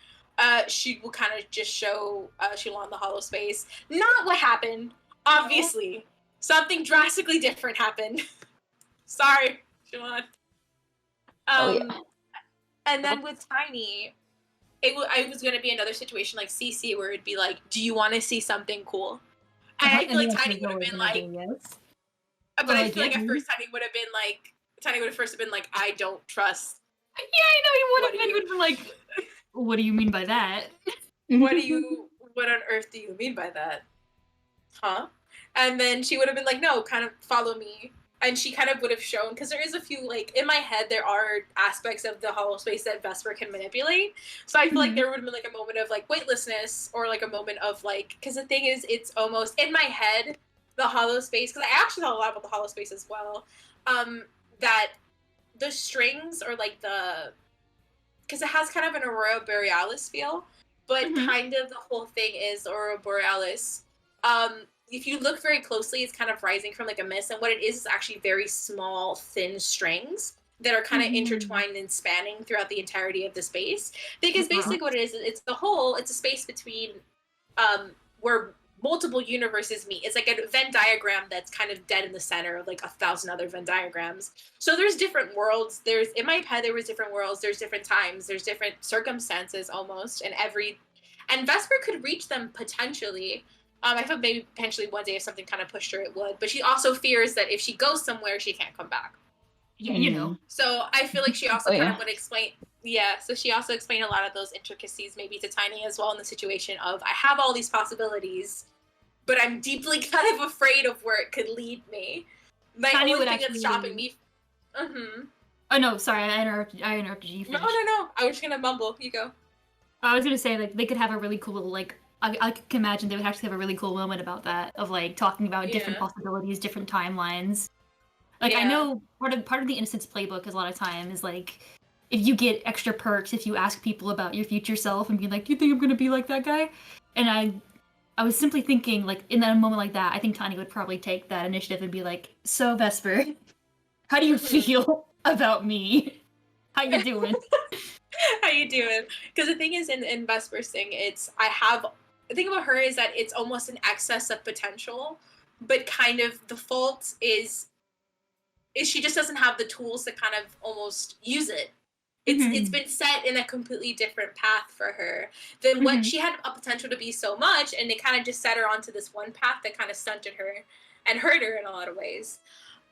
she will kind of just show Shulan the hollow space. Not what happened, obviously. Something drastically different happened. Sorry, Shulan. And then with Tiny, it was going to be another situation like CC where it'd be like, do you want to see something cool? And I feel like Tiny would have been like, yes. But I feel like at first Tiny would have first been like, I don't trust. Yeah, I know, he would have been like, what do you mean by that? What on earth do you mean by that? Huh? And then she would have been like, no, kind of follow me. And she kind of would have shown, because there is a few, like, in my head, there are aspects of the hollow space that Vesper can manipulate. So I feel like there would have been, like, a moment of, like, weightlessness, or, like, a moment of, like, because the thing is, it's almost, in my head, the hollow space, because I actually thought a lot about the hollow space as well, that the strings or like because it has kind of an Aurora Borealis feel, but kind of the whole thing is Aurora Borealis. If you look very closely, it's kind of rising from like a mist, and what it is actually very small, thin strings that are kind of intertwined and spanning throughout the entirety of the space. Because basically what it is, it's a space between where multiple universes meet. It's like a Venn diagram that's kind of dead in the center of like 1,000 other Venn diagrams. So there's different worlds. In my head there was different worlds, there's different times, there's different circumstances almost, and Vesper could reach them potentially. I thought maybe potentially one day if something kind of pushed her it would, but she also fears that if she goes somewhere she can't come back. Yeah, you know. So I feel like she also kind of would explain. Yeah, so she also explained a lot of those intricacies maybe to Tiny as well in the situation of I have all these possibilities, but I'm deeply kind of afraid of where it could lead me. My Tiny only would thing that's actually- stopping me. Oh no, sorry, I interrupted you. No. I was just gonna mumble. You go. I was gonna say like they could have a really cool like I can imagine they would actually have a really cool moment about that of like talking about different possibilities, different timelines. Like I know part of the Innocence playbook is a lot of time is like if you get extra perks if you ask people about your future self and be like, "Do you think I'm gonna be like that guy?" And I was simply thinking like in that moment like that, I think Tiny would probably take that initiative and be like, "So Vesper, how do you feel about me? How you doing?" How you doing? Because the thing is, in Vesper's thing, the thing about her is that it's almost an excess of potential, but kind of the fault is she just doesn't have the tools to kind of almost use it. It's been set in a completely different path for her than what she had a potential to be so much, and it kind of just set her onto this one path that kind of stunted her and hurt her in a lot of ways.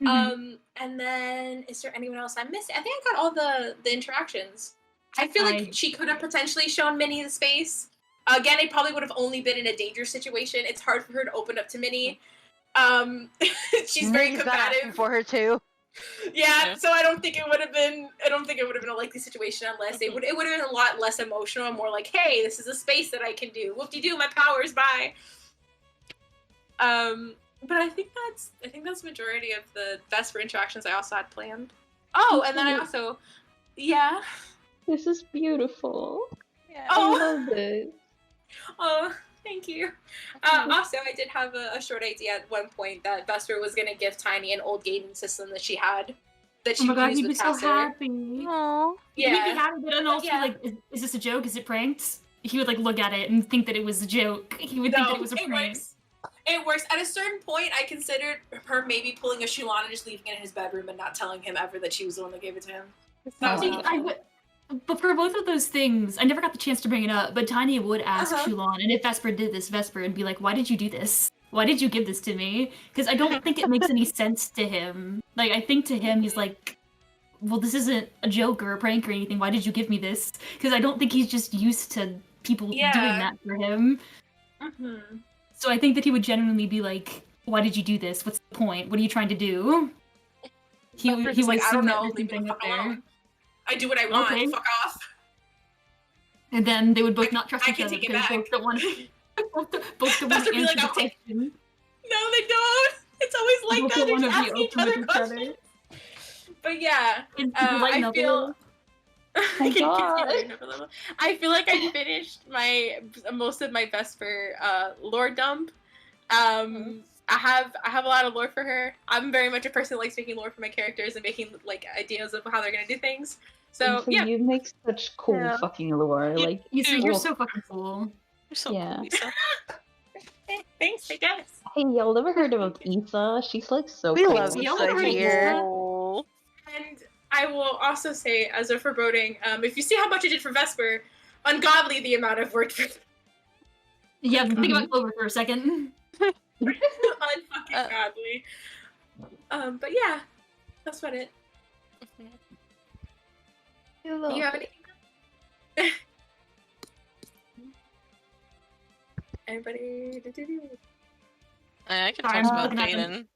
And then is there anyone else I'm missing? I think I got all the interactions. I feel like she could have potentially shown Minnie the space. Again, it probably would have only been in a dangerous situation. It's hard for her to open up to Minnie. She's very combative for her too. Yeah, so I don't think it would have been a likely situation unless it would have been a lot less emotional and more like, hey, this is a space that I can do. Whoop-de-doo, my powers, bye. But I think that's majority of the Vesper interactions I also had planned. Oh, and then I also This is beautiful. Yeah. I love it. Oh, thank you. Also, I did have a short idea at one point that Vesper was going to give Tiny an old gaming system that she had. That she Oh my god, used he'd be with so Casser. happy. Aww. He'd be happy, but then also be like, is this a joke? Is it pranked? He would like look at it and think that it was a joke. He would think that it was a prank. It works. At a certain point, I considered her maybe pulling a Shulan and just leaving it in his bedroom and not telling him ever that she was the one that gave it to him. But for both of those things, I never got the chance to bring it up, but Tiny would ask Shulan, and if Vesper did this, Vesper would be like, why did you do this? Why did you give this to me? Because I don't think it makes any sense to him. Like, I think to him, he's like, well, this isn't a joke or a prank or anything. Why did you give me this? Because I don't think he's just used to people doing that for him. So I think that he would genuinely be like, why did you do this? What's the point? What are you trying to do? He would like, I don't know, leave leave me up there. alone. I do what I want. Okay. Fuck off. And then they would both not trust I each can other take it because back. both don't want both don't want Vesper to be answer like, the okay. question. No, they don't. It's always like Both that. don't They're want just to be asking each open other with each questions. other. But yeah, Lighten I up a feel. little. My God. I feel like I finished most of my Vesper lore dump. I have a lot of lore for her. I'm very much a person who likes making lore for my characters and making like ideas of how they're gonna do things. So yeah, you make such cool fucking lore. Like You're so fucking cool. You're so Yeah. cool, Lisa. thanks, I guess. Hey, y'all ever heard about Etha? She's like so We cool. love Y'all Issa ever heard of here. Oh. And I will also say, as a foreboding, if you see how much I did for Vesper, ungodly the amount I've worked for. Yeah, but think about Clover for a second. Unfucking godly. But yeah, that's about it. Do you have anything? Anybody? I can Sorry, talk I'm about looking at them. Jaden.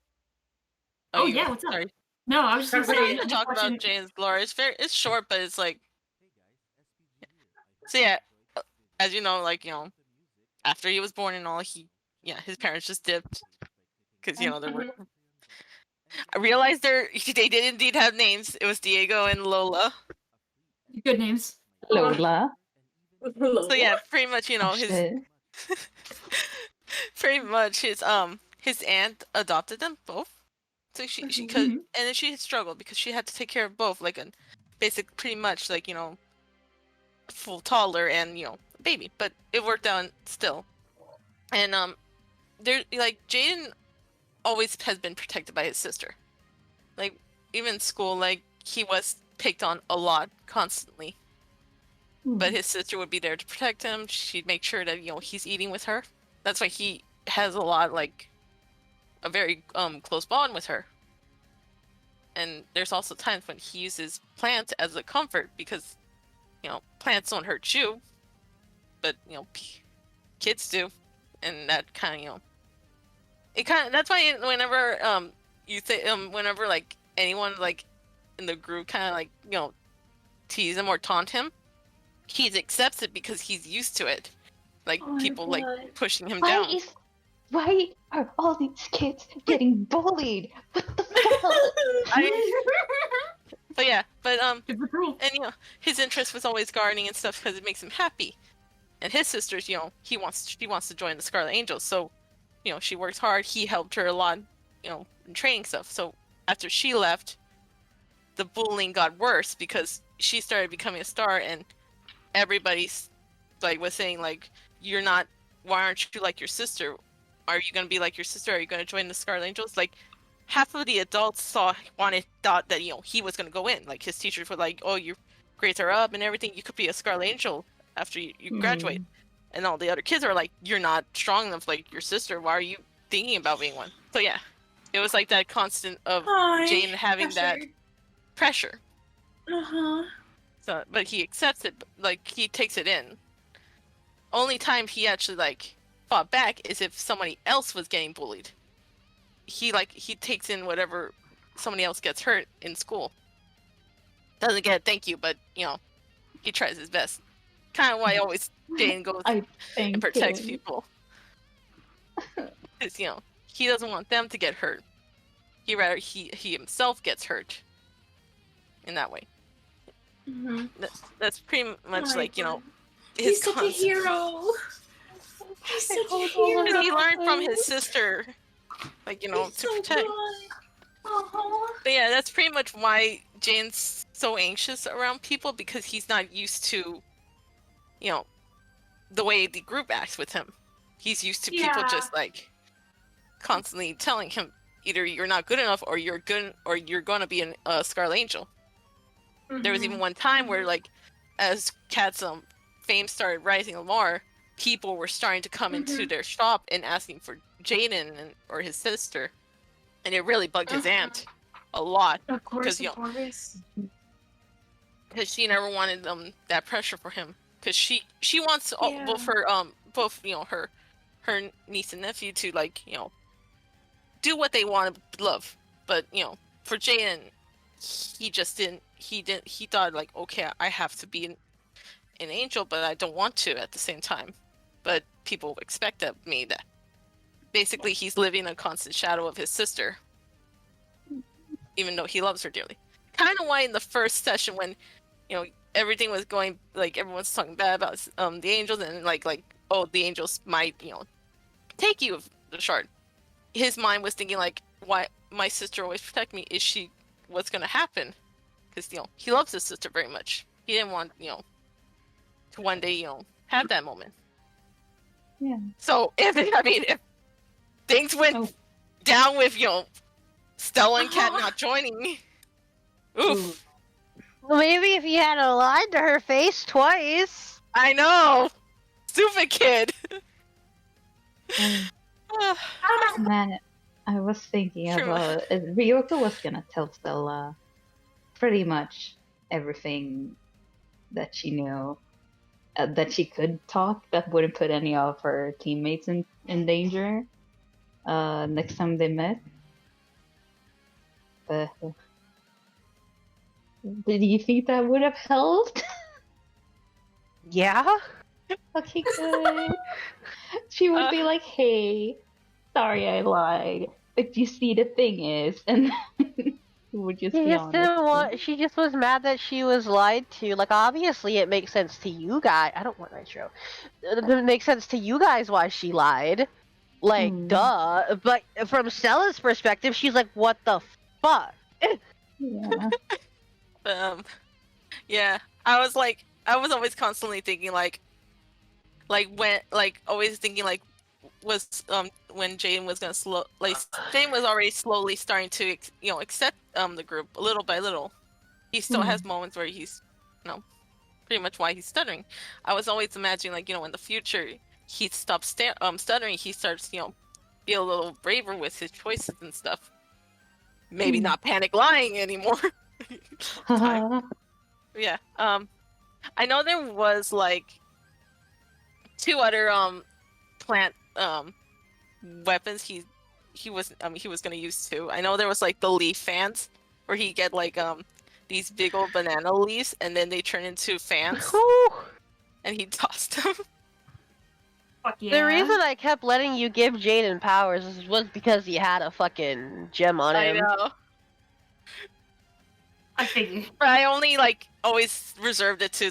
Oh yeah, what's up? Sorry. No, I was just gonna say. I can talk about Jaden's lore. It's short, but it's like. So yeah, as you know, after he was born and all, his parents just dipped because they were. I realized they did indeed have names. It was Diego and Lola. Good names. Lola. So yeah, pretty much, you know, Oh, his shit. pretty much his aunt adopted them both. So she could, and then she struggled because she had to take care of both, like a basic, pretty much like, you know, full toddler and, you know, baby. But it worked out still. And there, like, Jaden always has been protected by his sister. Like, even in school, like, he was picked on a lot constantly. But his sister would be there to protect him. She'd make sure that, you know, he's eating with her. That's why he has a lot, like, a very close bond with her. And there's also times when he uses plants as a comfort because, you know, plants don't hurt you, but, you know, kids do. And that kind of, you know, it kind of, that's why whenever you say whenever like anyone like in the group kind of like, you know, tease him or taunt him, he accepts it because he's used to it. Like people like pushing him down. Why are all these kids getting bullied? What the fuck? But yeah, but and you know, his interest was always gardening and stuff because it makes him happy. And his sister's, you know, she wants to join the Scarlet Angels, so, you know, she works hard. He helped her a lot, you know, in training stuff. So after she left, the bullying got worse because she started becoming a star, and everybody's like was saying like, "You're not. Why aren't you like your sister? Are you gonna be like your sister? Are you gonna join the Scarlet Angels?" Like, half of the adults thought that, you know, he was gonna go in. Like his teachers were like, "Oh, your grades are up and everything. You could be a Scarlet Angel after you graduate." And all the other kids are like, "You're not strong enough like your sister. Why are you thinking about being one?" So yeah, it was like that constant of Jane having that pressure. So, but he accepts it. Like he takes it in. Only time he actually like fought back is if somebody else was getting bullied. He takes in whatever somebody else gets hurt in school. Doesn't get a thank you, but, you know, he tries his best. Kind of why always Jane goes and protects people. Because, you know, he doesn't want them to get hurt. He rather he himself gets hurt. In that way. That's pretty much like, you know, his He's such a hero. He's such a hero. He learned from his sister, like, you know, to protect. But yeah, that's pretty much why Jane's so anxious around people, because he's not used to, you know, the way the group acts with him. He's used to people just like constantly telling him either you're not good enough or you're good or you're gonna be a Scarlet Angel. There was even one time where, like, as Kat's fame started rising more, people were starting to come into their shop and asking for Jaden or his sister, and it really bugged his aunt a lot. Of course, because she never wanted that pressure for him, because she wants both you know, her niece and nephew to, like, you know, do what they want to love, but, you know, for Jaden, he just didn't. He thought like, okay, I have to be an angel, but I don't want to at the same time. But people expect of me that basically he's living a constant shadow of his sister, even though he loves her dearly. Kind of why in the first session, when, you know, everything was going, like, everyone's talking bad about the angels, and like oh, the angels might, you know, take you of the shard. His mind was thinking like, why my sister always protect me? Is she what's gonna happen? Because, you know, he loves his sister very much. He didn't want, you know, to one day, you know, have that moment. Yeah. So if things went down with, you know, Stella and Kat not joining, oof. Well, maybe if you had a line to her face twice. I know. Stupid kid. Man, I was thinking about Ryoko was gonna tell Stella pretty much everything that she knew, that she could talk, that wouldn't put any of her teammates in danger next time they met. But did you think that would have helped? Yeah? Okay, good. She would be like, hey, sorry I lied. But you see, the thing is, and we'll just She be just honest. didn't want. She just was mad that she was lied to. Like, obviously, it makes sense to you guys. I don't want Nitro. It makes sense to you guys why she lied. Like, duh. But from Stella's perspective, she's like, "What the fuck?" Yeah. Yeah. I was always constantly thinking always thinking was when Jane was gonna Jane was already slowly starting to accept the group little by little. He still has moments where he's pretty much why he's stuttering. I was always imagining in the future he'd stop stuttering, he starts be a little braver with his choices and stuff. Maybe not panic lying anymore. Yeah. I know there was two other plant weapons he was gonna use too. I know there was the leaf fans where he get these big old banana leaves and then they turn into fans and he tossed them. Fuck yeah. The reason I kept letting you give Jaden powers was because he had a fucking gem on him. I know. I figured. But I only always reserved it to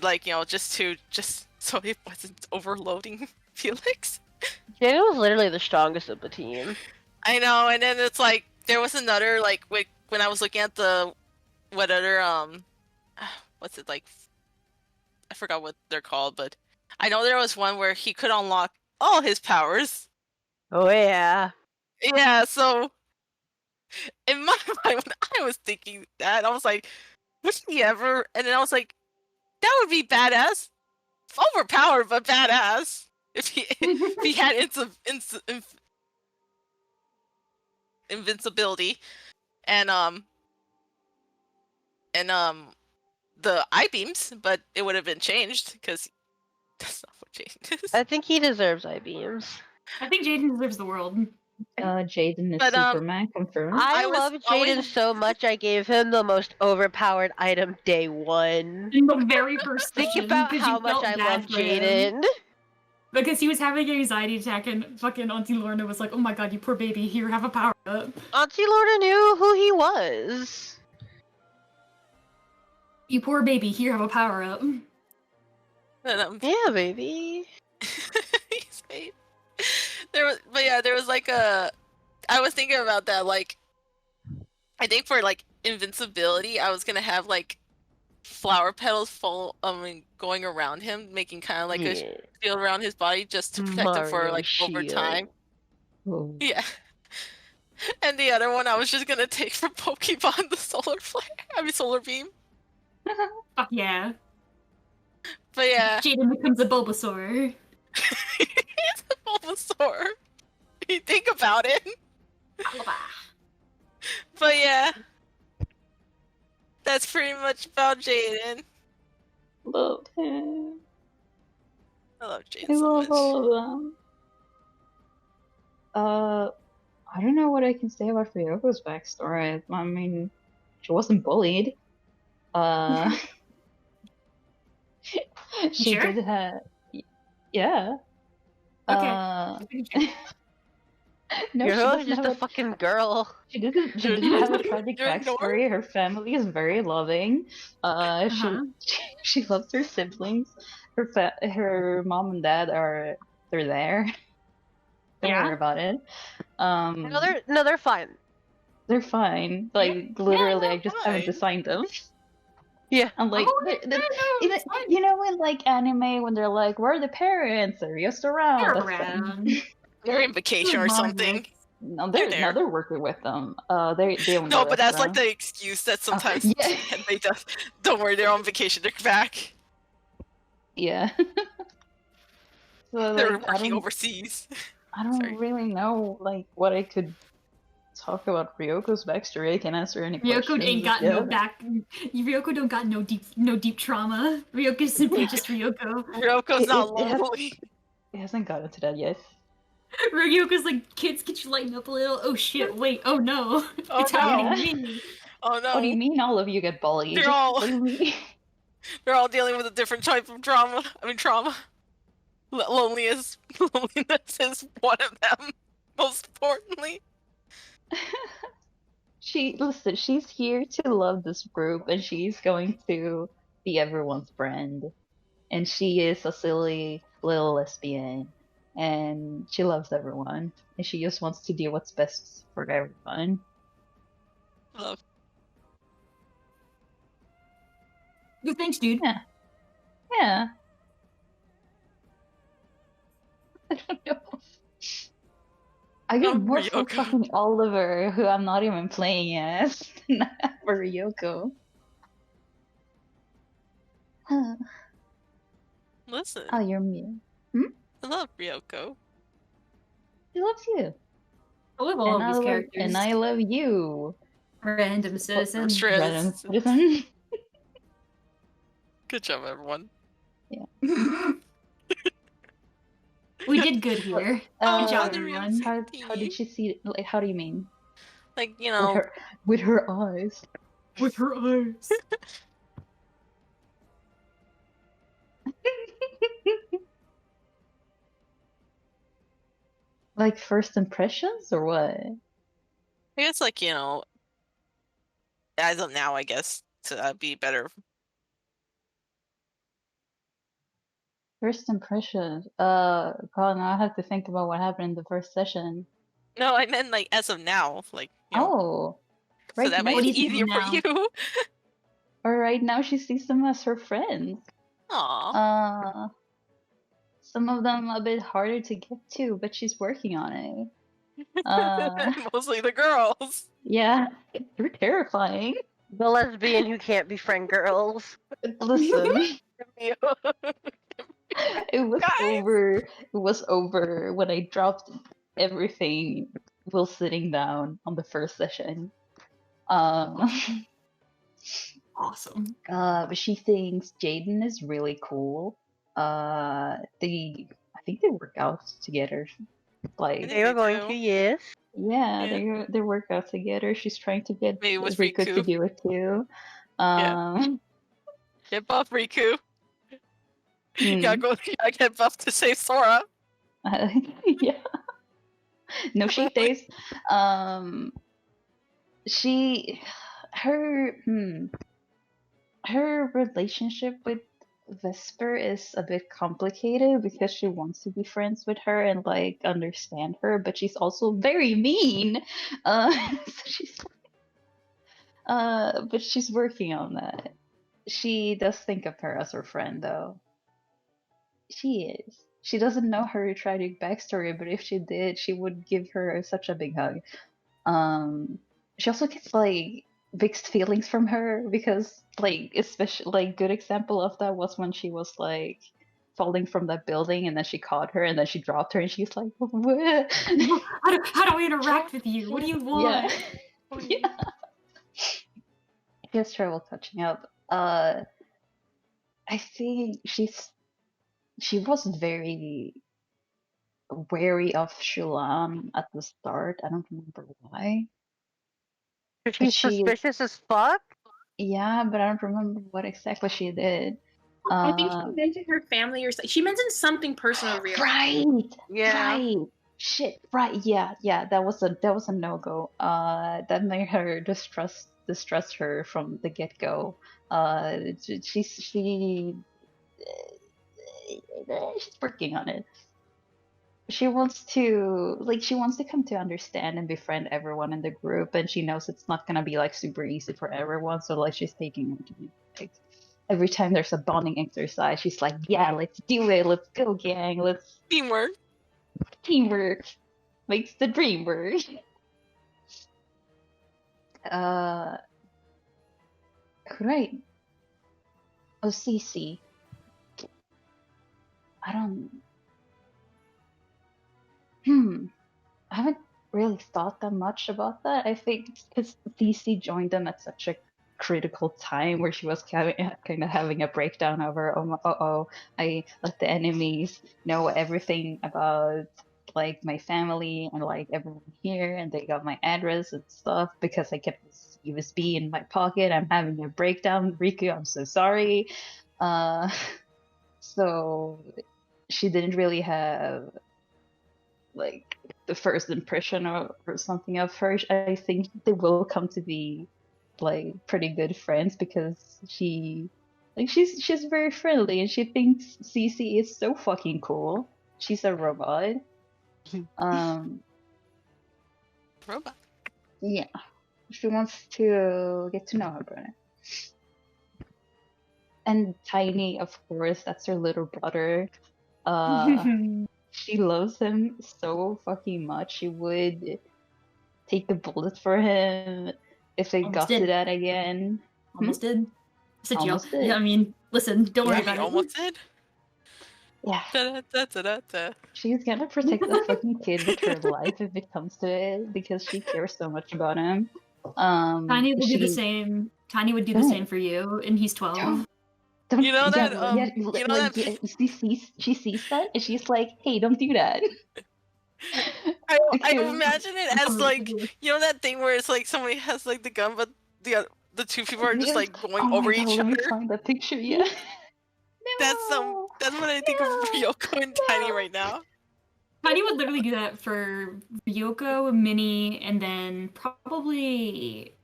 just so it wasn't overloading Felix. Jaden was literally the strongest of the team. I know, and then it's there was another when I was looking at what other what's it I forgot what they're called, but I know there was one where he could unlock all his powers. Oh yeah. Yeah, so in my mind when I was thinking that, I was like, would he ever? And then I was like, that would be badass. Overpowered, but badass. If he had invincibility and the eye beams, but it would have been changed because that's not what changed. I think he deserves eye beams. I think Jaden deserves the world. Jaden is But, Superman, confirmed. I was love Jaden always- so much. I gave him the most overpowered item day one. In the very first Think session, about 'cause how you much felt I bad love for him. Jaden. Because he was having an anxiety attack and fucking Auntie Lorna was like, oh my god, you poor baby, here, have a power up. Auntie Lorna knew who he was. You poor baby, here, have a power up. And, Yeah, baby. he's great. There was I was thinking about that, I think for invincibility, I was gonna have flower petals going around him, making kind of a shield around his body just to protect him for Mario over shield. time. Oh. Yeah. And the other one I was just gonna take from Pokemon the solar beam. Fuck yeah. But yeah. Jaden becomes a Bulbasaur. It's a Bulbasaur. You think about it. But yeah. That's pretty much about Jaden. Love him. I love Jaden I so love much. all of them. I don't know what I can say about Ryoko's backstory. I mean, she wasn't bullied. She Sure? did have, yeah. Okay. No, You're she always doesn't just have a a fucking girl. She didn't have a tragic backstory. Her family is very loving. She loves her siblings. Her mom and dad they're there. Don't Yeah? worry about it. No, they're fine. They're fine. Literally, I just haven't fine. assigned them. Yeah. And you know, in anime when they're like, "Where are the parents?" They're just around. They're That's around. them. They're in vacation or something. No, They're there. they're working with them. They own No, the but that's restaurant. the excuse that sometimes yeah. they does. Don't worry, they're on vacation. They're back. Yeah. So, They're I working don't, overseas. I don't Sorry. really know what I could talk about Ryoko's backstory. I can answer any questions. Ryoko ain't got no back. Ryoko don't got no deep trauma. Ryoko's simply just Ryoko. Ryoko's not lonely. It hasn't gotten to that yet. Ryoko's like, kids, could you lighten up a little? Oh shit, wait, oh no. Oh, It's no. happening to me. Oh no. What do you mean all of you get bullied? They're all- What do you mean? They're all dealing with a different type of trauma. Loneliness is one of them, most importantly. she's here to love this group, and she's going to be everyone's friend. And she is a silly little lesbian, and she loves everyone, and she just wants to do what's best for everyone. Love. Good, thanks, dude. Yeah. Yeah. I don't know. I got more for Ryoko. fucking Oliver, who I'm not even playing as, than for Ryoko. Oh, Listen, you're mute. I love Ryoko. He loves you. I love all of these characters. And I love you. Random citizen. Shreds. Random citizen. Good job, everyone. We did good here. Good job, everyone. How did she see it? Like, how do you mean? Like, you know, With her eyes. With her eyes. Like first impressions or what? I guess, like, you know, as of now, I guess, to be better. First impressions. Probably now I have to think about what happened in the first session. No, I meant, like, as of now. Like, you know, Oh. so that might What be do you think easier for now? you. Or right now she sees them as her friends. Aw. Some of them a bit harder to get to, but she's working on it. Mostly the girls. Yeah, they're terrifying. The lesbian who can't befriend girls. Listen, Guys. it was over when I dropped everything while sitting down on the first session. Awesome. But she thinks Jaden is really cool. I think they work out together. Like, They were going do. to, yes. yeah, they work out together. She's trying to get Maybe with Riku to Riku. do it too. Get buff, Riku. You gotta get buff to save Sora. Yeah. No cheat days. Her relationship with Vesper is a bit complicated because she wants to be friends with her and like understand her, but she's also very mean. But she's working on that. She does think of her as her friend, though. She is. She doesn't know her tragic backstory, but if she did, she would give her such a big hug. She also gets like mixed feelings from her because, like, especially like good example of that was when she was like falling from that building and then she caught her and then she dropped her and she's like, what? How do I interact with you? What do you want? Yeah. She has trouble touching up. I think she was very wary of Shulam at the start. I don't remember why. She's suspicious as fuck? Yeah, but I don't remember what exactly she did. I think she mentioned her family or something. She mentioned something personal. Right. Yeah. Right. Shit. Right. Yeah. That was a no-go. That made her distrust her from the get-go. She's working on it. She wants to come to understand and befriend everyone in the group, and she knows it's not gonna be like super easy for everyone, so like she's taking it to be like every time there's a bonding exercise, she's like, yeah, let's do it, let's go gang, let's teamwork makes the dream work. Right. Oh, Cece. I haven't really thought that much about that. I think because DC joined them at such a critical time where she was kind of having a breakdown over, I let the enemies know everything about like my family and like everyone here, and they got my address and stuff because I kept this USB in my pocket. I'm having a breakdown, Riku. I'm so sorry. So she didn't really have like the first impression or something of her. I think they will come to be like pretty good friends because she's very friendly and she thinks Cece is so fucking cool. She's a robot. Robot. Yeah, she wants to get to know her better. And Tiny, of course, that's her little brother. She loves him so fucking much. She would take a bullet for him if they Almost got did. to that again. Almost did. Said you. Almost did. Yeah, I mean, listen, don't worry Yeah, about he it. almost did. Yeah. Da-da-da-da-da. She's gonna protect the fucking kid with her life if it comes to it because she cares so much about him. Tiny will do the She same. Tiny would do the Don't. same for you, and he's 12. don't You know that, yeah, you know like, that- yeah, she sees that and she's like, hey, don't do that. I Because- imagine it as like, you know that thing where it's like somebody has like the gun, but the two people are just Yes. like going Oh my over God, each let me other. find that picture. Yeah. That's what I think of Ryoko and Tiny right now. Tiny would literally do that for Ryoko, Minnie, and then probably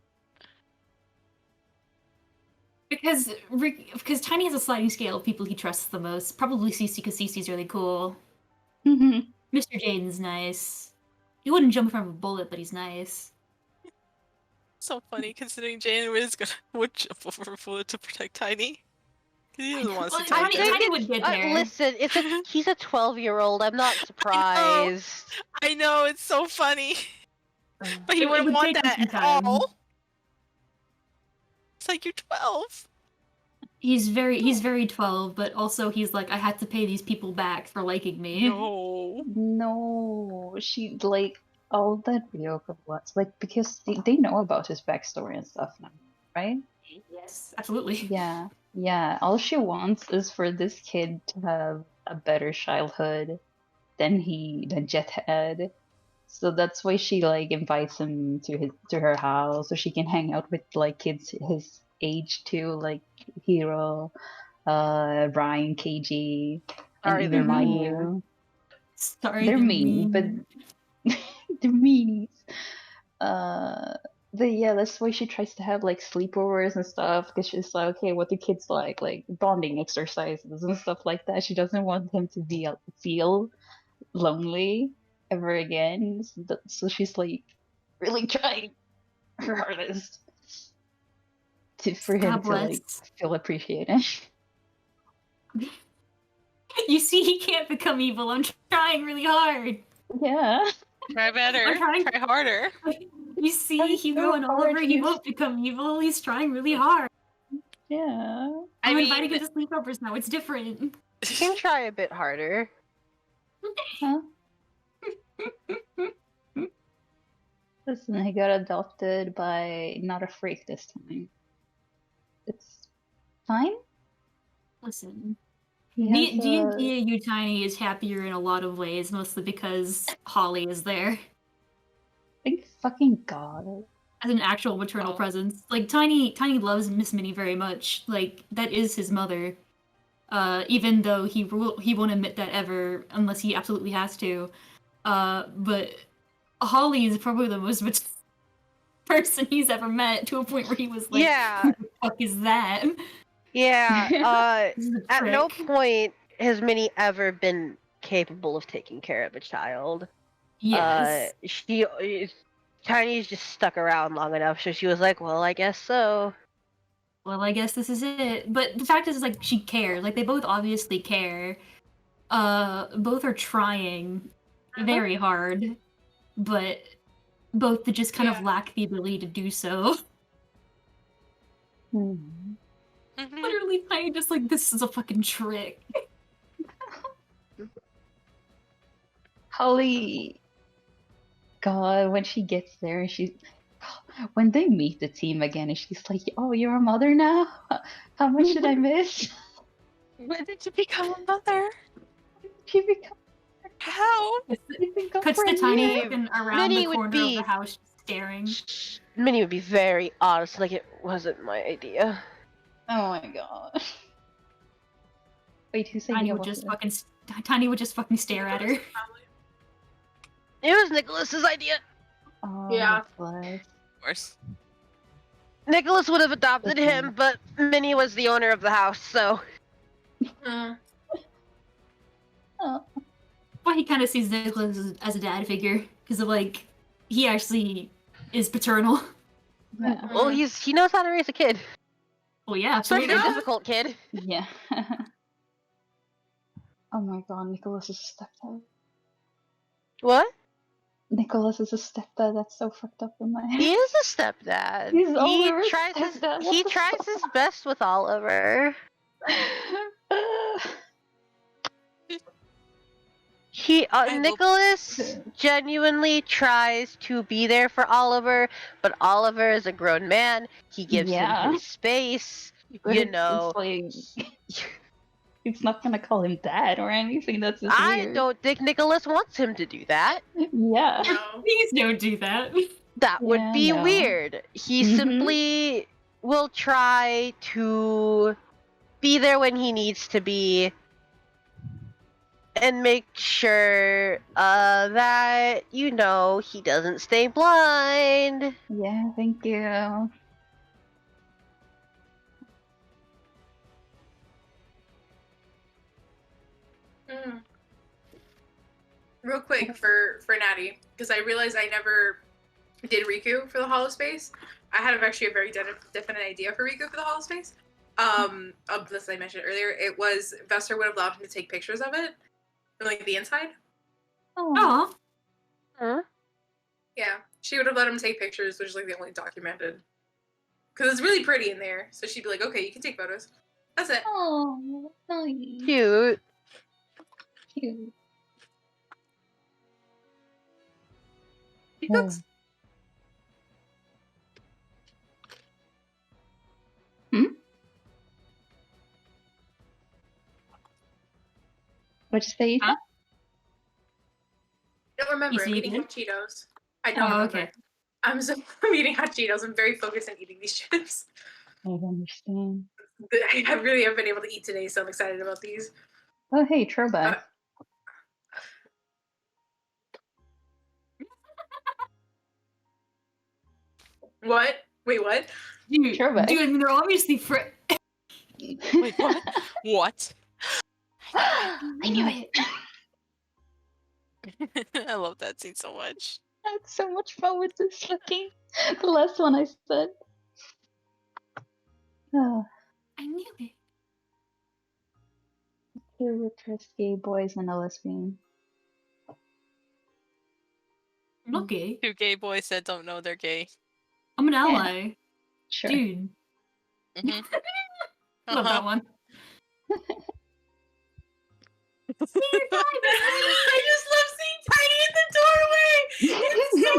because Tiny has a sliding scale of people he trusts the most. Probably Cece because Cece's really cool. Mhm. Mr. Jaden's nice. He wouldn't jump in front of a bullet, but he's nice. So funny considering Jane would jump over a bullet to protect Tiny. Because he doesn't want to see Well, Tiny Tiny dead. would get there. Listen, he's a 12-year-old. I'm not surprised. I know, it's so funny. But he It wouldn't would want take him that some at time. all. It's like, you're 12. He's very 12, but also he's like, I had to pay these people back for liking me. No. No, she like all that Ryoko wants, like because they know about his backstory and stuff now, right? Yes, absolutely. Yeah, yeah. All she wants is for this kid to have a better childhood than Jet had. So that's why she like invites him to her house so she can hang out with like kids his age too, like Hiro, Ryan, KG, and Sorry, even they're Mayu. Sorry, They're mean, but they're meanies. But yeah, that's why she tries to have like sleepovers and stuff because she's like, okay, what do kids like bonding exercises and stuff like that. She doesn't want him to feel lonely ever again. So she's like really trying her hardest for him God to like bless. feel appreciated. You see, he can't become evil. I'm trying really hard. Yeah. Try better. I'm trying- Try harder. You see, Trying Hugo so and hard, Oliver, he he's- won't become evil. He's trying really hard. Yeah. I'm I inviting mean- him to sleepovers now. It's different. You can try a bit harder. Huh? Listen, he got adopted by not a freak this time. It's fine. Listen, He has D&D You Tiny is happier in a lot of ways, mostly because Holly is there thank fucking God. as an actual maternal Oh. presence. Like Tiny loves Miss Minnie very much. Like that is his mother. Even though he won't admit that ever unless he absolutely has to. But Holly is probably the most person he's ever met to a point where he was like, Yeah. "Who the fuck is that?" Yeah. This is a At no trick. point has Minnie ever been capable of taking care of a child. Yes. Tiny's just stuck around long enough, so she was like, "Well, I guess so." Well, I guess this is it. But the fact is, like, she cares. Like, they both obviously care. Both are trying very hard, but both just kind of lack the ability to do so. Hmm. Mhm. Literally, Tiny just like, this is a fucking trick. Holly. God, when she gets there and when they meet the team again and she's like, "Oh, you're a mother now? How much did I miss?" When did you become a mother? She become How? Cuts to Tiny Yeah. fucking around Minnie the would corner of be- the house staring. Minnie would be very honest, like it wasn't my idea. Oh my God. Wait, who's saying Tiny it would just wasn't? fucking Tiny would just fucking stare at her. It was Nicholas's idea. Oh, Yeah. Nicholas. Of course. Nicholas would have adopted Okay. him, but Minnie was the owner of the house, so. Mm. Oh. Well, he kind of sees Nicholas as a dad figure because of like he actually is paternal. Yeah. Well, he knows how to raise a kid, Well, yeah, especially absolutely. a difficult kid. Yeah. Oh my god, Nicholas is a stepdad. What? Nicholas is a stepdad. That's so fucked up in my head. He is a stepdad. He's He Oliver's tries stepdad. he What the tries fuck? his best with Oliver. will- Nicholas genuinely tries to be there for Oliver, but Oliver is a grown man. He gives Yeah. him his space. But You it's know, like it's not gonna call him dad or anything. That's just I weird. don't think Nicholas wants him to do that. Yeah. No. Please don't do that. That would Yeah, be no. weird. He Mhm. simply will try to be there when he needs to be and make sure that he doesn't stay blind. Yeah, thank you. Mm. Real quick for Natty, because I realized I never did Riku for the Hollow Space. I had actually a very definite idea for Riku for the Hollow Space. As I mentioned earlier, it was Vester would have allowed him to take pictures of it, like the inside. Oh. Oh, Yeah, she would have let him take pictures, which is like the only documented. Because it's really pretty in there, so she'd be like, "Okay, you can take photos." That's it. Oh, nice. Cute. Cute. He Oh. cooks. What'd you say? Huh? I don't remember. You I'm see eating it? hot Cheetos. I don't Oh, remember. okay. I'm eating hot Cheetos. I'm very focused on eating these chips. I don't understand. I really haven't been able to eat today, so I'm excited about these. Oh, hey, throwback. What? Wait, what? Dude, Throwback. dude, I mean, they're obviously Wait, what? What? I knew it. I love that scene so much. I had so much fun with this fucking the last one I said. Oh, I knew it. two rich gay boys and a lesbian. I'm not gay. Two gay boys that don't know they're gay. I'm an ally. Sure. Dude. Mhm. Love that one. I just love seeing Tiny in the doorway. It's so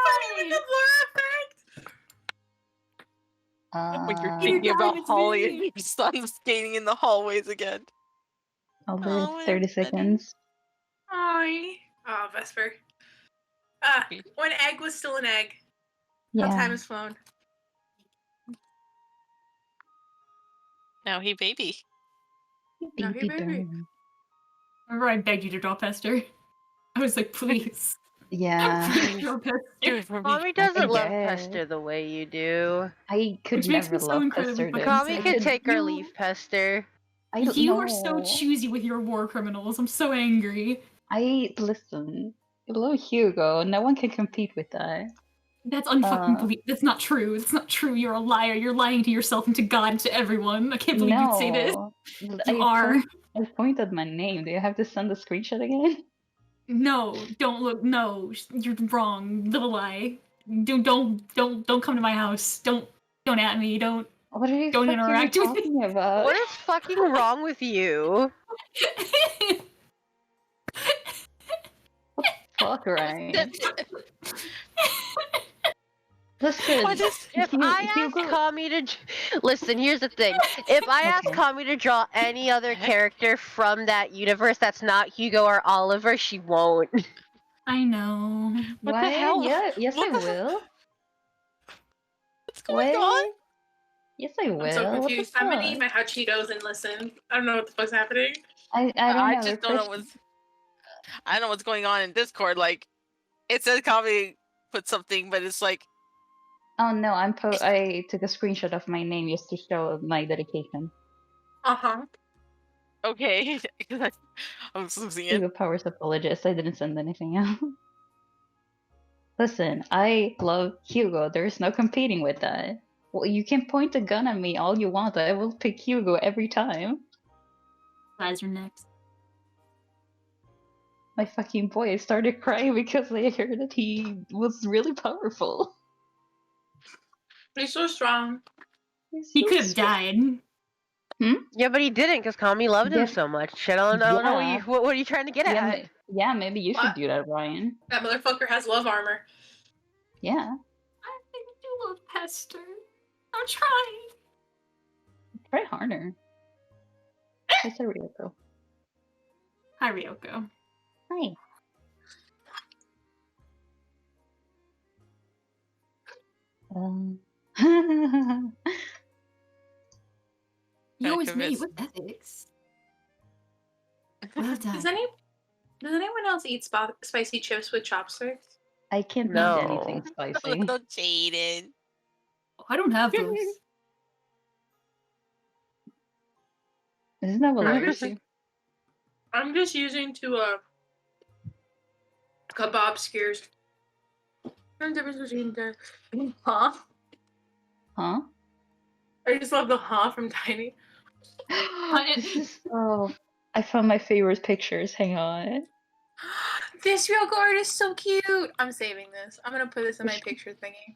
funny with the blur effect. When you're Uh, thinking about it's Holly me. and your son skating in the hallways again. I'll do Oh, it 30 it's better. seconds. Hi. Oh, Vesper. Ah, when egg was still an egg. How Yeah. time has flown. Now he baby. Now, hey, Baby baby. darling. Remember I begged you to draw Pester? I was like, please. Yeah. Please draw Pester. Do it for me. Mommy doesn't love guess. Pester the way you do. I could Which makes never me so love incredibly Pester. fucking though. Mommy sad. could take or You- leave Pester. I don't You know. are so choosy with your war criminals. I'm so angry. Listen. Below Hugo, no one can compete with that. That's unfucking Uh, believe. That's not true. That's not true. You're a liar. You're lying to yourself and to God and to everyone. I can't believe you'd say this. No. You are. I pointed my name. Do you have to send the screenshot again? No, don't look. No, you're wrong. Little lie. Don't come to my house. Don't at me. Don't What are you Don't fucking interact with me. talking about? What is fucking wrong with you? Fuck, right? Listen, What is- If I ask Hugo, Kami to listen, here's the thing. If I ask Okay. Kami to draw any other Heck? character from that universe that's not Hugo or Oliver, she won't. I know. What what? the hell? Yeah, yes, What I the hell? will. What's going on? What? Yes, I will. I'm so What the confused. I'm gonna eat fuck? my hot Cheetos and listen. I don't know what the fuck's happening. I don't know. I just don't know what's. I don't know what's going on in Discord. Like, It says Kami put something, but it's like Oh no, I took a screenshot of my name just to show my dedication. Uh-huh. okay. I'm just losing it. Hugo Powers apologist. I didn't send anything else. Listen, I love Hugo. There is no competing with that. Well, you can point a gun at me all you want. I will pick Hugo every time. Guys are next. My fucking boy started crying because I heard that he was really powerful. He's so strong. He could have died. Yeah, but he didn't because Kami loved him Yeah. so much. I don't know Yeah. what are you trying to get at? Yeah, maybe you should What? do that, Ryan. That motherfucker has love armor. Yeah. I think I do love Hester. I'm trying. Try harder. It's a real girl. Hi, Ryoko. Hi. You always convinced. meet with ethics. Well done. Does anyone else eat spicy chips with chopsticks? I can't No. eat anything spicy. Little Jaden. Oh, I don't have those. Isn't that what I'm I just, do? I'm just using to kebab skewers. What's the difference between the huh? Huh? I just love the huh from Tiny. This is I found my favorite pictures. Hang on. This Ryoko art is so cute. I'm saving this. I'm gonna put this in my picture thingy.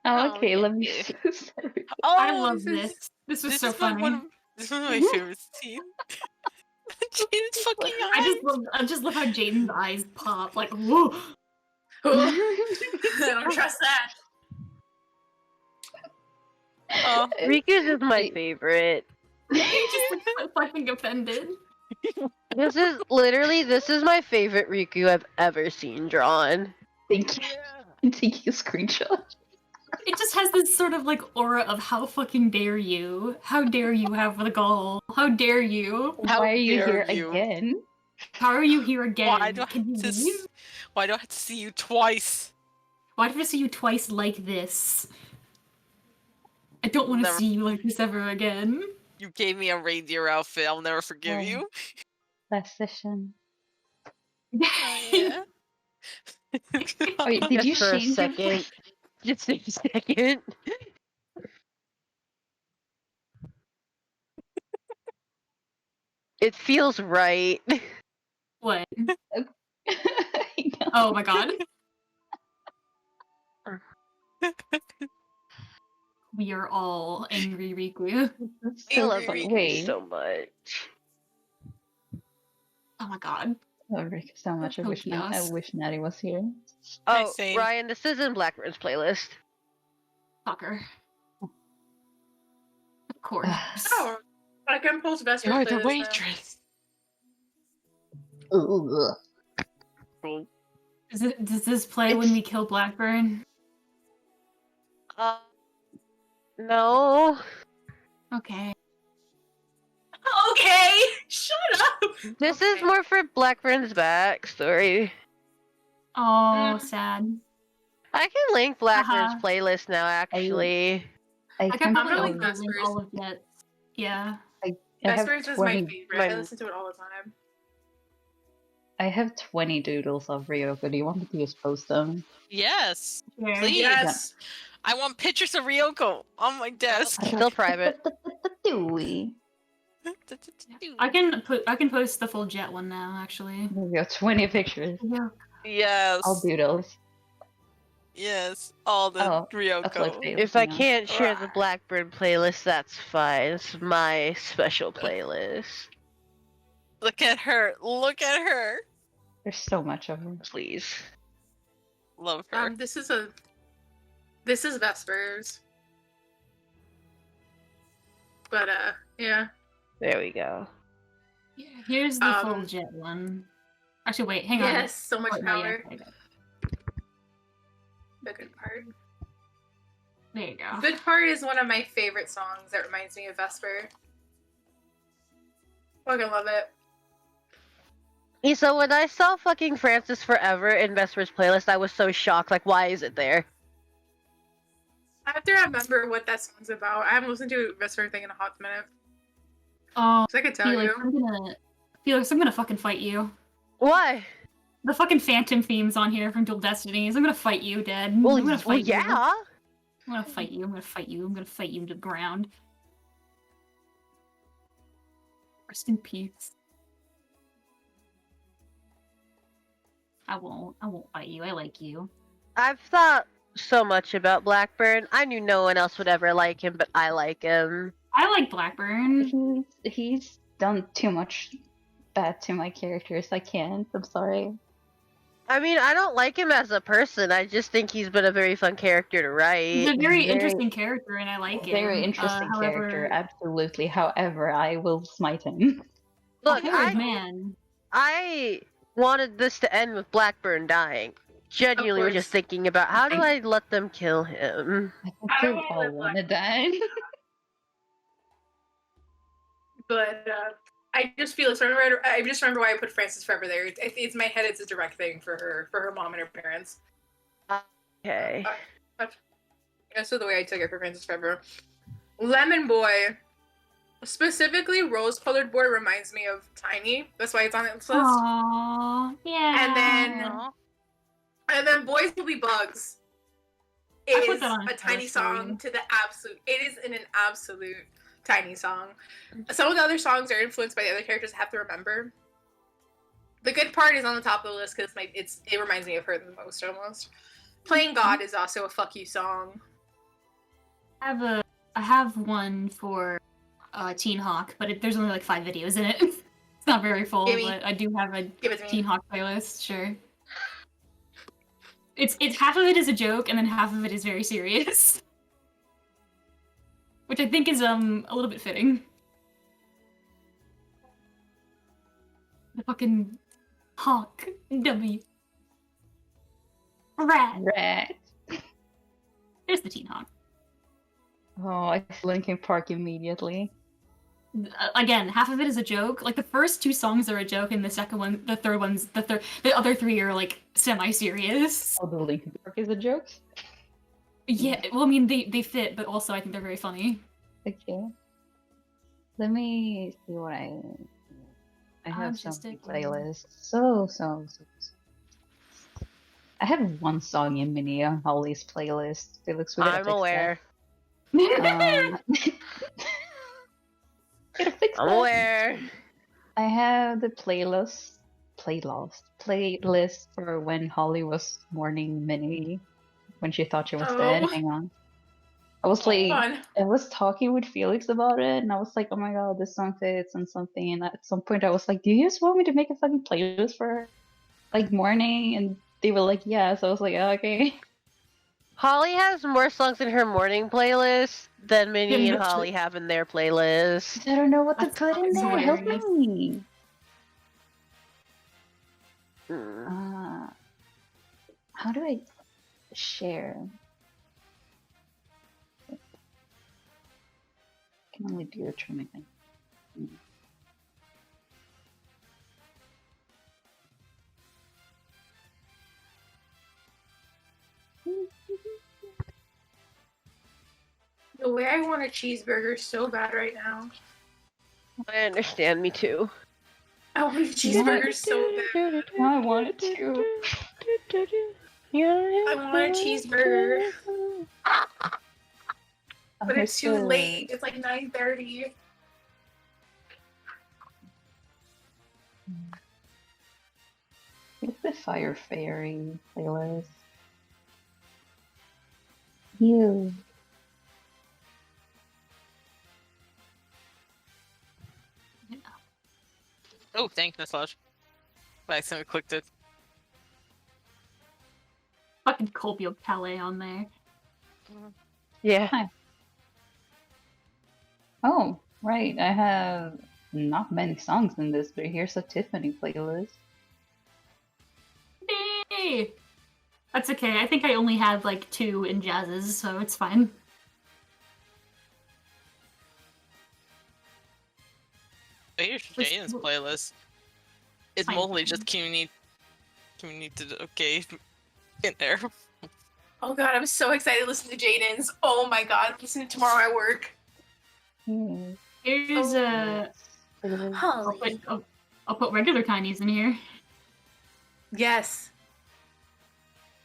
Oh, Oh, okay. Let me. yeah. Sorry. Oh, I love this. This was so is funny. this is one of my favorite scenes. Jaden's fucking eyes. I just love how Jaden's eyes pop. Like, whoa. I don't trust that. Oh, Riku's is my favorite. He's just like so fucking offended. This is my favorite Riku I've ever seen drawn. Thank you. I'm taking a screenshot. It just has this sort of like aura of how fucking dare you? How dare you have the gall? How dare you? Why are you dare here you. again? How are you here again? Why do I Can you have to leave? why do I have to see you twice? Why do I see you twice like this? I don't want to Never- see you like this ever again. You gave me a reindeer outfit. I'll never forgive Oh. you. Last session. Yeah. Wait, did you Just for a change your second. Just a second. It feels right. What? I know. Oh my god. We are all angry, Riku. That's I so love funny. Riku Wait. so much. Oh my god. I love Rick so much. I So wish chaos. Natty was here. Oh, same. Ryan, this is in Blackburn's playlist. Fucker. Of course. Oh, I can post best You're the playlist now. waitress. Ugh. Does this play when we kill Blackburn? No. Okay. Okay, shut up. This is Okay. more for Blackburn's backstory. Oh, sad. I can link Blackburn's Uh-huh. playlist now, actually. I I can can I'm probably really also link Vespers. all of that. Yeah. I have Vespers is my 20. favorite. I listen to it all the time. I have 20 doodles of Ryoko. Do you want me to just post them? Yes. Sure. Please. Yes. I want pictures of Ryoko on my desk. Still private. Dewey. I can post the full Jet one now, actually. There we go. 20 pictures. Yeah. Yes. All doodles. Yes. All the Oh, Ryoko. upload failed. If I Hang on. can't share the Blackburn playlist, that's fine. It's my special playlist. Look at her. Look at her. There's so much of them. Please. Love her. This is Vespers. But yeah. There we go. Here's the full Um, Jet one. Actually, wait, hang on. Yes, so much Wait, no, yeah, power. there you go. The good part. There you go. Good part is one of my favorite songs that reminds me of Vesper. Fucking love it. So when I saw fucking Francis Forever in Vesper's playlist, I was so shocked. Like, why is it there? I have to remember what that song's about. I haven't listened to this sort of thing in a hot minute. Oh, So I could tell you. Felix, I'm gonna fucking fight you. Why? The fucking Phantom themes on here from Dual Destinies. I'm gonna fight you, Dad. I'm gonna fight you. yeah. I'm gonna fight you. I'm gonna fight you. I'm gonna fight you into the ground. Rest in peace. I won't fight you. I like you. I've thought so much about Blackburn. I knew no one else would ever like him, but I like him. I like Blackburn. He's done too much bad to my characters. I can't. I'm sorry. I mean, I don't like him as a person. I just think he's been a very fun character to write. He's a very interesting character, and I like him. Very interesting character, absolutely. However, I will smite him. Look, man. I wanted this to end with Blackburn dying. Genuinely was just thinking about how do I let them kill him. I think they all want to die. But I just feel I just remember why I put Francis Forever there. It's my head. It's a direct thing for her mom and her parents. Okay. That's the way I took it for Francis Forever. Lemon Boy, specifically Rose-Colored Boy, reminds me of Tiny. That's why it's on this list. Aww, yeah. And then Boys Will Be Bugs is a Tiny song to the absolute. It is an absolute Tiny song. Some of the other songs are influenced by the other characters I have to remember. The Good Part is on the top of the list because it reminds me of her the most almost. Playing God is also a fuck you song. I have one for Teen Hawk, but there's only like 5 videos in it. It's not very full, but I do have a Teen Hawk playlist, sure. It's half of it is a joke, and then half of it is very serious. Which I think is a little bit fitting. The fucking Hawk W. Rat. There's the Teen Hawk. Oh, I Linkin Park immediately. Again, half of it is a joke. Like the first 2 songs are a joke, and the other 3 are like semi-serious. Oh, the Linkin Park is a joke? Yeah, well, I mean, they fit, but also I think they're very funny. Okay. Let me see what I have some playlists. So. I have one song in Mini on Holly's playlist. Felix, I'm aware. I'm aware. I have the playlist for when Holly was mourning Minnie when she thought she was dead. Hang on. I was talking with Felix about it, and I was like, oh my god, this song fits and something. And at some point I was like, do you just want me to make a fucking playlist for her? Like mourning? And they were like, yeah. So I was like, oh, okay. Holly has more songs in her morning playlist than Minnie and Holly have in their playlist. I don't know what to put in there. Help me. How do I share? I can only do a trimming thing. The way I want a cheeseburger so bad right now. I understand, me too. I want a cheeseburger so bad. I want it too. I want a cheeseburger. But it's too late. It's like 9:30. It's the Fire Fairy playlist. You. Oh, thanks, Naslaj. I accidentally clicked it. Fucking Colpio Palais on there. Yeah. Hi. Oh, right. I have not many songs in this, but here's a Tiffany playlist. Yay! That's okay. I think I only have like 2 in Jazz's, so it's fine. Here's Jaden's playlist. It's Fine. mostly just community okay in there. Oh god, I'm so excited to listen to Jaden's. Oh my god, I'm listening tomorrow at work. Here's Holly. I'll put regular tinies in here. Yes.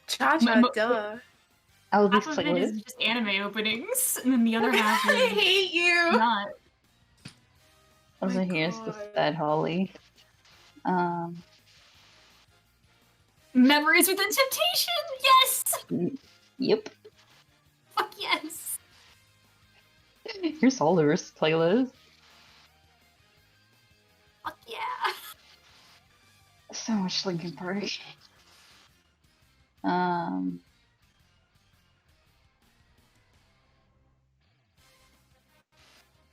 Cha-cha, My- duh. Oh, this Half of it is playlist. just anime openings, and then the other half I is hate you. not. Also, my here's the God. sad Holly. Memories Within Temptation. Yes. Yep. Fuck yes. Here's Oliver's playlist. Fuck yeah. So much Linkin Park.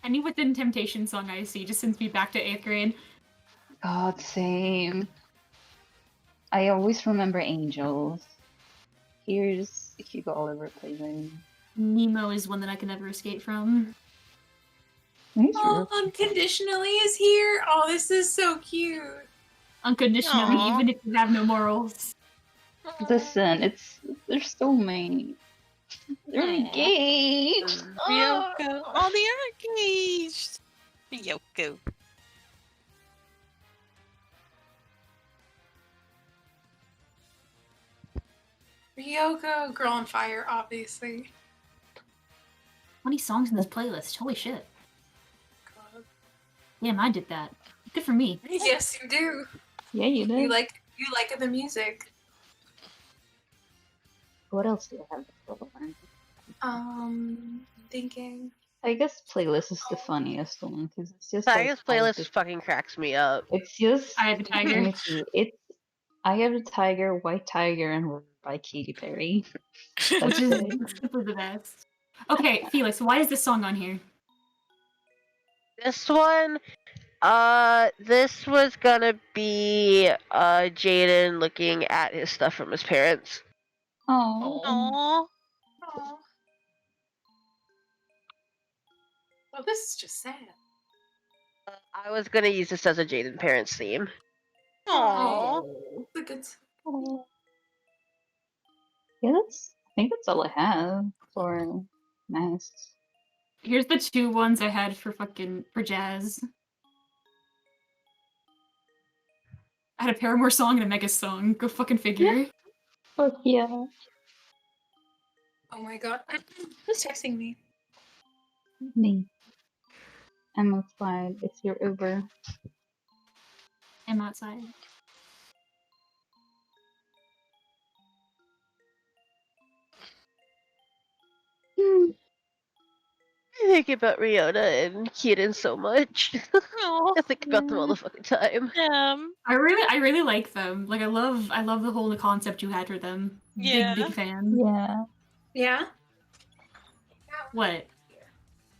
Any Within Temptation song I see just sends me back to 8th grade. God, same. I always remember Angels. Here's Hugo Oliver playlist. Nemo is one that I can never escape from. Oh, Unconditionally is here. Oh, this is so cute. Unconditionally, Aw. even if you have no morals. Listen, there's so many. They're Aw. engaged. Ryoko. Oh, they are engaged. Ryoko. Ryoko, Girl on Fire, obviously. 20 songs in this playlist. Holy shit. God. Damn, I did that. Good for me. Yes, you do. Yeah, you You did. like the music. What else do I have? Thinking. I guess playlist is the funniest one because it's just Tiger's all playlist the- fucking cracks me up. It's just I Have a let Tiger. me see. It's I Have a Tiger, White Tiger, and River by Katy Perry. Which That's is it. simply the best. Okay, Felix, why is this song on here? This one, this was gonna be Jaden looking at his stuff from his parents. Oh, Aww. Oh. Oh, this is just sad. I was gonna use this as a Jaden parents theme. Aww. Look at yeah. I think that's all I have for nice. Here's the 2 ones I had for jazz. I had a Paramore song and a Mega song. Go fucking figure. Fuck yeah. Oh my god. Who's texting me? Me. I'm outside. It's your Uber. I'm outside. I think about Rihanna and Kieran so much. I think about them all the fucking time. I really like them. Like I love the whole concept you had for them. Yeah. Big fan. Yeah. Yeah? What?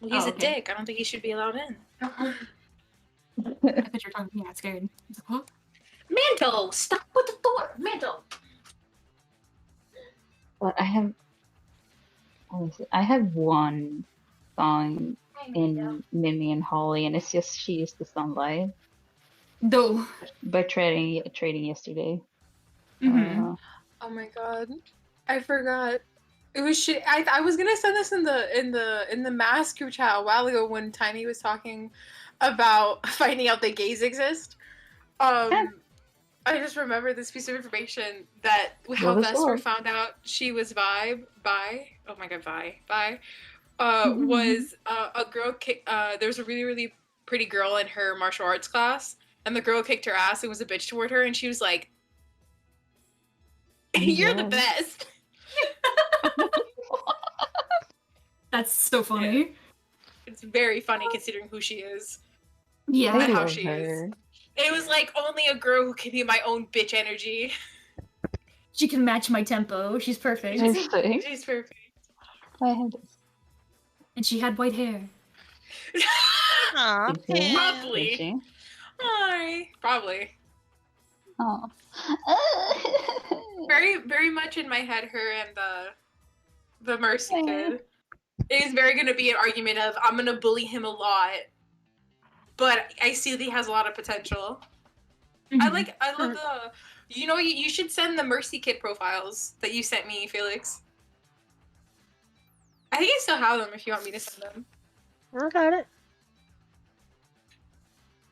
Well, he's Oh, a okay. dick. I don't think he should be allowed in. I thought you were talking to me. I got scared. I was like, what? Mantle! Stop with the door! Mantle! But I have. What is it? I have one song in Mimi and Holly, and it's just She Is the Sunlight No. by Trading Yesterday. Mhm. Oh my god. I forgot. It was shit. I was gonna send this in the mask group chat a while ago when Tiny was talking about finding out that gays exist. I just remember this piece of information that how What was Vesper that? found out she was bi. Oh my god, bi. Was a girl. There was a really pretty girl in her martial arts class, and the girl kicked her ass and was a bitch toward her, and she was like, "You're the Yeah. best." That's so funny. It's very funny considering who she is. Yeah. I And how love she her. is. It was like only a girl who can be my own bitch energy. She can match my tempo. She's perfect. Perfect. She's perfect. I have this. And she had white hair. Aw, Did you? Pam. Probably. Did you? Hi. Probably. Oh. Very much in my head, her and the Mercy kid. It is very gonna be an argument of I'm gonna bully him a lot, but I see that he has a lot of potential. I Mhm. love the. You know, you should send the Mercy Kid profiles that you sent me, Felix. I think I still have them if you want me to send them. I got it.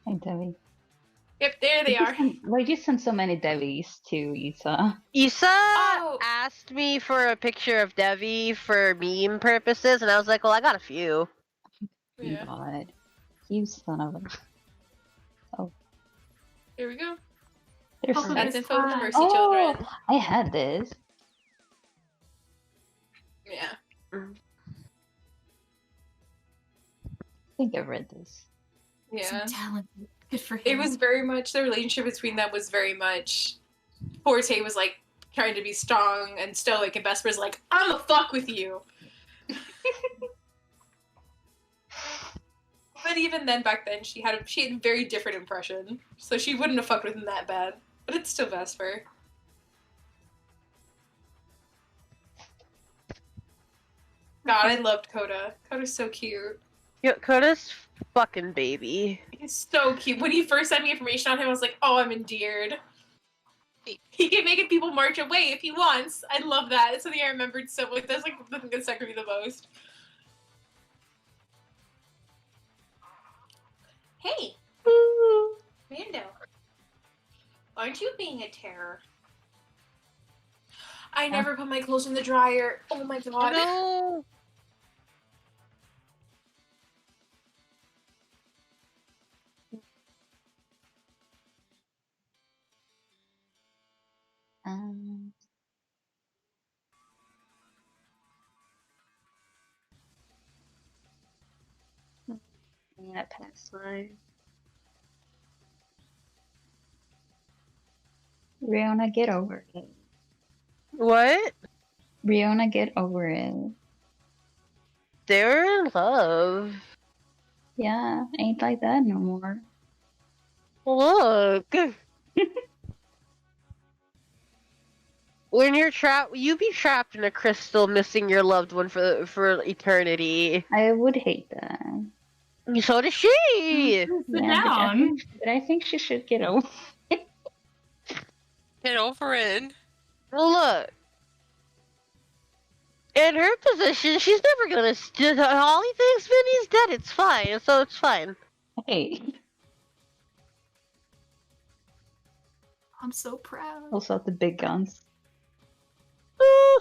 Hey, Debbie. Yep, there they are. Why'd you send so many Debbie's to Isa? Isa Oh. asked me for a picture of Devi for meme purposes, and I was like, well, I got a few. Yeah. God. You son of a... Oh. Here we go. There's Also, That's there's info of the 5. Mercy Oh, Children. I had this. Yeah. I think I read this. Yeah. So talented. Good for him. It was very much, the relationship between them was very much, Forte was like trying to be strong and stoic, and Vesper's like, I'ma fuck with you. But even then, back then, she had a very different impression, so she wouldn't have fucked with him that bad. But it's still Vesper. God, I loved Coda. Coda's so cute. Yo, Coda's fucking baby. He's so cute. When he first sent me information on him, I was like, oh, I'm endeared. He can make people march away if he wants. I love that. It's something I remembered so much. That's like the thing that stuck with me the most. Hey, Mando. Aren't you being a terror? I never put my clothes in the dryer. Oh my god. No. Um, that past life. Riona, get over it. What? Riona, get over it. They're in love. Yeah, ain't like that no more. Look. When you're trapped, you be trapped in a crystal, missing your loved one for eternity. I would hate that. So does she. Sit Yeah, down. but I think she should get over. Get over it. Look. In her position, she's never gonna. Holly thinks Vinny's dead. It's fine, so it's fine. Hey, I'm so proud. also the big guns. Ooh.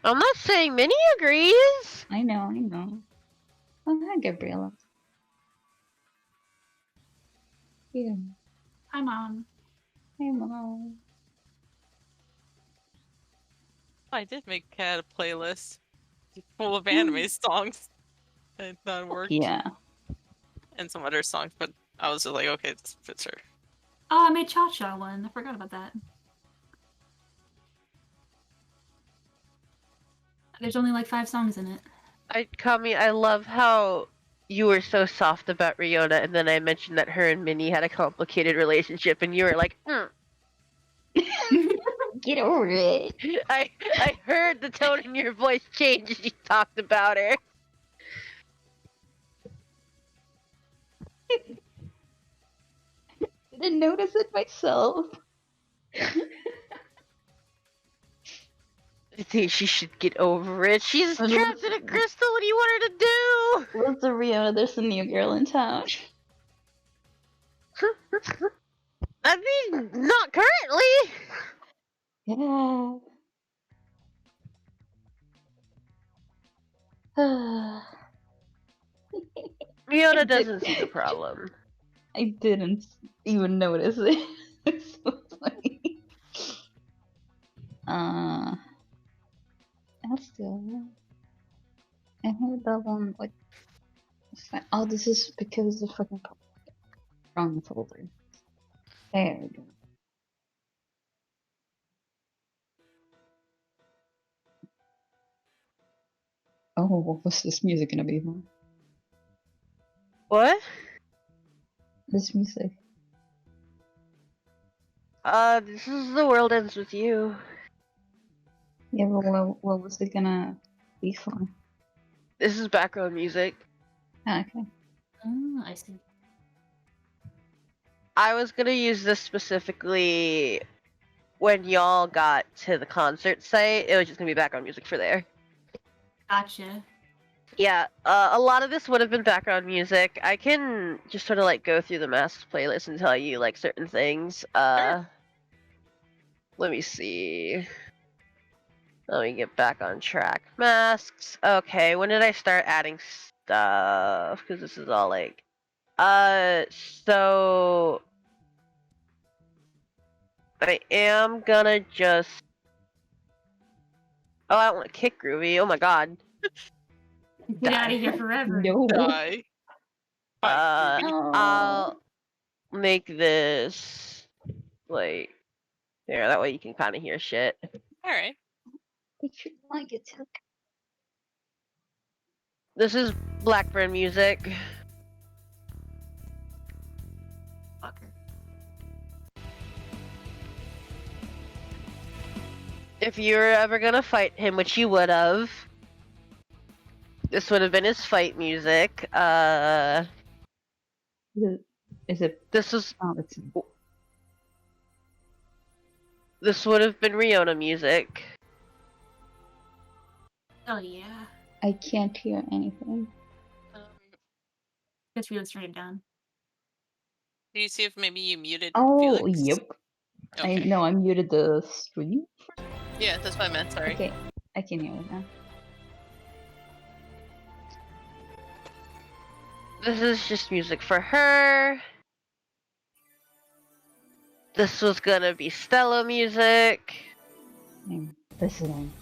I'm not saying Minnie agrees. I know. Oh, hi, Gabriella. Yeah. Hi, Mom. Hey, Mom. I did make Cat a playlist full of anime songs. And that worked. Yeah. And some other songs, but I was just like, okay, this fits her. Oh, I made Cha Cha one. I forgot about that. There's only like 5 songs in it. I love how you were so soft about Riona, and then I mentioned that her and Minnie had a complicated relationship, and you were like, Get over it. I heard the tone in your voice change as you talked about her. Didn't notice it myself. I think she should get over it. She's trapped in a crystal. What do you want her to do? What's the Rihanna? There's a new girl in town. I mean, not currently. Yeah. Riona doesn't see the problem. I didn't even notice it. It's so funny. That's good. I heard that one. Like, oh, this is because the fucking wrong folder. There we go. Oh, what was this music gonna be for? What? This music. This is The World Ends With You. Yeah, but what was it gonna be for? This is background music. Ah, okay. Oh, I see. I was gonna use this specifically when y'all got to the concert site. It was just gonna be background music for there. Gotcha. Yeah, a lot of this would have been background music. I can just sort of like go through the Masks playlist and tell you like certain things. Sure. Let me see. Let me get back on track. Masks. Okay, when did I start adding stuff? Because this is all like, so I am gonna just. Oh, I want to kick Groovy. Oh my god. Get out Die. of here forever. No. Die. Bye, Ruby. I'll make this like there. That way you can kind of hear shit. All right. It should not get took. This is Blackburn music. Fucker. If you were ever gonna fight him, which you would have, this would have been his fight music. Is it? This was Oh, it's. this would have been Riona music. Oh yeah. I can't hear anything. Guess we let's turn it down. Do you see if maybe you muted Oh, Felix? yep. Okay. I muted the stream. Yeah, that's what I meant. Sorry. Okay, I can hear it now. This is just music for her. This was gonna be Stella music. I'm listening.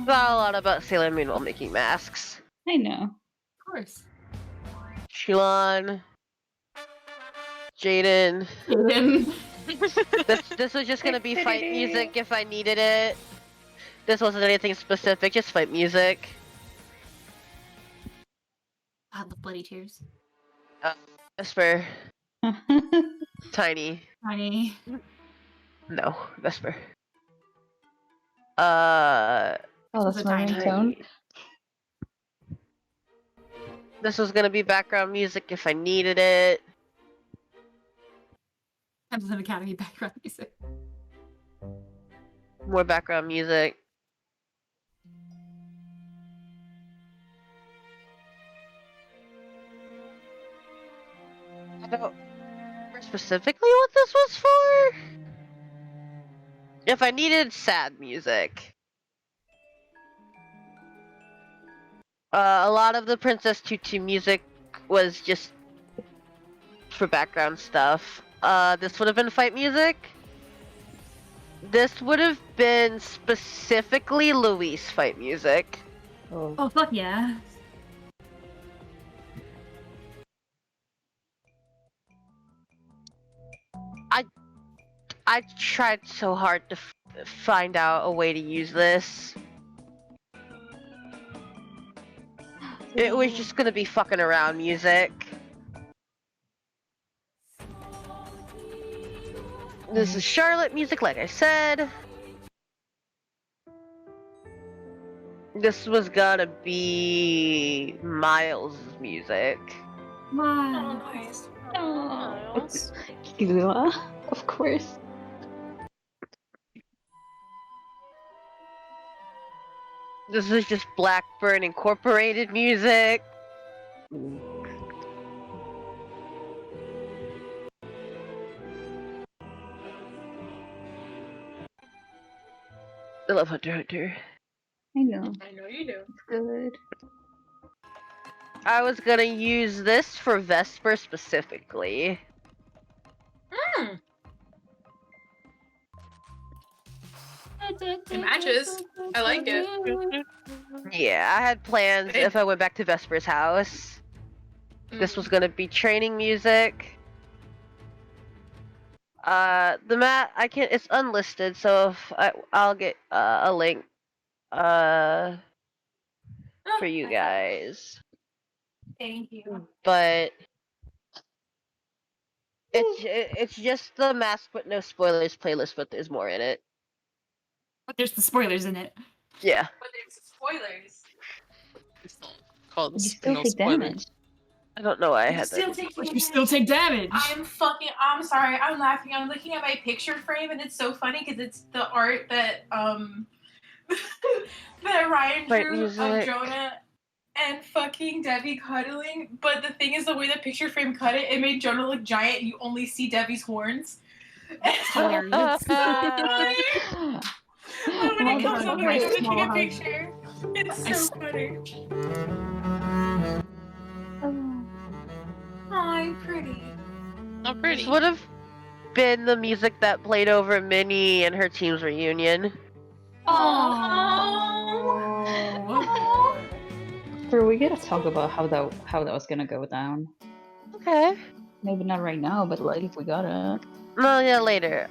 Thought a lot about Sailor Moon while making masks. I know. Of course. Shilon, Jaden. This was just gonna be fight music if I needed it. This wasn't anything specific, just fight music. I love bloody tears. Vesper, Tiny. Honey. No, Vesper. Oh, was that's a my tiny ringtone. This was gonna be background music if I needed it. Hamilton Academy background music. More background music. I don't remember specifically what this was for. If I needed sad music. A lot of the Princess Tutu music was just for background stuff. This would have been fight music. This would have been specifically Luis fight music. Oh. Oh fuck yeah. I tried so hard to find out a way to use this. It was just gonna be fucking around music. This is Charlotte music, like I said. This was gonna be Miles' music. Wow. Nice. Oh. Killua, of course. This is just Blackburn Incorporated music. I love Hunter x Hunter. I know. I know you do. It's good. I was gonna use this for Vesper specifically. It matches. I like it. Yeah, I had plans if I went back to Vesper's house. This was gonna be training music. The mat I can't. It's unlisted, so if I'll get a link for you guys. Thank you. But it's just the Mask but no spoilers playlist, but there's more in it. But there's the spoilers in it. Yeah. spoilers. Called You still no take spoilers. damage. I don't know why I You had still that. take But damage. you still take damage. I'm sorry, I'm laughing. I'm looking at my picture frame and it's so funny because it's the art that that Ryan Fight drew of music. Jonah and fucking Debbie cuddling. But the thing is, the way the picture frame cut it, it made Jonah look giant. You only see Debbie's horns. That's hilarious. When it comes up, I'm Small taking a hug. picture. It's I so funny. I'm pretty. I'm pretty. This would have been the music that played over Minnie and her team's reunion. Oh. So we gotta talk about how that was gonna go down. Okay. Maybe not right now, but like if we gotta. No, yeah, later.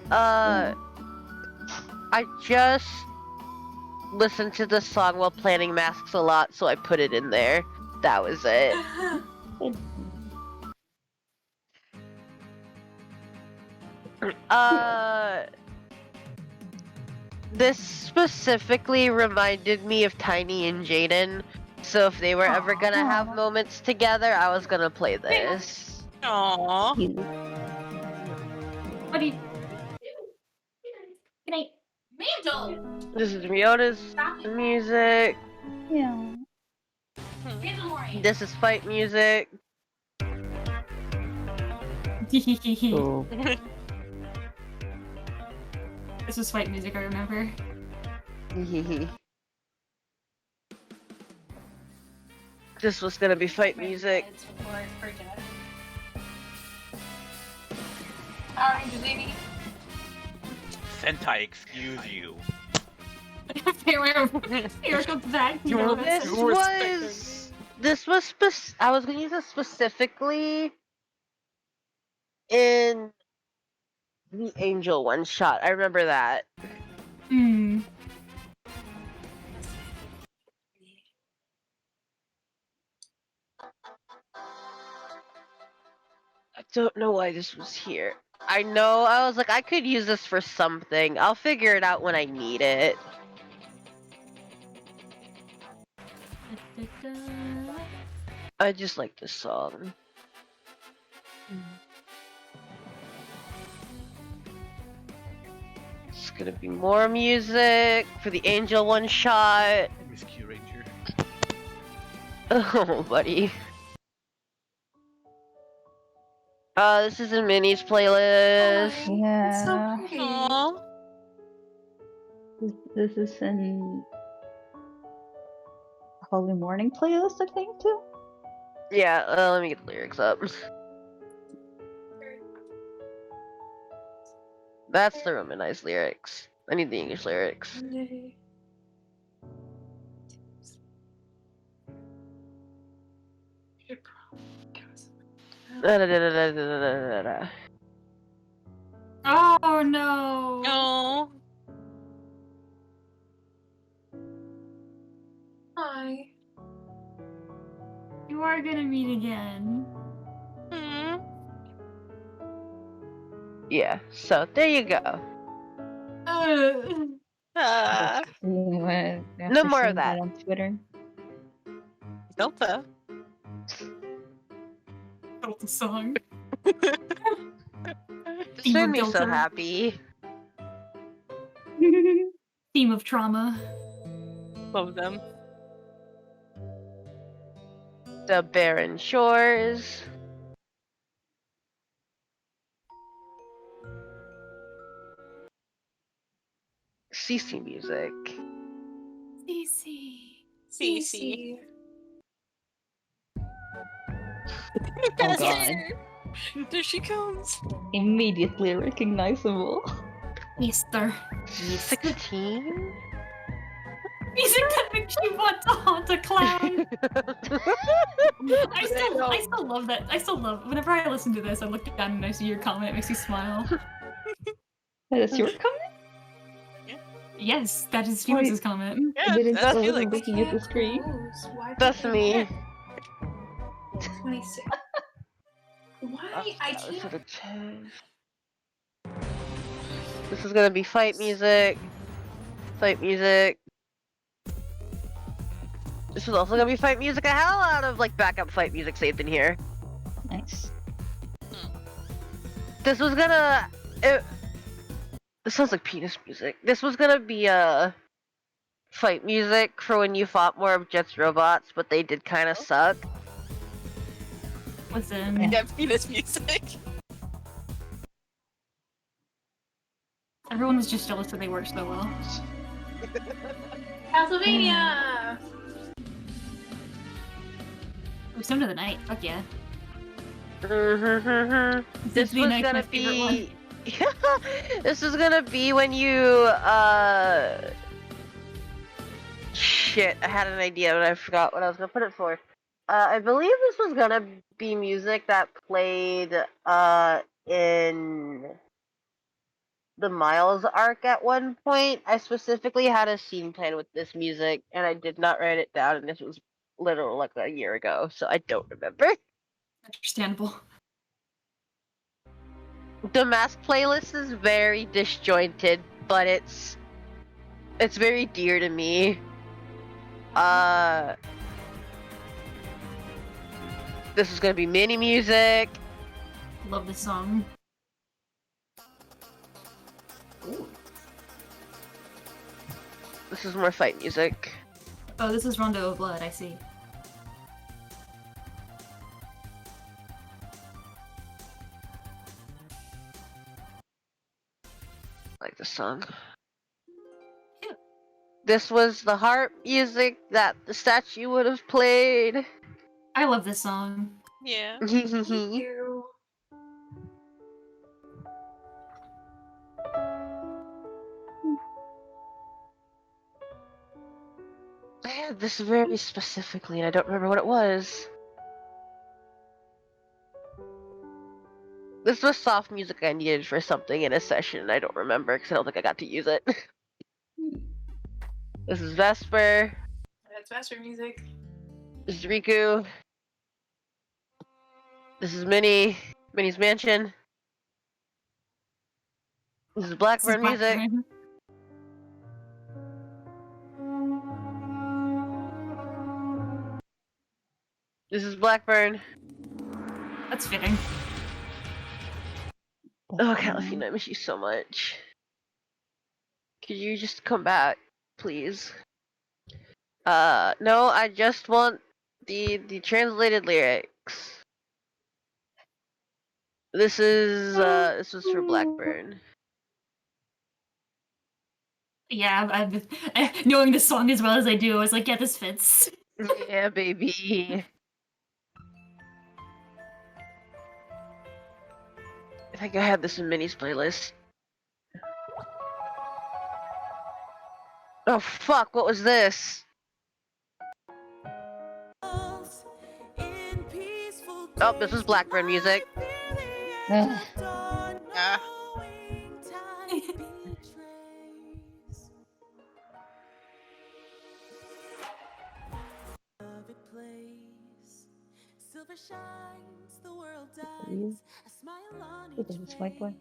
I just listened to this song while planning masks a lot, so I put it in there. That was it. This specifically reminded me of Tiny and Jaden, so if they were ever gonna have moments together, I was gonna play this. Aww. Buddy. Good night. Mantle! This is Riota's music. Yeah. This is fight music. Cool. This was fight music, I remember. This was gonna be fight music. Sentai, excuse you. Here comes back. You know, This was I was gonna use this specifically in the Angel one shot. I remember that. Hmm. I don't know why this was here. I know, I was like, I could use this for something. I'll figure it out when I need it. I just like this song. It's gonna be more music for the Angel one shot. Miss Q Ranger. Oh, buddy. This is in Minnie's playlist. Yeah. Aww. This is in Holy Morning playlist, I think, too. Yeah, let me get the lyrics up. That's the Romanized lyrics. I need the English lyrics. Da-da-da-da-da-da-da-da. Oh no. No. Hi. You are gonna meet again. Hmm. Yeah, so there you go. Ah. No more of that. On Twitter. Delta. Felt the song. This made me so Delta. happy. Theme of trauma. Love them. The Barren Shores. CC music. CC. Oh god. There she comes. Immediately recognizable. Easter. 16? Music that makes you want to haunt a clown. I still love that. I still love whenever I listen to this, I look down and I see your comment, it makes me smile. That's your comment? Yes, that is Felix's comment. Yeah, I didn't that's I wasn't Felix. looking at the screen. That's me. 26. Why? I can't. This is gonna be fight music. Fight music. This was also gonna be fight music. A hell out of like backup fight music saved in here. Nice. This was gonna. This sounds like penis music. This was gonna be fight music for when you fought more of Jet's robots, but they did kind of suck. Listen. Yeah, penis music. Everyone was just jealous that they worked so well. Castlevania! Oh, Stone of the Night. Fuck yeah. This Symphony was Night's my gonna favorite one. be. This is gonna be when you Shit, I had an idea, but I forgot what I was gonna put it for. I believe this was gonna be music that played in the Miles arc at one point. I specifically had a scene planned with this music, and I did not write it down, and this was literally like a year ago, so I don't remember. Understandable. The mask playlist is very disjointed, but it's very dear to me. This is gonna be mini music. Love this song. This is more fight music. Oh, this is Rondo of Blood, I see. Like this song. Yeah. This was the harp music that the statue would have played. I love this song. Yeah. You. I had this very specifically, and I don't remember what it was. This was soft music I needed for something in a session, and I don't remember because I don't think I got to use it. This is Vesper. That's Vesper music. This is Riku. This is Minnie's Mansion. This is Blackburn music. Blackburn. This is Blackburn. That's fitting. Oh, Calafine, I miss you so much. Could you just come back, please? No, I just want the translated lyrics. This was for Blackburn. Yeah, knowing this song as well as I do, I was like, yeah, this fits. Yeah, baby. I think I had this in Minnie's playlist. Oh fuck, what was this? Oh, this was Blackburn music. Ugh. Ah. This is white boy.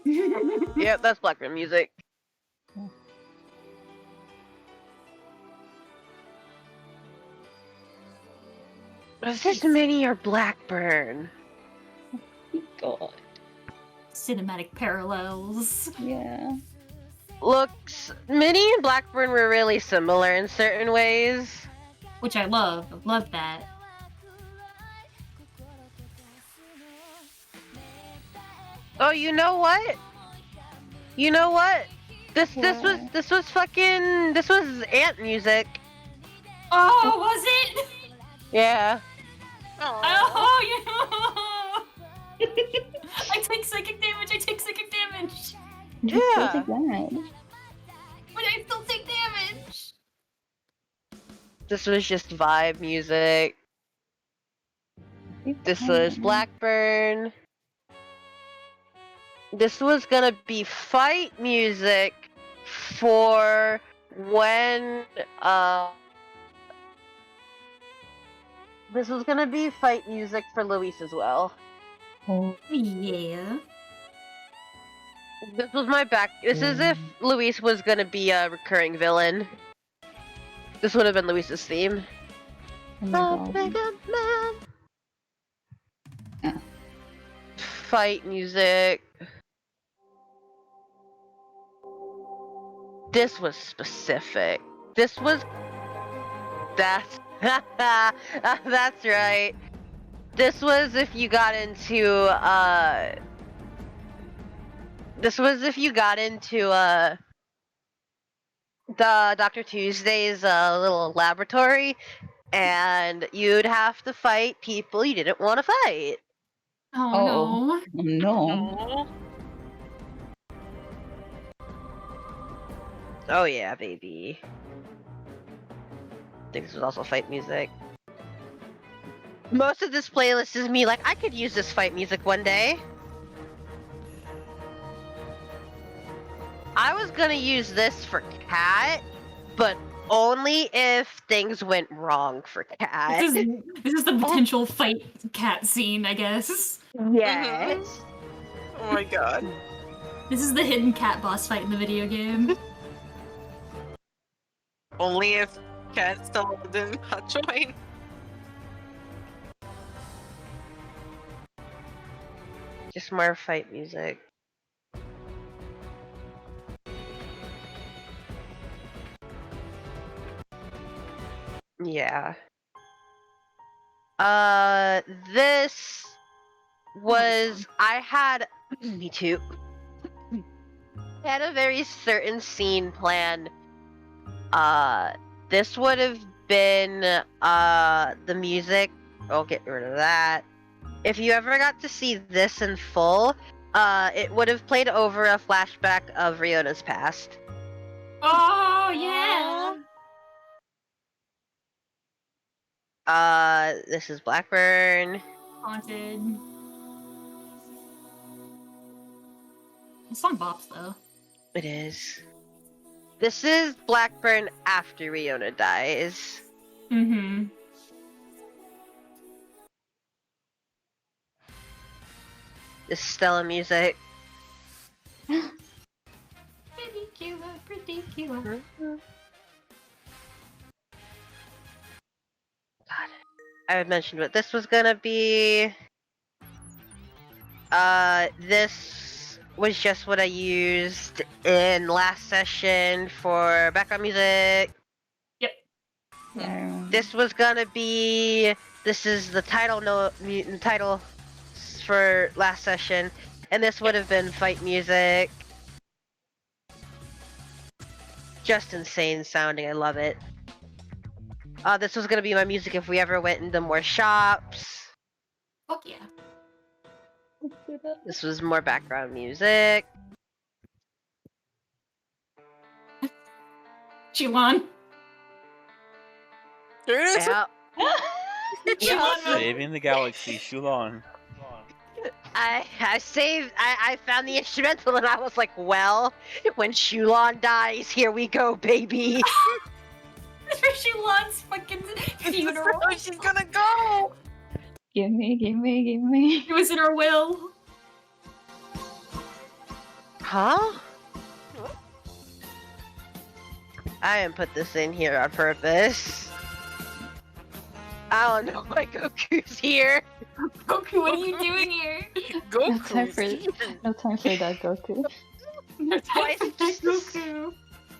Yep, that's Blackburn music. Was this Minnie or Blackburn? God. Cinematic parallels. Yeah. Looks, Minnie and Blackburn were really similar in certain ways. Which I love. I love that. Oh, you know what? You know what? This was Ant music. Oh, was it? Yeah. Oh, yeah. I take psychic damage. You Yeah. still take that. But I still take damage. This was just vibe music. This was Blackburn. This was gonna be fight music for when this was gonna be fight music for Luis as well. Oh. Yeah. This was my back. This is if Luis was gonna be a recurring villain. This would have been Luis's theme. Oh my god. Mega Man. Yeah. Fight music. This was specific. This was. That's. That's right. This was if you got into. This was if you got into the Dr. Tuesday's little laboratory, and you'd have to fight people you didn't want to fight. Oh, Oh no. No. Oh yeah, baby. I think this was also fight music. Most of this playlist is me like, I could use this fight music one day. I was gonna use this for Cat, but only if things went wrong for Cat. this is the potential fight cat scene, I guess. Yes. Oh my god. This is the hidden cat boss fight in the video game. Only if Cat still didn't join. Just more fight music. Yeah. This was I had me too. I had a very certain scene planned. This would have been the music. I'll get rid of that. If you ever got to see this in full, it would have played over a flashback of Riona's past. Oh yeah. This is Blackburn. Haunted. The song bops though. It is. This is Blackburn after Riona dies. Mm-hmm. This is Stella music. Pretty cute. God. I had mentioned what this was gonna be. This was just what I used in last session for background music. Yeah. This was gonna be. This is the title title for last session, and this would have been fight music. Just insane sounding. I love it. This was gonna be my music if we ever went into more shops. Fuck yeah. This was more background music. Chilon. There it is. Yeah. Chilon. Saving the galaxy, Shulon. I found the instrumental and I was like, well, when Shulon dies, here we go, baby. That's where Chilon's fucking funeral. Oh, she's gonna go. Give me. It was in her will. Huh? I didn't put this in here on purpose. I don't know why Goku's here. Goku, what are you doing here? Go. No time for that, Goku. Why is it just Goku?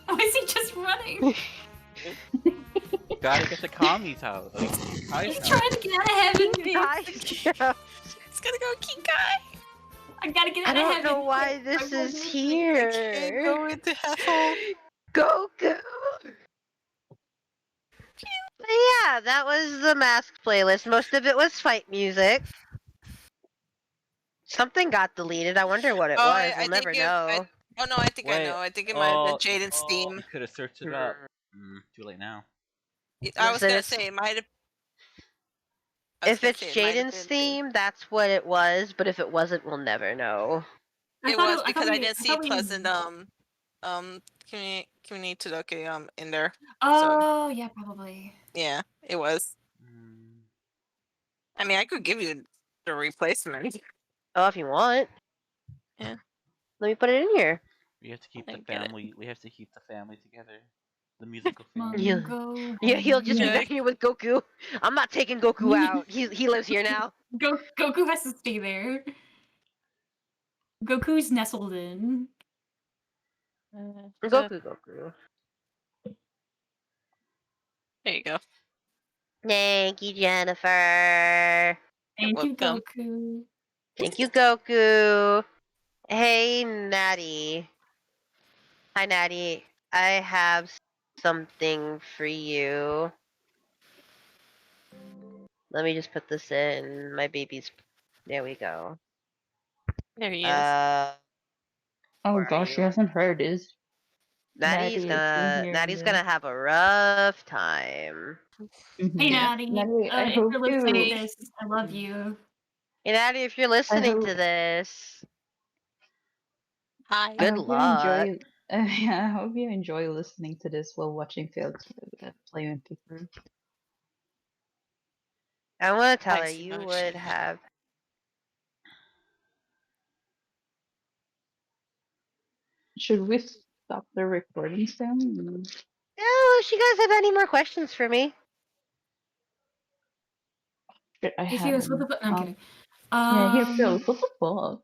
Why is he just running? Gotta get the commies out. He's trying to get out of heaven. It's gonna go Kikai. I gotta get I out of don't heaven. know why this I'm is going here. Can't go into hell. Goku! But yeah, that was the mask playlist. Most of it was fight music. Something got deleted. I wonder what it Oh, was. I We'll never think know. Oh no, I think I Wait, know. I think it might have been Jaden's You theme. could have searched it up. Too late now. I was Listen, gonna it's- say it might have. If it's Jaden's theme, that's what it was. But if it wasn't, we'll never know. It was because I didn't see Pleasant Community Todoke in there. Oh, yeah, probably. Yeah, it was. I mean, I could give you the replacement. Oh, if you want. Yeah. Let me put it in here. We have to keep I the get it. family. We have to keep the family together. The musical family. Yeah. Go. Yeah, he'll just be Yeah. back here with Goku. I'm not taking Goku out. He lives here now. Goku has to stay there. Goku's nestled in. Goku. There you go. Thank you, Jennifer. Thank you, welcome. Goku. Thank you, Goku. Hey, Natty. Hi, Natty. I have something for you. Let me just put this in my baby's. There we go. There he is. Oh Where are gosh, she you? hasn't heard this. Natty's Natty, if you're gonna hearing Natty's this. gonna have a rough time. Mhm. Hey, Yeah. Natty. Natty, I If hope you're listening to you. this, I love you. Hey, Natty, if you're listening to this, Hi. I good hope you luck. enjoy. I hope you enjoy listening to this while watching Field play in Picker. I want to tell her Thanks so you much. would have. Should we stop the recording soon? Yeah, well, if you guys have any more questions for me? Shit, I Hey, have Felix, what the them. fuck? No, I'm kidding. Yeah, here, Phil. What the fuck?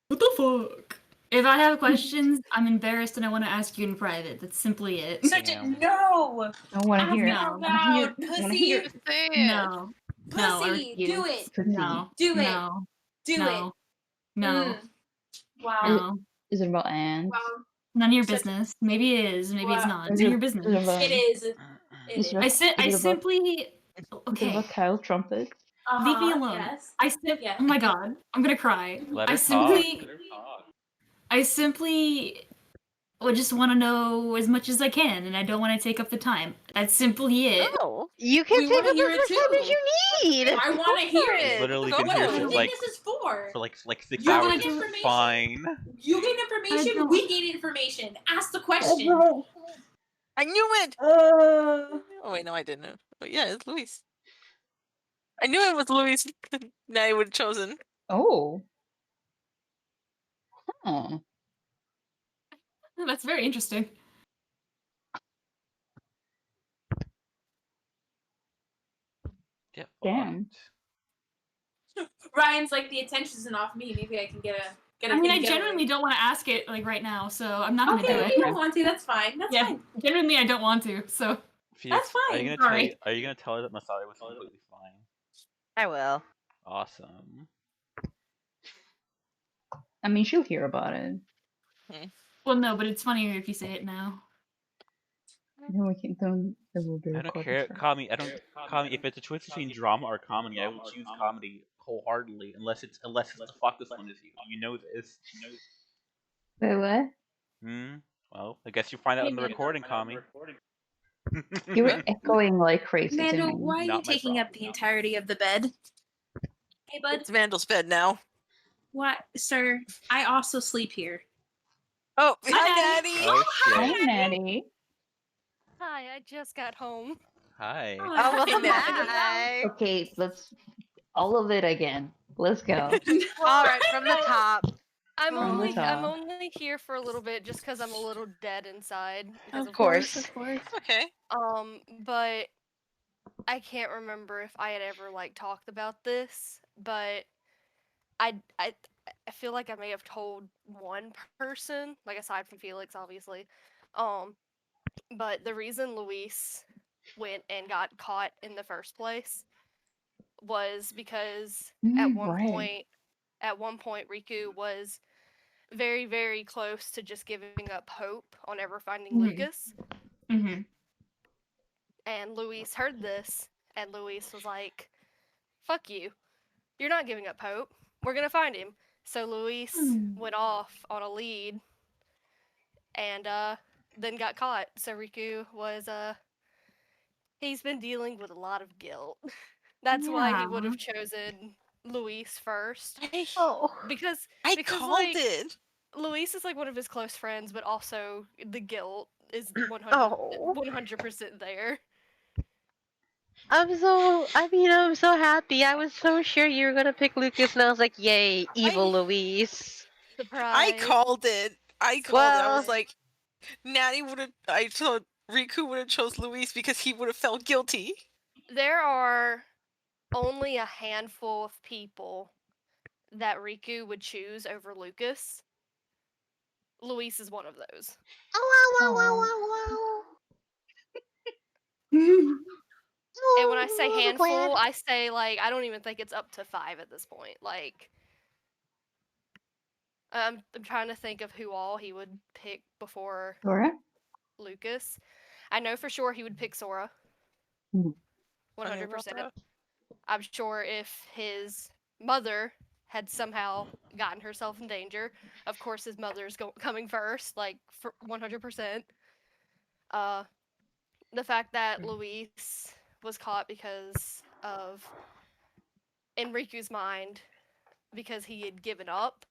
What the fuck? If I have questions, I'm embarrassed and I want to ask you in private. That's simply it. Such a Damn. no. I want to Ask hear it. out No. I want to hear. loud, I want to hear. pussy. Say it. No. No, I Pussy, do refuse. it. Pussy. No. Do it. No. Do No. it. No. Wow. No. Is it about ants? Wow. None of your Such- business. Maybe it is. Maybe it's Wow. not. Is None of it, your is it business. about? It is. It Is is. it, I is it about? simply. Is it Okay. about Kyle Trumpet? Leave me alone. Yes. Oh my god. I'm gonna cry. Let her talk. I simply would just want to know as much as I can, and I don't want to take up the time. That's simply it. Oh. You can We take wanna up hear as it much time as too. you need. I want to hear Go it. ahead. Literally Go been here What do for you ahead. think this is for? like 6 You hours. want It's information? fine. You get I information. don't- We get information. Ask the question. I knew it. Oh wait, no, I didn't. Oh yeah, it's Luis. I knew it was Luis. Now I would have chosen. Oh. Huh. That's very interesting. Get Damn. fucked. Ryan's like, the attention isn't off me. Maybe I can get a. I mean, I getaway. genuinely don't want to ask it like right now, so I'm not gonna Okay, do if it. you don't want to, that's fine. That's Yeah, fine. genuinely, I don't want to. So Felix, fine. Are you gonna Sorry. Are you gonna tell her that Masada was completely fine? I will. Awesome. I mean, she'll hear about it. well, no, but it's funnier if you say it now. Then we can. Then it will be I don't recorded. care. for- Call me. I don't. Call me. If it's a choice between drama or comedy, I will choose comedy wholeheartedly. Unless it's the fuck this one is you. You know this. Wait, what? Well, I guess you find out in the recording, Kami. You were echoing like crazy to Mandel, me. why are you Not my taking up problem. the entirety of the bed? Hey, bud. It's Vandal's bed now. What, sir? I also sleep here. Oh, Hi, hi, Daddy. Daddy. Oh Hi, shit. Natty. Hi, I just got home. Hi. Oh, Oh, welcome Natty. back. Okay, let's all of it again. Let's go. All right, from the top. I'm From the only I'm top. only here for a little bit just because I'm a little dead inside because Of course. Of course. Okay. But I can't remember if I had ever like talked about this, but I I I feel like I may have told one person, like aside from Felix, obviously. But the reason Luis went and got caught in the first place was because Right. at one point Riku was very, very close to just giving up hope on ever finding Mhm. Lucas. Mm-hmm. And Luis heard this, and Luis was like, fuck you. You're not giving up hope. We're gonna find him. So Luis went off on a lead and then got caught. So Riku was he's been dealing with a lot of guilt. That's why he would have chosen Luis first. Oh. Because I because called like it. Luis is like one of his close friends, but also the guilt is 100 Oh. 100% there. I'm so happy. I was so sure you were gonna pick Lucas, and I was like, yay, evil Luis. Surprise. I called it. I Well- was like, Natty would have. I told Riku would have chose Luis because he would have felt guilty. There are only a handful of people that Riku would choose over Lucas. Luis is one of those. And when I say handful, I say like I don't even think it's up to 5 at this point. Like I'm trying to think of who all he would pick before Sora? Lucas. I know for sure he would pick Sora. Mhm. 100%. I'm sure if his mother had somehow gotten herself in danger, of course his mother's coming first, like for 100%. The fact that Luis was caught because of, in Riku's mind, because he had given up.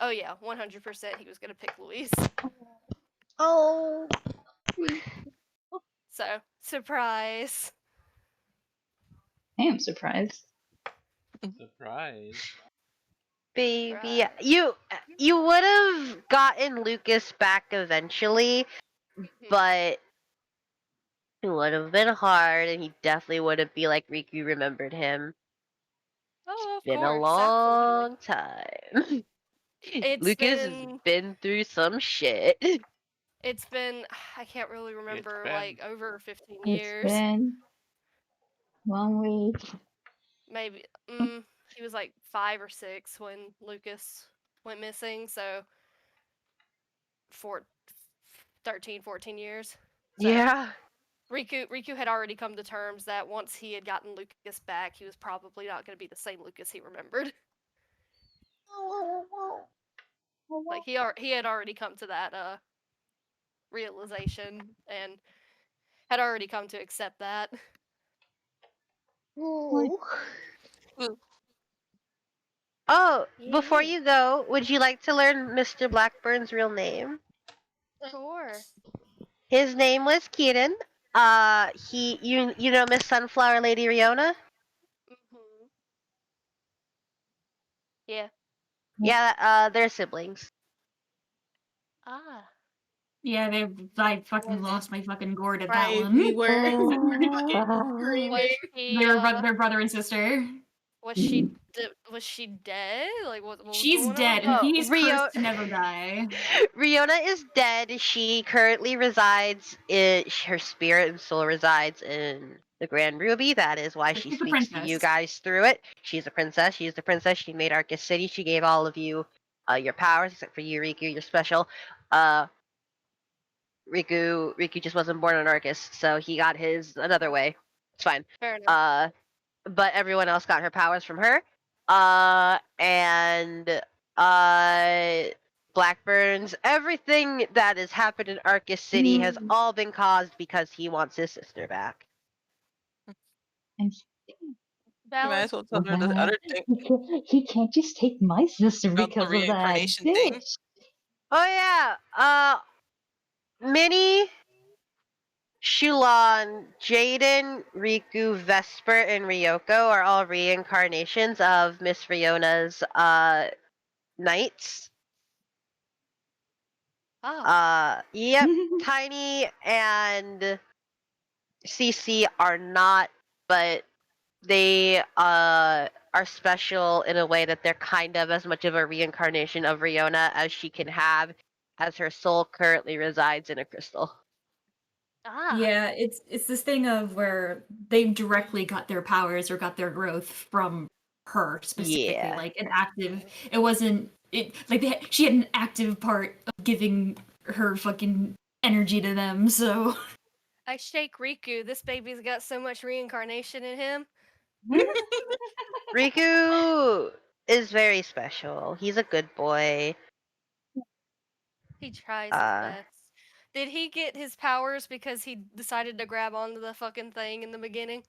Oh yeah, 100% he was gonna pick Luis. Oh. So surprise. I am surprised. Surprise. Baby, Right. you would have gotten Lucas back eventually, but it would have been hard, and he definitely wouldn't be like Riku remembered him. Oh, of Been a course, absolutely. long time. It's Lucas has been been through some shit. it's been I can't really remember been- like over 15 It's years. been 1 week. Maybe he was like 5 or 6 when Lucas went missing, so 13, 14 years. So Yeah. Riku had already come to terms that once he had gotten Lucas back, he was probably not going to be the same Lucas he remembered. Like he had already come to that realization and had already come to accept that. Oh, before Yeah. you go, would you like to learn Mr. Blackburn's real name? Sure. His name was Kieran. You know Miss Sunflower Lady Riona? Mhm. Yeah. Yeah, they're siblings. Ah. Yeah, I fucking Was lost my fucking gourd at that Right, one. we were was screaming. she They're brother and sister. was she dead? Like what was She's going dead, on? and Oh, he is cursed to never die. Riona is dead. She currently resides in her spirit and soul resides in the Grand Ruby. That is why So she she's a speaks to you princess. guys through it. She's a princess. She's the princess. She made Arcus City. She gave all of you your powers, except for you, Riku. You're special. Riku just wasn't born on Arcus, so he got his another way. It's fine. Fair enough. But everyone else got her powers from her. And Blackburn's everything that has happened in Arcus City has all been caused because he wants his sister back. I'm You might Valid. as well tell her the other thing he can't just take my sister about the because of that. reincarnation thing. Bitch. Oh yeah. Minnie, Shulan, Jaden, Riku, Vesper, and Ryoko are all reincarnations of Miss Riona's knights. Yep. Tiny and CC are not, but they are special in a way that they're kind of as much of a reincarnation of Riona as she can have, as her soul currently resides in a crystal. Yeah, it's this thing of where they directly got their powers or got their growth from her specifically, Yeah. like an active. It wasn't it like she had an active part of giving her fucking energy to them. So I shake Riku. This baby's got so much reincarnation in him. Riku is very special. He's a good boy. He tries his best. Did he get his powers because he decided to grab onto the fucking thing in the beginning?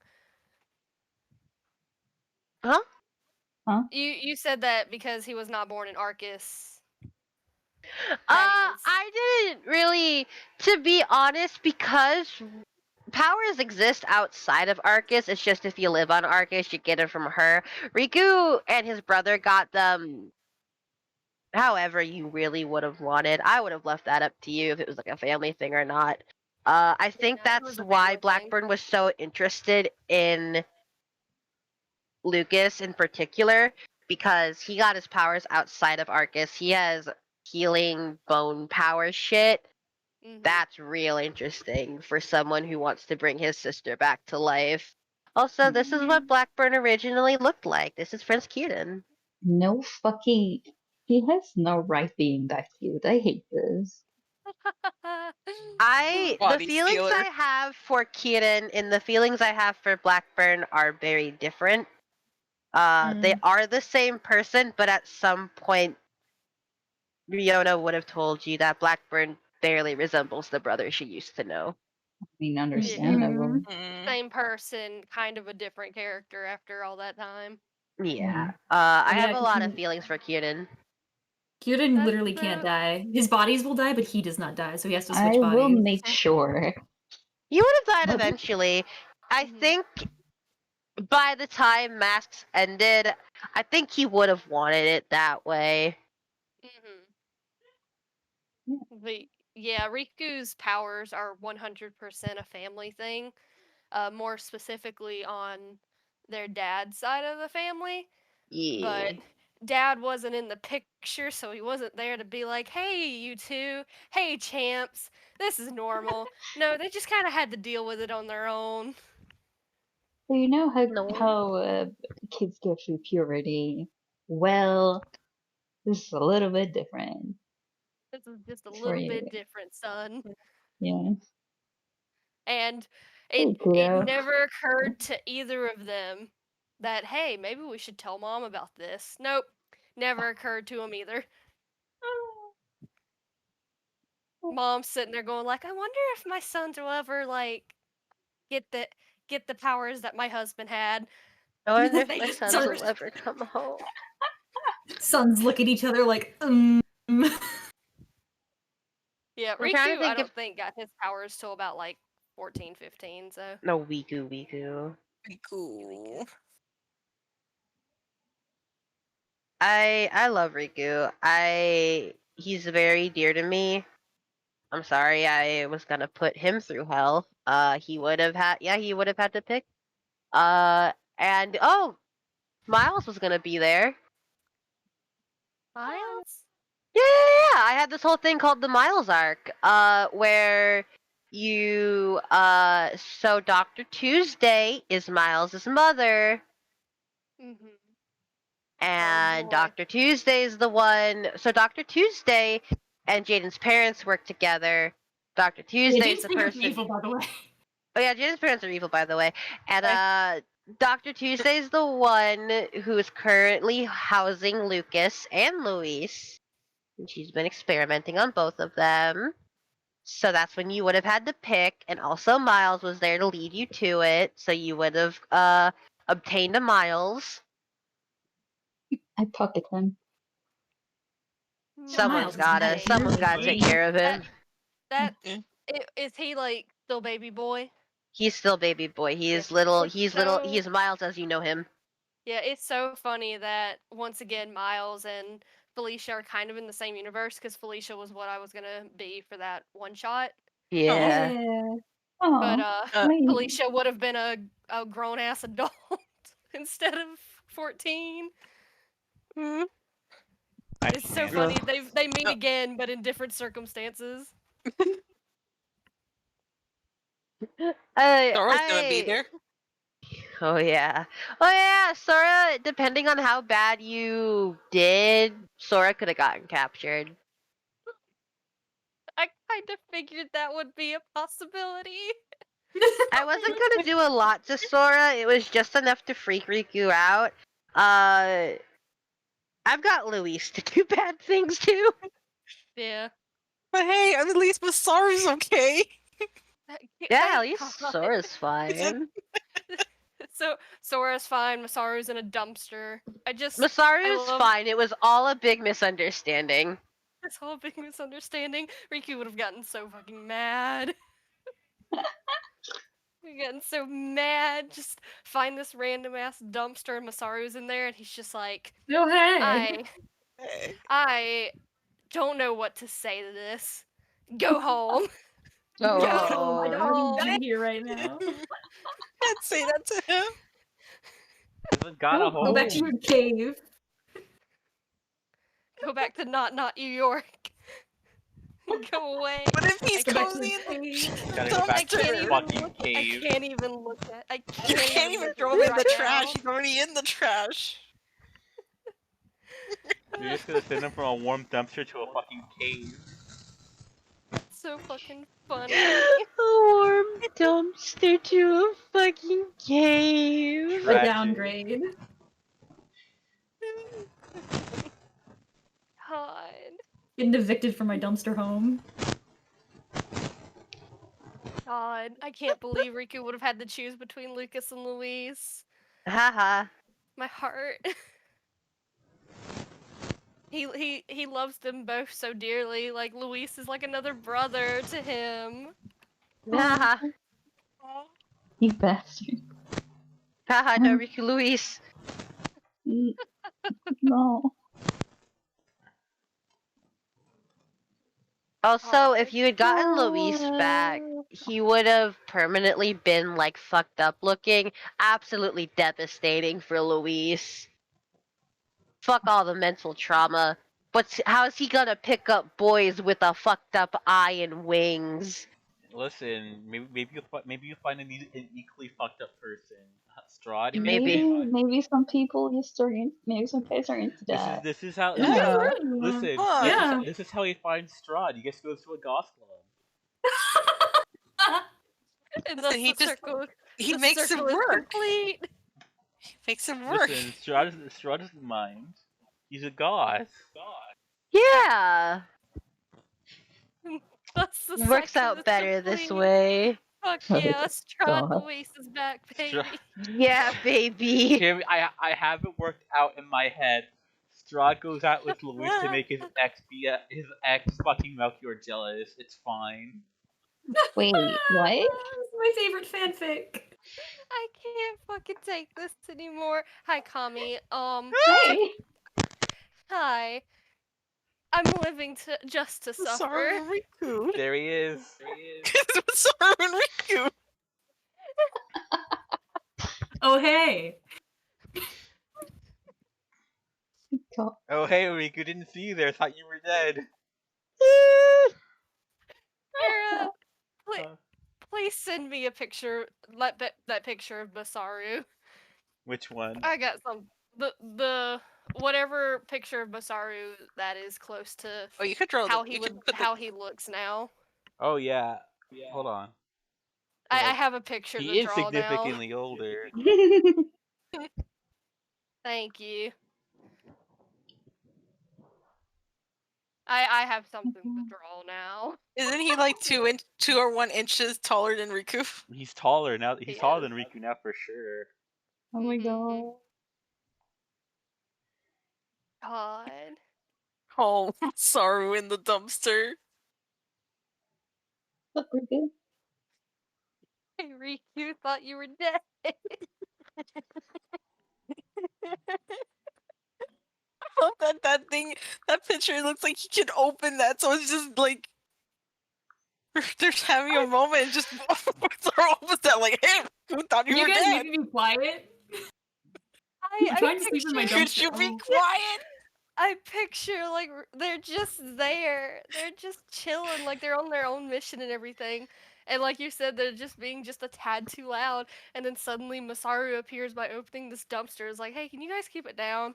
Huh? You said that because he was not born in Arcus. I didn't really, to be honest, because powers exist outside of Arcus. It's just if you live on Arcus, you get it from her. Riku and his brother got them however you really would have wanted. I would have left that up to you if it was like a family thing or not. I think Yeah, it was that's a why family thing. Blackburn was so interested in Lucas in particular, because he got his powers outside of Arcus. He has healing bone power shit. Mhm. That's real interesting for someone who wants to bring his sister back to life. Also, this is what Blackburn originally looked like. This is Prince Keaton. No fucking. He has no right being that cute. I hate this. The Body feelings stealer. I have for Keaton and the feelings I have for Blackburn are very different. They are the same person, but at some point, Riona would have told you that Blackburn barely resembles the brother she used to know. I mean, Yeah. understandable. Mm. Same person, kind of a different character after all that time. Yeah. Yeah. I Yeah, have a 'cause lot of feelings for Keaton. Kyuden That's literally can't die. His bodies will die, but he does not die, so he has to switch I will bodies. make sure. He would have died But eventually. I Mhm. think by the time Masks ended, I think he would have wanted it that way. But yeah, Riku's powers are 100% a family thing. More specifically on their dad's side of the family. Yeah. But dad wasn't in the picture, so he wasn't there to be like, hey, you two, hey, champs, this is normal. No, they just kind of had to deal with it on their own. so you know No. how kids go through puberty. Well, this is a little bit different This is just a for little you. bit different, son. Yeah. And Hey, it Pluto. never occurred to either of them that, hey, maybe we should tell mom about this. Nope, never occurred to them either. Mom's sitting there going like, I wonder if my sons will ever like get the get the powers that my husband had. I wonder if They my just sons start. will ever come home. Sons look at each other like, Yeah, I'm trying to Riku, I think if don't think got his powers till about like 14, 15, so. no Wiku. Pretty cool. I love Riku. He's very dear to me. I'm sorry, I was gonna put him through hell. He would have had to pick. And Miles was gonna be there. Miles? Yeah. I had this whole thing called the Miles arc, where so Dr. Tuesday is Miles's mother, Mm-hmm. and boy. Dr. Tuesday is the one. So Dr. Tuesday and Jaden's parents work together. Dr. Tuesday's Jaden's the parents are person. evil, by the way. Oh yeah, Jaden's parents are evil, by the way. And Dr. Tuesday's the one who is currently housing Lucas and Luis. And she's been experimenting on both of them. So that's when you would have had to pick, and also Miles was there to lead you to it, so you would have obtained a Miles. I pocket him. Miles is nice. Someone's gotta take care of him. Is he like still baby boy? He's still baby boy. He is Yeah. little. It's He's Miles as you know him. Yeah, it's so funny that once again Miles and Felicia are kind of in the same universe because Felicia was what I was gonna be for that one shot. Yeah. But Uh, Felicia would have been a grown ass adult instead of 14. It's so funny. They meet again, but in different circumstances. Sora's gonna be there. Oh yeah. Sora. Depending on how bad you did, Sora could have gotten captured. I kind of figured that would be a possibility. I wasn't gonna do a lot to Sora. It was just enough to freak Riku out. I've got Luis to do bad things too. Yeah. But hey, at least Masaru's okay. Yeah, at least Sora's fine. So Sora's fine. Masaru's in a dumpster. Masaru's fine. It was all a big misunderstanding. This whole big misunderstanding. Riku would have gotten so fucking mad. We're getting so mad. Just find this random ass dumpster and Masaru's in there, and he's just like, "Oh hey, I don't know what to say to this. Go home." Oh. No, I don't Oh. need you here right now. Can't say that to him. Hasn't got a Go back to home. your cave. Go back to not New York. Go away. What if he's Go back to cozy your in the cave. Gotta go I back to can't the even fucking look. cave. I can't even look at. I You can't, can't even look throw at him it in the right trash. now. He's already in the trash. You're just gonna send him from a warm dumpster to a fucking cave. So fucking funny. A warm dumpster to a fucking cave. A Tragic. downgrade. God. Getting evicted from my dumpster home. God. I can't believe Riku would have had to choose between Lucas and Louise. Haha. My heart. He loves them both so dearly. Like Luis is like another brother to him. Haha. You bastard. Haha, no Riku Luis. No. Also, if you had gotten Luis back, he would have permanently been like fucked up looking. Absolutely devastating for Luis. Fuck all the mental trauma. But how is he gonna pick up boys with a fucked up eye and wings? Listen, maybe you find an equally fucked up person. Strahd, Maybe. Maybe some people just are maybe some guys are into that. This is how. Yeah. Listen, Huh. Yeah. this is how he finds Strahd. He gets to go to a goth club. And Listen, thus he the just- circle. He the makes circle it is work. complete. He makes it work. Listen, Strahd doesn't mind. He's a goth. Yeah. Thus the Works cycle out is better this complete. way. Fuck Oh, yeah, Strahd God. Luis is back, baby. Yeah, baby. Here, I have it worked out in my head. Strahd goes out with Luis to make his ex fucking Melchior jealous. It's fine. Wait, what? It's my favorite fanfic. I can't fucking take this anymore. Hi, Kami. Hey. Hi. I'm living just to suffer. Sorry, Riku. There he is. Sorry, Riku. Oh hey. God. Oh hey, Riku, didn't see you there. Thought you were dead. Sarah, Huh. please send me a picture. That picture of Masaru. Which one? I got some. The whatever picture of Masaru that is close to Oh, you could draw how the. he You would could put how he looks now. Oh yeah. Hold on. I Like, have a picture he to is draw now. significantly older. Thank you. I have something to draw now. Isn't he like 2 or 1 inches taller than Riku? He's taller now. He's He taller is. than Riku now for sure. Oh my Mhm. god. God. Oh, Saru in the dumpster. Look, we're good. Hey, Riku, thought you were dead. I love that thing. That picture looks like he can open that, so it's just like they're having a moment and just Saru opens that like, hey, who thought you Can were you guys dead? maybe be quiet? I trying to sleep in my picture- Could you be Oh. quiet? I picture like they're just there. They're just chilling, like they're on their own mission and everything. And like you said, they're just being just a tad too loud. And then suddenly Masaru appears by opening this dumpster. Is like, hey, can you guys keep it down?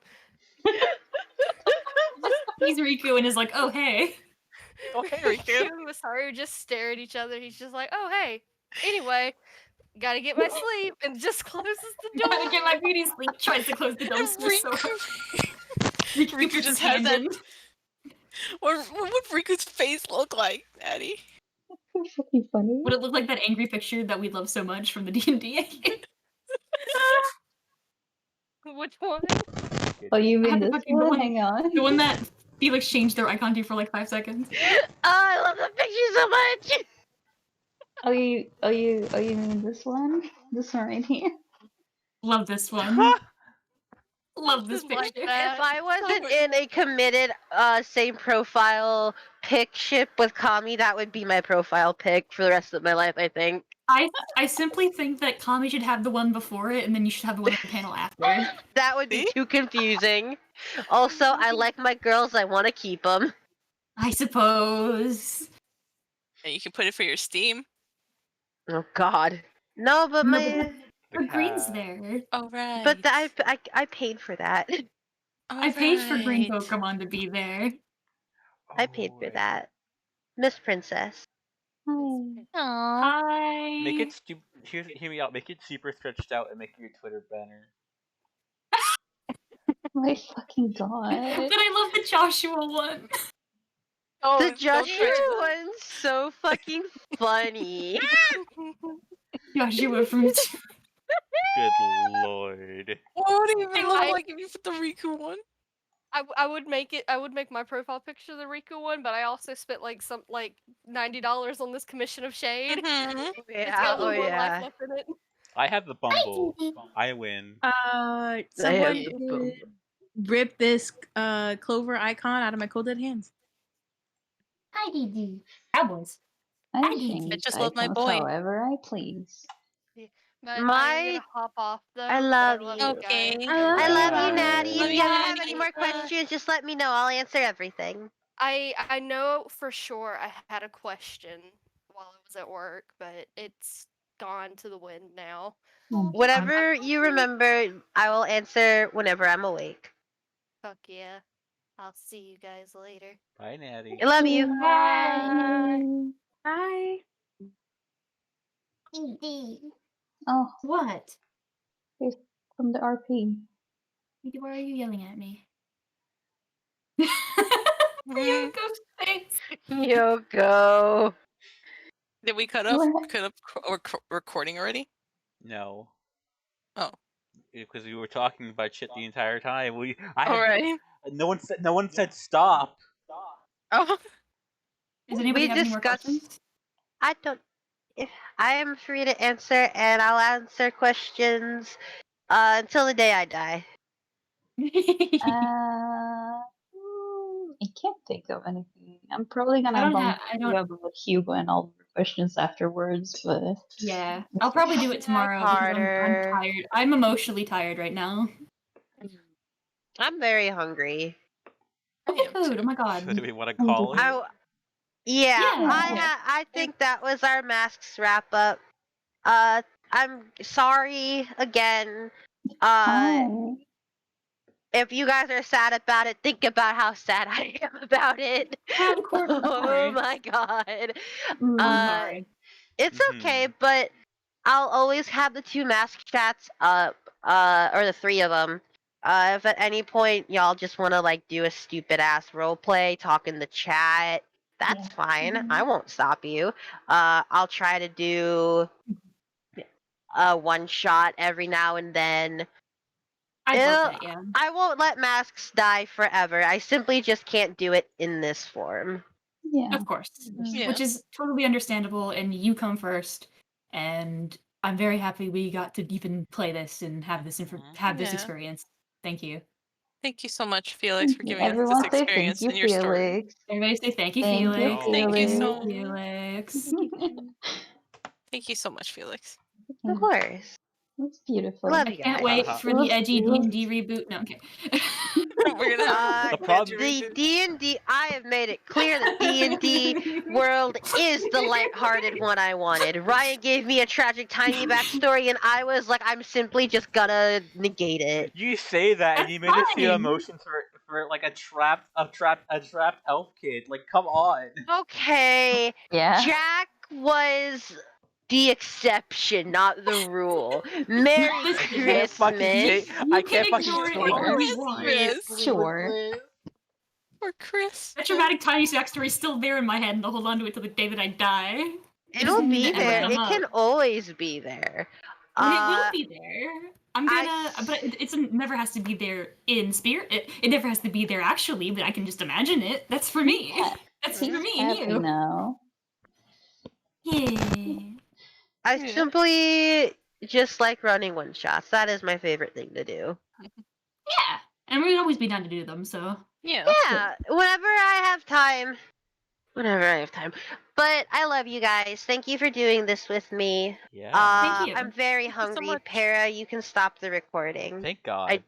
He's Riku and is like, oh hey. Oh, hey, Riku. and Masaru just stare at each other. He's just like, oh hey. Anyway, gotta get my sleep, and just closes the door. Gotta get my beauty sleep. Tries to close the dumpster so Riku puts his just has hand that. in. What would Riku's face look like, Daddy? So fucking funny. Would it look like that angry picture that we love so much from the D&D? Which one? Oh, you I mean have to this fucking go one? on- Hang on. The one that Felix changed their icon to for like 5 seconds. Oh, I love the picture so much. You mean this one? This one right here? Love this one. Love this Something like picture. that. If I wasn't Somewhere. in a committed same profile pic ship with Kami, that would be my profile pic for the rest of my life, I think. I simply think that Kami should have the one before it, and then you should have the one on the panel after. That would be See? too confusing. Also, I like my girls, I want to keep them. I suppose. And you can put it for your Steam. Oh god. No, but No, my but Green's there. All right. but I paid for that. I paid for Green Alright. Pokemon to be there. I paid for that. Miss Princess. Hi. Aw. Hi. Make it hear me out. Make it super stretched out and make your Twitter banner. My fucking But god. I love the Joshua one. Oh, The don't Joshua try one's so fucking funny. Joshua from. Good lord. What do you even look I- like if you put the Riku one? I would make it. I would make my profile picture the Riku one, but I also spent like $90 on this commission of shade. Mhm. It's Yeah, got a oh little more yeah. life left in it. I have the Bumble. I win. Someone Yeah. could rip this clover icon out of my cold dead hands. Hi, Dee Cowboys. I I change just love my icons boy. however I please. But I am My- gonna hop off though. I but love love you. Okay. guys. I love you, Bye. Natty. Love If you, you have Natty. any more questions, just let me know. I'll answer everything. I know for sure I had a question while I was at work, but it's gone to the wind now. Whatever you remember, I will answer whenever I'm awake. Fuck yeah. I'll see you guys later. Bye, Natty. I love you. Bye. Bye. Oh, What? from the RP. Why are you yelling at me? Mhm. Ghost face. Yoko. Did we cut up recording already? No. Oh. Because we were talking about shit the entire time. Alright. No one said stop. Oh. Does anybody We have any more discussed- questions? I don't. If I am free to answer, and I'll answer questions until the day I die. I can't think of anything. I'm probably gonna I bump don't- you up with Hugo and all the questions afterwards, but Yeah, I'll probably do it tomorrow because I'm Carter. tired. I'm emotionally tired right now. I'm very hungry. Okay, food. Oh my god. So do we want to call it? Yeah, Yeah. I think that was our masks wrap up. I'm sorry again. oh, If you guys are sad about it, think about how sad I am about it. Yeah, of course, I'm Oh sorry. my god. I'm Uh, sorry. It's okay, Mhm. but I'll always have the 2 mask chats up, or the 3 of them. If at any point y'all just want to like do a stupid ass role play, talk in the chat, that's fine. I won't stop you. I'll try to do a one shot every now and then. I It'll- love that, yeah. I won't let masks die forever. I simply just can't do it in this form. yeah. Of course. Yeah. Which is totally understandable, and you come first. And I'm very happy we got to even play this and have this have this Yeah. experience. Thank you. Thank you so much, Felix, for giving us Everyone this say experience thank in you, your story. Felix. Everybody say thank you, Thank you, Felix. Thank you so Thank you, Felix. Thank you so much, Felix. Of course. That's beautiful. Love I you can't guys. wait Uh-huh. for It was- the edgy it was- D&D reboot. No, okay. We're gonna have The problem- The D&D, I have made it clear that D&D world is the lighthearted one I wanted. Ryan gave me a tragic tiny backstory, and I was like, I'm simply just gonna negate it. You say that, and you made That's it seem fine. emotions for like a trapped elf kid. Like, come on. Okay, Yeah. Jack was the exception, not the rule. Merry Listen, I can't fucking say. Christmas. I You can can't fucking ignore it say all that. you want. Chris. Sure. Or Chris. That dramatic tiny backstory is still there in my head, and I'll hold on to it till the day that I die. It'll Just be never there. come It up. can always be there. It will be there. I'm I gonna, but it never has to be there in spirit. It never has to be there actually, but I can just imagine it. That's for me. Yeah. That's He's for me and happy you. now. Yeah. I Yeah. simply just like running one shots. That is my favorite thing to do. And we'd always be down to do them. So Yeah. Yeah, whenever I have time. Whenever I have time. But I love you guys. Thank you for doing this with me. Yeah. Thank you. I'm very Thank you so hungry. much. Para, you can stop the recording. Thank God.